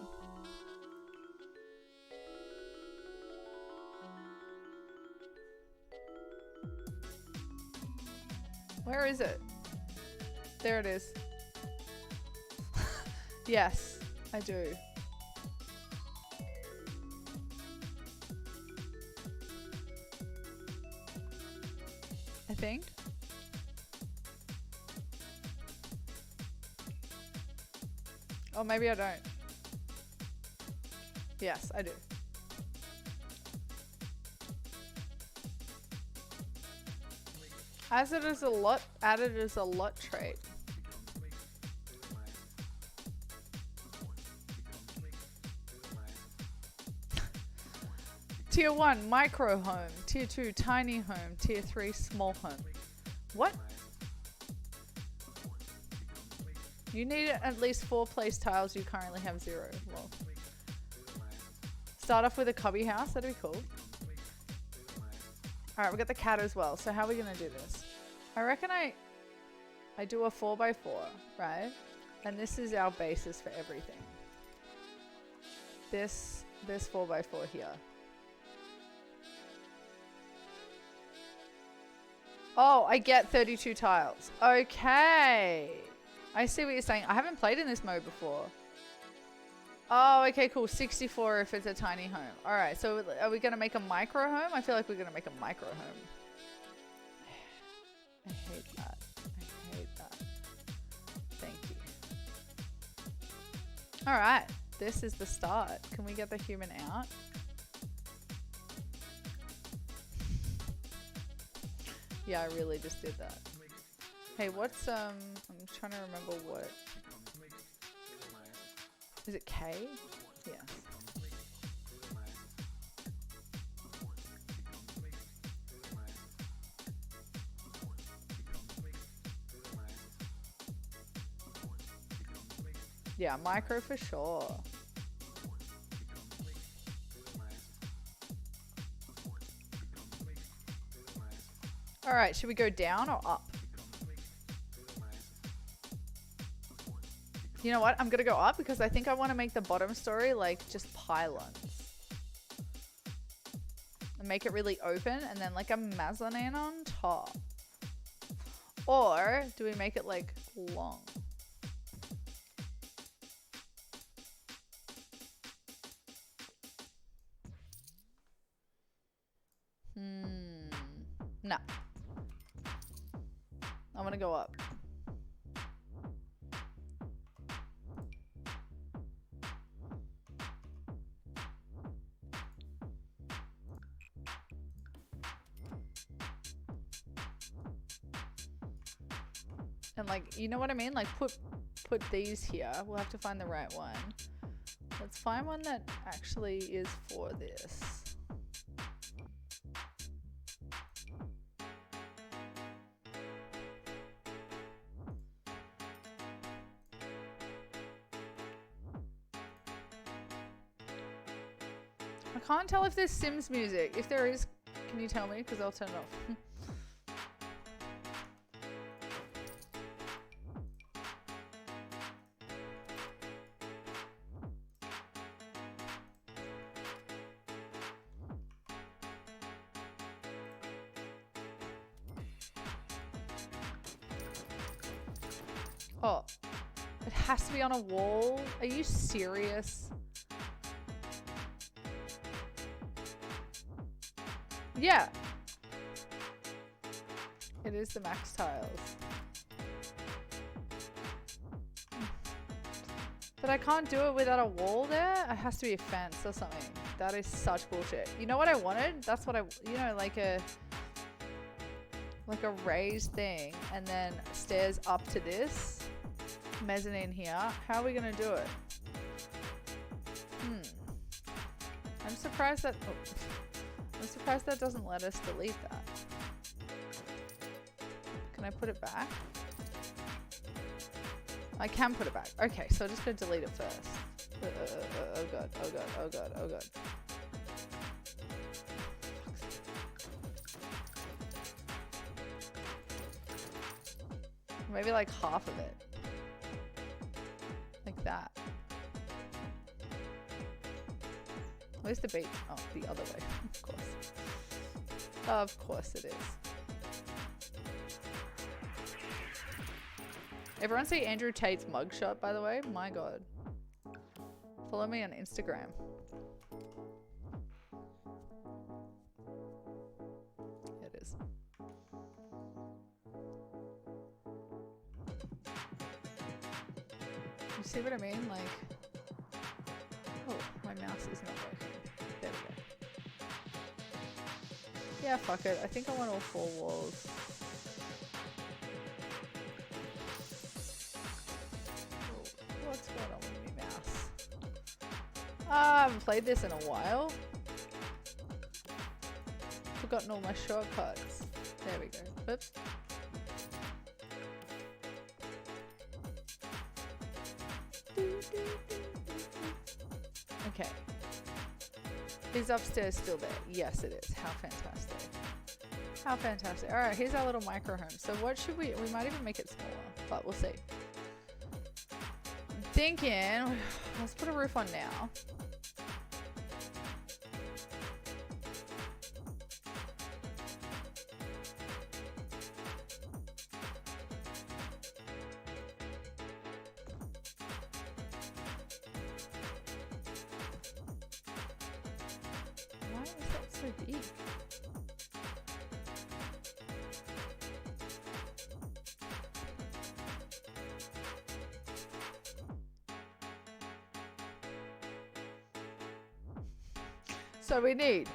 Where is it? There it is. Yes, I do. I think. Oh, maybe I don't. Yes, I do. As it is a lot, added as a lot trait. Tier 1, micro home. Tier 2, tiny home. Tier 3, small home. What? You need at least 4 place tiles. You currently have 0. Well, start off with a cubby house. That'd be cool. Alright, we got the cat as well. So how are we going to do this? I reckon I do a 4x4, right? And this is our basis for everything. This 4x4 here. Oh, I get 32 tiles. Okay. I see what you're saying. I haven't played in this mode before. Oh, okay, cool. 64 if it's a tiny home. All right, so are we going to make a micro home? I feel like we're going to make a micro home. I hate that. I hate that. Thank you. All right, this is the start. Can we get the human out? Yeah, I really just did that. Hey, what's, I'm trying to remember what. Is it K? Yes. Yeah, micro for sure. All right, should we go down or up? You know what? I'm going to go up because I think I want to make the bottom story like just pylons. And make it really open and then like a mezzanine on top. Or do we make it like long? No. I'm going to go up. And like, you know what I mean? Like put these here. We'll have to find the right one. Let's find one that actually is for this. I can't tell if there's Sims music. If there is, can you tell me? Because I'll turn it off. Oh, it has to be on a wall? Are you serious? Yeah. It is the max tiles. But I can't do it without a wall there? It has to be a fence or something. That is such bullshit. You know what I wanted? That's what I, you know, like a raised thing and then stairs up to this. Mezzanine here. How are we gonna do it? I'm surprised that, I'm surprised that doesn't let us delete that. Can I put it back? I can put it back. Okay, so I'm just gonna delete it first. Oh god, oh god, oh god, oh god. Maybe like half of it. Like that. Where's the beach? Oh, the other way. Of course. Of course it is. Everyone see Andrew Tate's mugshot, by the way? My god. Follow me on Instagram. It is. You see what I mean? Like, oh, my mouse is not working. There we go. Yeah, fuck it. I think I want all 4 walls. Oh, what's going on with my mouse? I haven't played this in a while. Forgotten all my shortcuts. There we go. Whoops. Okay. Is upstairs still there? Yes, it is. How fantastic. How fantastic. Alright, here's our little micro home. So what should we might even make it smaller, but we'll see. I'm thinking, let's put a roof on now. Why is that so big? So we need.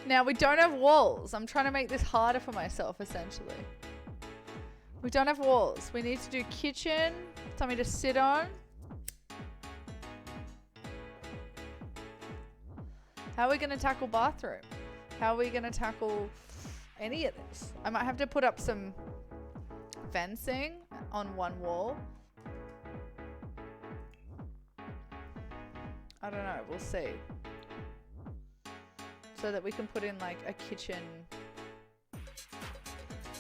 Now we don't have walls. I'm trying to make this harder for myself, essentially. We don't have walls. We need to do kitchen, something to sit on. How are we going to tackle bathroom? How are we going to tackle any of this? I might have to put up some fencing on one wall. I don't know. We'll see. So that we can put in like a kitchen.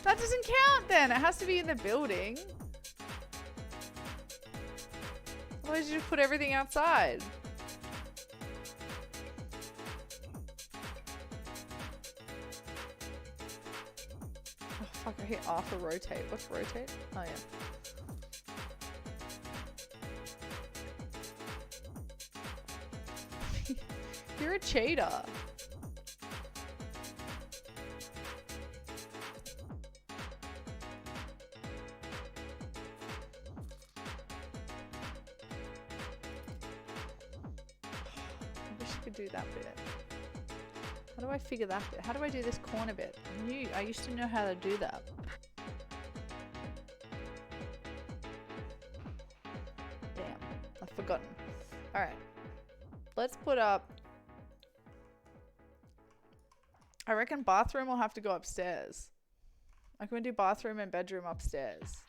That doesn't count then. It has to be in the building. Otherwise you just put everything outside. Oh fuck, I hit R for rotate. What's rotate? Oh yeah. You're a cheater. Do that bit. How do I figure that bit? How do I do this corner bit? I used to know how to do that. Damn, I've forgotten. Alright. Let's put up. I reckon bathroom will have to go upstairs. I can do bathroom and bedroom upstairs.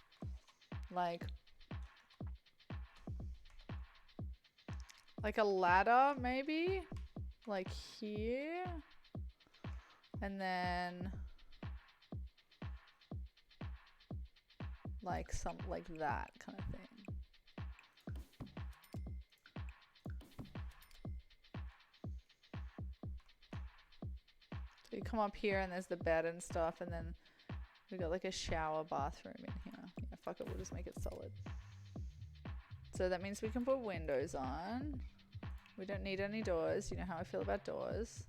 Like a ladder, maybe? Like here? And then like that kind of thing. So you come up here and there's the bed and stuff, and then we got like a shower bathroom in here. Yeah, fuck it, we'll just make it solid. So that means we can put windows on. We don't need any doors. You know how I feel about doors.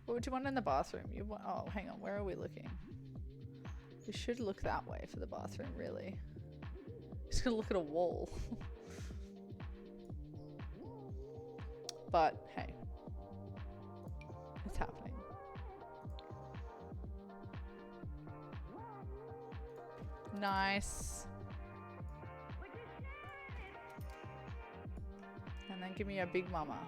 What would you want in the bathroom? You want, oh, hang on. Where are we looking? We should look that way for the bathroom, really. Just gonna look at a wall. But hey, it's happening. Nice. And then give me a big mama.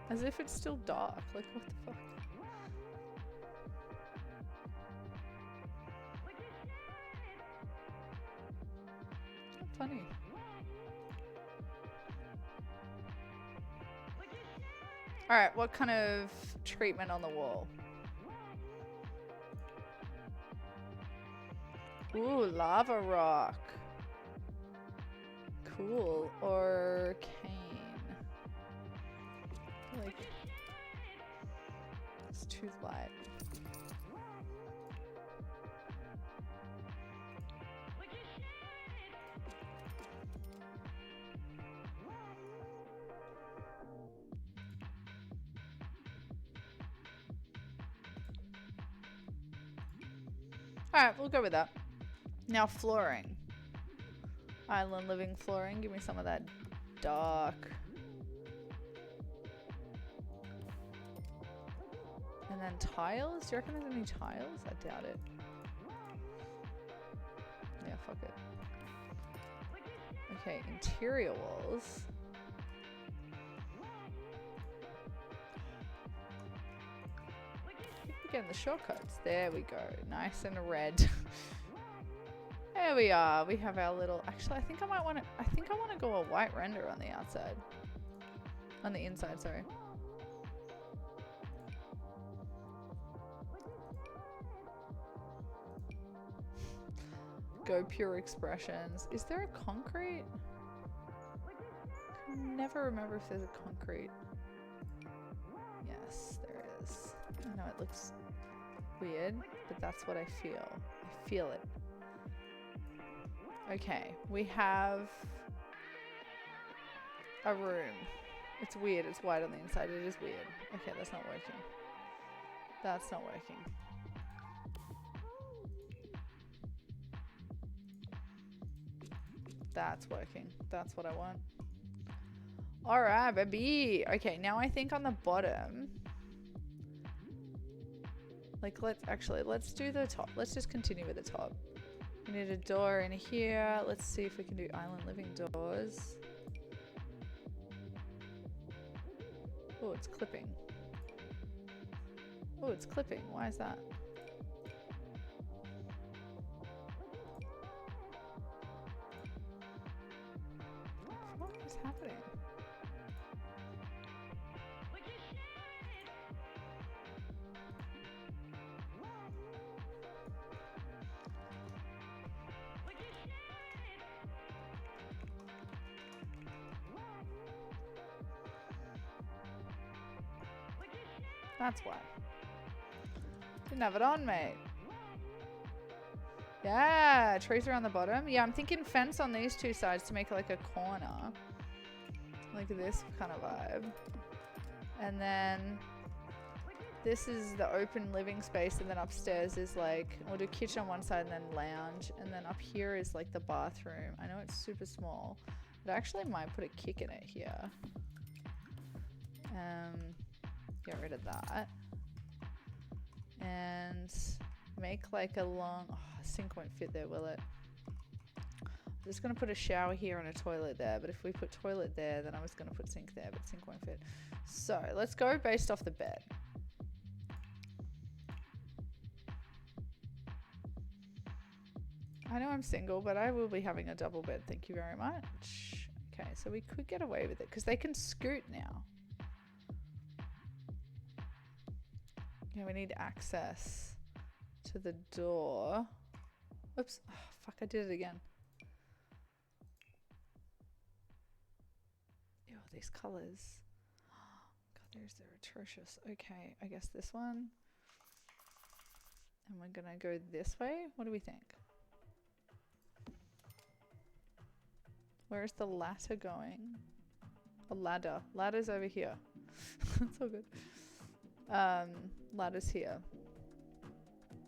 As if it's still dark. Like, what the fuck? Funny. Alright, what kind of treatment on the wall? Ooh, lava rock. Cool. Or cane. Like, it's too light. Alright, we'll go with that. Now flooring. Island living flooring. Give me some of that dark. And then tiles? Do you reckon there's any tiles? I doubt it. Yeah, fuck it. Okay, interior walls. Keep getting the shortcuts. There we go. Nice and red. There we are. We have our little. Actually, I think I want to go a white render on the outside. On the inside, sorry. Go pure expressions. Is there a concrete? I can never remember if there's a concrete. Yes, there is. I know it looks weird, but that's what I feel. I feel it. Okay, we have a room. It's weird. It's white on the inside. It is weird. Okay, that's not working. That's not working. That's working. That's what I want. Alright, baby. Okay, now I think on the bottom. Like, let's do the top. Let's just continue with the top. We need a door in here. Let's see if we can do island living doors. Oh, it's clipping. Oh, it's clipping. Why is that? What is happening? That's why. Didn't have it on, mate. Yeah, trees around the bottom. Yeah, I'm thinking fence on these two sides to make like a corner. Like this kind of vibe. And then this is the open living space, and then upstairs is like, we'll do kitchen on one side and then lounge. And then up here is like the bathroom. I know it's super small, but I actually might put a kick in it here. Get rid of that. And make like a long, oh, sink won't fit there, will it? I'm just gonna put a shower here and a toilet there, but if we put toilet there, then I was gonna put sink there, but sink won't fit. So let's go based off the bed. I know I'm single, but I will be having a double bed, thank you very much. Okay, so we could get away with it because they can scoot now. Yeah, we need access to the door. Oops. Oh, fuck, I did it again. Ew, these colors. God, they're atrocious. Okay, I guess this one. And we're gonna go this way. What do we think? Where's the ladder going? A ladder. Ladder's over here. That's all good. Ladder's here.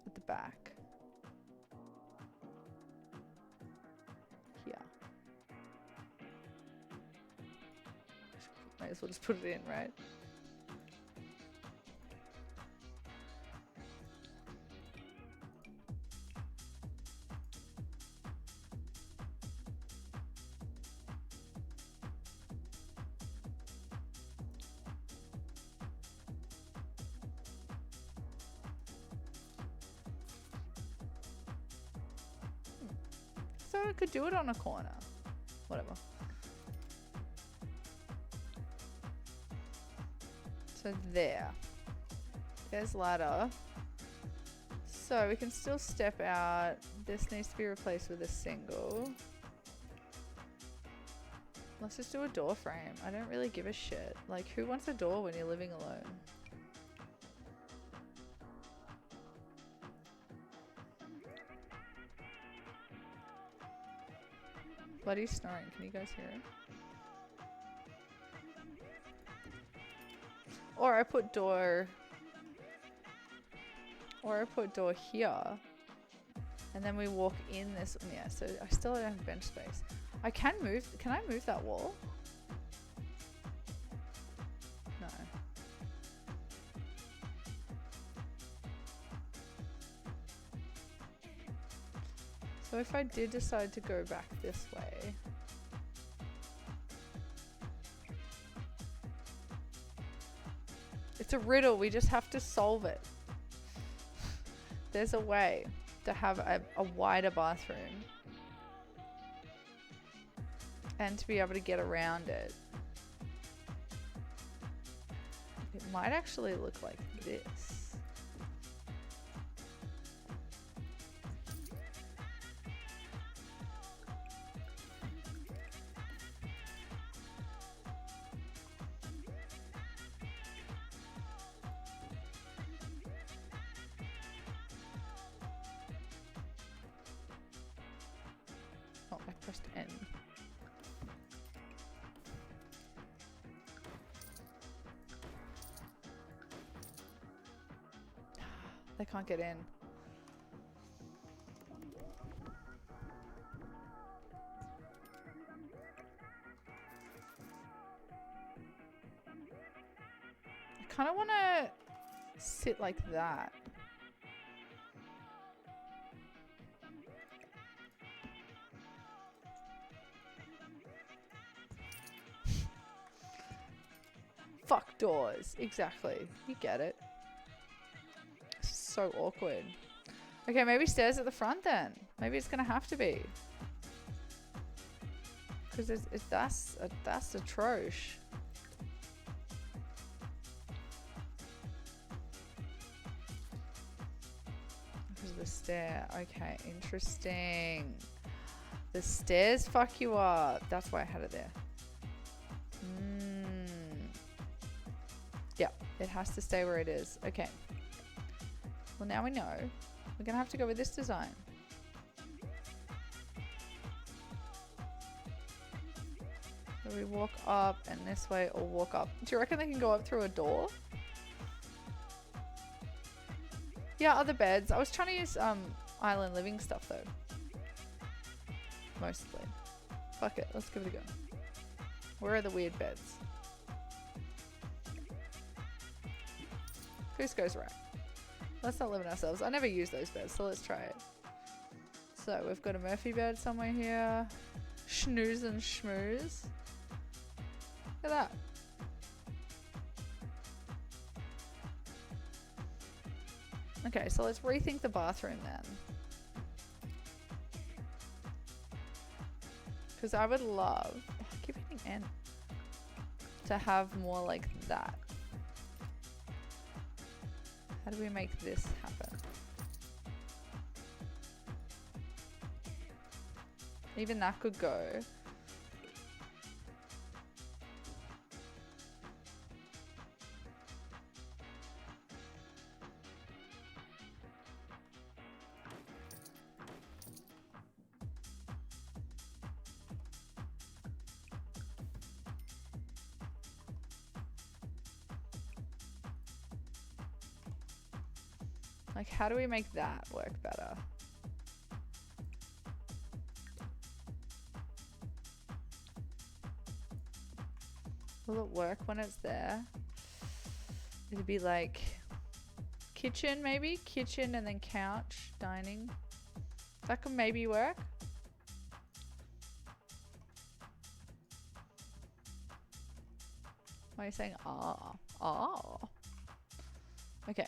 At the back. Here. Might as well just put it in, right? thought I could do it on a corner. Whatever. So there. There's ladder. So we can still step out. This needs to be replaced with a single. Let's just do a door frame. I don't really give a shit. Like, who wants a door when you're living alone? Bloody snoring. Can you guys hear it? Or I put door here. And then we walk in this. Yeah, so I still don't have bench space. I can move. Can I move that wall? No. So if I did decide to go back this way. It's a riddle. We just have to solve it. There's a way to have a wider bathroom. And to be able to get around it. It might actually look like this. Oh, I pressed N. They can't get in. I kind of want to sit like that. Fuck doors. Exactly. You get it. So awkward. Okay, maybe stairs at the front then. Maybe it's gonna have to be. Because that's atrocious. Because the stair. Okay, interesting. The stairs fuck you up. That's why I had it there. Yeah, it has to stay where it is. Okay. Well, now we know. We're going to have to go with this design. So we walk up and this way, or walk up. Do you reckon they can go up through a door? Yeah, other beds. I was trying to use island living stuff though. Mostly. Fuck it, let's give it a go. Where are the weird beds? Goose goes right. Let's not limit ourselves. I never use those beds, so let's try it. So we've got a Murphy bed somewhere here. Schnooze and schmooze. Look at that. Okay, so let's rethink the bathroom then. Because I would love, I keep hitting N, to have more like that. How do we make this happen? Even that could go. Like, how do we make that work better? Will it work when it's there? It'd be like kitchen, maybe? Kitchen and then couch, dining. That could maybe work. Why are you saying ah? Ah. Okay.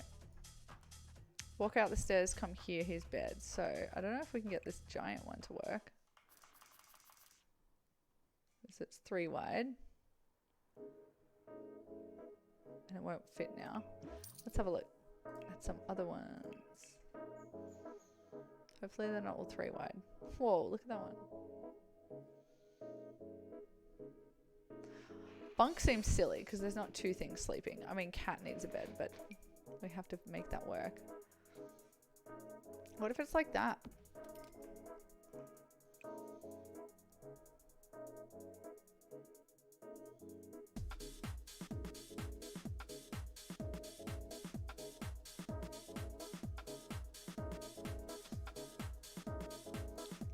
Walk out the stairs, come here, here's bed. So I don't know if we can get this giant one to work. So it's 3 wide. And it won't fit now. Let's have a look at some other ones. Hopefully they're not all 3 wide. Whoa, look at that one. Bunk seems silly because there's not 2 things sleeping. I mean, cat needs a bed, but we have to make that work. What if it's like that?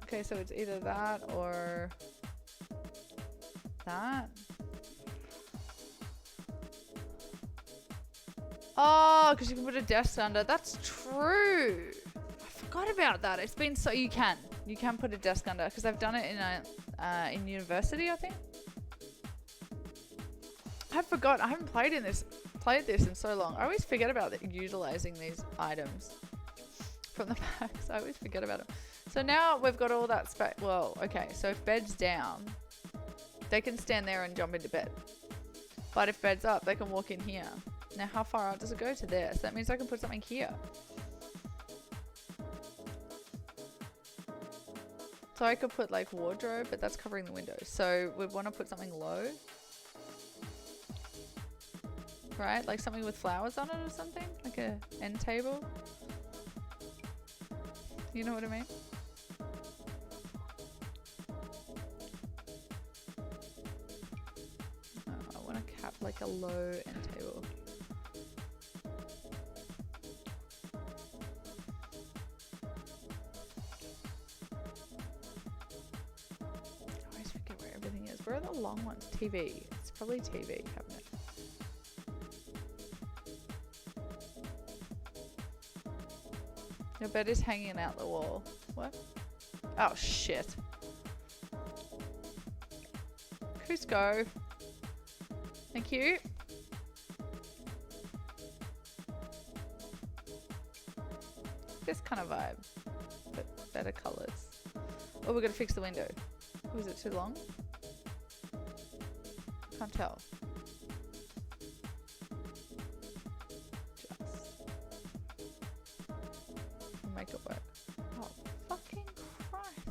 Okay, so it's either that or that. Oh, because you can put a desk under. That's true. I forgot about that. It's been so you can put a desk under because I've done it in university, I think. I forgot. I haven't played this in so long. I always forget about utilizing these items from the packs. I always forget about them. So now we've got all that space. Well, okay. So if bed's down, they can stand there and jump into bed. But if bed's up, they can walk in here. Now, how far out does it go to there? So that means I can put something here. So I could put like wardrobe, but that's covering the windows. So we want to put something low. Right? Like something with flowers on it or something? Like a end table? You know what I mean? Oh, I want to cap like a low end table. Where are the long ones? TV. It's probably TV cabinet. Your bed is hanging out the wall. What? Oh, shit. Cusco. Thank you. This kind of vibe, but better colors. Oh, we're gonna fix the window. Oh, is it too long? Can't tell. We'll make it work. Oh, fucking Christ.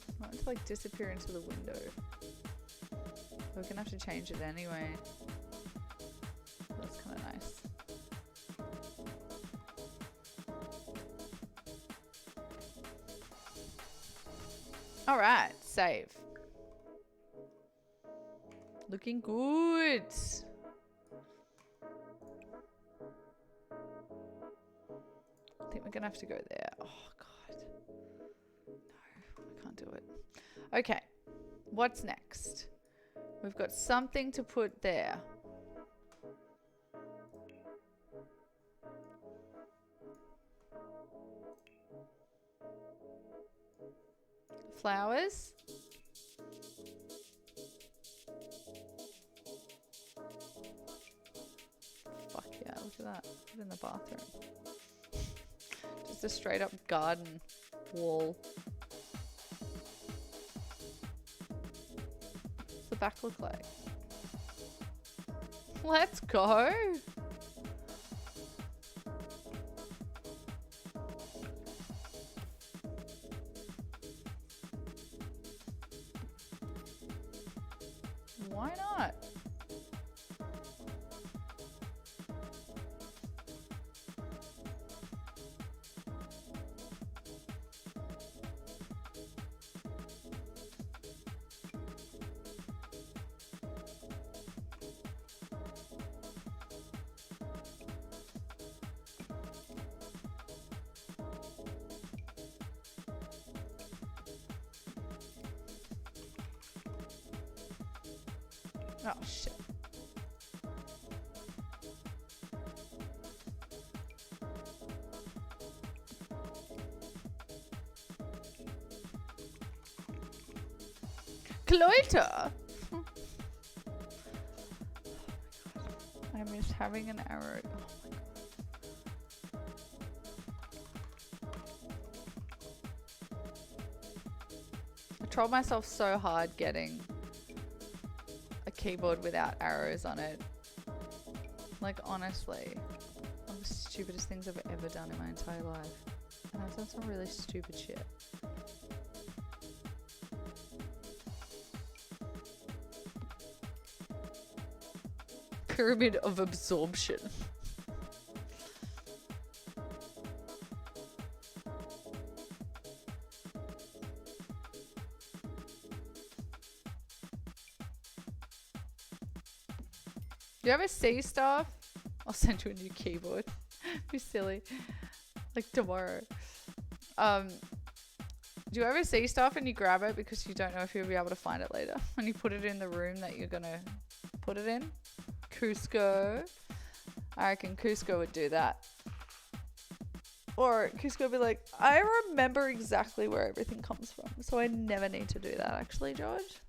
I want it to like disappear into the window. We're gonna have to change it anyway. That's kind of nice. All right, save. Looking good. I think we're gonna have to go there. Oh God, no, I can't do it. Okay, what's next? We've got something to put there. Flowers. Fuck yeah, look at that. Put it in the bathroom. Just a straight up garden wall. What's the back look like? Let's go. Why not? Oh, shit. Cloiter? I miss having an arrow. Oh my God. trolled myself so hard getting a keyboard without arrows on it. Like, honestly, one of the stupidest things I've ever done in my entire life. And I've done some really stupid shit. Pyramid of absorption. Do you ever see stuff? I'll send you a new keyboard. Be silly. Like tomorrow. Do you ever see stuff and you grab it because you don't know if you'll be able to find it later? And you put it in the room that you're gonna put it in? Cusco. I reckon Cusco would do that. Or Cusco would be like, I remember exactly where everything comes from, so I never need to do that, actually, George.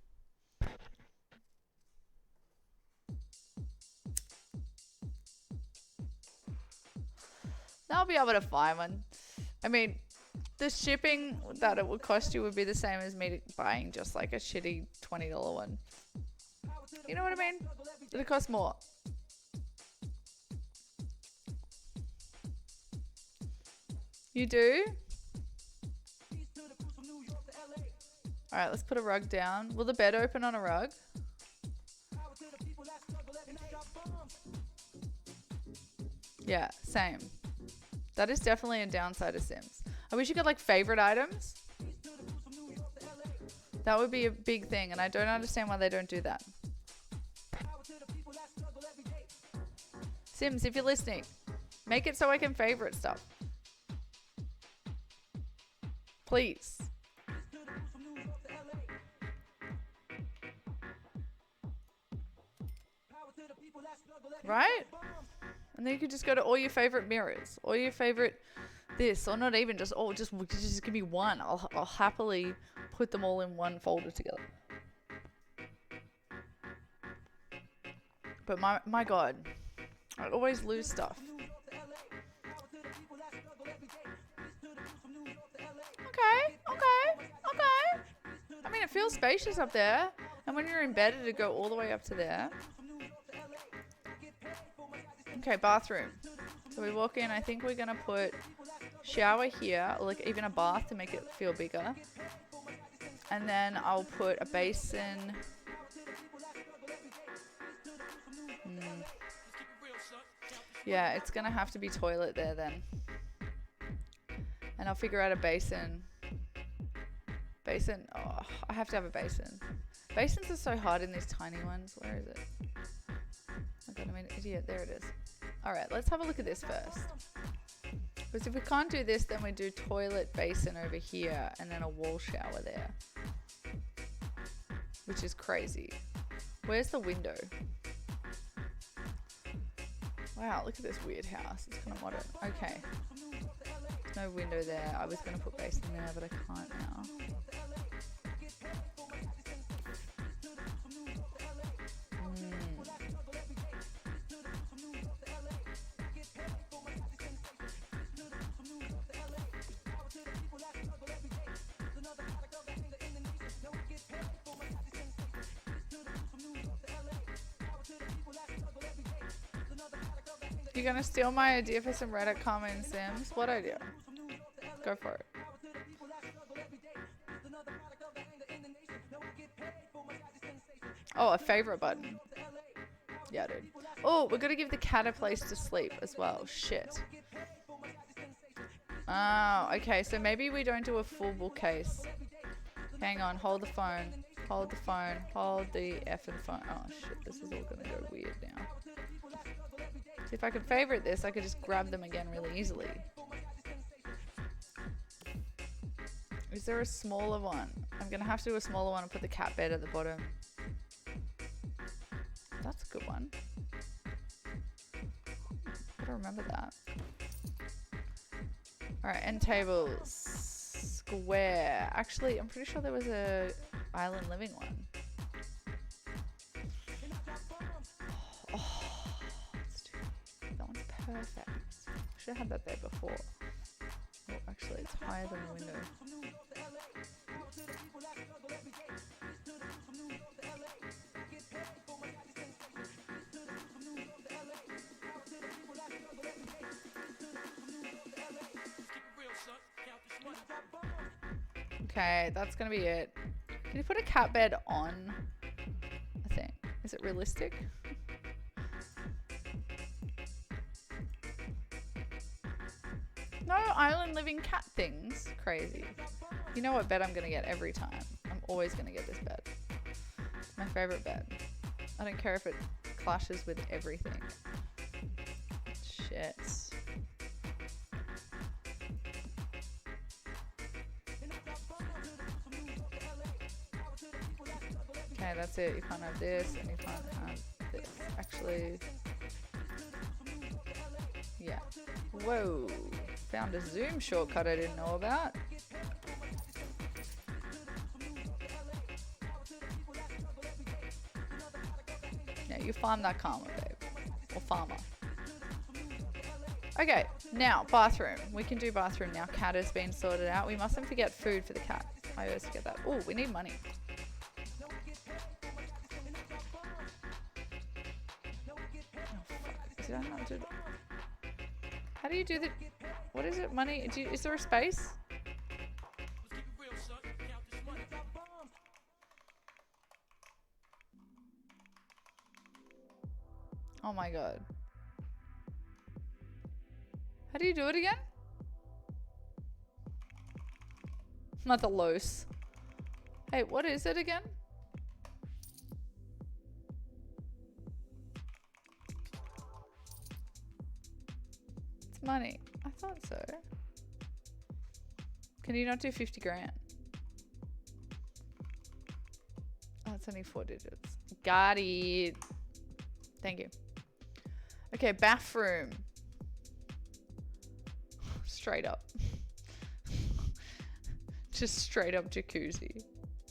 I'll be able to find one. I mean, the shipping that it would cost you would be the same as me buying just like a shitty $20 one. You know what I mean? It'd cost more. You do? Alright, let's put a rug down. Will the bed open on a rug? Yeah, same. That is definitely a downside of Sims. I wish you could like favorite items. That would be a big thing, and I don't understand why they don't do that. Sims, if you're listening, make it so I can favorite stuff. Please. Right? And then you could just go to all your favorite mirrors, all your favorite this, or not even just all, just give me one. I'll happily put them all in one folder together. But my God, I always lose stuff. Okay. I mean, it feels spacious up there. And when you're in bed, it'll go all the way up to there. Okay, bathroom. So we walk in, I think we're going to put shower here, or like even a bath to make it feel bigger. And then I'll put a basin. Yeah, it's going to have to be toilet there then. And I'll figure out a basin. Basin. Oh, I have to have a basin. Basins are so hard in these tiny ones. Where is it? Oh God, I'm an idiot. There it is. All right, let's have a look at this first. Because if we can't do this, then we do toilet basin over here and then a wall shower there. Which is crazy. Where's the window? Wow, look at this weird house. It's kind of modern. Okay. There's no window there. I was going to put basin there, but I can't now. You're gonna steal my idea for some Reddit comment Sims? What idea? Go for it. Oh, a favorite button. Yeah, dude. Oh, we're gonna give the cat a place to sleep as well. Shit. Oh, okay. So maybe we don't do a full bookcase. Hang on. Hold the phone. Hold the phone. Hold the effing phone. Oh, shit. This is all gonna go weird now. See, if I could favorite this, I could just grab them again really easily. Is there a smaller one? I'm going to have to do a smaller one and put the cat bed at the bottom. That's a good one. Gotta remember that. Alright, end tables. Square. Actually, I'm pretty sure there was a island living one. Oh. Perfect. Should have had that there before. Oh, actually, it's higher than the window. Okay, that's gonna be it. Can you put a cat bed on a thing? Is it realistic? No island living cat things. Crazy. You know what bed I'm gonna get every time? I'm always gonna get this bed. It's my favorite bed. I don't care if it clashes with everything. Shit. Okay, that's it. You can't have this and you can't have this. Actually, yeah. Whoa. Found a zoom shortcut I didn't know about. Yeah, you farm that karma, babe. Or farmer. Okay, now bathroom. We can do bathroom now. Cat has been sorted out. We mustn't forget food for the cat. I always forget that. Oh, we need money. Oh, fuck. Did I not do that? How do you do the... What is it? Money? Is there a space? Oh my god. How do you do it again? Mother Los. Hey, what is it again? It's money. I thought so. Can you not do 50 grand? Oh, it's only 4 digits. Got it. Thank you. Okay, bathroom. Straight up. Just straight up jacuzzi.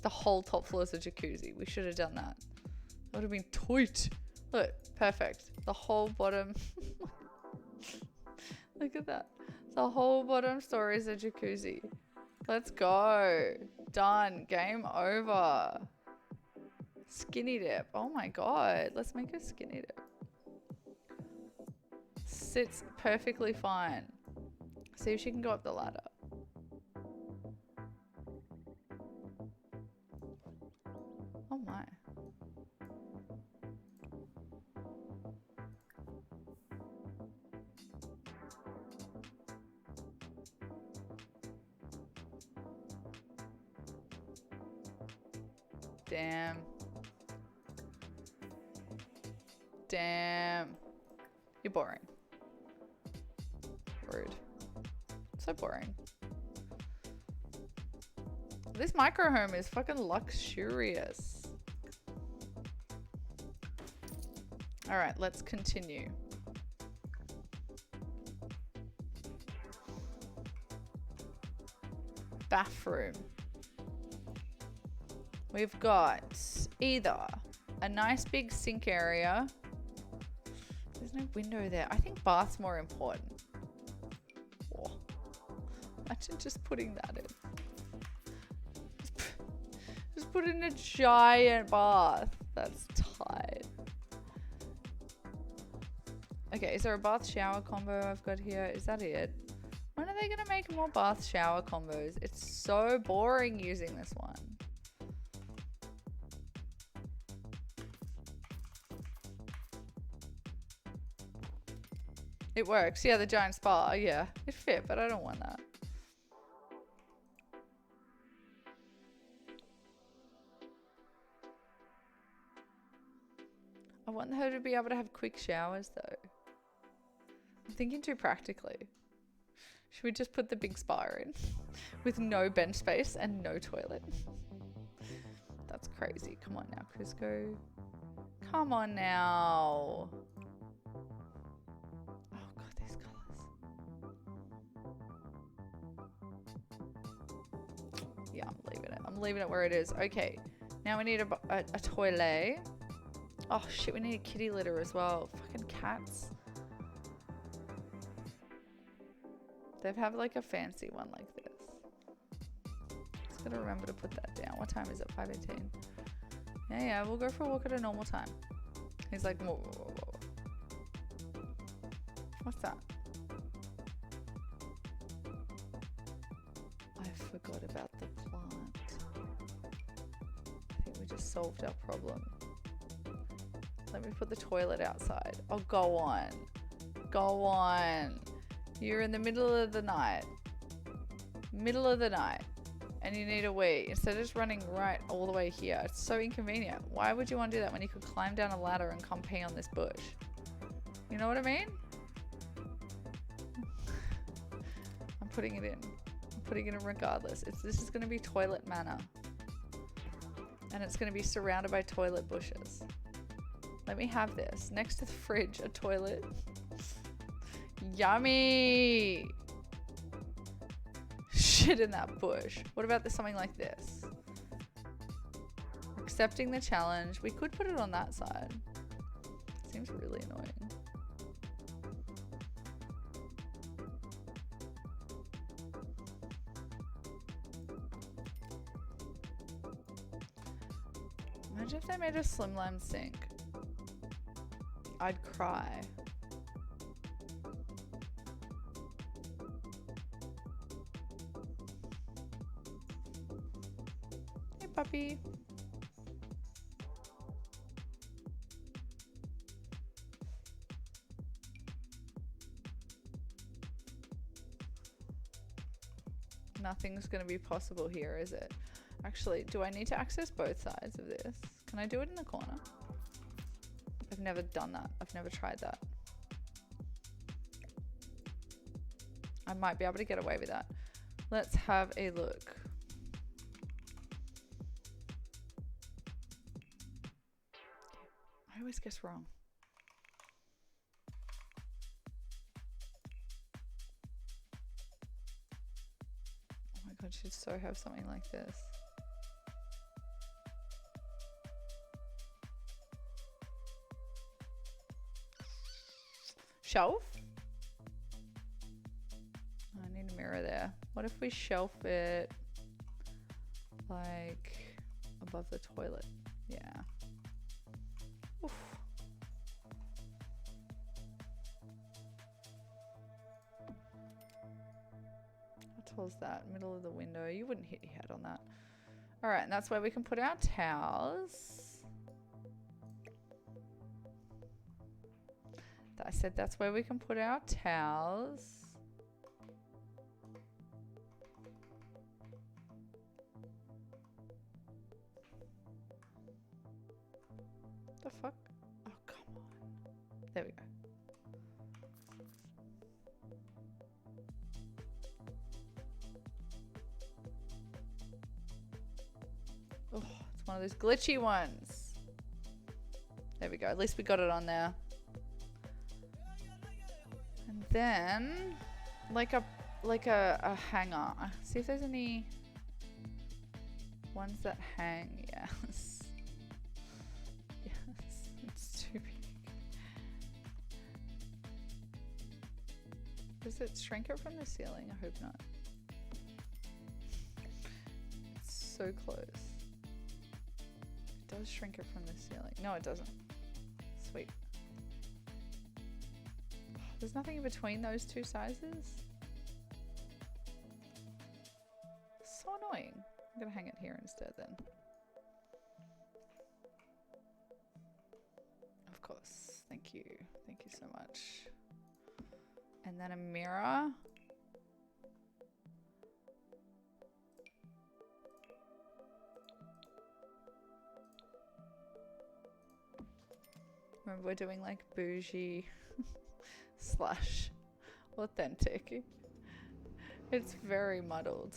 The whole top floor is a jacuzzi. We should have done that. That would have been tight. Look, perfect. The whole bottom. Look at that. The whole bottom story is a jacuzzi. Let's go. Done. Game over. Skinny dip. Oh my god. Let's make a skinny dip. Sits perfectly fine. See if she can go up the ladder. Oh my. Damn. Damn. You're boring. Rude. So boring. This micro home is fucking luxurious. All right, let's continue. Bathroom. We've got either a nice big sink area. There's no window there. I think bath's more important. Oh. Imagine just putting that in. Just put in a giant bath. That's tight. Okay, is there a bath shower combo I've got here? Is that it? When are they gonna make more bath shower combos? It's so boring using this one. It works. Yeah, the giant spa. Yeah, it fit, but I don't want that. I want her to be able to have quick showers, though. I'm thinking too practically. Should we just put the big spa in with no bench space and no toilet? That's crazy. Come on now, Crisco. Come on now. Yeah, I'm leaving it. I'm leaving it where it is. Okay. Now we need a toilet. Oh shit, we need a kitty litter as well. Fucking cats. They have like a fancy one like this. Just gotta remember to put that down. What time is it? 5:18. Yeah, we'll go for a walk at a normal time. He's like, whoa, whoa, whoa, whoa. What's that? I forgot about the plant. just solved our problem. Let me put the toilet outside. Oh, go on. Go on. You're in the middle of the night. Middle of the night. And you need a wee. Instead of just running right all the way here. It's so inconvenient. Why would you want to do that when you could climb down a ladder and come pee on this bush? You know what I mean? I'm putting it in. I'm putting it in regardless. This is going to be toilet manor. And it's going to be surrounded by toilet bushes. Let me have this. Next to the fridge, a toilet. Yummy! Shit in that bush. What about this, something like this? Accepting the challenge. We could put it on that side. Seems really annoying. Imagine if they made a slimline sink. I'd cry. Hey, puppy. Nothing's going to be possible here, is it? Actually, do I need to access both sides of this? Can I do it in the corner? I've never done that. I've never tried that. I might be able to get away with that. Let's have a look. I always guess wrong. Oh my god, she'd so have something like this. Shelf? I need a mirror there. What if we shelf it like above the toilet? Yeah. Oof. How tall is that? Middle of the window. You wouldn't hit your head on that. Alright, and that's where we can put our towels. I said that's where we can put our towels. The fuck? Oh, come on. There we go. Oh, it's one of those glitchy ones. There we go. At least we got it on there. And then, like a hanger. See if there's any ones that hang. Yes. Yes. It's too big. Does it shrink it from the ceiling? I hope not. It's so close. It does shrink it from the ceiling. No, it doesn't. Sweet. There's nothing in between those two sizes. So annoying. I'm gonna hang it here instead then. Of course. Thank you. Thank you so much. And then a mirror. Remember, we're doing like bougie slash authentic. It's very muddled.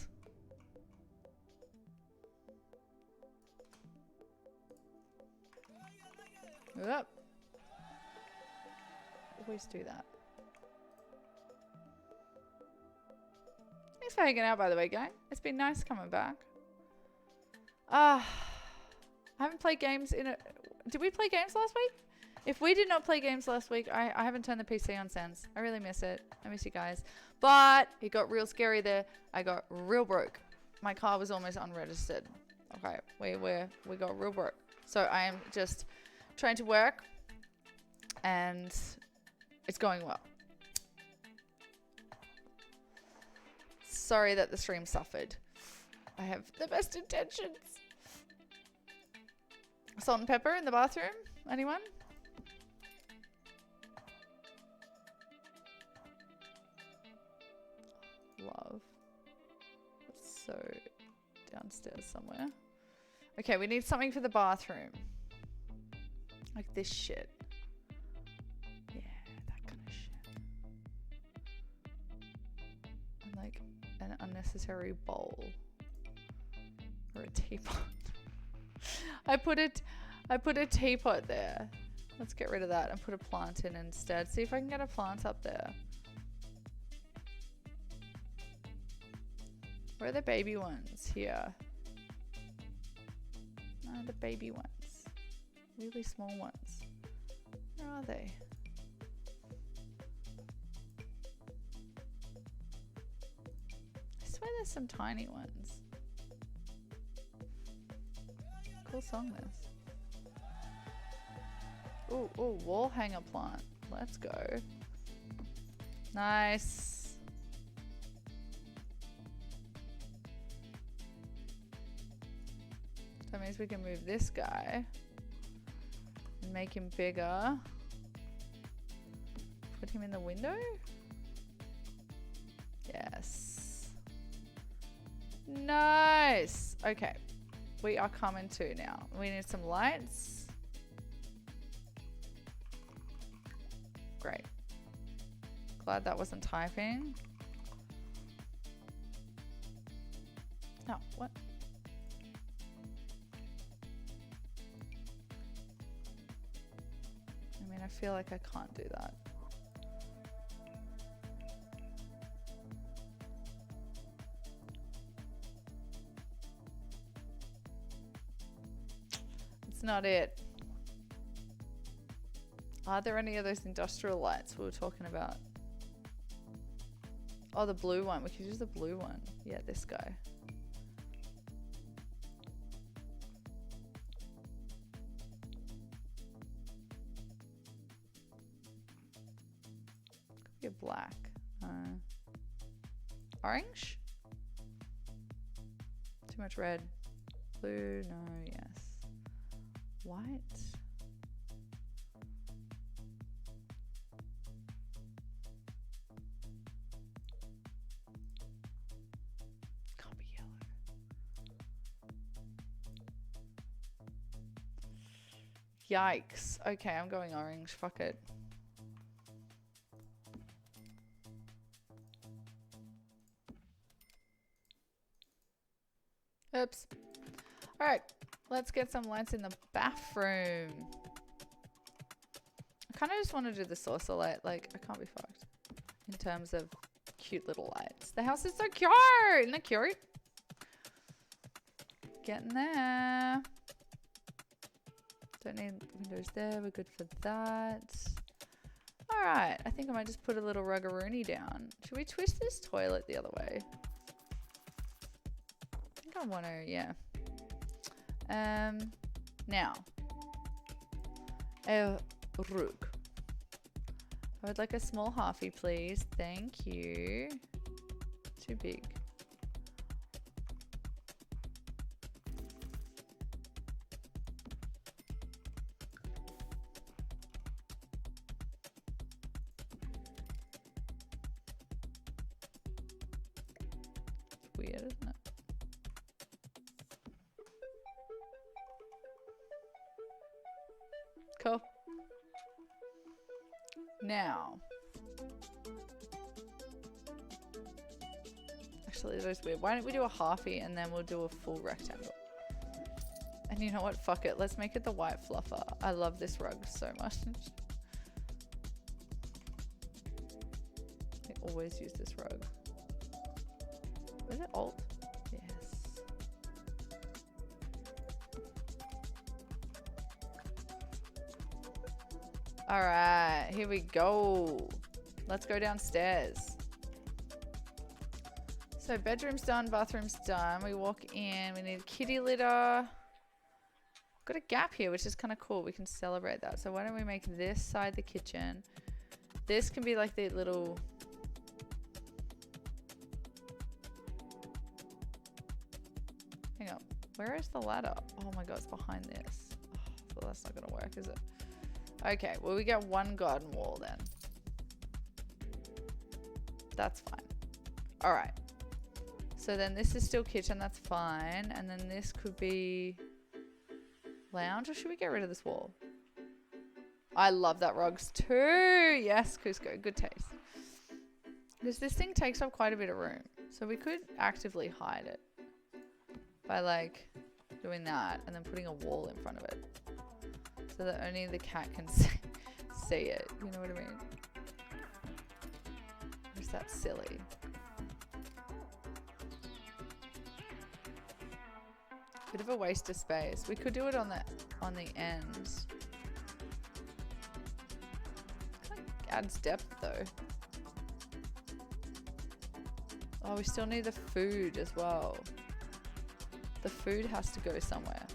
Yep. Always do that. Thanks for hanging out, by the way, gang. It's been nice coming back. I haven't played games in a... Did we play games last week? If we did not play games last week, I haven't turned the PC on since. I really miss it. I miss you guys. But it got real scary there. I got real broke. My car was almost unregistered. Okay, we got real broke. So I am just trying to work, and it's going well. Sorry that the stream suffered. I have the best intentions. Salt and pepper in the bathroom? Anyone? Love. That's so downstairs somewhere. Okay, we need something for the bathroom. Like this shit. Yeah, that kind of shit. And like an unnecessary bowl. Or a teapot. I put a teapot there. Let's get rid of that and put a plant in instead. See if I can get a plant up there. Where are the baby ones? Here. No, the baby ones. Really small ones. Where are they? I swear there's some tiny ones. Cool song this. Ooh, wall hanger plant. Let's go. Nice. That means we can move this guy and make him bigger. Put him in the window. Yes. Nice. Okay. We are coming to now. We need some lights. Great. Glad that wasn't typing. Oh, what? I mean, I feel like I can't do that. It's not it. Are there any of those industrial lights we were talking about? Oh, the blue one. We could use the blue one. Yeah, this guy. Could be a black. Orange? Too much red. Blue, no, yes. White? Can't be yellow. Yikes. Okay, I'm going orange. Fuck it. Oops. Alright, let's get some lights in the bathroom. I kind of just want to do the saucer light. Like, I can't be fucked. In terms of cute little lights. The house is so cute! Isn't that cute? Getting there. Don't need windows there. We're good for that. Alright, I think I might just put a little ruggaroony down. Should we twist this toilet the other way? I think I want to, yeah. Now. Rug. I would like a small halfie, please. Thank you. Too big. It's weird, isn't it? Cool. Now. Actually, that is weird. Why don't we do a halfie and then we'll do a full rectangle? And you know what? Fuck it. Let's make it the white fluffer. I love this rug so much. I always use this rug. Is it Alt? Yes. All right, here we go. Let's go downstairs. So bedroom's done, bathroom's done. We walk in, we need a kitty litter. Got a gap here, which is kind of cool. We can celebrate that. So why don't we make this side the kitchen? This can be like the little... Hang on, where is the ladder? Oh my God, it's behind this. Oh. Well, that's not gonna work, is it? Okay, well we get one garden wall then. That's fine. All right. So then this is still kitchen, that's fine. And then this could be lounge, or should we get rid of this wall? I love that rugs too. Yes, Cusco, good taste. Because this thing takes up quite a bit of room. So we could actively hide it by like doing that and then putting a wall in front of it so that only the cat can see it. You know what I mean? Or is that silly? Bit of a waste of space. We could do it on the ends. Kind of adds depth though. Oh, we still need the food as well. The food has to go somewhere.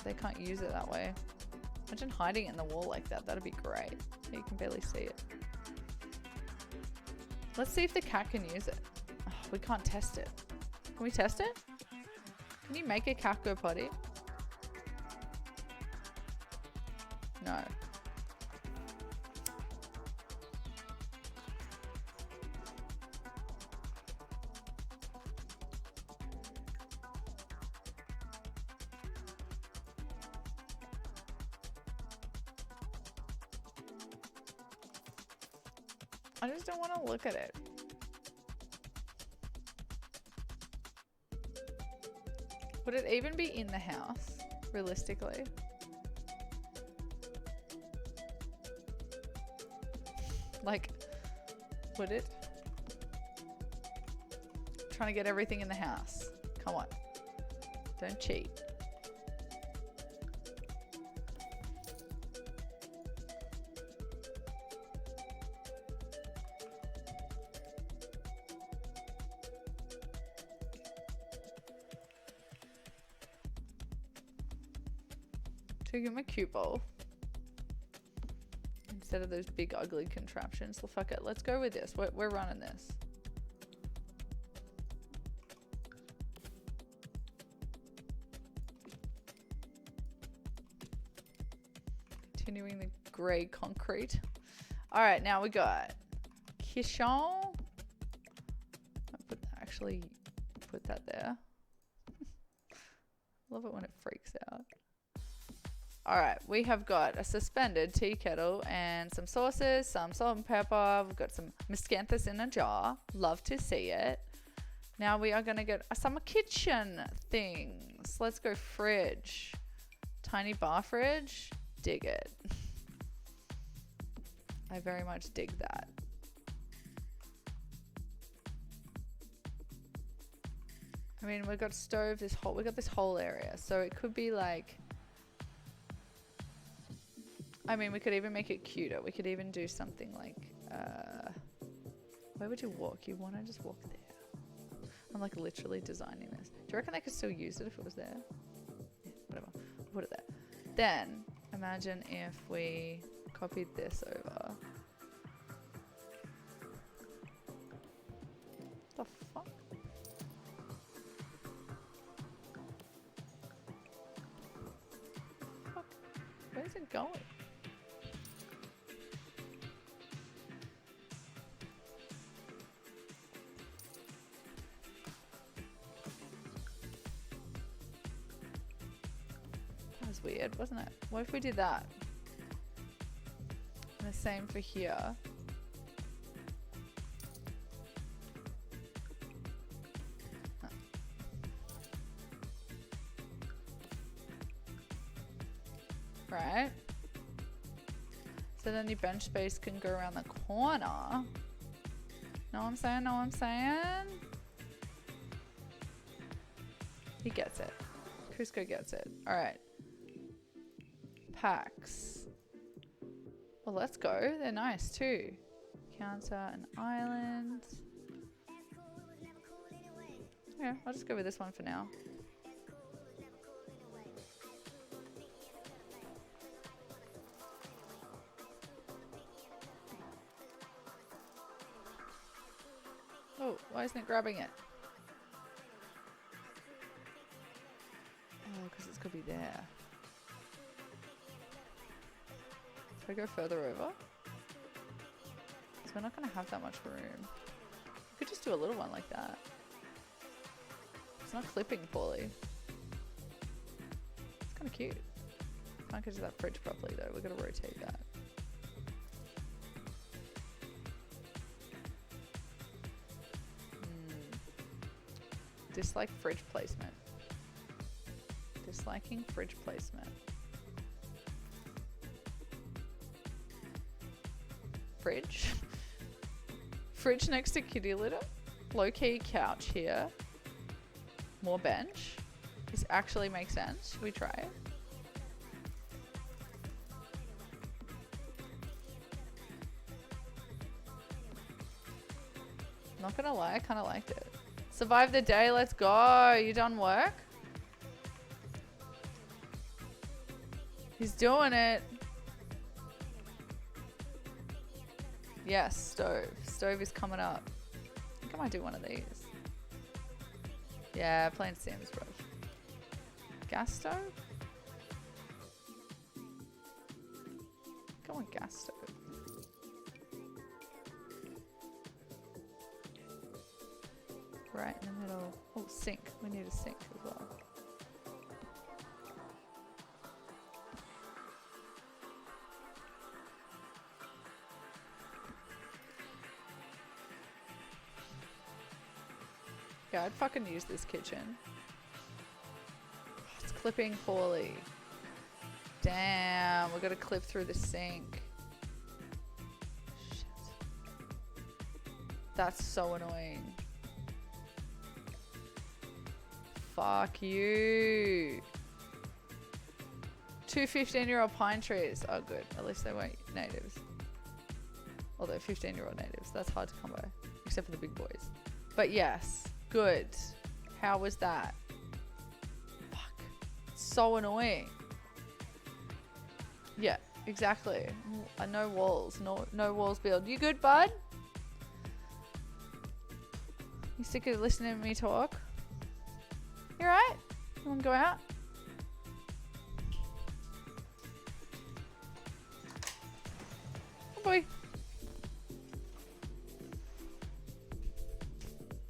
They can't use it that way. Imagine hiding it in the wall like that. That'd be great. You can barely see it. Let's see if the cat can use it. Oh, we can't test it. Can we test it? Can you make a cat go potty? No. I just don't want to look at it. Would it even be in the house, realistically? Like, would it? Trying to get everything in the house. Come on. Don't cheat. Give him a cute bowl instead of those big ugly contraptions. Well, fuck it, let's go with this. We're running this. Continuing the grey concrete. All right, now we got kitchen. I'll actually put that there. Love it when it freaks out. All right, we have got a suspended tea kettle and some sauces, some salt and pepper. We've got some miscanthus in a jar. Love to see it. Now we are going to get some kitchen things. Let's go fridge. Tiny bar fridge. Dig it. I very much dig that. I mean, we've got stove, we got this whole area. So it could be like, I mean, we could even make it cuter. We could even do something like, where would you walk? You want to just walk there. I'm like literally designing this. Do you reckon they could still use it if it was there? Yeah, whatever. Put it there. Then, imagine if we copied this over. The fuck? Fuck. Where's it going? Weird, wasn't it? What if we did that? And the same for here. Huh. Right. So then the bench space can go around the corner. Know what I'm saying? Know what I'm saying? He gets it. Cusco gets it. All right. Packs. Well, let's go. They're nice too. Counter and island. Yeah, I'll just go with this one for now. Oh, why isn't it grabbing it? there. If I go further over? Because we're not going to have that much room. We could just do a little one like that. It's not clipping poorly. It's kind of cute. Can't get to that fridge properly though. We're going to rotate that. Dislike fridge placement. Disliking fridge placement. Fridge. Fridge next to kitty litter. Low key couch here. More bench. This actually makes sense. Should we try it? Not gonna lie, I kind of liked it. Survive the day, let's go. You done work? He's doing it. Yes, stove. Stove is coming up. I think I might do one of these. Yeah, plain Sims, bro. Gas stove? Go on gas stove. Right in the middle. Oh, sink. We need a sink as well. Yeah, I'd fucking use this kitchen. It's clipping poorly. Damn, we're gonna clip through the sink. Shit. That's so annoying. Fuck you. 2 15-year-old pine trees. Oh, good. At least they weren't natives. Although 15-year-old natives, that's hard to come by. Except for the big boys. But yes, good. How was that? Fuck. So annoying. Yeah, exactly. No walls. No walls build. You good, bud? You sick of listening to me talk? You alright? You wanna go out? Oh boy.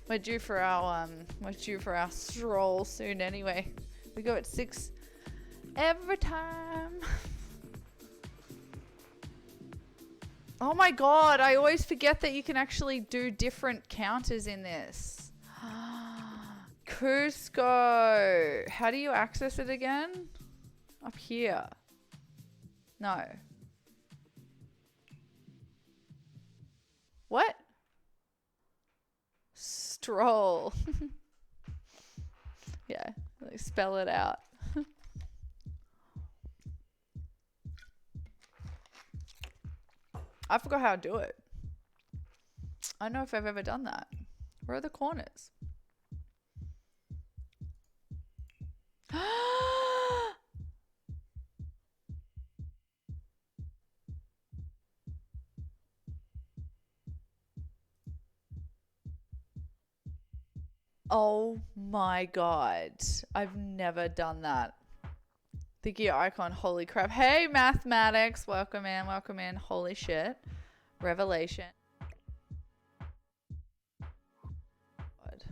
We're due for our stroll soon anyway. We go at 6 every time. Oh my god, I always forget that you can actually do different counters in this. Cusco. How do you access it again? Up here. No. What? Stroll. Yeah, like spell it out. I forgot how to do it. I don't know if I've ever done that. Where are the corners? Oh my god. I've never done that. The gear icon, holy crap. Hey, mathematics. Welcome in, welcome in. Holy shit. Revelation. God.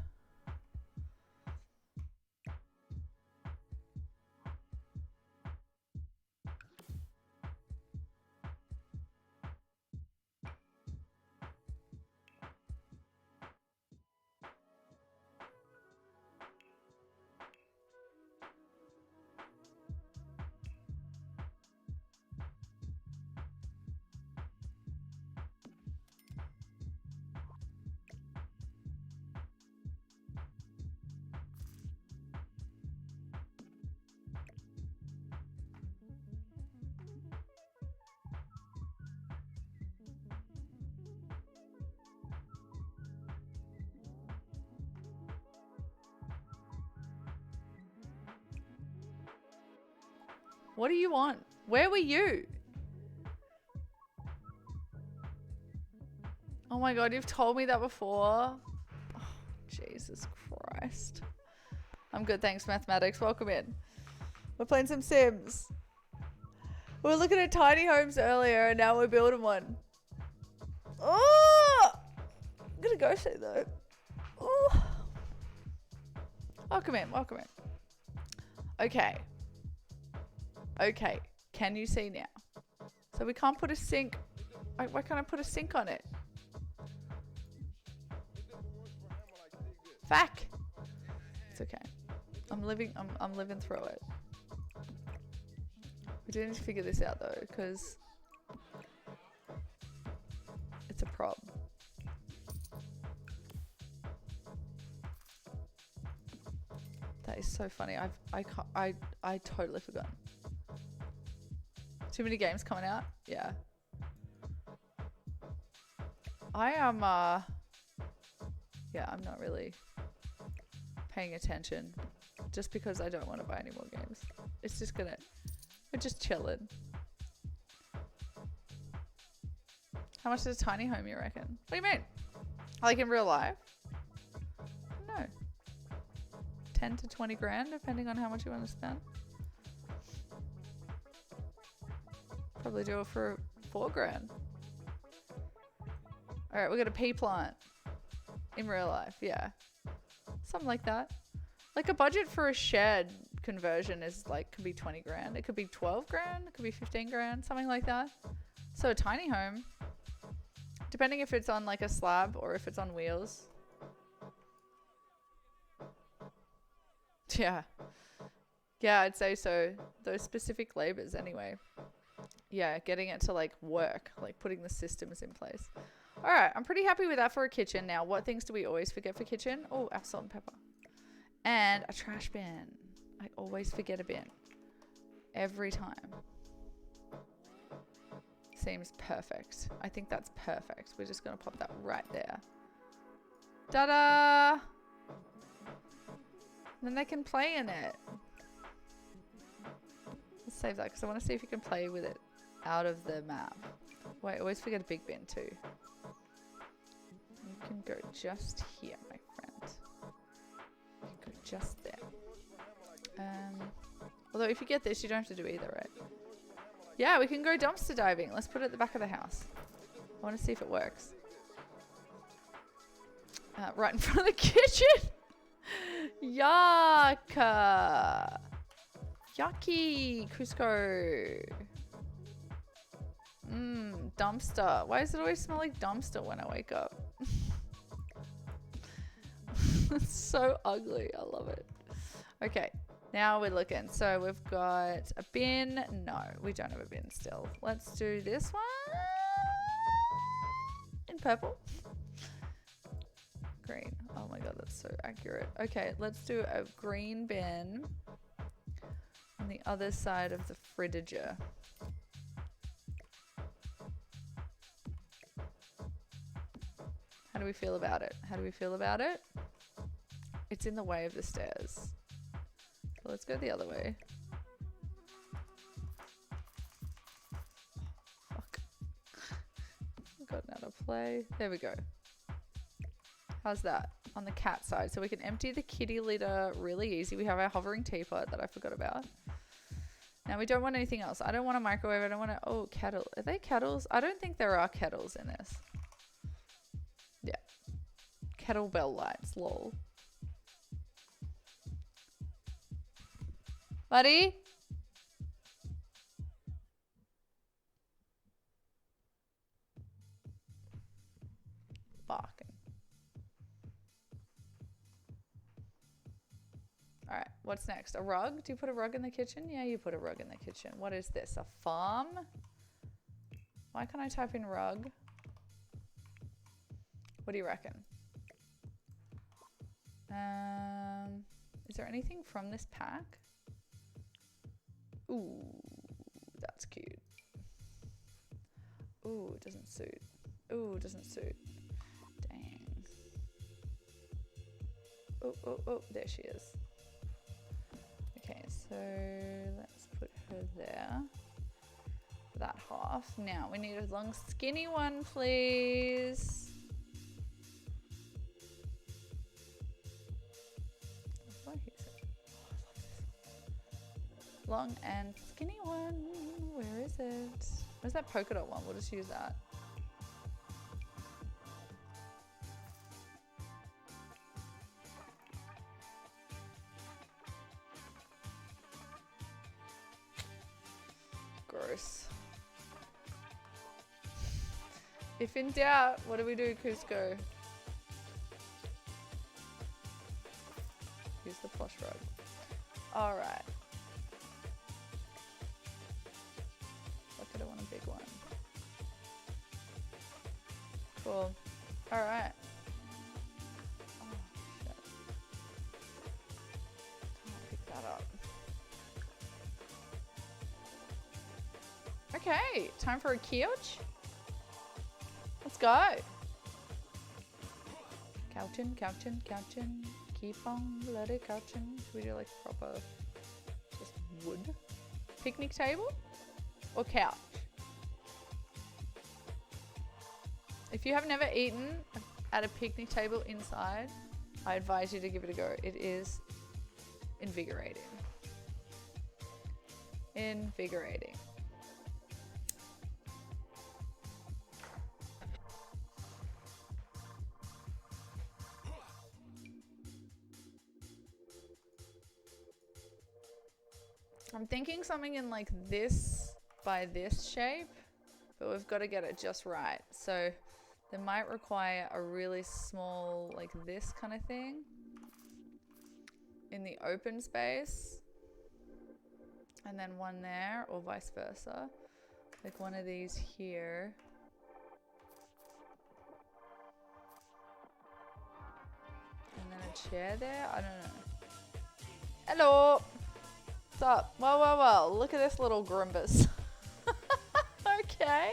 What do you want? Where were you? Oh my god, you've told me that before. Oh, Jesus Christ. I'm good, thanks, mathematics. Welcome in. We're playing some Sims. We were looking at tiny homes earlier and now we're building one. Oh! I'm gonna go see though. Oh. Welcome in, welcome in. Okay. Okay, can you see now? So we can't put a sink. Why can't I put a sink on it? Fuck. It's okay. I'm living through it. We do need to figure this out though, because it's a problem. That is so funny. I totally forgot. Too many games coming out? Yeah. I am yeah, I'm not really paying attention just because I don't want to buy any more games. It's just gonna, we're just chilling. How much is a tiny home, you reckon? What do you mean? Like in real life? No. 10 to 20 grand, depending on how much you want to spend. Probably do it for 4 grand. Alright, we got a pea plant. In real life, yeah. Something like that. Like a budget for a shed conversion is like, could be 20 grand. It could be 12 grand. It could be 15 grand. Something like that. So a tiny home, depending if it's on like a slab or if it's on wheels. Yeah. Yeah, I'd say so. Those specific labors anyway. Yeah, getting it to like work, like putting the systems in place. All right, I'm pretty happy with that for a kitchen. Now, what things do we always forget for kitchen? Oh, salt and pepper. And a trash bin. I always forget a bin. Every time. Seems perfect. I think that's perfect. We're just going to pop that right there. Ta-da! Then they can play in it. Let's save that because I want to see if you can play with it out of the map. Wait, always forget a big bin too. You can go just here, my friend. You can go just there. Although if you get this, you don't have to do either, right? Yeah, we can go dumpster diving. Let's put it at the back of the house. I want to see if it works. Right in front of the kitchen. Yuck. Yucky, Cusco. Dumpster. Why does it always smell like dumpster when I wake up? It's so ugly. I love it. Okay, now we're looking. So we've got a bin. No, we don't have a bin still. Let's do this one in purple. Green. Oh my god, that's so accurate. Okay, let's do a green bin on the other side of the fridger. How do we feel about it? How do we feel about it? It's in the way of the stairs. So let's go the other way. Fuck. I've gotten out of play. There we go. How's that? On the cat side. So we can empty the kitty litter really easy. We have our hovering teapot that I forgot about. Now we don't want anything else. I don't want a microwave. I don't want to... Oh, kettle. Are they kettles? I don't think there are kettles in this. Yeah. Kettlebell lights. Lol. Buddy? Barking. Alright, what's next? A rug? Do you put a rug in the kitchen? Yeah, you put a rug in the kitchen. What is this? A farm? Why can't I type in rug? What do you reckon? Is there anything from this pack? Ooh, that's cute. Ooh, it doesn't suit. Ooh, it doesn't suit. Dang. Oh, oh, oh, there she is. Okay, so let's put her there. That half. Now, we need a long skinny one, please. long and skinny one. Where is it? Where's that polka dot one? We'll just use that. Gross. If in doubt, what do we do, Cusco? Use the plush rug. Alright. Look, I don't want a big one. Cool. Alright. Oh, shit. Can't pick that up. Okay, time for a couch. Let's go. Couchin', couchin', couchin'. Keep on bloody couchin'. Should we do like proper, just wood? Picnic table or couch? If you have never eaten at a picnic table inside, I advise you to give it a go. It is invigorating. Invigorating. I'm thinking something in like this by this shape, but we've got to get it just right. So they might require a really small, like this kind of thing in the open space, and then one there, or vice versa. Like one of these here. And then a chair there, I don't know. Hello! What's up? Well, look at this little Grimbus. Okay.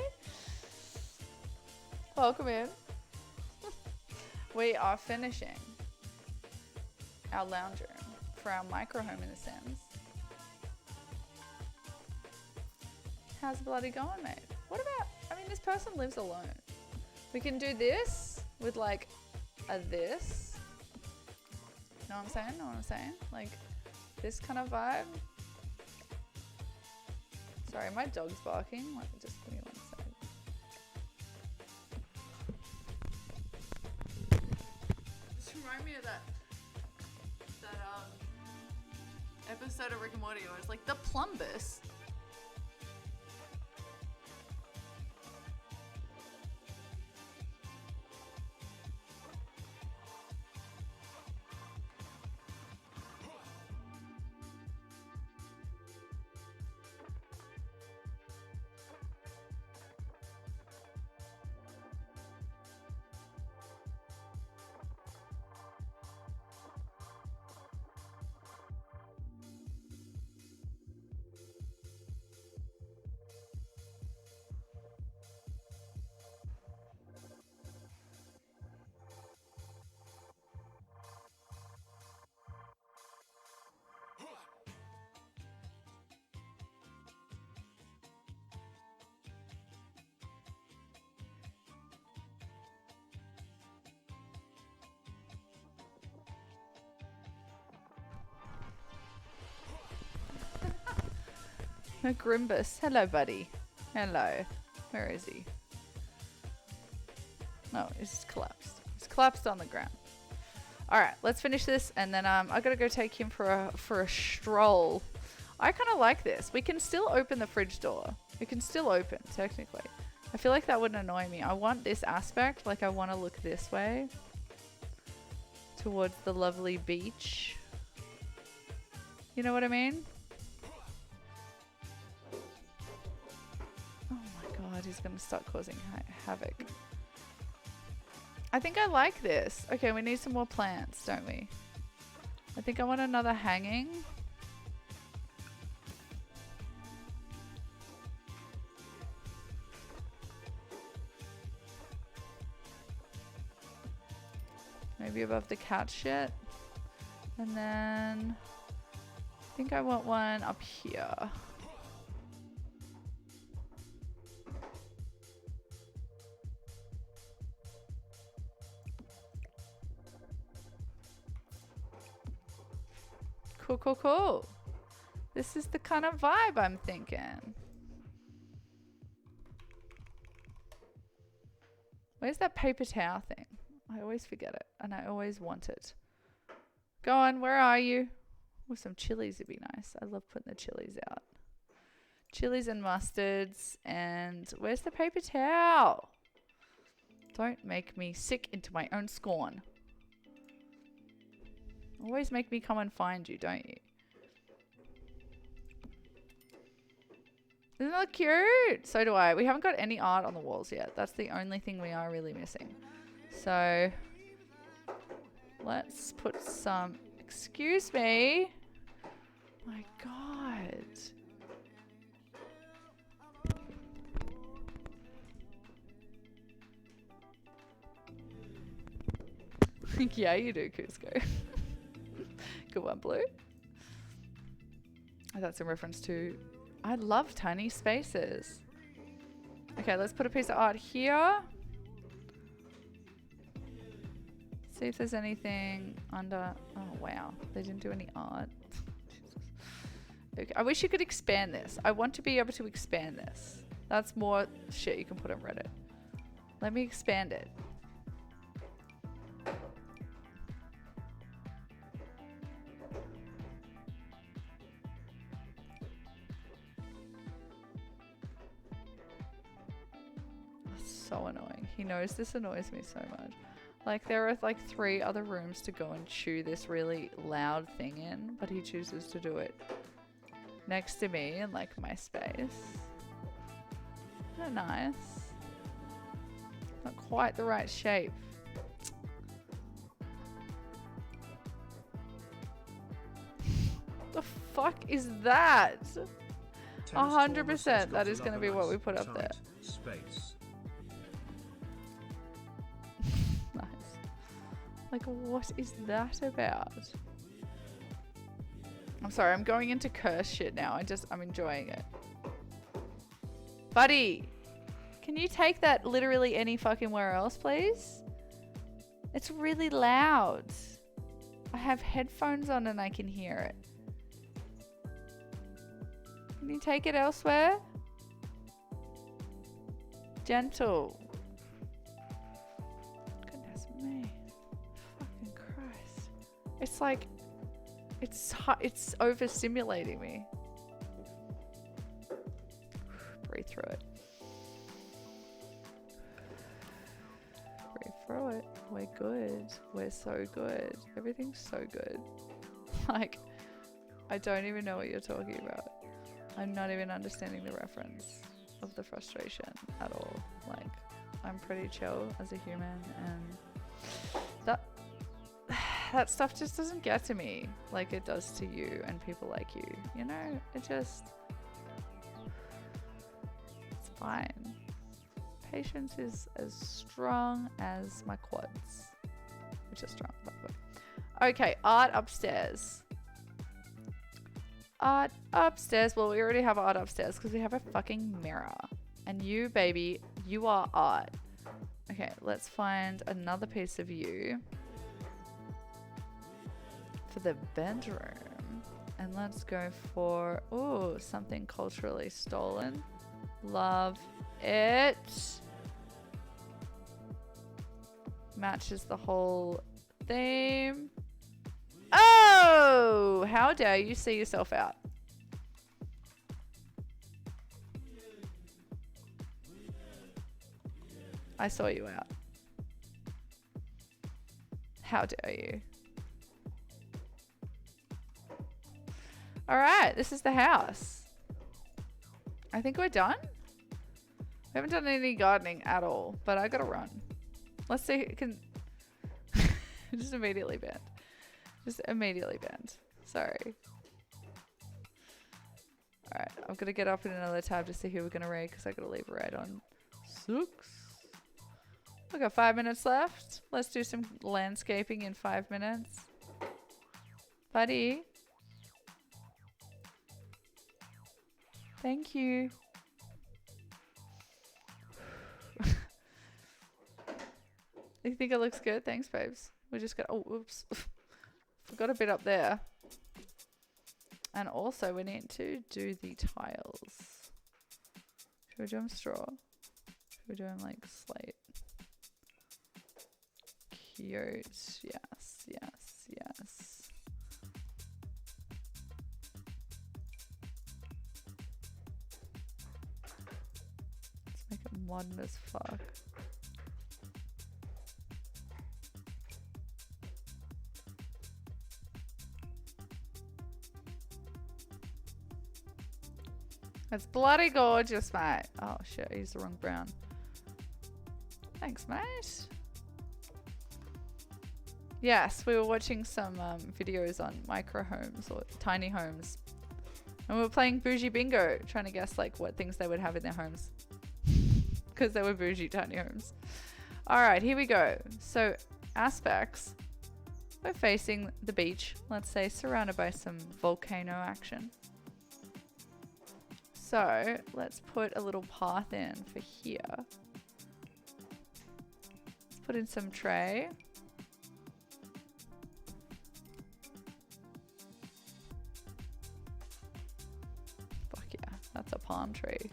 Welcome in. We are finishing our lounge room for our micro home in a sense. How's it bloody going, mate? What about, I mean, this person lives alone. We can do this with like a this. Know what I'm saying? Know what I'm saying? Like this kind of vibe. Sorry, my dog's barking. Let me just give me 1 second. This reminds me of that episode of Rick and Morty where it's like the plumbus. No Grimbus. Hello, buddy. Hello. Where is he? No, he's just collapsed. He's collapsed on the ground. All right, let's finish this, and then I gotta go take him for a stroll. I kind of like this. We can still open the fridge door. We can still open technically. I feel like that wouldn't annoy me. I want this aspect. Like I want to look this way towards the lovely beach. You know what I mean? God, he's gonna start causing havoc. I think I like this. Okay, we need some more plants, don't we? I think I want another hanging. Maybe above the couch shit. And then I think I want one up here. Cool. This is the kind of vibe I'm thinking. Where's that paper towel thing? I always forget it, and I always want it. Go on, where are you? With some chilies would be nice. I love putting the chilies out. Chilies and mustards, and where's the paper towel? Don't make me sick into my own scorn. Always make me come and find you, don't you? Isn't that cute? So do I. We haven't got any art on the walls yet. That's the only thing we are really missing. So let's put some... Excuse me. My God. Yeah, you do, Cusco. Good one, Blue. That's in reference to... I love tiny spaces. Okay, let's put a piece of art here. See if there's anything under... Oh, wow. They didn't do any art. Okay, I wish you could expand this. I want to be able to expand this. That's more shit you can put on Reddit. Let me expand it. So annoying. He knows this annoys me so much. Like, there are like 3 other rooms to go and chew this really loud thing in, but he chooses to do it next to me in like my space. Isn't it nice? Not quite the right shape. The fuck is that? 100% that is going to be what we put up there. Space. Like, what is that about? I'm sorry, I'm going into curse shit now. I'm enjoying it. Buddy, can you take that literally any fucking where else, please? It's really loud. I have headphones on and I can hear it. Can you take it elsewhere? Gentle. Goodness me. Fucking Christ. It's like, it's overstimulating me. Breathe through it. Breathe through it. We're good. We're so good. Everything's so good. Like, I don't even know what you're talking about. I'm not even understanding the reference of the frustration at all. Like, I'm pretty chill as a human, and that stuff just doesn't get to me like it does to you and people like you. You know, it's fine. Patience is as strong as my quads, which are strong, by the way. Okay, art upstairs. Art upstairs. Well, we already have art upstairs because we have a fucking mirror. And you, baby, you are art. Okay, let's find another piece of you for the bedroom. And let's go for, ooh, something culturally stolen. Love it. Matches the whole theme. Oh, how dare you see yourself out. I saw you out. How dare you. All right, this is the house. I think we're done. We haven't done any gardening at all, but I gotta run. Let's see if it can just immediately bend. Just immediately bend. Sorry. Alright, I'm gonna get up in another tab to see who we're gonna raid because I gotta leave a raid on 6. We got 5 minutes left. Let's do some landscaping in 5 minutes. Buddy. Thank you. You think it looks good? Thanks, babes. We just got, oh, whoops. Forgot a bit up there. And also we need to do the tiles. Should we do them straw? Should we do them like slate? Cute. Yes, yes, yes. Let's make it modern as fuck. It's bloody gorgeous, mate. Oh shit, I used the wrong brown. Thanks, mate. Yes, we were watching some videos on micro homes or tiny homes. And we were playing bougie bingo, trying to guess like what things they would have in their homes. Because they were bougie tiny homes. Alright, here we go. So, aspects. We're facing the beach, let's say, surrounded by some volcano action. So, let's put a little path in for here. Let's put in some tray. Fuck yeah, that's a palm tree.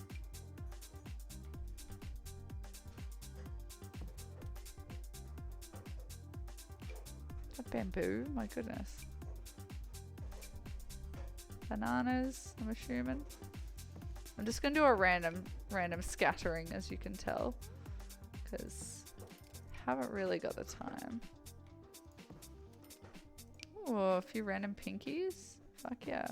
A bamboo, my goodness. Bananas, I'm assuming. I'm just gonna do a random scattering, as you can tell, because I haven't really got the time. Ooh, a few random pinkies. Fuck yeah.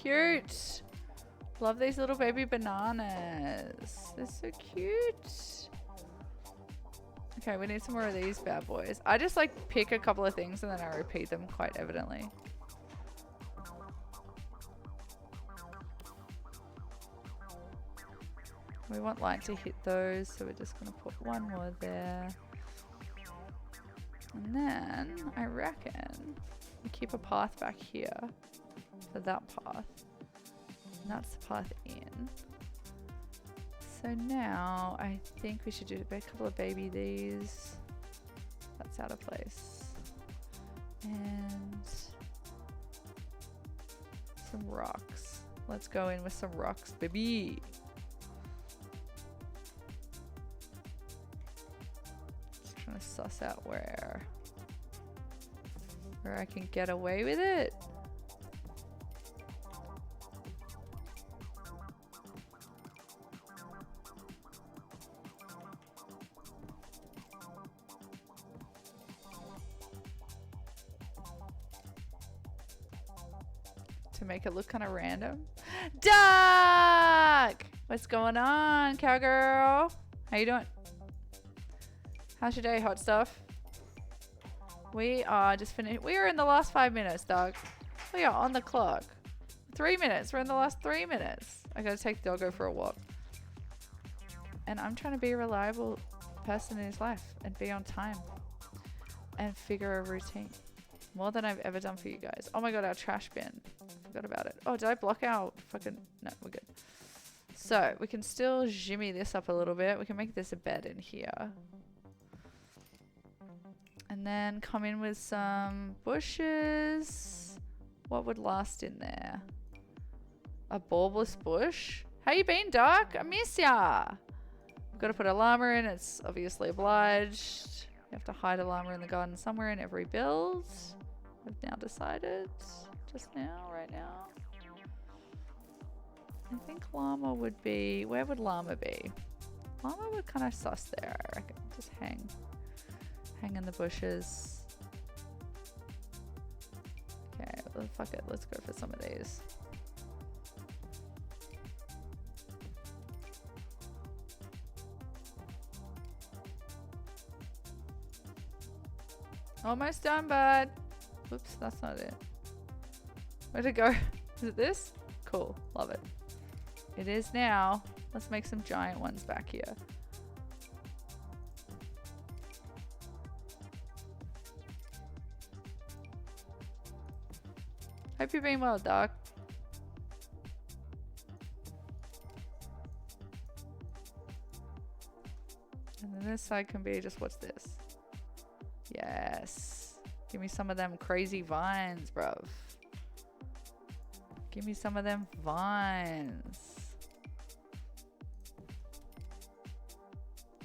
Cute. Love these little baby bananas. They're so cute. Okay, we need some more of these bad boys. I just like pick a couple of things and then I repeat them quite evidently. We want light to hit those, so we're just gonna put one more there. And then I reckon we keep a path back here for that path. And that's the path in. So now I think we should do a couple of baby these. That's out of place. And some rocks. Let's go in with some rocks, baby. Just trying to suss out where I can get away with it. To make it look kind of random. Duck! What's going on, cowgirl? How you doing? How's your day, hot stuff? We are just finished. We are in the last 5 minutes, dog. We are on the clock. 3 minutes. We're in the last 3 minutes. I gotta take the doggo for a walk. And I'm trying to be a reliable person in his life and be on time and figure a routine. More than I've ever done for you guys. Oh my god, our trash bin. Forgot about it. Oh, did I block out? Fucking no, we're good. So we can still shimmy this up a little bit. We can make this a bed in here. And then come in with some bushes. What would last in there? A bulbous bush? How you been, Doc? I miss ya. We've got to put a llama in. It's obviously obliged. You have to hide a llama in the garden somewhere in every build. I've now decided. Just now, right now. I think llama would be... Where would llama be? Llama would kind of sus there, I reckon. Just hang in the bushes. Okay, well, fuck it. Let's go for some of these. Almost done, bud. Oops, that's not it. Where'd it go? Is it this? Cool. Love it. It is now. Let's make some giant ones back here. Hope you're being well, Doc. And then this side can be just, what's this? Yes. Give me some of them crazy vines, bruv. Give me some of them vines.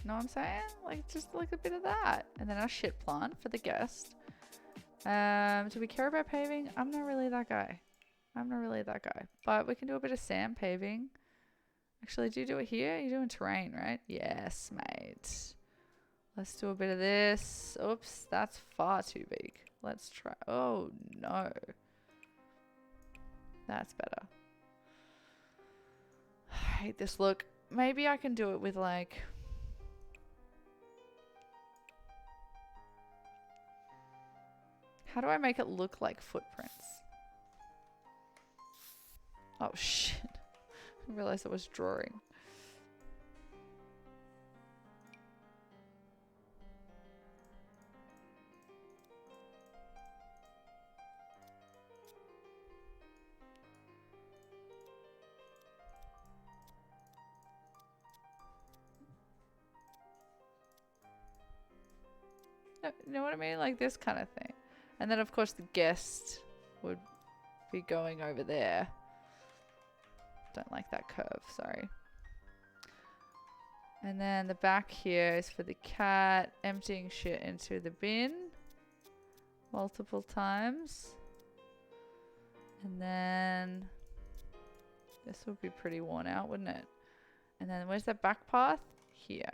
Know what I'm saying? Like, just like a bit of that. And then our shit plant for the guest. Do we care about paving? I'm not really that guy. I'm not really that guy. But we can do a bit of sand paving. Actually, do you do it here? You're doing terrain, right? Yes, mate. Let's do a bit of this. Oops, that's far too big. Let's try. Oh, no. That's better. I hate this look. Maybe I can do it with like... How do I make it look like footprints? Oh shit. I realized I was drawing. You know what I mean? Like this kind of thing. And then of course the guest would be going over there. Don't like that curve, sorry. And then the back here is for the cat emptying shit into the bin multiple times. And then this would be pretty worn out, wouldn't it? And then where's that back path? Here.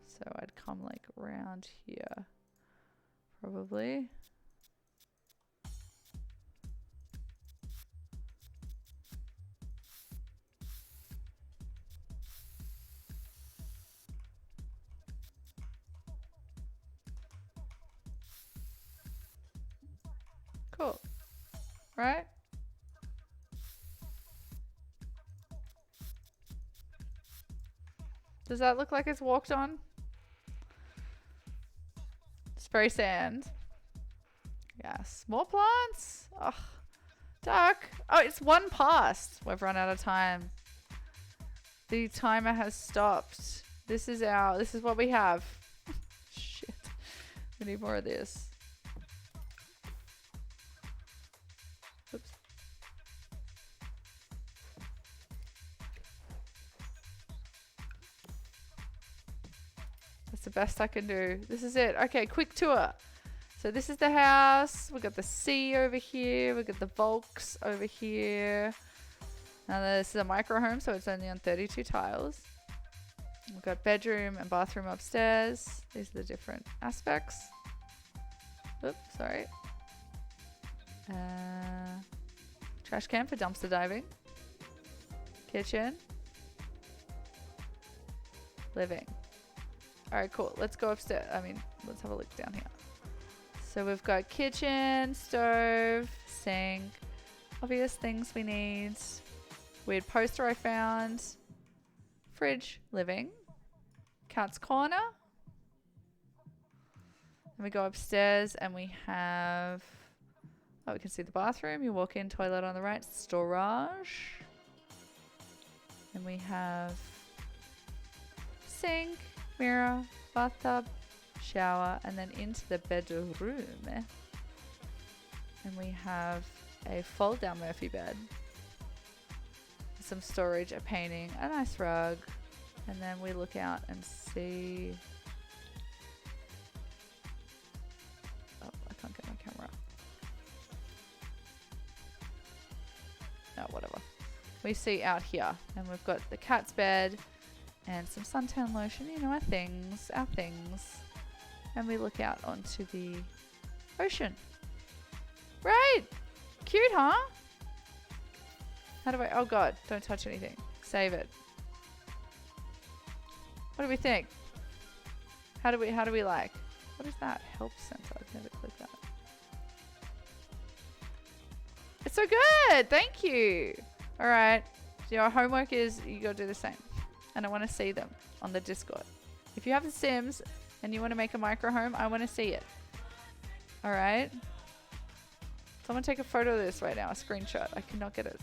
So I'd come like around here. Probably. Cool. Right? Does that look like it's walked on? Spray sand. Yes. More plants? Ugh. Duck. Oh, it's one past. We've run out of time. The timer has stopped. This is what we have. Shit. We need more of this. Oops. That's the best I can do. This is it. Okay, quick tour. So this is the house. We've got the sea over here. We've got the Volks over here. Now this is a micro home, so it's only on 32 tiles. We've got bedroom and bathroom upstairs. These are the different aspects. Oops, sorry. Trash can for dumpster diving. Kitchen. Living. Alright, cool. Let's go upstairs. Let's have a look down here. So we've got kitchen, stove, sink, obvious things we need. Weird poster I found. Fridge, living. Cat's corner. And we go upstairs and we have... Oh, we can see the bathroom. You walk in, toilet on the right, storage. And we have sink, mirror, bathtub, shower, and then into the bedroom. And we have a fold down Murphy bed. Some storage, a painting, a nice rug. And then we look out and see... Oh, I can't get my camera up. No, whatever. We see out here, and we've got the cat's bed and some suntan lotion, you know, our things. And we look out onto the ocean. Right! Cute, huh? How do I... Oh god, don't touch anything. Save it. What do we think? How do we like? What is that? Help center. I've never clicked that. So good. Thank you. All right. So your homework is you got to do the same. And I want to see them on the Discord. If you have The Sims and you want to make a micro home, I want to see it. All right. Someone take a photo of this right now. A screenshot. I cannot get it.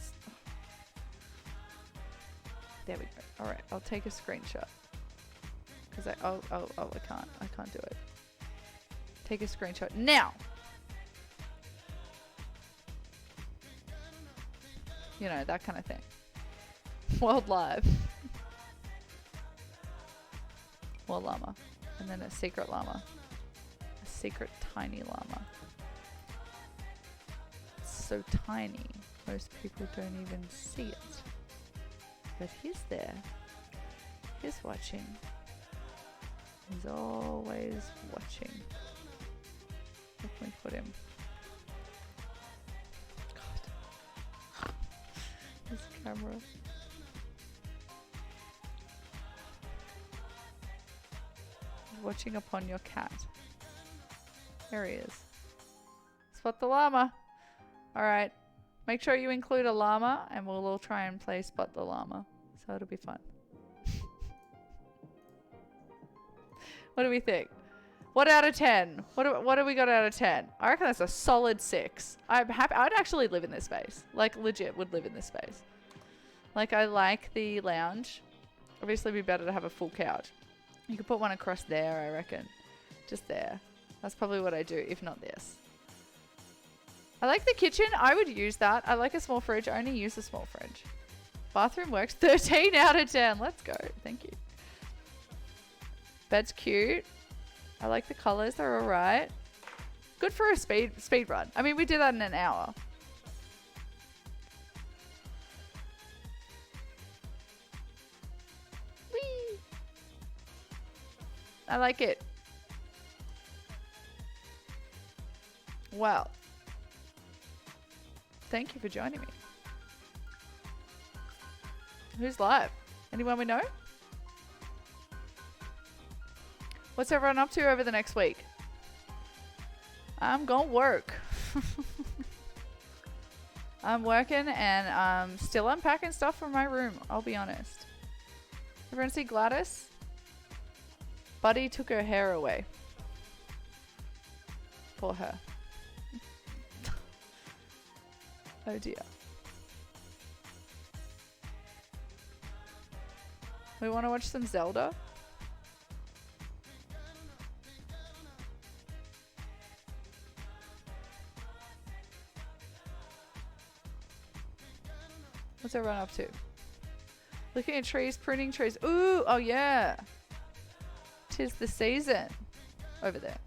There we go. All right. I'll take a screenshot. Because I can't do it. Take a screenshot now. You know, that kind of thing. World Live. World Llama. And then a secret llama. A secret tiny llama. It's so tiny, most people don't even see it. But he's there. He's watching. He's always watching. Where can we put him? God. This camera. He's watching upon your cat. There he is. Spot the llama. Alright. Make sure you include a llama and we'll all try and play Spot the Llama. So it'll be fun. What do we think? What out of 10? What do we got out of 10? I reckon that's a solid 6. I'm happy. I'd actually live in this space. Like, legit would live in this space. Like, I like the lounge. Obviously, it'd be better to have a full couch. You could put one across there, I reckon. Just there. That's probably what I do, if not this. I like the kitchen. I would use that. I like a small fridge. I only use a small fridge. Bathroom works. 13 out of 10. Let's go. Thank you. Bed's cute. I like the colors. They're alright. Good for a speed run. I mean, we did that in an hour. Whee! I like it. Well. Thank you for joining me. Who's live? Anyone we know? What's everyone up to over the next week? I'm gonna work. I'm working and I'm still unpacking stuff from my room, I'll be honest. Everyone see Gladys? Buddy took her hair away. Poor her. Oh dear. We want to watch some Zelda? What's everyone up to? Looking at trees, pruning trees. Ooh, oh yeah. 'Tis the season. Over there.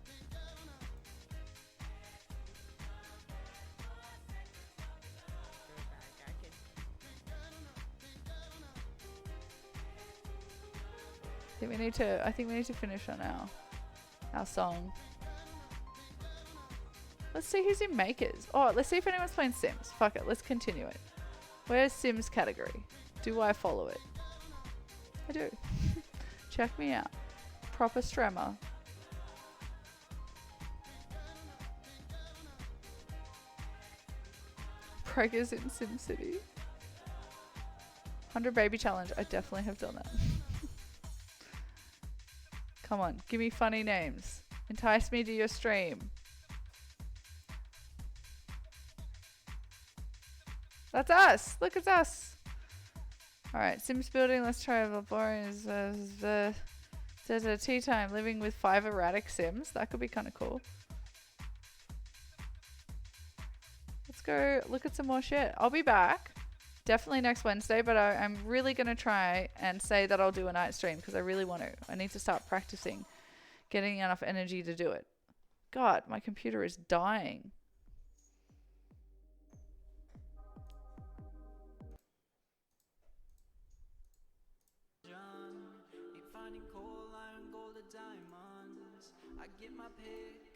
I think we need to finish on our song. Let's see who's in Makers. Oh, let's see if anyone's playing Sims. Fuck it, let's continue it. Where's Sims category? Do I follow it? I do. Check me out. Proper Stremmer. Preggers in SimCity. 100 baby challenge. I definitely have done that. Come on, give me funny names. Entice me to your stream. That's us. Look, it's us. All right, Sims building. Let's try a boring. There's a tea time. Living with 5 erratic Sims. That could be kind of cool. Let's go look at some more shit. I'll be back. Definitely next Wednesday, but I'm really going to try and say that I'll do a night stream because I really want to. I need to start practicing getting enough energy to do it. God, my computer is dying.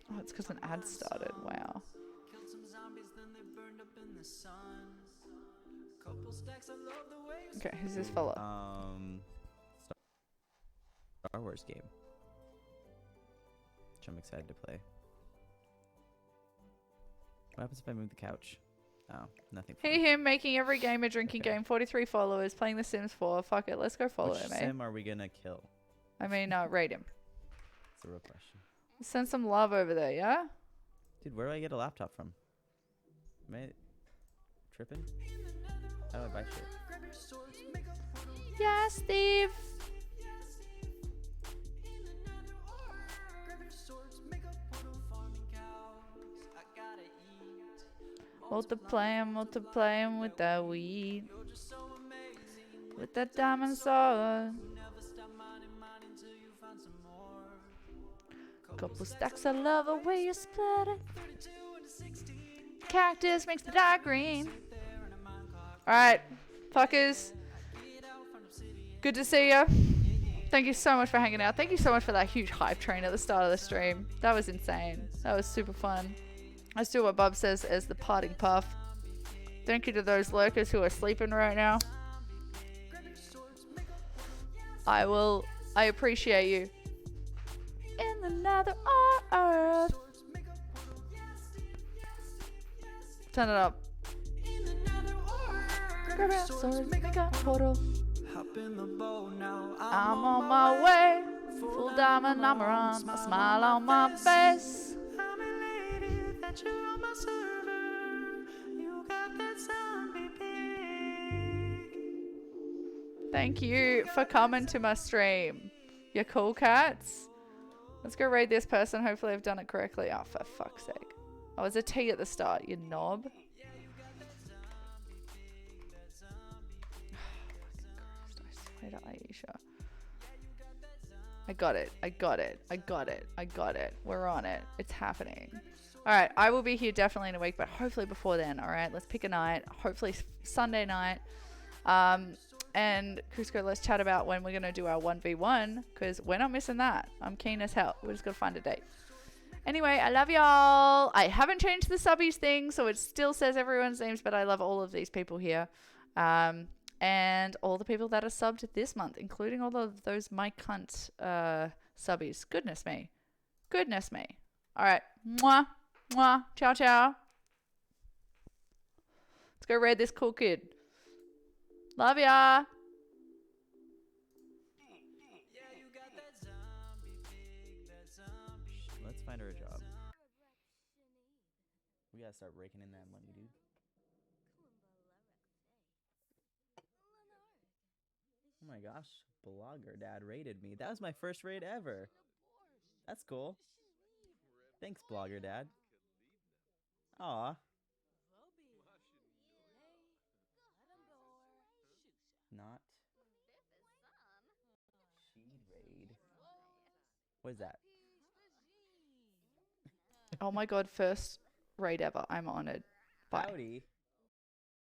Oh, it's because an ad started. Wow. Okay, who's this fella? Star Wars game, which I'm excited to play. What happens if I move the couch? Oh, nothing. Hear him making every game a drinking game. 43 followers. Playing The Sims 4. Fuck it. Let's go follow Which him, eh? sim are we gonna kill? I mean, rate him. That's a real question. Send some love over there, yeah? Dude, where do I get a laptop from? Am I tripping? How do I buy shit? Yeah, Steve. Multiplying with that weed. With that diamond sword. Couple stacks of love away you split it. Cactus makes the dark green. Alright, fuckers. Good to see ya. Thank you so much for hanging out. Thank you so much for that huge hype train at the start of the stream. That was insane. That was super fun. Let's do what Bub says as the parting puff. Thank you to those lurkers who are sleeping right now. I appreciate you. In the nether earth. Turn it up. Grab our swords, make a portal. I'm on my way. Full diamond armor on. A smile on my face. Thank you for coming to my stream. You cool cats. Let's go raid this person. Hopefully I've done it correctly. Oh, for fuck's sake. Oh, it's a T at the start, you knob. I swear to Aisha. I got it. I got it. I got it. I got it. We're on it. It's happening. Alright, I will be here definitely in a week, but hopefully before then, alright? Let's pick a night. Hopefully Sunday night. And Cusco, let's chat about when we're going to do our 1v1, because we're not missing that. I'm keen as hell. We're just going to find a date. Anyway, I love y'all. I haven't changed the subbies thing, so it still says everyone's names, but I love all of these people here. And all the people that are subbed this month, including all of those my cunt subbies. Goodness me. Goodness me. All right. Mwah. Mwah. Ciao, ciao. Let's go raid this cool kid. Love ya. Let's find her a job. We gotta start raking in that money, dude. Oh my gosh, Blogger Dad raided me. That was my first raid ever. That's cool. Thanks, Blogger Dad. Aw. Not. She'd raid. What is that? Oh my god, first raid ever. I'm honored. Bye. Howdy.